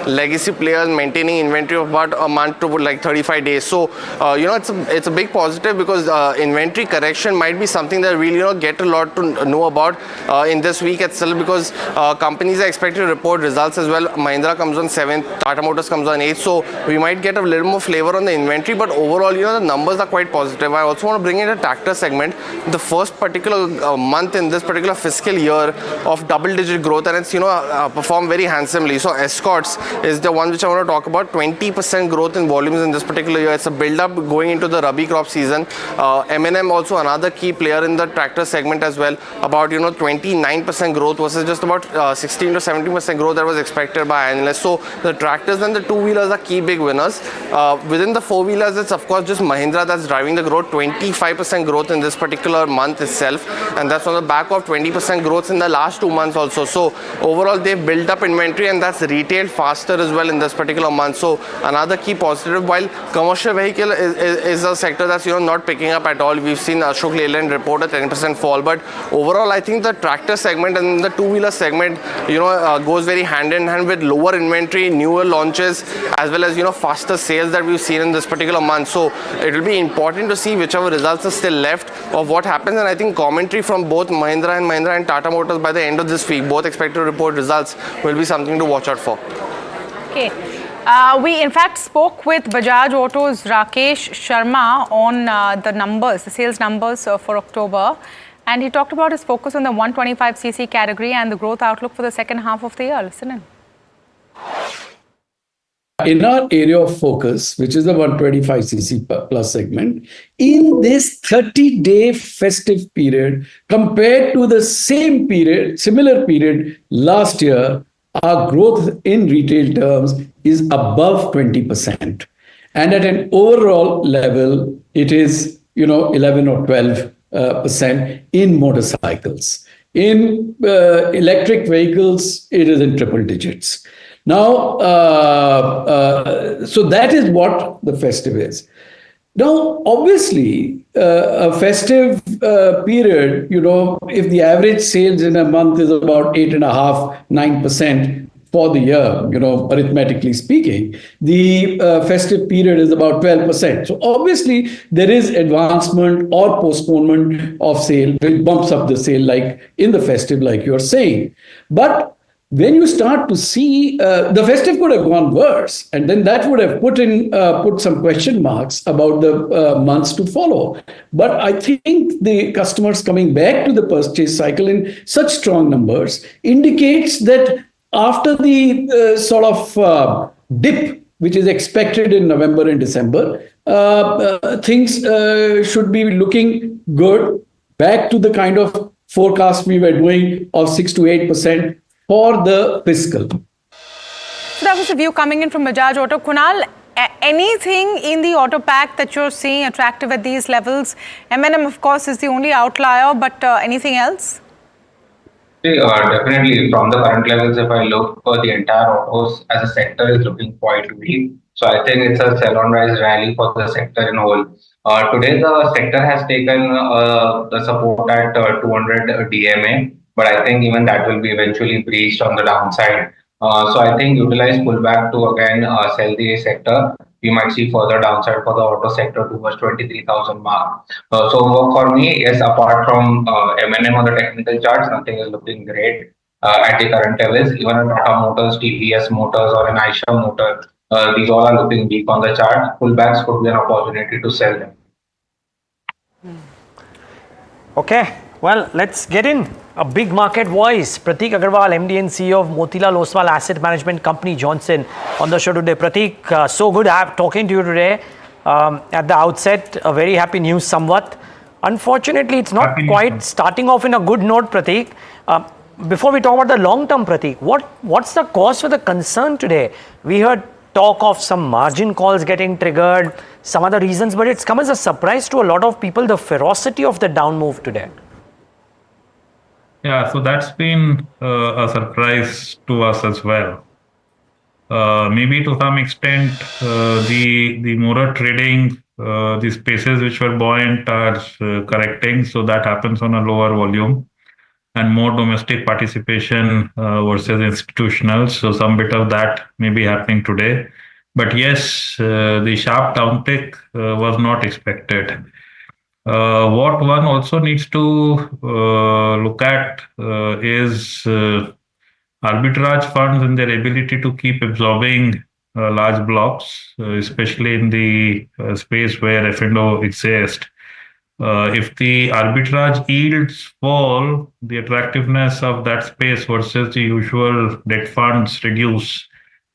legacy players maintaining inventory of about a month to like 35 days. So, it's a big positive because inventory correction might be something that we'll, get a lot to know about in this week itself because companies are expected to report results as well. Mahindra comes on 7th, Tata Motors comes on 8th. So, we might get a little more flavor on the inventory, but overall, the numbers are quite positive. I also want to bring in a tractor segment. The first particular month in this particular fiscal year of double-digit growth, and it's, performed very handsomely. So, Escorts is the one which I want to talk about. 20% growth in volumes in this particular year. It's a build-up going into the Rabi crop season. M&M also another key player in the tractor segment as well. About 29% growth versus just about 16 to 17% growth that was expected by analysts. So the tractors and the two-wheelers are key big winners. Within the four-wheelers, it's of course just Mahindra that's driving the growth. 25% growth in this particular month itself, and that's on the back of 20% growth in the last 2 months also. So overall, they've built up inventory, and that's retailed faster as well in this particular month. So another key positive, while commercial vehicle is a sector that's not picking up at all. We've seen Ashok Leyland report a 10% fall, but overall I think the tractor segment and the two-wheeler segment goes very hand in hand with lower inventory, newer launches, as well as faster sales that we've seen in this particular month. So it will be important to see whichever results are still left of what happens, and I think commentary from both Mahindra and Tata Motors by the end of this week, both expect to report results, will be something to watch out for. Okay. We in fact spoke with Bajaj Auto's Rakesh Sharma on the numbers, the sales numbers for October, and he talked about his focus on the 125cc category and the growth outlook for the second half of the year. Listen in. In our area of focus, which is the 125cc plus segment, in this 30-day festive period, compared to the similar period last year, our growth in retail terms is above 20%. And at an overall level, it is, 11 or 12% in motorcycles. In electric vehicles, it is in triple digits. Now, so that is what the festive is. Now, obviously, a festive period, if the average sales in a month is about 8.5%, 9% for the year, arithmetically speaking, the festive period is about 12%. So obviously, there is advancement or postponement of sale, which bumps up the sale like in the festive, like you're saying. But when you start to see the festive could have gone worse, and then that would have put some question marks about the months to follow. But I think the customers coming back to the purchase cycle in such strong numbers indicates that after the sort of dip which is expected in November and December, things should be looking good back to the kind of forecast we were doing of 6 to 8% for the fiscal. So that was the view coming in from Bajaj Auto. Kunal, anything in the auto pack that you're seeing attractive at these levels? M&M, of course, is the only outlier, but anything else? Definitely from the current levels, if I look for the entire autos as a sector is looking quite weak. So I think it's a sell on rise rally for the sector in whole. Today the sector has taken the support at 200 DMA, but I think even that will be eventually breached on the downside. So I think utilize pullback to again sell the sector. We might see further downside for the auto sector towards 23,000 mark. So for me, yes, apart from M&M on the technical charts, nothing is looking great at the current levels. Even in Tata Motors, TVS Motors, or an Eicher Motor, these all are looking weak on the chart. Pullbacks could be an opportunity to sell them. Okay, well, let's get in. A big market voice, Prateek Agarwal, MD and CEO of Motilal Oswal Asset Management Company, Johnson, on the show today. Prateek, so good talking to you today. At the outset, a very happy news somewhat. Unfortunately, it's not quite starting off in a good note, Prateek. Before we talk about the long term, Prateek, what's the cause for the concern today? We heard talk of some margin calls getting triggered, some other reasons, but it's come as a surprise to a lot of people, the ferocity of the down move today. Yeah, so that's been a surprise to us as well. Maybe to some extent, the motor trading, the spaces which were buoyant are correcting, so that happens on a lower volume and more domestic participation versus institutional. So some bit of that may be happening today. But yes, the sharp downtick was not expected. What one also needs to look at is arbitrage funds and their ability to keep absorbing large blocks, especially in the space where F&O exists. If the arbitrage yields fall, the attractiveness of that space versus the usual debt funds reduce,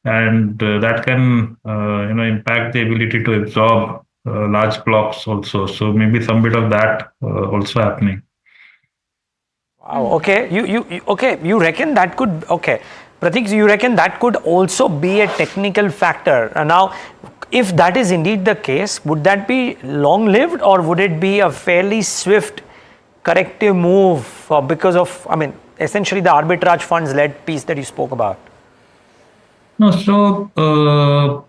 and that can impact the ability to absorb large blocks also. So maybe some bit of that also happening. Wow. Okay. You reckon that could Prateek, you reckon that could also be a technical factor? Now, if that is indeed the case, would that be long lived or would it be a fairly swift corrective move because of, essentially the arbitrage funds led piece that you spoke about? No, so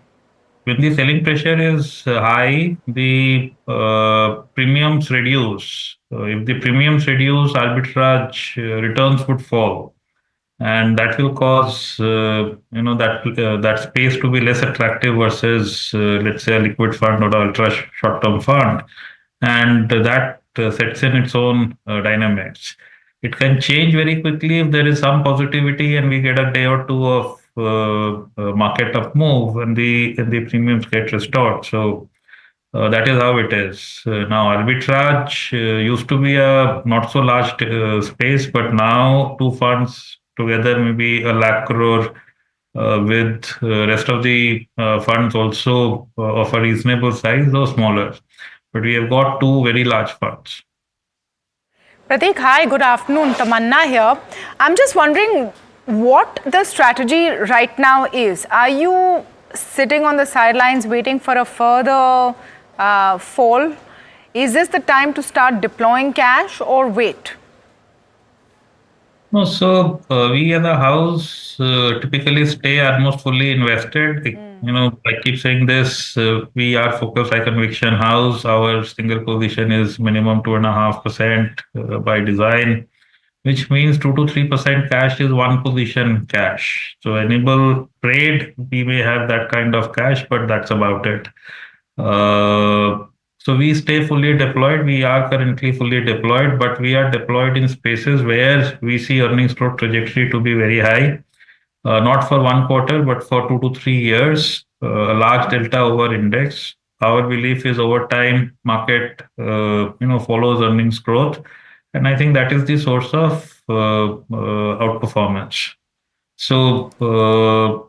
when the selling pressure is high, the premiums reduce. If the premiums reduce, arbitrage returns would fall, and that will cause that space to be less attractive versus let's say a liquid fund or an ultra short-term fund, and that sets in its own dynamics. It can change very quickly if there is some positivity and we get a day or two of market up move and the premiums get restored. So that is how it is. Now arbitrage used to be a not so large space, but now two funds together maybe 1 lakh crore with rest of the funds also of a reasonable size or smaller. But we have got two very large funds. Prateek, hi, good afternoon. Tamanna here. I'm just wondering what the strategy right now is. Are you sitting on the sidelines waiting for a further fall? Is this the time to start deploying cash or wait? No, so we as a house typically stay almost fully invested. I keep saying this, we are focused high conviction house. Our single position is minimum 2.5% by design, which means 2 to 3% cash is one position cash. So enable trade, we may have that kind of cash, but that's about it. So we stay fully deployed. We are currently fully deployed, but we are deployed in spaces where we see earnings growth trajectory to be very high. Not for 1 quarter, but for 2 to 3 years, a large delta over index. Our belief is over time, market follows earnings growth. And I think that is the source of outperformance. So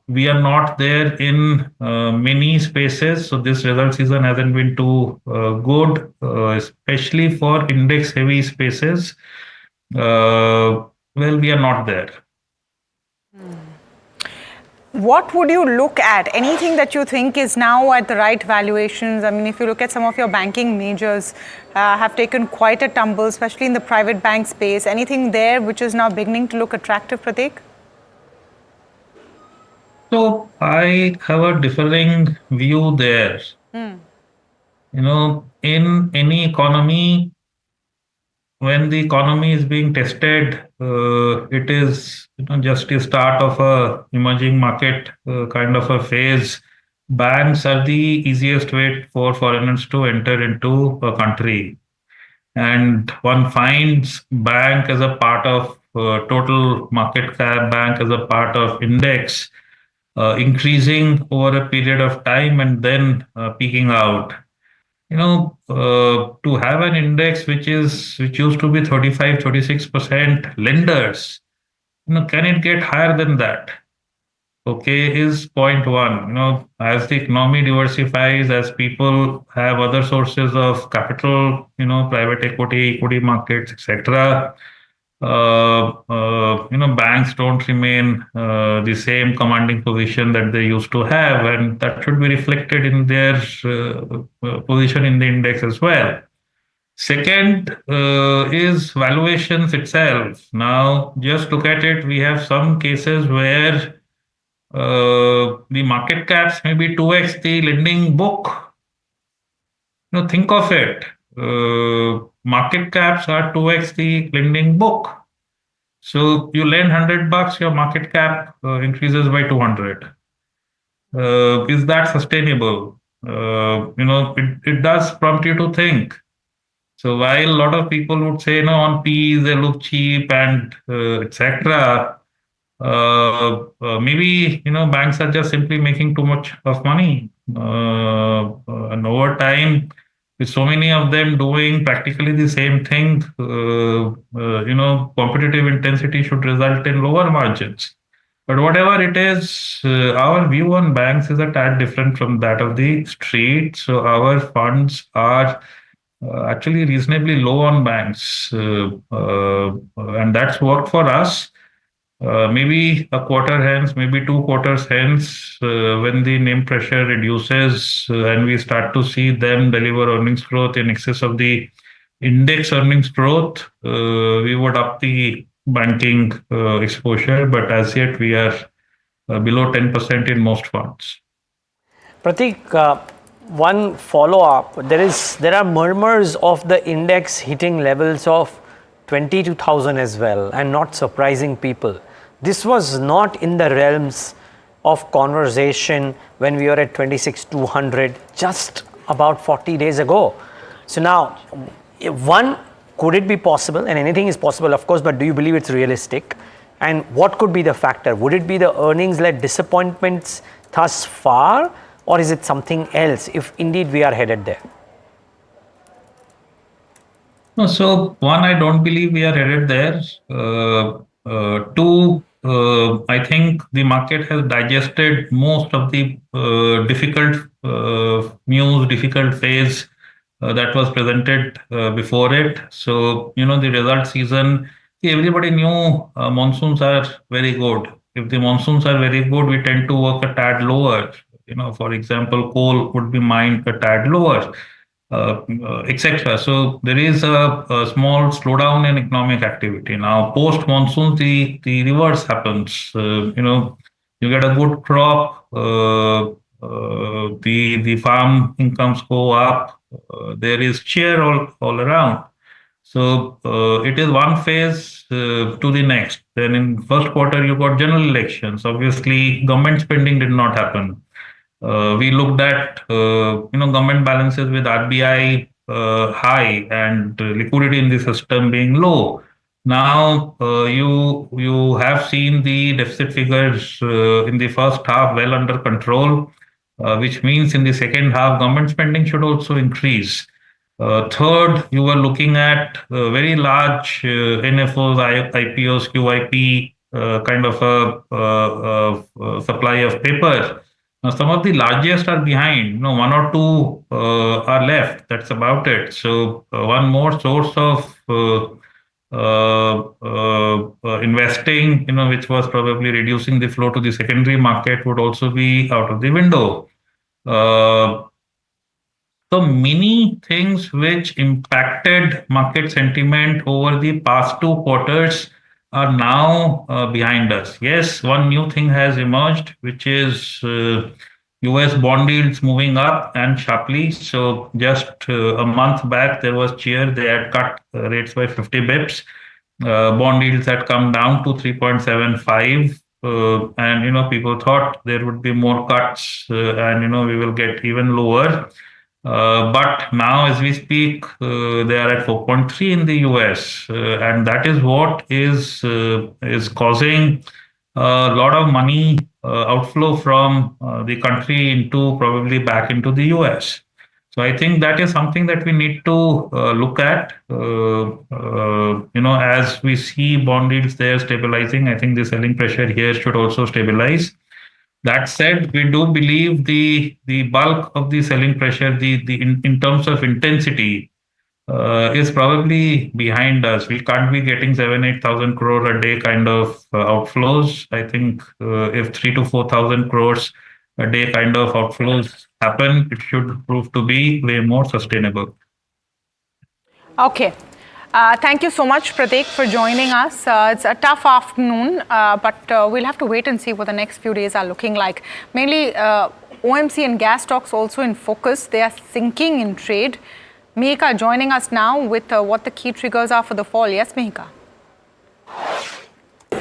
we are not there in many spaces. So this result season hasn't been too good, especially for index heavy spaces. Well, we are not there. What would you look at? Anything that you think is now at the right valuations? I mean, if you look at some of your banking majors have taken quite a tumble, especially in the private bank space. Anything there which is now beginning to look attractive, Prateek? So I have a differing view there. In any economy, when the economy is being tested, it is just the start of a emerging market kind of a phase. Banks are the easiest way for foreigners to enter into a country, and one finds bank as a part of total market cap, bank as a part of index, increasing over a period of time and then peaking out. To have an index which used to be 35-36% lenders, can it get higher than that? Okay, is point one. As the economy diversifies, as people have other sources of capital, private equity markets, etc. Banks don't remain the same commanding position that they used to have, and that should be reflected in their position in the index as well. Second is valuations itself. Now, just look at it. We have some cases where the market caps may be 2x the lending book. Think of it. Market caps are 2x the lending book. So you lend $100, your market cap increases by 200. Is that sustainable? It does prompt you to think. So while a lot of people would say, on P's they look cheap and etc. Maybe banks are just simply making too much of money, and over time, with so many of them doing practically the same thing, competitive intensity should result in lower margins. But whatever it is, our view on banks is a tad different from that of the street. So our funds are actually reasonably low on banks, and that's worked for us. Maybe a quarter hence, maybe 2 quarters hence, when the NIM pressure reduces and we start to see them deliver earnings growth in excess of the index earnings growth, we would up the banking exposure. But as yet, we are below 10% in most funds. Prateek, one follow-up. There are murmurs of the index hitting levels of 22,000 as well, and not surprising people. This was not in the realms of conversation when we were at 26,200 just about 40 days ago. So now, one, could it be possible? And anything is possible, of course, but do you believe it's realistic? And what could be the factor? Would it be the earnings-led disappointments thus far, or is it something else if indeed we are headed there? No, so one, I don't believe we are headed there. Two, I think the market has digested most of the difficult news, difficult phase that was presented before it. So, the result season, everybody knew monsoons are very good. If the monsoons are very good, we tend to work a tad lower. For example, coal would be mined a tad lower. Etc. So there is a small slowdown in economic activity. Now, post monsoon, the reverse happens. You get a good crop. The farm incomes go up. There is cheer all around. So it is one phase to the next. Then in first quarter, you got general elections. Obviously, government spending did not happen. We looked at government balances with RBI high and liquidity in the system being low. Now you have seen the deficit figures in the first half well under control, which means in the second half government spending should also increase. Third, you were looking at very large NFOs, IPOs, QIP kind of a supply of paper. Now, some of the largest are behind. One or two are left. That's about it. So, one more source of investing, which was probably reducing the flow to the secondary market, would also be out of the window. So many things which impacted market sentiment over the past 2 quarters are now behind us. Yes, one new thing has emerged, which is US bond yields moving up and sharply. So just a month back, there was cheer. They had cut rates by 50 bips. Bond yields had come down to 3.75. And people thought there would be more cuts, and we will get even lower. But now, as we speak, they are at 4.3 in the US, and that is what is causing a lot of money outflow from the country into probably back into the US. So I think that is something that we need to look at. As we see bond yields there stabilizing, I think the selling pressure here should also stabilize. That said, we do believe the bulk of the selling pressure, in terms of intensity, is probably behind us. We can't be getting 7,000-8,000 crore a day kind of outflows. I think if 3,000 to 4,000 crores a day kind of outflows happen, it should prove to be way more sustainable. Okay. Thank you so much, Prateek, for joining us. It's a tough afternoon, but we'll have to wait and see what the next few days are looking like. Mainly, OMC and gas stocks also in focus. They are sinking in trade. Mihika joining us now with what the key triggers are for the fall. Yes, Mihika.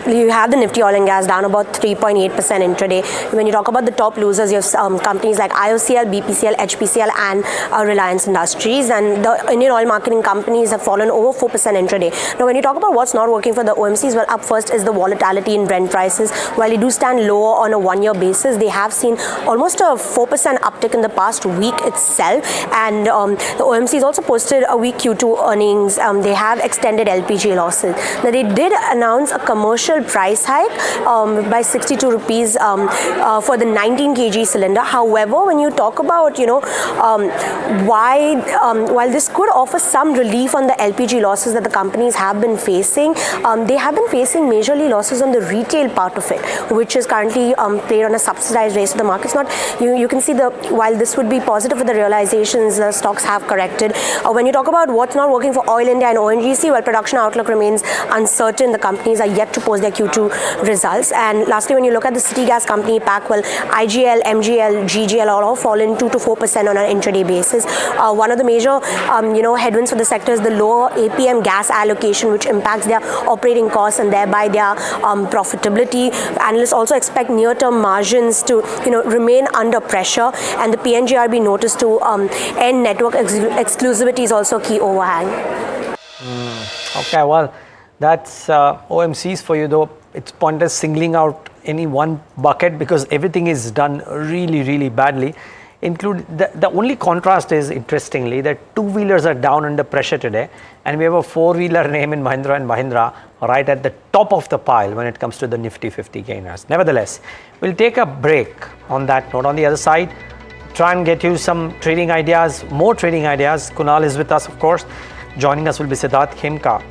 You have the Nifty oil and gas down about 3.8% intraday. When you talk about the top losers, you have companies like IOCL, BPCL, HPCL and Reliance Industries, and the Indian oil marketing companies have fallen over 4% intraday. Now when you talk about what's not working for the OMCs, well, up first is the volatility in Brent prices. While they do stand lower on a one-year basis, they have seen almost a 4% uptick in the past week itself, and the OMCs also posted a weak Q2 earnings. They have extended LPG losses. Now they did announce a commercial price hike by 62 rupees for the 19 kg cylinder. However, when you talk about while this could offer some relief on the LPG losses that the companies have been facing, they have been facing majorly losses on the retail part of it, which is currently played on a subsidized race. So the market's not, you can see while this would be positive for the realizations, the stocks have corrected. When you talk about what's not working for Oil India and ONGC, well, production outlook remains uncertain. The companies are yet to post their Q2 results. And lastly, when you look at the city gas company pack, well, IGL, MGL, GGL all fallen 2 to 4% on an intraday basis. One of the major headwinds for the sector is the lower APM gas allocation, which impacts their operating costs and thereby their profitability. Analysts also expect near-term margins to remain under pressure, and the PNGRB notice to end network exclusivity is also a key overhang. Okay, well, that's OMCs for you, though. It's pointless singling out any one bucket because everything is done really, really badly. The only contrast is, interestingly, that two-wheelers are down under pressure today, and we have a four-wheeler name in Mahindra & Mahindra right at the top of the pile when it comes to the Nifty 50 gainers. Nevertheless, we'll take a break on that note. On the other side, try and get you some trading ideas, more trading ideas. Kunal is with us, of course. Joining us will be Siddharth Khemka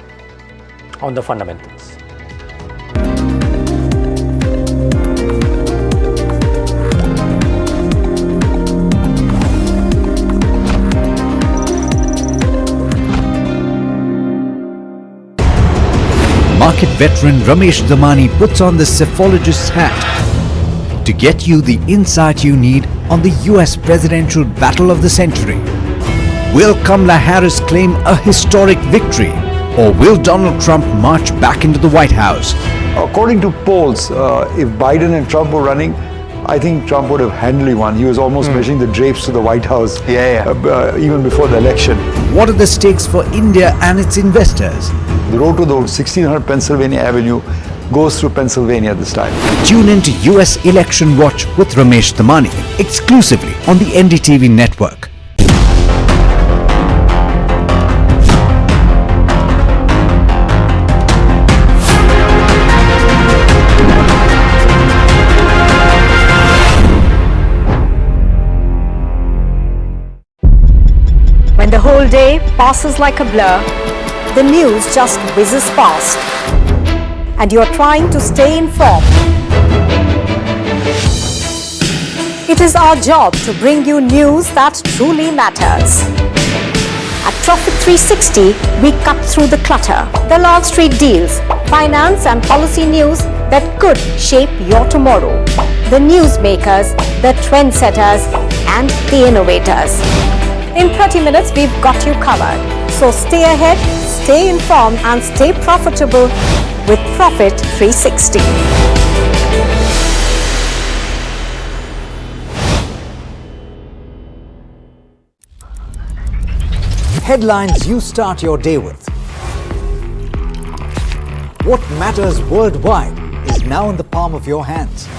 on the fundamentals. Market veteran Ramesh Damani puts on the cephologist's hat to get you the insight you need on the US presidential battle of the century. Will Kamala Harris claim a historic victory, or will Donald Trump march back into the White House? According to polls, if Biden and Trump were running, I think Trump would have handily won. He was almost measuring the drapes to the White House even before the election. What are the stakes for India and its investors? The road to the 1600 Pennsylvania Avenue goes through Pennsylvania this time. Tune into US Election Watch with Ramesh Damani exclusively on the NDTV network. whole day passes like a blur. The news just whizzes past. And you're trying to stay informed. It is our job to bring you news that truly matters. At Profit 360, we cut through the clutter. The Wall Street deals, finance and policy news that could shape your tomorrow. The newsmakers, the trendsetters, and the innovators. In 30 minutes, we've got you covered. So stay ahead, stay informed, and stay profitable with Profit 360. Headlines you start your day with. What matters worldwide is now in the palm of your hands.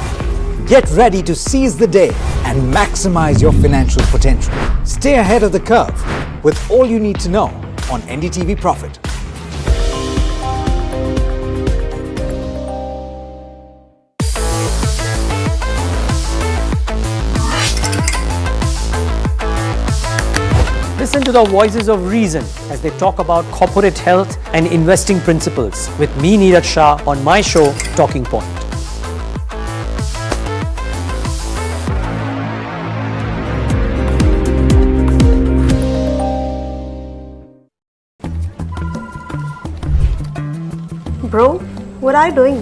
Get ready to seize the day and maximize your financial potential. Stay ahead of the curve with all you need to know on NDTV Profit. Listen to the voices of reason as they talk about corporate health and investing principles with me, Neeraj Shah, on my show, Talking Point. Bro, what are you doing?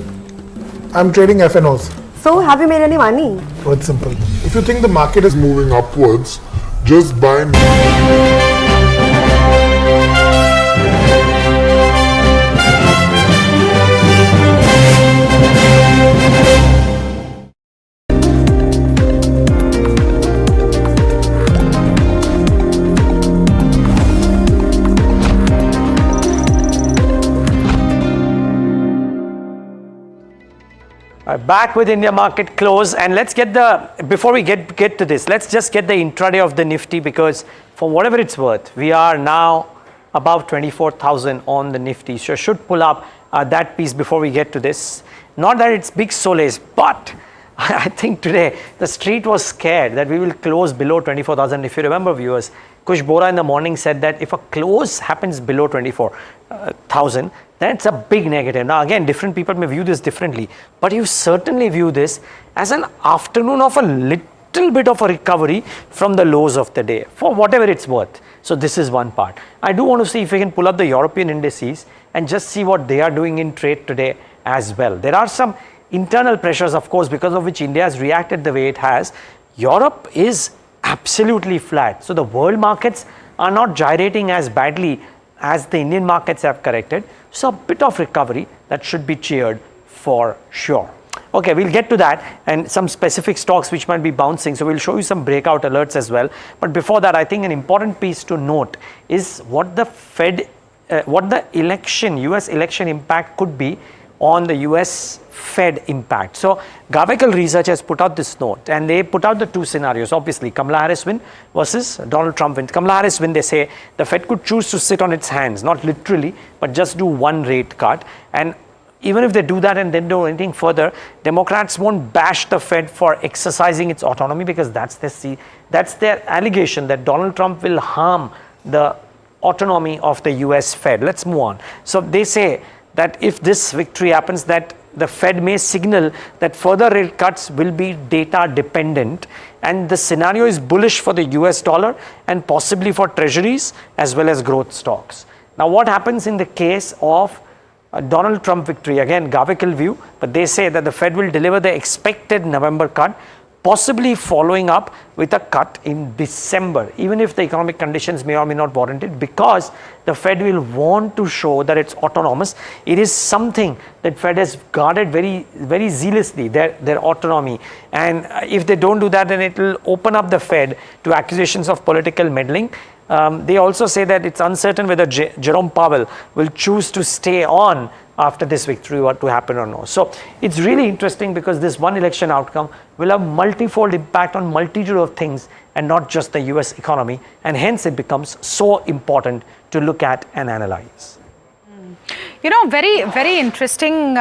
I'm trading FNOs. So, have you made any money? Oh, it's simple. If you think the market is moving upwards, just buy. Back with India market close, and let's get before we get to this, let's just get the intraday of the Nifty, because for whatever it's worth, we are now above 24,000 on the Nifty. So should pull up that piece before we get to this. Not that it's big solace, but I think today the street was scared that we will close below 24,000. If you remember, viewers, Kush Bora in the morning said that if a close happens below 24,000, then it's a big negative. Now again, different people may view this differently, but you certainly view this as an afternoon of a little bit of a recovery from the lows of the day, for whatever it's worth. So this is one part. I do want to see if we can pull up the European indices and just see what they are doing in trade today as well. There are some internal pressures, of course, because of which India has reacted the way it has. Europe is absolutely flat. So the world markets are not gyrating as badly as the Indian markets have corrected. So a bit of recovery that should be cheered for sure. Okay, we'll get to that and some specific stocks which might be bouncing. So we'll show you some breakout alerts as well. But before that, I think an important piece to note is what the what the election, US election impact could be on the US Fed impact. So Gavekel Research has put out this note, and they put out the two scenarios. Obviously, Kamala Harris win versus Donald Trump win. Kamala Harris win, they say the Fed could choose to sit on its hands, not literally, but just do one rate cut. And even if they do that and then do anything further, Democrats won't bash the Fed for exercising its autonomy, because that's their allegation that Donald Trump will harm the autonomy of the US Fed. Let's move on. So they say that if this victory happens, that the Fed may signal that further rate cuts will be data dependent, and the scenario is bullish for the US dollar and possibly for treasuries as well as growth stocks. Now what happens in the case of Donald Trump victory? Again, Gavekel view, but they say that the Fed will deliver the expected November cut, possibly following up with a cut in December, even if the economic conditions may or may not warrant it, because the Fed will want to show that it's autonomous. It is something that Fed has guarded very, very zealously, their autonomy. And if they don't do that, then it will open up the Fed to accusations of political meddling. They also say that it's uncertain whether Jerome Powell will choose to stay on after this victory were to happen or no. So it's really interesting, because this one election outcome will have multifold impact on multitude of things and not just the US economy, and hence it becomes so important to look at and analyze. You know, very, very interesting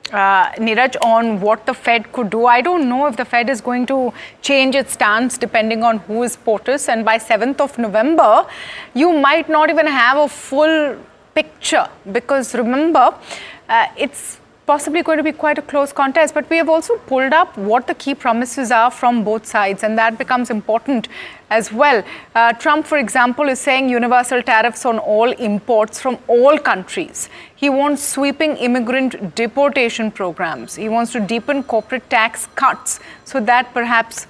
Neeraj, on what the Fed could do. I don't know if the Fed is going to change its stance depending on who is POTUS, and by 7th of November, you might not even have a full picture, because remember, it's possibly going to be quite a close contest, but we have also pulled up what the key promises are from both sides, and that becomes important as well. Trump, for example, is saying universal tariffs on all imports from all countries. He wants sweeping immigrant deportation programs. He wants to deepen corporate tax cuts, so that perhaps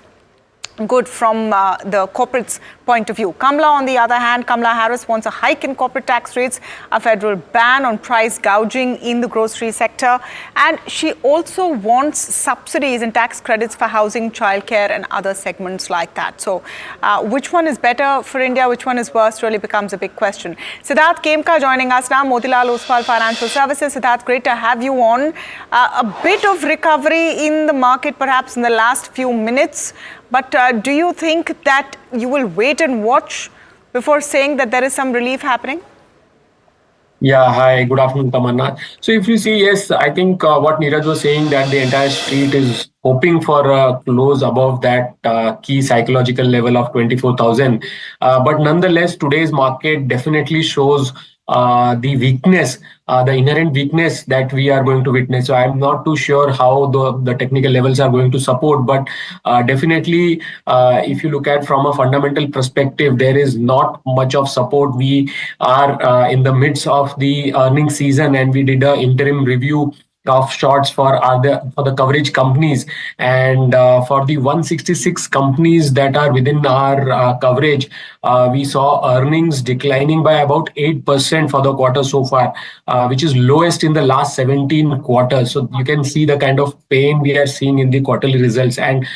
good from the corporate's point of view. Kamala, on the other hand, Kamala Harris wants a hike in corporate tax rates, a federal ban on price gouging in the grocery sector, and she also wants subsidies and tax credits for housing, childcare, and other segments like that. So which one is better for India, which one is worse, really becomes a big question. Siddharth Kemka joining us now, Motilal Oswal Financial Services. Siddharth, great to have you on. A bit of recovery in the market perhaps in the last few minutes, but do you think that you will wait and watch before saying that there is some relief happening? Yeah, hi, good afternoon, Tamanna. So if you see, yes, I think what Neeraj was saying, that the entire street is hoping for a close above that key psychological level of 24,000. But nonetheless, today's market definitely shows the weakness, the inherent weakness that we are going to witness. So I'm not too sure how the technical levels are going to support, but definitely if you look at from a fundamental perspective, there is not much of support. We are in the midst of the earnings season, and we did an interim review of shorts for the coverage companies, and for the 166 companies that are within our coverage, we saw earnings declining by about 8% for the quarter so far, which is lowest in the last 17 quarters. So you can see the kind of pain we are seeing in the quarterly results, and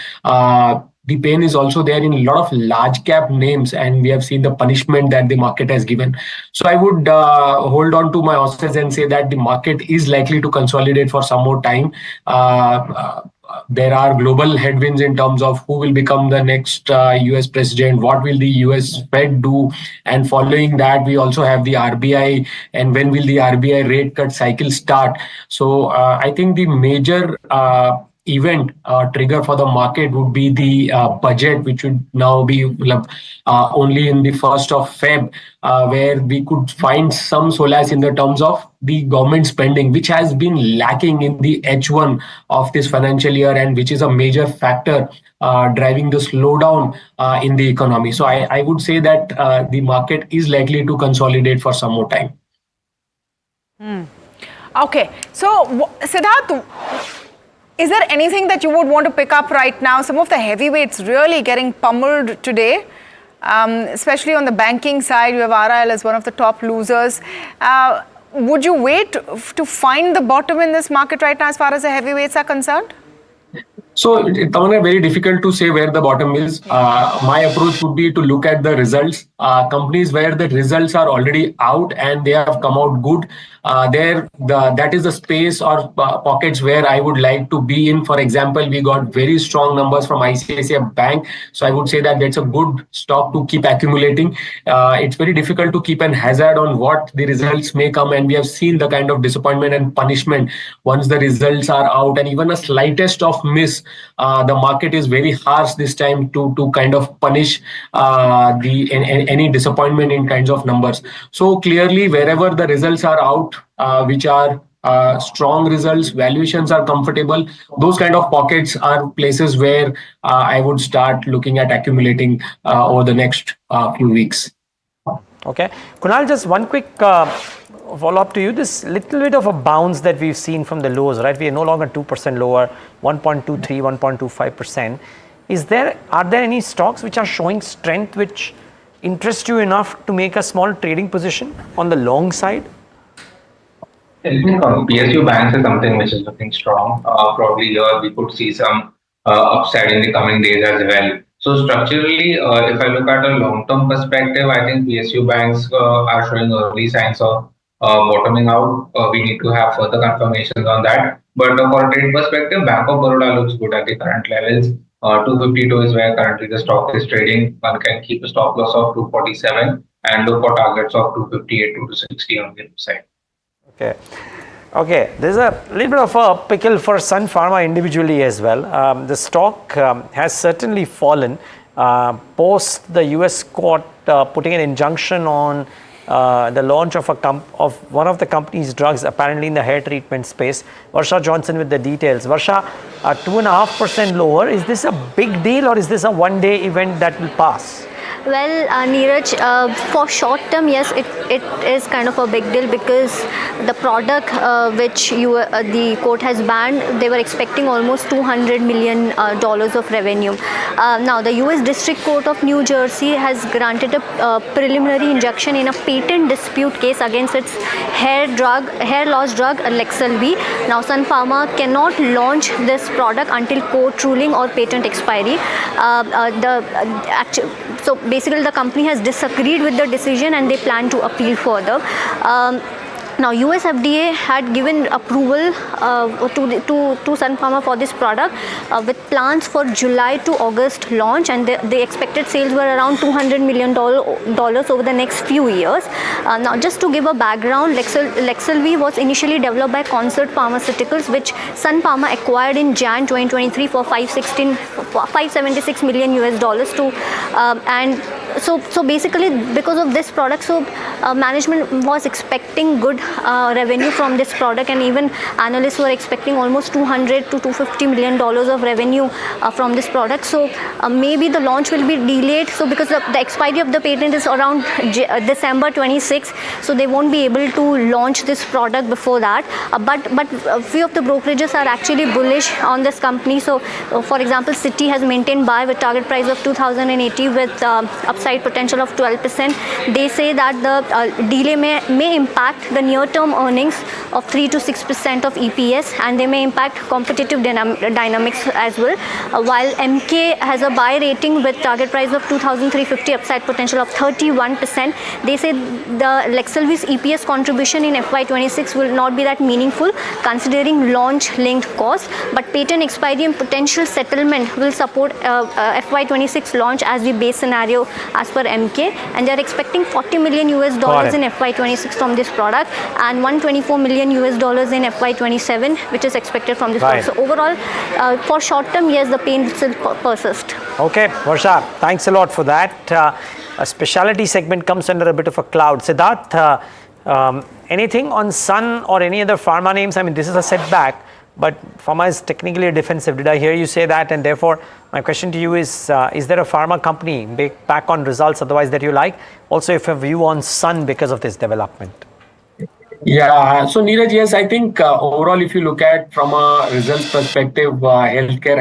the pain is also there in a lot of large cap names, and we have seen the punishment that the market has given. So I would hold on to my horses and say that the market is likely to consolidate for some more time. There are global headwinds in terms of who will become the next US president, what will the US Fed do, and following that we also have the RBI, and when will the RBI rate cut cycle start. So I think the major event trigger for the market would be the budget, which would now be only in the 1st of Feb, where we could find some solace in the terms of the government spending, which has been lacking in the H1 of this financial year, and which is a major factor driving the slowdown in the economy. So I would say that the market is likely to consolidate for some more time. Okay, so Siddharth, is there anything that you would want to pick up right now? Some of the heavyweights really getting pummeled today, especially on the banking side. You have RIL as one of the top losers. Would you wait to find the bottom in this market right now as far as the heavyweights are concerned? So it's very difficult to say where the bottom is. My approach would be to look at the results. Companies where the results are already out and they have come out good, that is the space or pockets where I would like to be in. For example, we got very strong numbers from ICICI Bank, so I would say that that's a good stock to keep accumulating. It's very difficult to keep an hazard on what the results may come, and we have seen the kind of disappointment and punishment once the results are out, and even a slightest of miss, the market is very harsh this time to kind of punish any disappointment in kinds of numbers. So clearly, wherever the results are out, which are strong results, valuations are comfortable, those kind of pockets are places where I would start looking at accumulating over the next few weeks. Okay. Kunal, just one quick follow-up to you. This little bit of a bounce that we've seen from the lows, right? We are no longer 2% lower, 1.23, 1.25%. Are there any stocks which are showing strength which interest you enough to make a small trading position on the long side? I think PSU banks is something which is looking strong. Probably here we could see some upside in the coming days as well. So structurally, if I look at a long-term perspective, I think PSU banks are showing early signs of bottoming out. We need to have further confirmations on that. But for a trade perspective, Bank of Baroda looks good at the current levels. 252 is where currently the stock is trading. One can keep a stop loss of 247 and look for targets of 258 to 260 on the side. Okay. Okay, there's a little bit of a pickle for Sun Pharma individually as well. The stock has certainly fallen post the US court putting an injunction on the launch of one of the company's drugs, apparently in the hair treatment space. Varsha Johnson with the details. Varsha, 2.5% lower. Is this a big deal or is this a one-day event that will pass? Well, Neeraj, for short term, yes, it is kind of a big deal because the product which the court has banned, they were expecting almost $200 million of revenue. Now, the US District Court of New Jersey has granted a preliminary injunction in a patent dispute case against its hair loss drug, Lexelvi. Now, Sun Pharma cannot launch this product until court ruling or patent expiry. So basically, the company has disagreed with the decision and they plan to appeal further. Now, US FDA had given approval to Sun Pharma for this product with plans for July to August launch, and the expected sales were around $200 million over the next few years. Now, just to give a background, Lexelvi was initially developed by Concert Pharmaceuticals, which Sun Pharma acquired in Jan 2023 for $576 million and so basically because of this product, management was expecting good revenue from this product, and even analysts were expecting almost $200 to $250 million of revenue from this product. So maybe the launch will be delayed. So because the expiry of the patent is around December 26, so they won't be able to launch this product before that. But a few of the brokerages are actually bullish on this company. So for example, Citi has maintained buy with target price of 2080 with upside potential of 12%. They say that the delay may impact the near-term earnings of 3 to 6% of EPS, and they may impact competitive dynamics as well. While MK has a buy rating with target price of 2,350, upside potential of 31%. They say the Lexelvi's EPS contribution in FY26 will not be that meaningful considering launch-linked costs, but patent expiry and potential settlement will support FY26 launch as the base scenario as per MK, and they are expecting $40 million in FY26 from this product and $124 million in FY27, which is expected from this product. So overall, for short term, yes, the pain will still persist. Okay, Varsha, thanks a lot for that. A specialty segment comes under a bit of a cloud. Siddharth, anything on Sun or any other pharma names? I mean, this is a setback, but pharma is technically defensive. Did I hear you say that? And therefore, my question to you is there a pharma company back on results otherwise that you like? Also, if you have a view on Sun because of this development. Yeah, so Neeraj, yes, I think overall, if you look at from a results perspective, healthcare